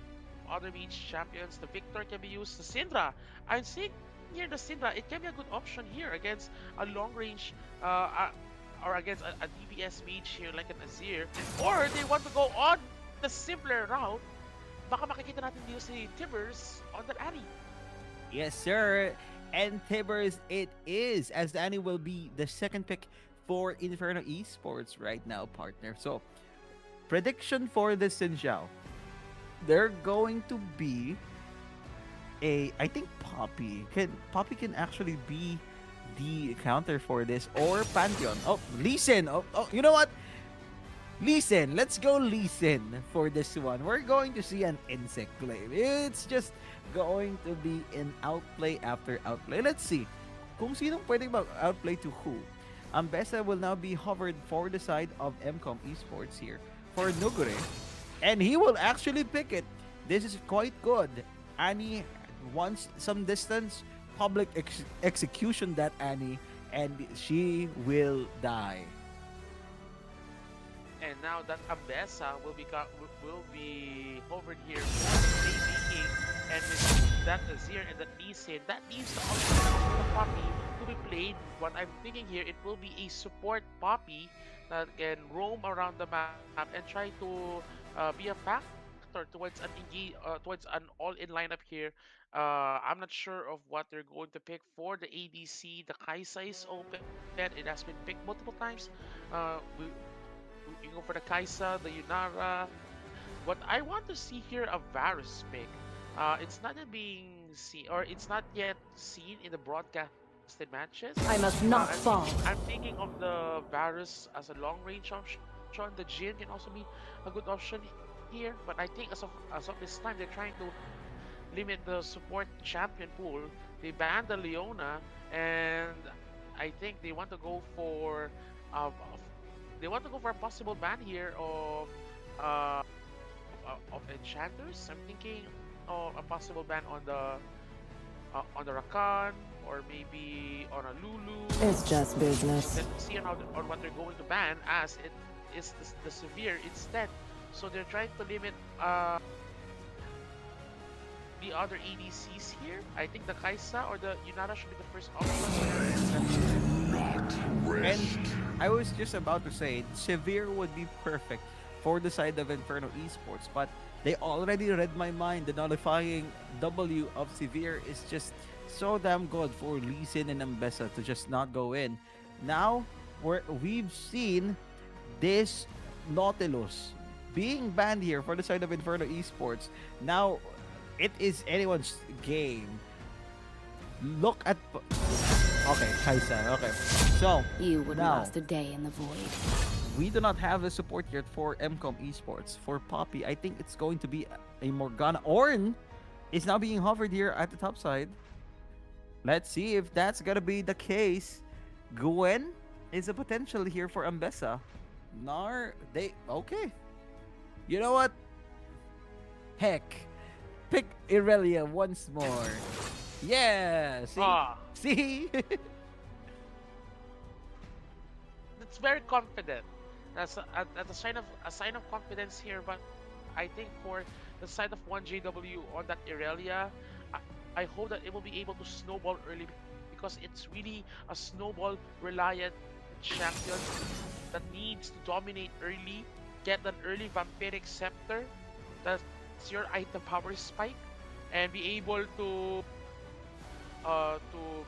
other mage champions. The Victor can be used. The Syndra. I'm seeing here the Syndra. It can be a good option here against a long range, or against a DPS mage here like an Azir. Or they want to go on the simpler route. Baka makikita natin dito si Tibbers on that Ari. Yes, sir. And Tibbers it is, as Annie will be the second pick for Inferno Esports right now, partner. So, prediction for the Xin they're going to be I think Poppy can actually be the counter for this, or Pantheon. Oh, Lee Sin. Oh, you know what? Lee Sin. Let's go Lee Sin for this one. We're going to see an insect play. It's just going to be an outplay after outplay. Let's see kung sinong pwedeng outplay to who. Ambessa will now be hovered for the side of MCOM Esports here for Nugure, and he will actually pick it. This is quite good. Annie wants some distance, public execution that Annie, and she will die. And now that Ambessa will be hovered here for the Baby King, and with that Azir and that Lee Sin, that leaves the option of the Poppy to be played. What I'm thinking here, it will be a support Poppy that can roam around the map and try to be a factor towards an all-in lineup here. I'm not sure of what they're going to pick for the ADC. The Kaisa is open. It has been picked multiple times. you go for the Kaisa, the Yunara. What I want to see here a Varus pick. It's not yet being seen, or it's not yet seen in the broadcasted matches. I must not fall. I'm thinking of the Varus as a long range option. The Jhin can also be a good option here, but I think as of this time they're trying to limit the support champion pool. They banned the Leona, and I think they want to go for a possible ban here of enchanters. I'm thinking of a possible ban on the Rakan, or maybe on a Lulu. It's just business. Let's see on what they're going to ban, as it is the Severe instead. So they're trying to limit the other ADCs here. I think the Kaisa or the Yunara should be the first option. And I was just about to say, Severe would be perfect for the side of Inferno Esports, but they already read my mind. The nullifying W of Severe is just so damn good for Lee Sin and Ambessa to just not go in. Now, we've seen this Nautilus being banned here for the side of Inferno Esports. Now, it is anyone's game. Look at... Okay, Kaisa. Okay, so You would now, last a day in the void. we do not have a support yet for MCOM Esports. For Poppy, I think it's going to be a Morgana. Ornn is now being hovered here at the top side. Let's see if that's gonna be the case. Gwen is a potential here for Ambessa. Okay. You know what? Heck. Pick Irelia once more. Yeah, see? See? It's very confident. That's a sign of confidence here, but I think for the side of 1JW on that Irelia, I hope that it will be able to snowball early, because it's really a snowball reliant champion that needs to dominate early, get an early vampiric scepter, that's your item power spike, and be able to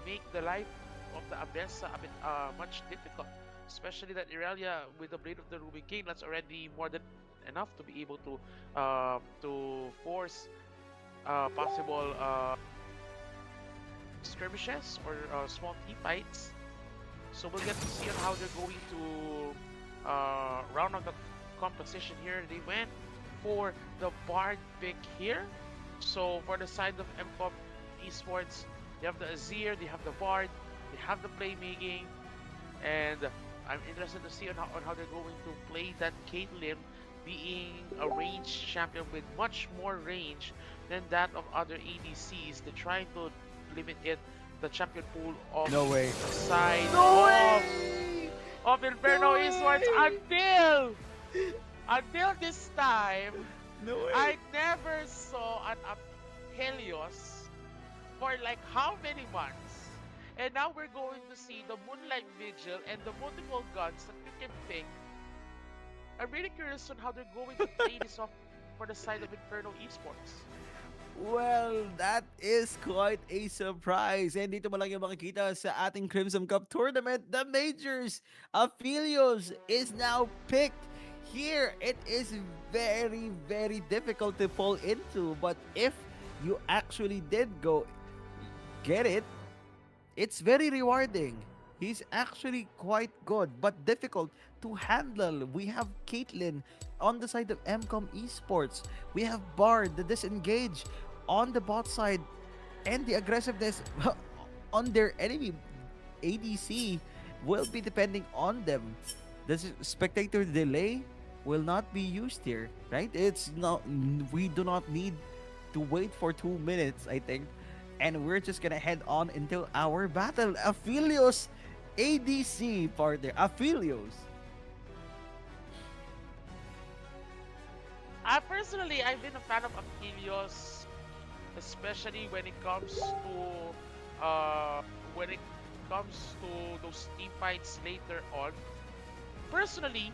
make the life of the Ambessa a bit much difficult. Especially that Irelia with the Blade of the Ruby King, that's already more than enough to be able to force possible skirmishes or small team fights. So we'll get to see on how they're going to round out the composition here. They went for the Bard pick here. So for the side of MCOM Esports, they have the Azir, they have the Bard, they have the playmaking, and I'm interested to see on how they're going to play that Caitlyn, being a ranged champion with much more range than that of other ADCs. They're trying to limit the champion pool of the side of Inferno Esports until this time. I never saw an Helios for like how many months? And now we're going to see the Moonlight Vigil and the multiple guns that you can pick. I'm really curious on how they're going to play this off for the side of Inferno Esports. Well, that is quite a surprise. And dito mo lang yung makikita sa ating Crimson Cup tournament. The Majors, Aphelios is now picked. Here, it is very, very difficult to fall into. But if you actually did go get it, it's very rewarding. He's actually quite good, but difficult to handle. We have Caitlyn on the side of MCOM Esports. We have Bard, the disengage on the bot side, and the aggressiveness on their enemy ADC will be depending on them. The spectator delay will not be used here, right? It's not. We do not need to wait for 2 minutes, I think. And we're just gonna head on into our battle. Aphelios ADC partner. Aphelios. Personally, I've been a fan of Aphelios, especially when it comes to those team fights later on. Personally,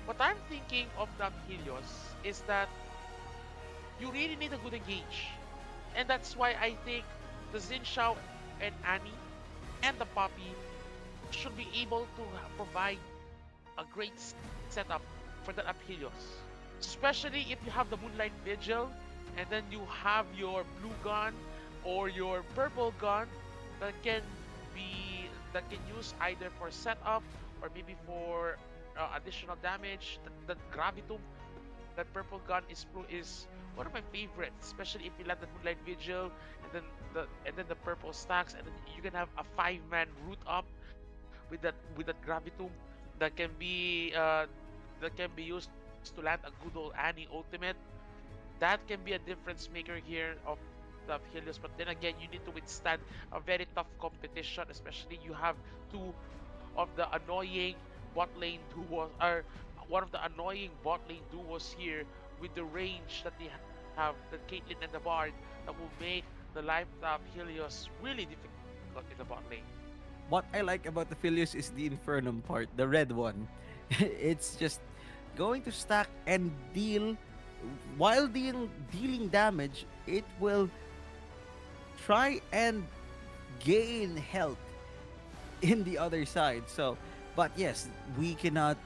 what I'm thinking of the Aphelios is that you really need a good engage. And that's why I think the Xin Shao and Annie and the Poppy should be able to provide a great setup for that Aphelios. Especially if you have the Moonlight Vigil, and then you have your blue gun or your purple gun that can use either for setup or maybe for additional damage. The Gravitum, that purple gun is one of my favorites, especially if you land the Moonlight Vigil and then the purple stacks, and then you can have a 5-man root up with that Gravitum that can be used to land a good old Annie ultimate. That can be a difference maker here of the Helios, but then again, you need to withstand a very tough competition, especially you have two of the annoying bot lane duos, or one of the annoying bot lane duos here with the range that they have, the Caitlyn and the Bard, that will make the life of Helios really difficult in the bot lane. What I like about the Philius is the Infernum part, the red one. It's just going to stack and deal. While dealing damage, it will try and gain health in the other side. So, but yes, we cannot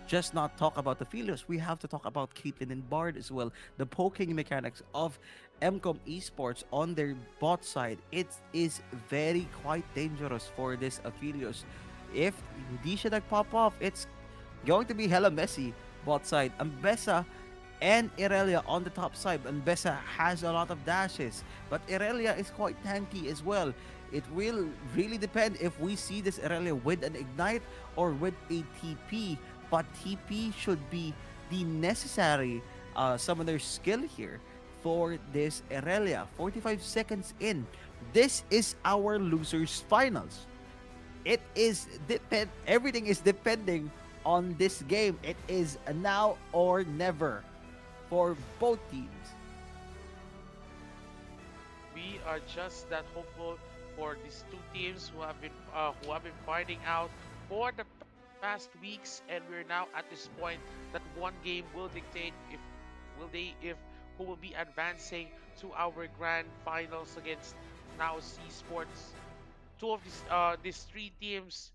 just not talk about the Philios. We have to talk about Caitlyn and Bard as well. The poking mechanics of MCOM Esports on their bot side, it is very quite dangerous for this Aphelios. If hindi siya nag-pop off, it's going to be hella messy bot side. Ambessa and Irelia on the top side. Ambessa has a lot of dashes, but Irelia is quite tanky as well. It will really depend if we see this Irelia with an Ignite or with a TP, but TP should be the necessary summoner skill here for this Irelia. 45 seconds in. This is our losers finals. It is everything is depending on this game. It is a now or never for both teams. We are just that hopeful for these two teams who have been fighting out for the past weeks, and we're now at this point that one game will dictate if who will be advancing to our grand finals against now Esports. Two of these three teams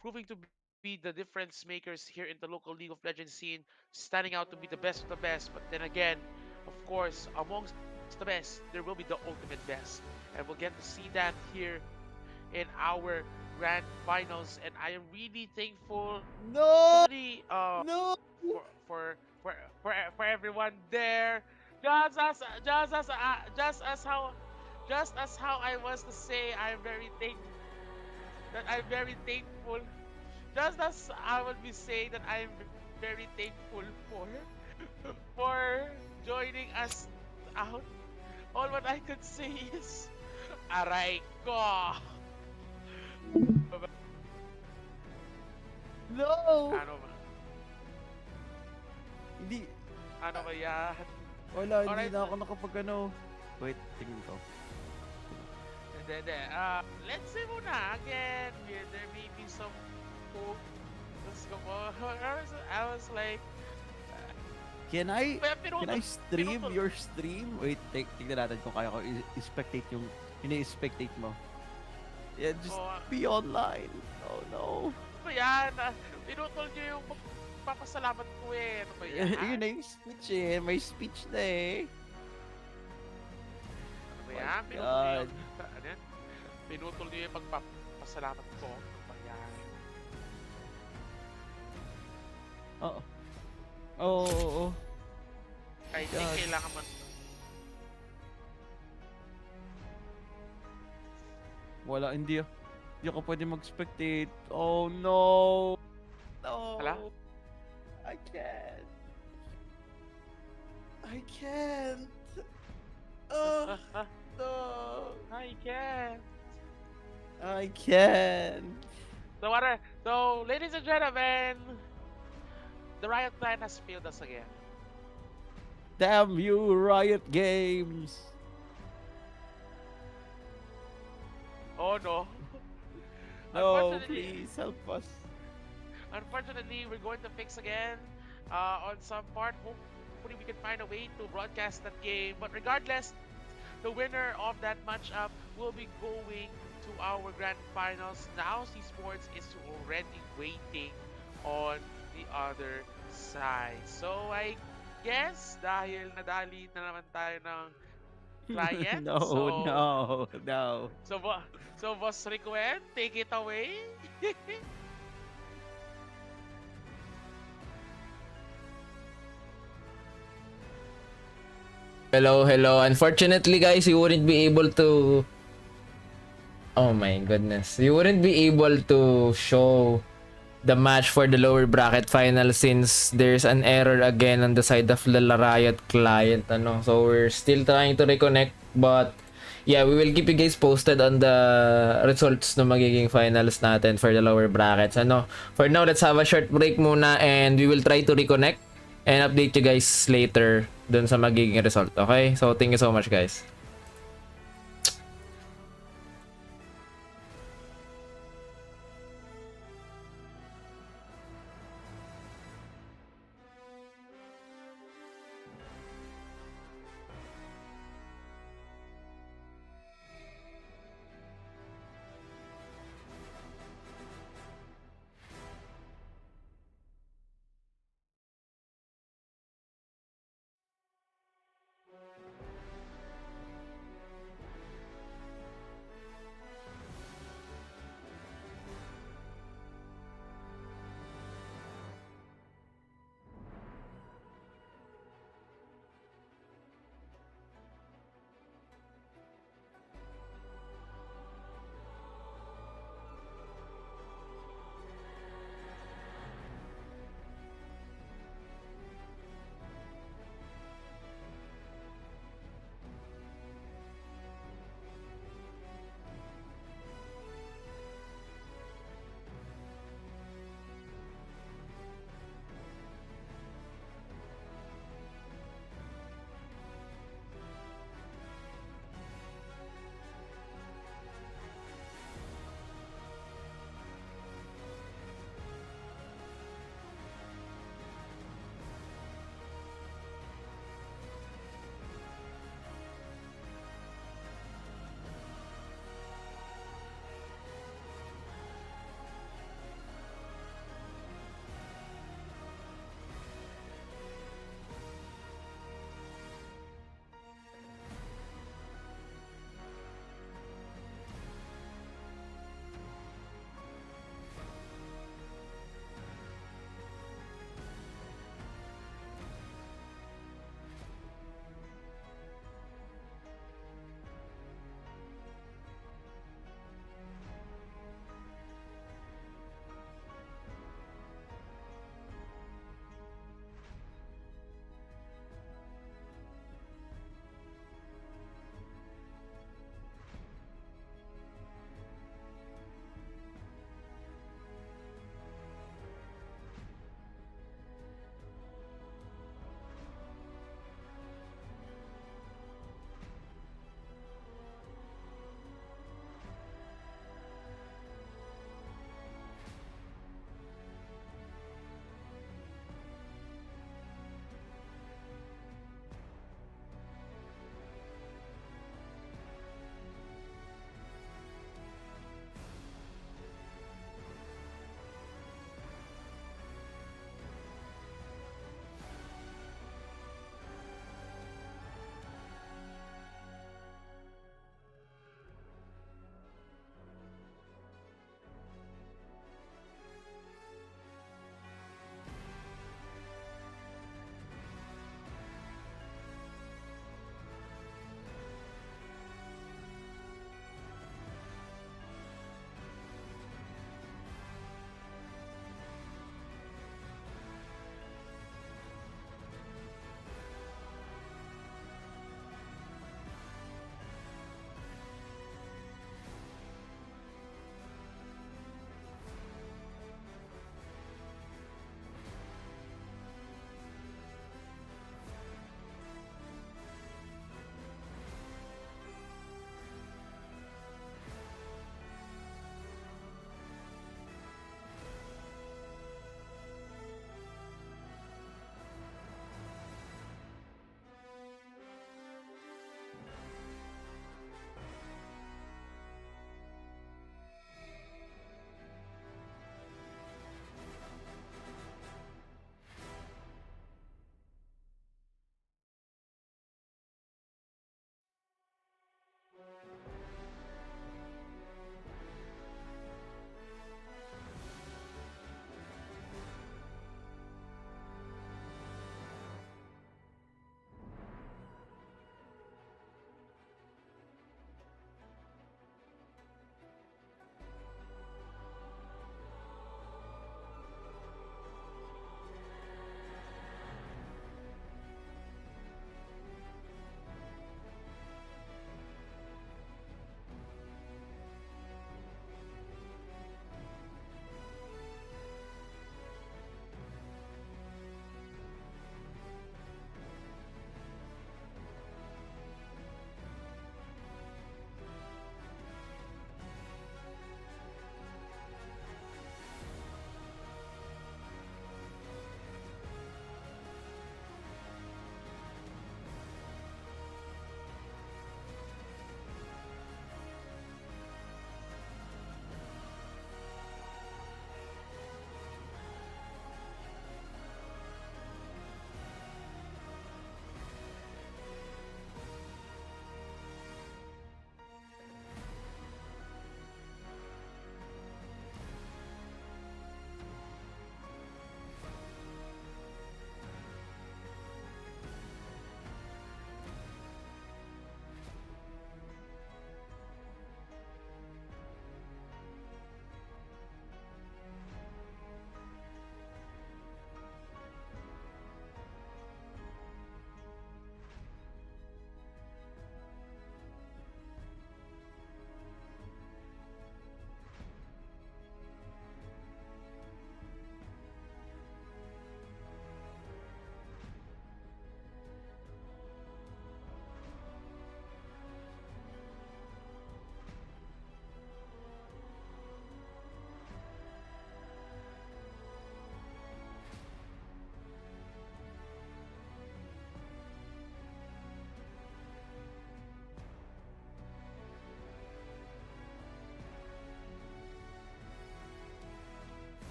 proving to be the difference makers here in the local League of Legends scene, standing out to be the best of the best. But then again, of course, amongst the best, there will be the ultimate best, and we'll get to see that here in our grand finals. And I am really thankful, for everyone there. Just as how I was to say, I'm very thankful. Just as I would be saying that I'm very thankful for joining us out. All what I could say is, aray ko. No! Ano ba? Hindi. Ano ba yan? Wala, Alright. hindi na ako nakapag Wait, tingin ko. Hindi. Let's say muna again. There may be some hope. Let's go. I was like, Can I pinutol stream your stream? Wait, tingnan natin kung kaya ko i-spectate yung ini-spectate mo. Yeah, just be online. Oh no. Ano ba yan? Pinutol nyo yung papasalamat ko eh. Ano ba yan? Yun na yung speech eh. May speech na eh. Ano ba yan? Pinutol nyo yung... Ano yan? Pinutol nyo yung pagpapasalamat ko. Ano ba yan? Oo. Oo. Kahit hindi kailangan man... Wala, hindi ako pwede mag-spectate. Oh no! No! Hala? I can't. Oh, no! I can't. I can't. So, ladies and gentlemen, the Riot Clan has failed us again. Damn you, Riot Games! Oh no. No, please help us. Unfortunately, we're going to fix again on some part. Hopefully, we can find a way to broadcast that game. But regardless, the winner of that matchup will be going to our grand finals. Now, Esports is already waiting on the other side. So I guess dahil nadali na naman tayo ng client. No, no. So Boss Riquen, take it away. Hello, hello. Unfortunately, guys, you wouldn't be able to... Oh my goodness. You wouldn't be able to show the match for the lower bracket final since there's an error again on the side of the Riot client. Ano? So we're still trying to reconnect, but yeah, we will keep you guys posted on the results ng magiging finals natin for the lower brackets. Ano? For now, let's have a short break muna and we will try to reconnect and update you guys later dun sa magiging result. Okay? So thank you so much, guys.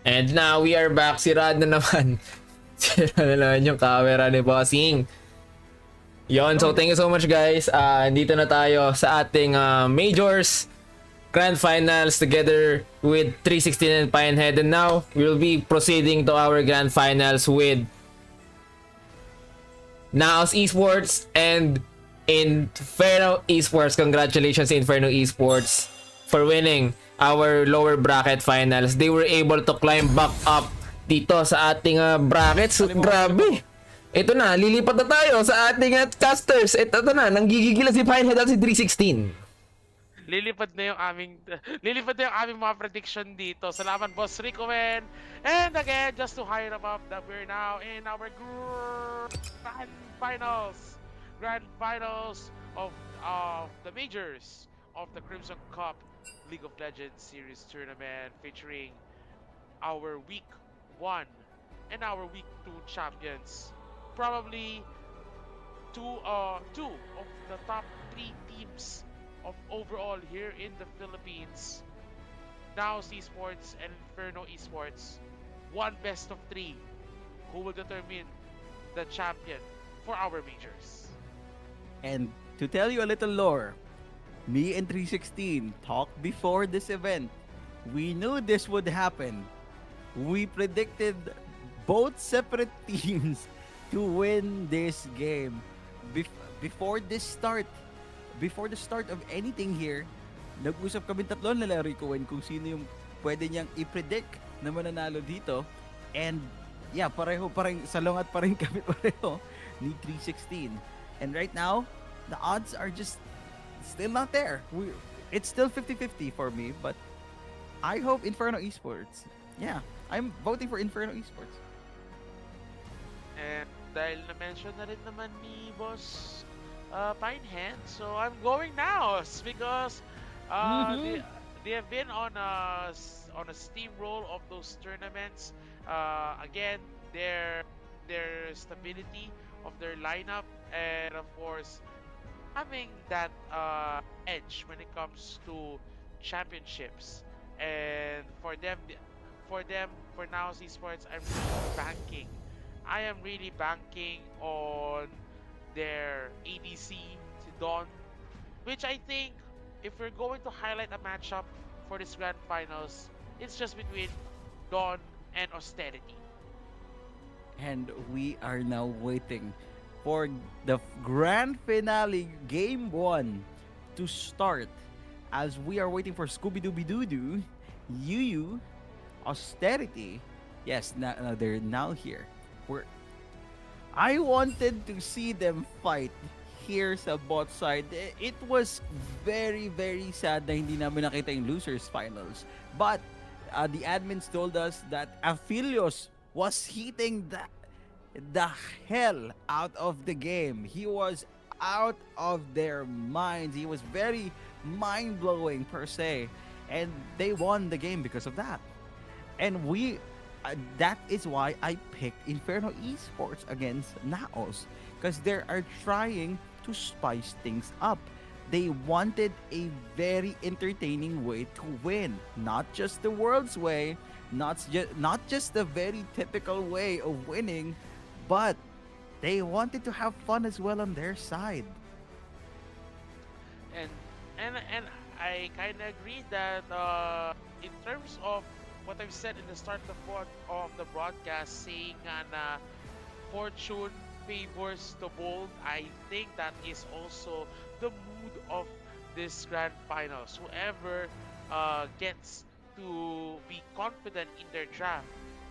And now we are back. Sira na naman. Sira na naman yung camera ni Bossing. Yon, so thank you so much guys. Dito na tayo sa ating Majors Grand Finals together with 316 and Pinehead. And now, we'll be proceeding to our Grand Finals with Naos Esports and Inferno Esports. Congratulations Inferno Esports for winning our lower bracket finals. They were able to climb back up dito sa ating brackets. Grabe. Ito na, lilipat na tayo sa ating casters. Ito na, nanggigigilan si Pinehead at si 316. Lilipad na yung aming mga prediction dito. Salamat Boss Ricoen. And again, just to hire up that we're now in our Grand Finals of the Majors of the Crimson Cup League of Legends Series Tournament, featuring our Week 1 and our Week 2 champions. Probably two of the top 3 teams of overall here in the Philippines. Naos Esports and Inferno Esports. One best of 3 who will determine the champion for our majors. And to tell you a little lore, me and 316 talked before this event. We knew this would happen. We predicted both separate teams to win this game before the start of anything here. Nag-usap kami tatlo nila Ricoen kung sino yung pwede niyang i-predict na mananalo dito. And yeah, parang salungat pa rin kami pareho ni 316. And right now, the odds are just still not there. It's still 50-50 for me, but I hope Inferno Esports. Yeah, I'm voting for Inferno Esports. And dahil na-mention na rin naman ni Boss Pinehead, so I'm going now because they have been on a steamroll of those tournaments. Again, their stability of their lineup, and of course having that edge when it comes to championships. And for Naos Esports, I am really banking on their ADC, si Dawn, which I think if we're going to highlight a matchup for this Grand Finals, it's just between Dawn and Austerity. And we are now waiting for the grand finale game 1 to start, as we are waiting for Scooby-Dooby-Doo-Doo, Yu, Austerity. Yes, now they're now here. I wanted to see them fight here sa bot side. It was very, very sad na hindi namin nakita yung losers finals. But the admins told us that Aphelios was hitting the hell out of the game. He was out of their minds. He was very mind-blowing per se. And they won the game because of that. And that is why I picked Inferno Esports against Naos, because they are trying to spice things up. They wanted a very entertaining way to win, not just the world's way, not just the very typical way of winning, but they wanted to have fun as well on their side. And I kind of agree that in terms of what I've said in the start of the broadcast, saying na fortune favors the bold, I think that is also the mood of this Grand Finals. Whoever gets to be confident in their draft,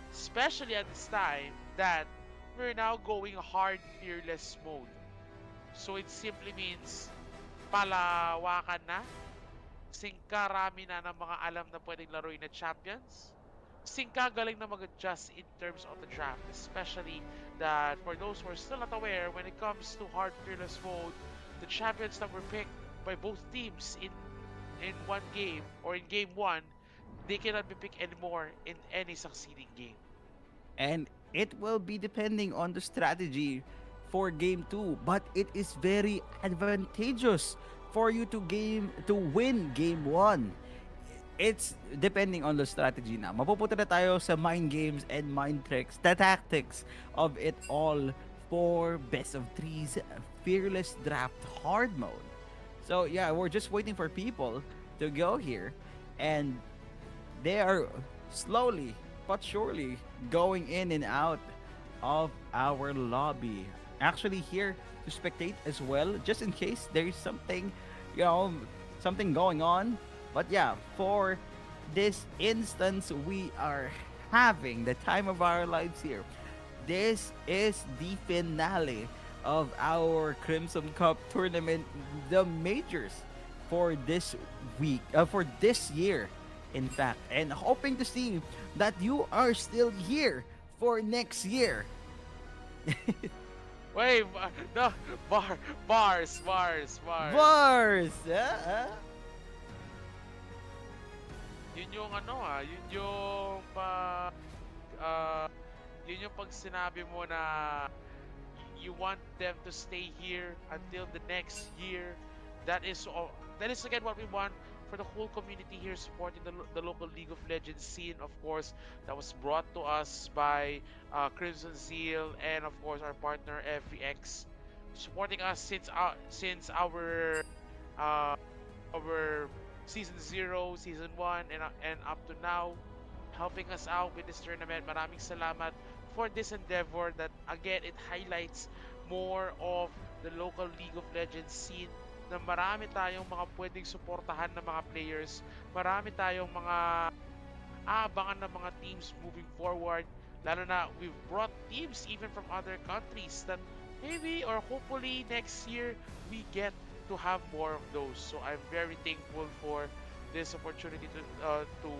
especially at this time that we're now going hard fearless mode. So it simply means palawakan na, kasing karami na ng mga alam na pwedeng laruin na champions, kasing kagaling na mag-adjust in terms of the draft, especially that for those who are still not aware, when it comes to hard fearless mode, the champions that were picked by both teams in one game or in game 1, they cannot be picked anymore in any succeeding game. And it will be depending on the strategy for game 2, but it is very advantageous for you to win game 1. it's depending on the strategy na. Mapupunta na tayo sa mind games and mind tricks, the tactics of it all for best of threes fearless draft hard mode. So yeah, we're just waiting for people to go here, and they are slowly but surely going in and out of our lobby. Actually here to spectate as well, just in case there is something, something going on. But yeah, for this instance, we are having the time of our lives here. This is the finale of our Crimson Cup tournament, the majors for this week, for this year, in fact, and hoping to see that you are still here for next year. Wait, no, bars. Yun yung yun yung pag sinabi mo na you want them to stay here until the next year. That is again what we want for the whole community here, supporting the local League of Legends scene, of course, that was brought to us by Crimson Zeal and of course our partner FVX, supporting us since our season 0, season 1, and up to now, helping us out with this tournament. Maraming salamat for this endeavor that again it highlights more of the local League of Legends scene, na marami tayong mga pwedeng suportahan ng mga players, marami tayong mga aabangan ng mga teams moving forward, lalo na we've brought teams even from other countries that maybe or hopefully next year we get to have more of those. So I'm very thankful for this opportunity to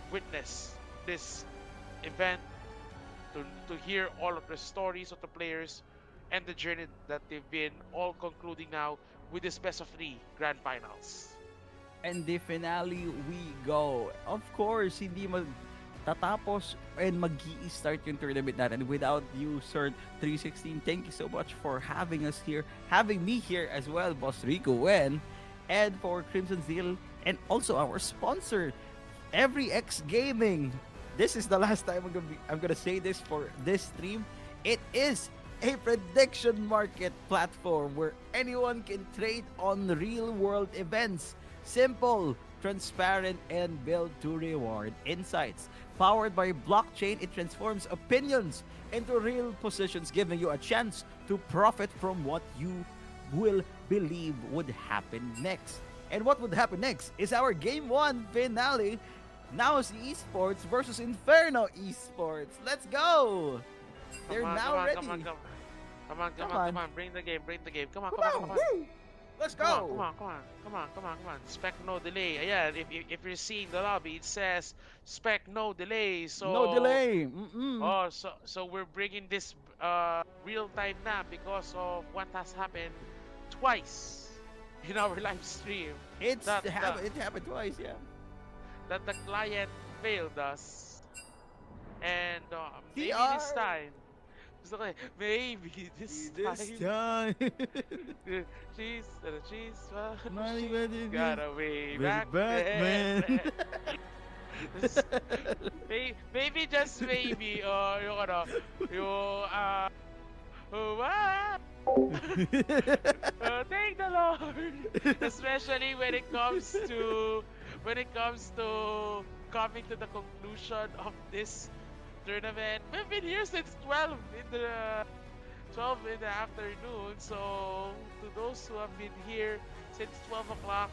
witness this event, to hear all of the stories of the players and the journey that they've been all concluding now with this best of 3 grand finals. And the finale we go. Of course, hindi tatapos and mag-i-start yung tournament natin without you, Sir 316. Thank you so much for having us here, having me here as well, Boss Rico Wen, and for Crimson Zeal, and also our sponsor, EveryX Gaming. This is the last time I'm gonna say this for this stream. It is a prediction market platform where anyone can trade on real-world events. Simple, transparent, and built to reward insights. Powered by blockchain, it transforms opinions into real positions, giving you a chance to profit from what you will believe would happen next. And what would happen next is our Game 1 finale. Naos Esports versus Inferno Esports. Let's go! They're now ready. Come on. Bring the game. Come on. Let's go. Come on. Spec no delay. Ayan, if you're seeing the lobby, it says spec no delay. So no delay. Oh, so we're bringing this real time now because of what has happened twice in our live stream. It happened twice, yeah. That the client failed us, and maybe this time. Maybe this time. She's got away back then. Maybe just maybe thank the Lord, especially when it comes to coming to the conclusion of this tournament. We've been here since 12 in the afternoon, so to those who have been here since 12 o'clock,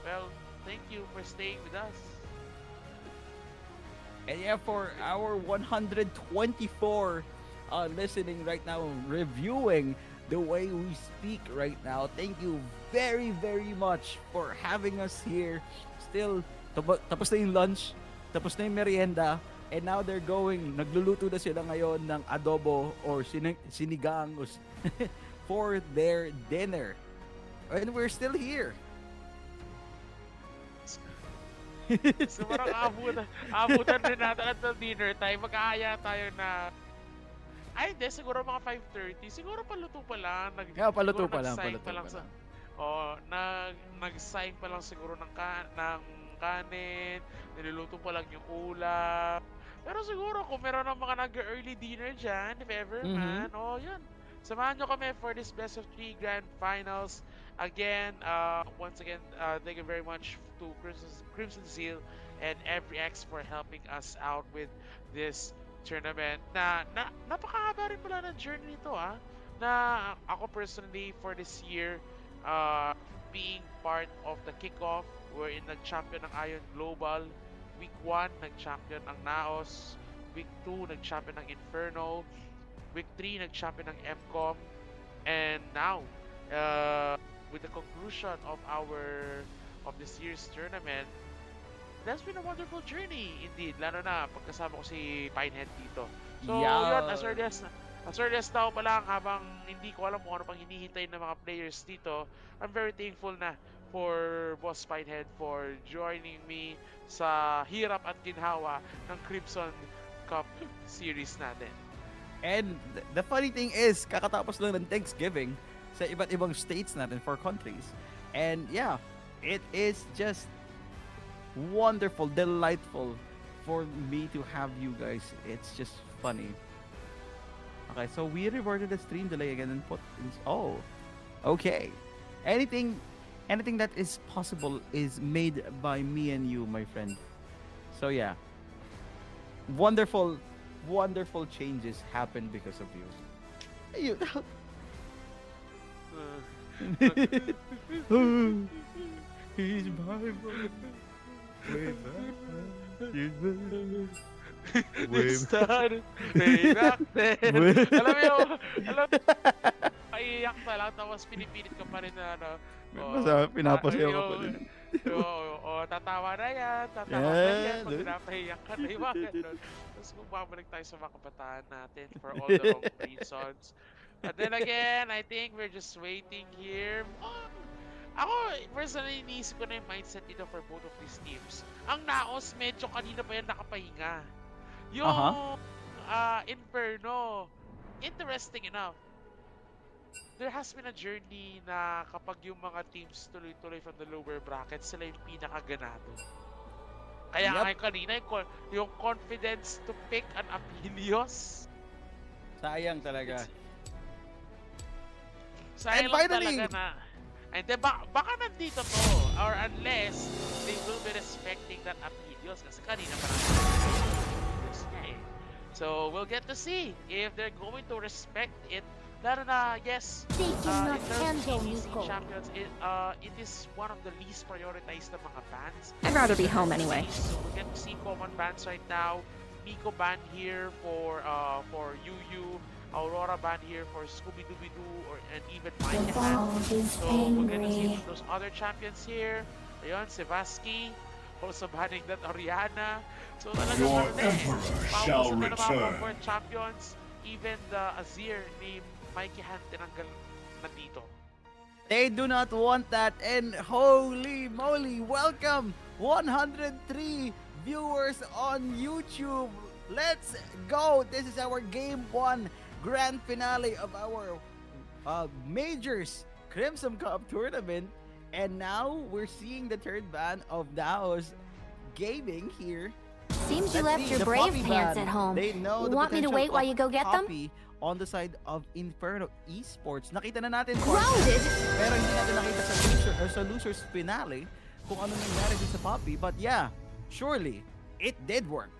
well, thank you for staying with us. And yeah, for our 124 listening right now, reviewing the way we speak right now, thank you very, very much for having us here. Still, tapos na yung lunch, tapos na yung merienda, and now they're nagluluto na sila ngayon ng adobo or sinigang for their dinner. And we're still here. So parang abutan rin natin at dinner time. Mag-aaya tayo na hindi, siguro mga 5:30. Siguro paluto pa lang. Paluto pa lang. Nag-sign pa lang siguro ng kanin, niluluto pa lang yung ulam. Pero siguro kung meron ng mga nag-early dinner dyan, if ever man, yun. Samahan nyo kami for this best of 3 grand finals. Again, once again, thank you very much to Crimson Seal and Every X for helping us out with this tournament. Napakahaba rin pala ng journey nito, na ako personally for this year, being part of the kickoff, wherein nag-champion ng Ion Global. Week 1, nag-champion ng Naos. Week 2, nag-champion ng Inferno. Week 3, nag-champion ng MCOM. And now, with the conclusion of this year's tournament, that's been a wonderful journey indeed. Lalo na pagkasama ko si Pinehead dito. So, yun, as early as now pa lang, habang hindi ko alam kung ano pang hinihintay ng mga players dito, I'm very thankful na for Boss Pinehead for joining me sa hirap at ginhawa ng Crimson Cup series natin. And the funny thing is, kakatapos lang ng Thanksgiving sa iba't ibang states natin for countries. And yeah, it is just wonderful, delightful for me to have you guys. It's just funny. Okay, so we reverted the stream delay again and put in, okay. Anything that is possible is made by me and you, my friend. So yeah, wonderful changes happen because of you. He's my boy. Way back then. Alam mo, paiyak pa lang, tapos pinipilit ka pa rin na Pinapasayaw ka pa rin. Tatawa na yan, pag pinapahiyak ka na yung mga ganun. Tapos kung babalik tayo sa mga kabataan natin for all the wrong reasons. But then again, I think we're just waiting here. Ako, personally, iniisip ko na yung mindset dito for both of these teams. Ang Naos, medyo kanina pa yan nakapahinga. Yung Inferno, interesting enough. There has been a journey na kapag yung mga teams tuloy-tuloy from the lower brackets, sila yung pinakaganado. Kaya ngayon kanina, yung confidence to pick an Apelios. Sayang talaga. Sayang lang talaga na. And then, baka nandito to, or unless they will be respecting that Apelios, kasi kanina pa natin. So, we'll get to see if they're going to respect it. Lalo na, yes, in terms of GCC champions, it is one of the least prioritized na mga bans. I'd rather be home anyway. So, we'll get to see common bans right now. Nico ban here for Yu, Aurora ban here for Scooby-Dooby-Doo and even Minecraft. So we're gonna see those other champions here. Ayun, Sevaski, also banning that Oriana. So Your emperor shall return. For champions, even the Azir ni Mikey Han tinanggal na dito. They do not want that, and holy moly, welcome 103 viewers on YouTube. Let's go. This is our game 1 grand finale of our Majors Crimson Cup tournament, and now we're seeing the third ban of Naos Gaming here. Seems you left your brave pants at home. They know the Want me to wait while you go get them? On the side of Inferno Esports. Nakita na natin Grounded! pero hindi natin nakita sa losers finale kung ano nangyari din sa Poppy. But yeah, surely it did work.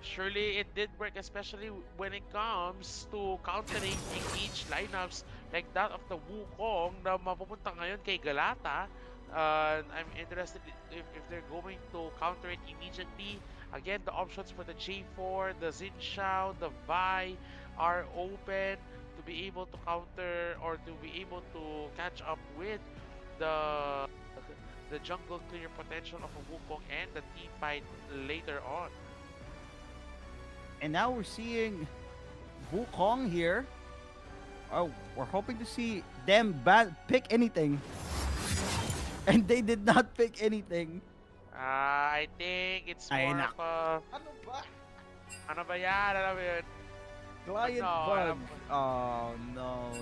Surely it did work, especially when it comes to countering engaged lineups like that of the Wukong na mapupunta ngayon kay Galata. I'm interested if they're going to counter it immediately. Again, the options for the J4, the Xin Shao, the Vi are open to be able to counter or to be able to catch up with the jungle clear potential of a Wukong and the team fight later on. And now we're seeing Wukong here. Oh, we're hoping to see them pick anything. And they did not pick anything. I think it's more of a... Ano ba yan? Alam mo yun? Client No, bug. Oh, no.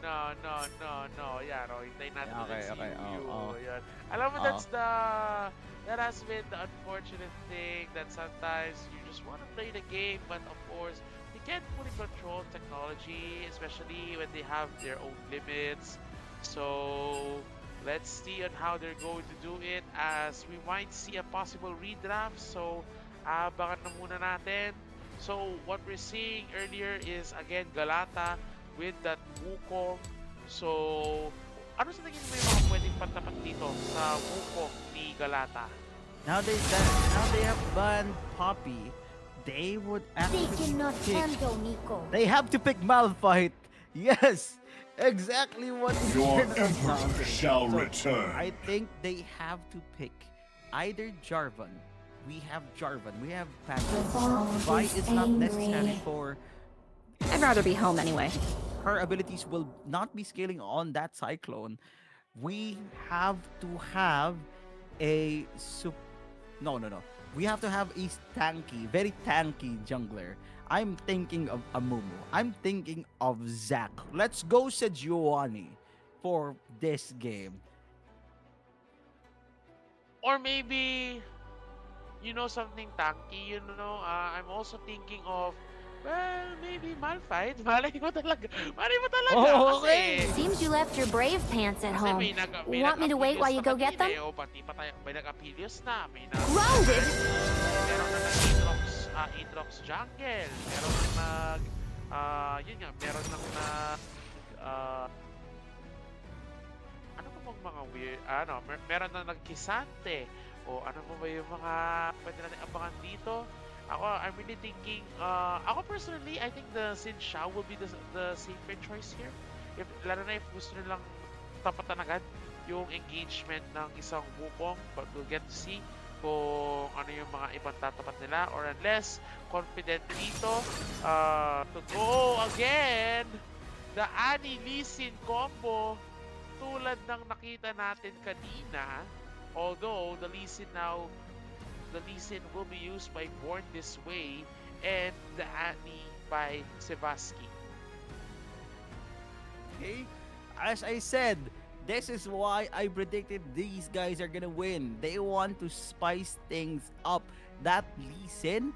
No. Yan, hintayin natin Okay, ulit si okay. Yu. Oh. Yan. Alam mo, that has been the unfortunate thing that sometimes you just want to play the game, but of course, you can't fully control technology, especially when they have their own limits. So, let's see on how they're going to do it as we might see a possible redraft. So, abangan na muna natin. So, what we're seeing earlier is, again, Galata with that Wukong. So, ano sa tingin mo yung mga pwedeng pantapat dito sa Wukong ni Galata? Now they have banned Poppy. They would actually pick... Nico. They have to pick Malphite. Yes, exactly what Your emperor shall return. I think they have to pick either Jarvan. We have Jarvan. We have Pantheon. Vi is not necessary for... I'd rather be home anyway. Her abilities will not be scaling on that Cyclone. We have to have a... No. We have to have a very tanky jungler. I'm thinking of Amumu. I'm thinking of Zac. Let's go Sejuani for this game. Or maybe, something tanky, I'm also thinking of, well, maybe Malphite. Malay mo talaga. Oh, okay. Kasi, Seems you left your brave pants at home. may Want me to wait while you go get them? Pati pa tayo, may nag-Apilios na. Grounded? Meron na Aatrox Jungle. Meron na meron ano pa bang mga weird, meron na nag-Kisante. O ano pa ba yung mga pwede natin abangan dito? I'm really thinking, ako personally, I think the Xin Shao will be the safer choice here. Lalo na if gusto nilang tapatan agad yung engagement ng isang Wukong, but we'll get to see kung ano yung mga ibang tatapat nila, or unless confident dito to go again the Annie Lee Sin combo tulad ng nakita natin kanina, although the Lee Sin will be used by Born This Way and the Annie by Sevaski. Okay, as I said, this is why I predicted these guys are gonna win. They want to spice things up. That Lee Sin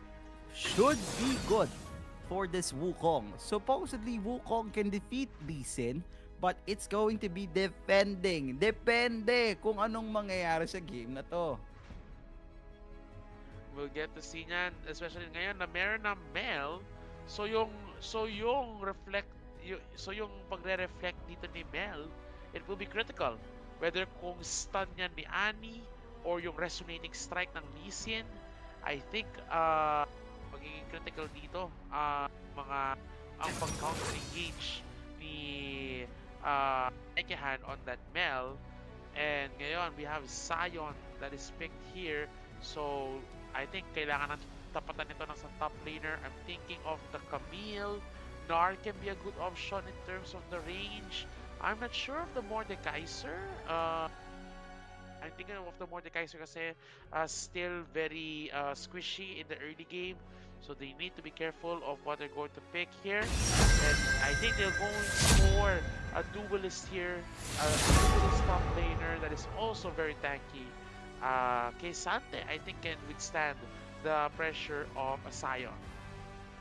should be good for this Wukong. Supposedly, Wukong can defeat Lee Sin, but it's going to be defending. Depende kung anong mangyayari sa game na to. We'll get to see niyan, especially ngayon na meron na Mel. So yung pagre-reflect dito ni Mel, it will be critical. Whether kung stun niya ni Annie or yung resonating strike ng Lee Sin, I think magiging critical dito ang pag-counter engage ni Ekehan on that Mel. And ngayon we have Sion that is picked here. So I think kailangan natin tapatan nito ng sa top laner. I'm thinking of the Camille. Gnar can be a good option in terms of the range. I'm not sure of the Mordekaiser. I'm thinking of the Mordekaiser kasi still very squishy in the early game. So they need to be careful of what they're going to pick here. And I think they're going for a duelist here. A duelist top laner that is also very tanky. Kisante, I think, can withstand the pressure of a Sion.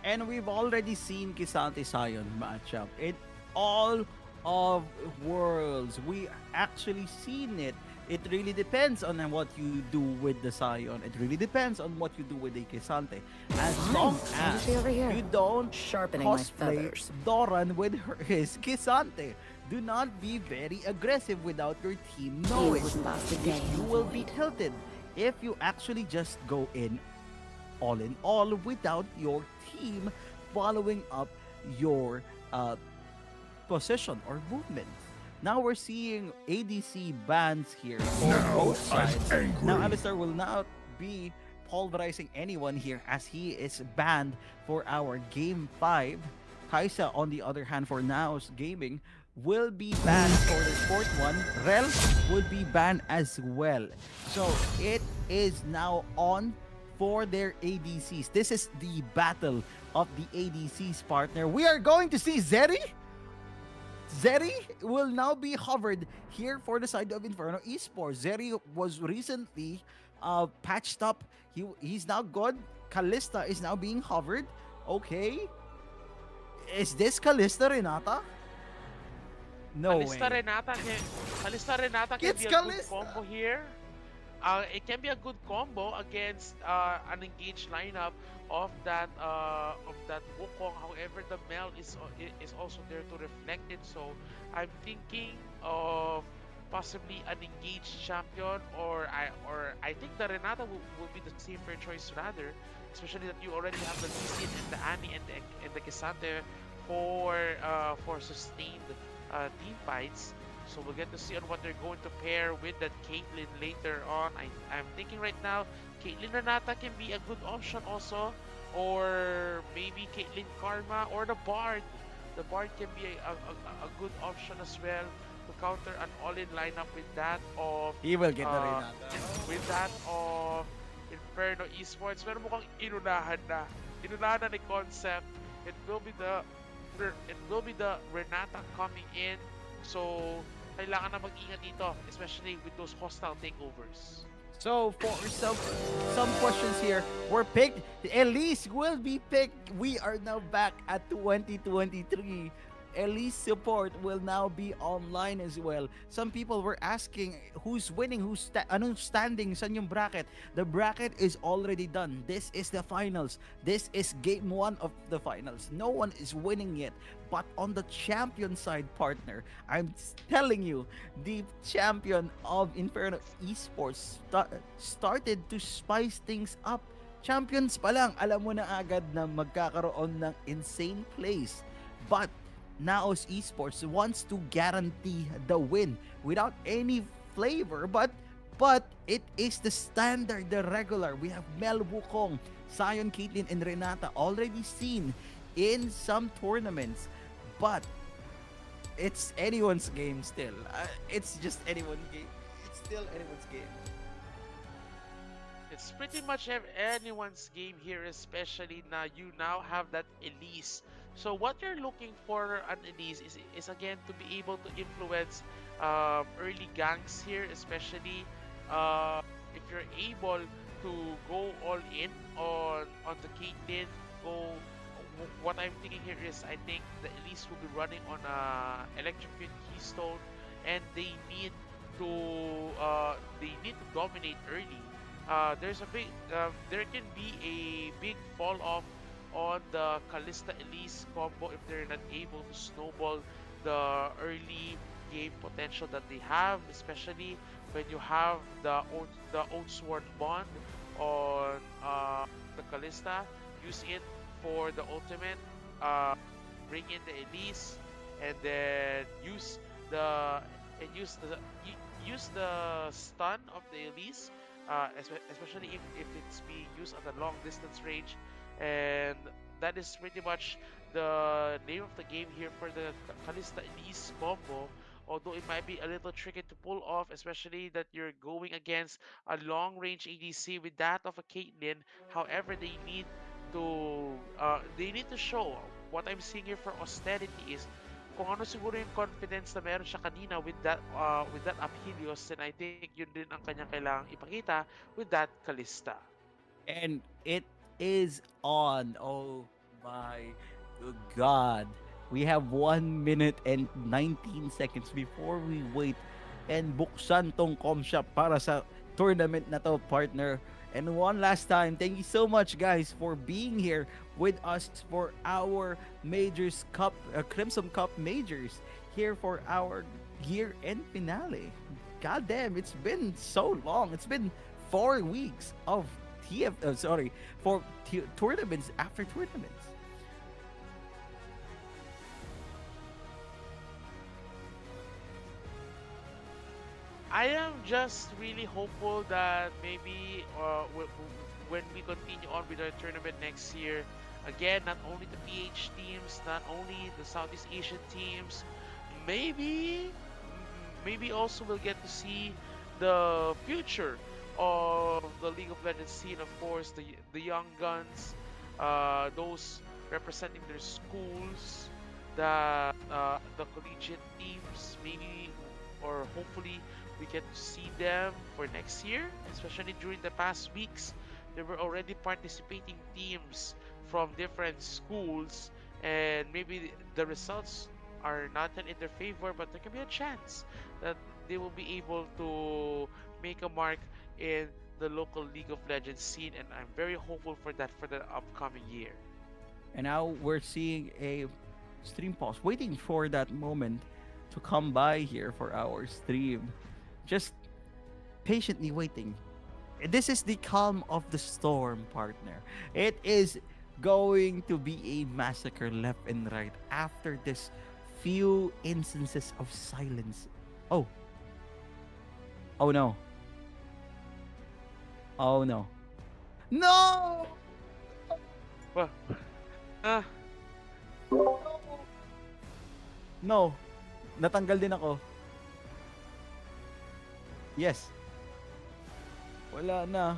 And we've already seen Kisante Sion matchup in all of worlds. We actually seen it. It really depends on what you do with the Sion. It really depends on what you do with the Kisante. As long as you don't cosplay Doran with his Kisante. Do not be very aggressive without your team knowing. You will be tilted if you actually just go in all without your team following up your position or movement. Now we're seeing ADC bans here for both sides. Now Alistar will not be pulverizing anyone here as he is banned for our game 5. Kaisa, on the other hand, for Now's Gaming, will be banned for the fourth one. Rel will be banned as well. So it is now on for their ADCs. This is the battle of the ADCs, partner. We are going to see Zeri. Zeri will now be hovered here for the side of Inferno Esports. Zeri was recently patched up. He's now good. Kalista is now being hovered. Okay. Is this Kalista Renata? No Kalista way. Renata can It's be a good Kalista. combo here. It can be a good combo against an engaged lineup of that Wukong. However, the Mel is also there to reflect it. So I'm thinking of possibly an engaged champion, or I think the Renata will be the safer choice rather, especially that you already have the Lee Sin and the Annie and the Cassandra for sustained team fights. So we'll get to see on what they're going to pair with that Caitlyn later on. I'm thinking right now, Caitlyn Renata can be a good option also, or maybe Caitlyn Karma or the Bard. The Bard can be a good option as well to counter an all-in lineup with that of He will get the Renata. with that of Inferno Esports. Pero mukhang inunahan na ni Concept. It will be the Renata coming in. So kailangan na mag-ingat dito, especially with those hostile takeovers. So for some questions here were picked. Elise will be picked. We are now back at 2023. Elise support will now be online as well. Some people were asking who's winning, anong standing, saan yung bracket. The bracket is already done. This is the finals. This is game 1 of the finals. No one is winning yet. But on the champion side, partner, I'm telling you, the champion of Inferno Esports started to spice things up. Champions pa lang, alam mo na agad na magkakaroon ng insane plays. But Naos Esports wants to guarantee the win without any flavor, but it is the standard, the regular. We have Mel Wukong, Sion, Caitlyn, and Renata already seen in some tournaments, but it's anyone's game still. It's just anyone's game. It's still anyone's game. It's pretty much anyone's game here, especially now you now have that Elise. So what you're looking for an Elise is again to be able to influence early ganks here, especially if you're able to go all in on the Caitlyn. What I'm thinking here is I think the Elise will be running on Electrocute Keystone, and they need to dominate early. There can be a big fall off on the Kalista Elise combo if they're not able to snowball the early game potential that they have, especially when you have the Oathsworn bond on the Kalista. Use it for the ultimate, bring in the Elise, and then use the stun of the Elise, especially if it's being used at a long distance range. And that is pretty much the name of the game here for the Kalista Elise combo. Although it might be a little tricky to pull off, especially that you're going against a long-range ADC with that of a Caitlyn. However, they need to show. What I'm seeing here for Austerity is kung ano siguro yung confidence na meron siya kanina with that Aphelios, and I think yun din ang kanyang kailangang ipakita with that Kalista. And it is on. Oh my God. We have 1 minute and 19 seconds before we wait and buksan tong com shop para sa tournament na to, partner. And one last time, thank you so much, guys, for being here with us for our Majors Cup, Crimson Cup Majors, here for our year-end finale. God damn, it's been so long. It's been 4 weeks of tournaments after tournaments. I am just really hopeful that maybe when we continue on with our tournament next year, again, not only the PH teams, not only the Southeast Asian teams, maybe also we'll get to see the future of the League of Legends scene, of course, the young guns, those representing their schools, the collegiate teams, maybe or hopefully we get to see them for next year, especially during the past weeks. There were already participating teams from different schools, and maybe the results are not in their favor, but there can be a chance that they will be able to make a mark in the local League of Legends scene, and I'm very hopeful for that for the upcoming year. And now we're seeing a stream pause, waiting for that moment to come by here for our stream. Just patiently waiting. This is the calm of the storm, partner. It is going to be a massacre left and right after this few instances of silence. Oh. Oh no. Oh no. No! Well, No. Natanggal din ako. Yes. Wala na.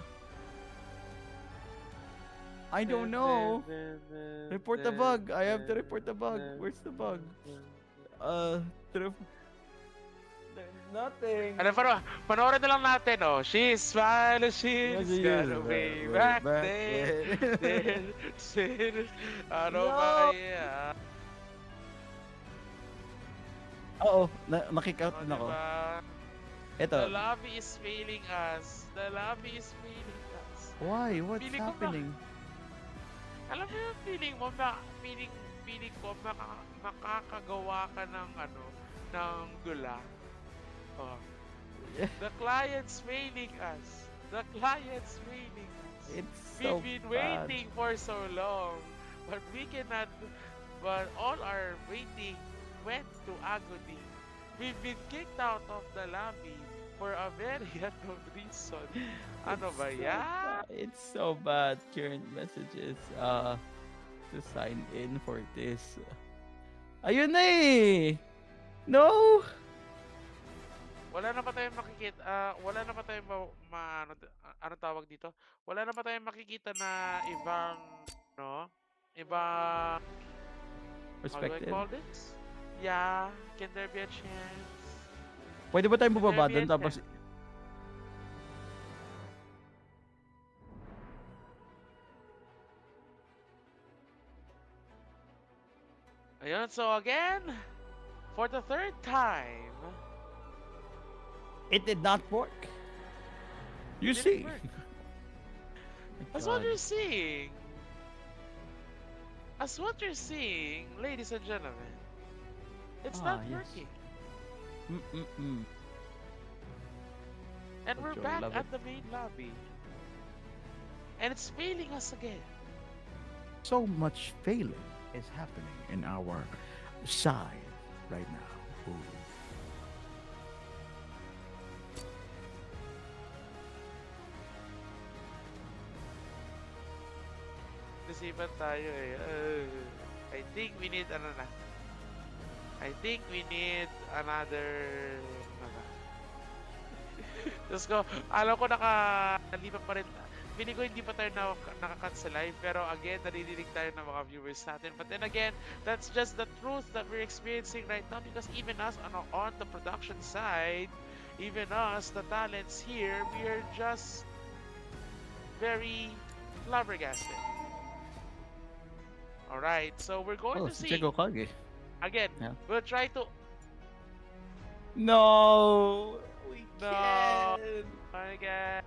I don't know. Report the bug. I have to report the bug. Where's the bug? Nothing. Ano, panoorin na lang natin, oh. She's smiling, she's got a way back then. Ano ba yan? Oo, na-kick out din ako. Ito. The lobby is failing us. The lobby is failing us. Why? What's Feeling ko happening? Alam mo yung feeling mo, feeling ko makakagawa ka ng ng gula. Oh. The client's failing us. The client's failing us. It's so We've been bad. waiting for so long, but we cannot. But all our waiting went to agony. We've been kicked out of the lobby for a very unknown reason. Ano ba yan? It's so bad. Current messages to sign in for this. Ayun na eh! No! Wala na pa tayong makikita, wala na pa tayong ano tawag dito? Wala na pa tayong makikita na ibang, ibang, Perspective? how do I call this? Yeah, can there be a chance? Pwede ba tayong bubaba Can there be doon a tapos... chance? Ayun, so again, for the third time, It did not work. You it see? didn't work. My That's what God. you're seeing. That's what you're seeing, ladies and gentlemen. It's not yes. working. Mm-mm-mm. And we're Joe, back love at it. the main lobby. And it's failing us again. So much failing is happening in our side right now. Ooh. Nasipan tayo eh. I think we need I think we need another Tapos ko, alam ko nakalipat pa rin. Feeling ko hindi pa tayo nakakat sa live, pero again, naririnig tayo ng mga viewers natin. But then again, that's just the truth that we're experiencing right now, because even us on the production side, even us, the talents here, we are just very flabbergasted. Alright, so we're going to si see. Chico Kage. Again, Yeah. we'll try to. No! We No. can't! I guess.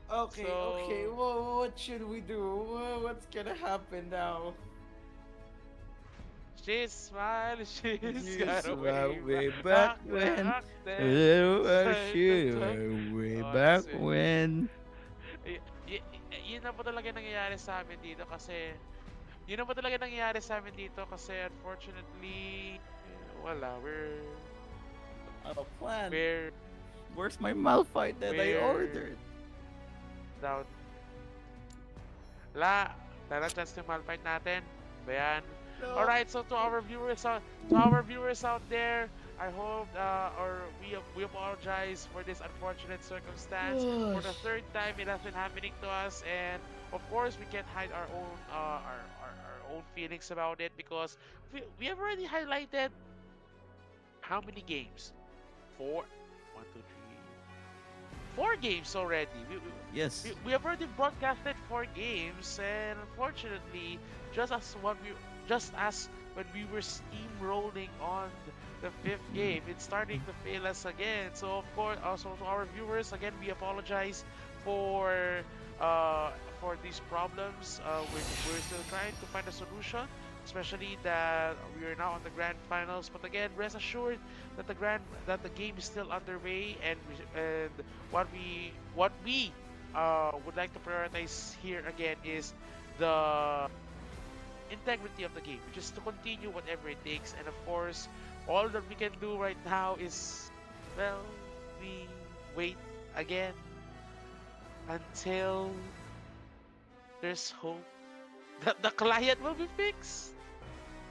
Okay, So- okay. Well, what should we do? What's gonna happen now? She's smiling, she's She's got a smile way way back when. then. Way Oh, back sweet. when. Yun na po talaga nangyayari sa amin dito kasi unfortunately wala, we're Out of plan. Where's my Malphite that I We're- ordered? down. Tara chance yung Malphite natin. Bayan. No. Alright, so to our viewers out there, I hope, or we apologize for this unfortunate circumstance. For the third time, it has been happening to us, and of course, we can't hide our own our own feelings about it because we have already highlighted how many games? 4, 1, 2, 3, 4 games already. Yes. We have already broadcasted 4 games, and unfortunately, just as when we were steamrolling on the 5th game, it's starting to fail us again. So of course, also to our viewers, again, we apologize for these problems. We're still trying to find a solution, especially that we are now on the grand finals. But again, rest assured that the game is still underway, and what we would like to prioritize here again is the integrity of the game, just to continue whatever it takes. And of course, all that we can do right now is, well, we wait again until there's hope that the client will be fixed.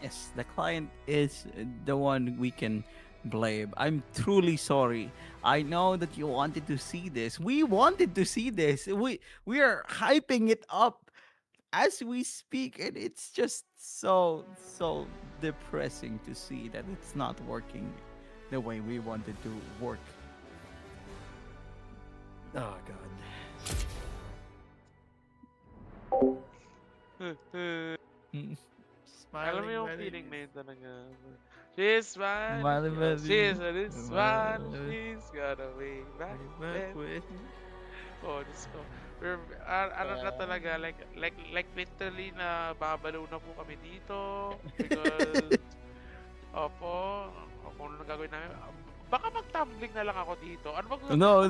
Yes, the client is the one we can blame. I'm truly sorry. I know that you wanted to see this. We wanted to see this. We are hyping it up as we speak, and it's just so depressing to see that it's not working the way we wanted to work. Oh god. Alam mo yung feeling na yun talaga. She's fine. Smiling with She's you. this one. She's got away back then. Oh, Diyos ko. Ano na talaga, like literally na babalo na po kami dito. Because, opo, kung ano gagawin namin, baka mag-tumbling na lang ako dito. Ano ba gusto? No.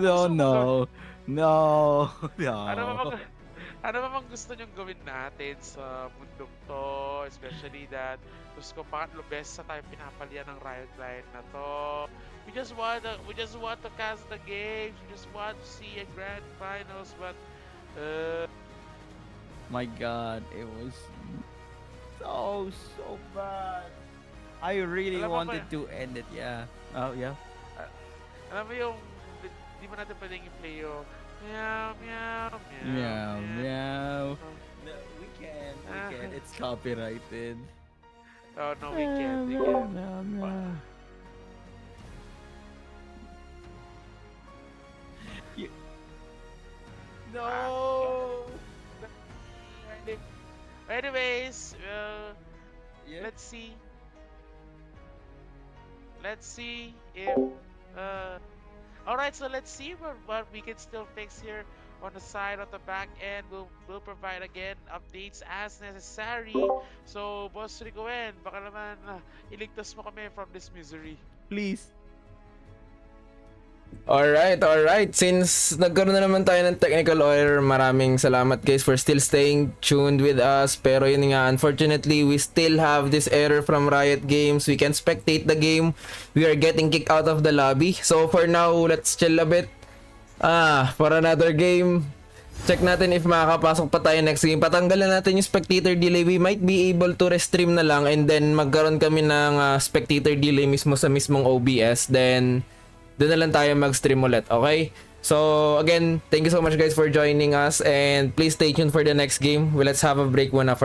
Ano ba mang gusto nyong gawin natin sa mundong to? Especially that, gusto ko pangatlo beses sa tayo pinapalian ng Riot Client na to. We just want to cast the games. We just want to see a grand finals, but my god, it was so bad. I really wanted to end it, yeah. Oh, yeah. Alam mo yung, di mo natin pwedeng i-play yung meow, meow, meow, Meow, meow. No, we can. It's copyrighted. Oh, no, we can't. We can't. Meow. No. Anyways, Yeah. let's see if alright, so let's see what we can still fix here on the side, on the back end. We'll provide again updates as necessary. So Boss Ricoen, baka naman iligtas mo kami from this misery. Please. Alright. Since nagkaroon na naman tayo ng technical error, maraming salamat guys for still staying tuned with us. Pero yun nga, unfortunately, we still have this error from Riot Games. We can't spectate the game. We are getting kicked out of the lobby. So for now, let's chill a bit. For another game. Check natin if makakapasok pa tayo next game. Patanggalan natin yung spectator delay. We might be able to restream na lang and then magkaroon kami ng spectator delay mismo sa mismong OBS. Then doon na lang tayo mag-stream ulit, okay? So, again, thank you so much guys for joining us and please stay tuned for the next game. Let's have a break muna for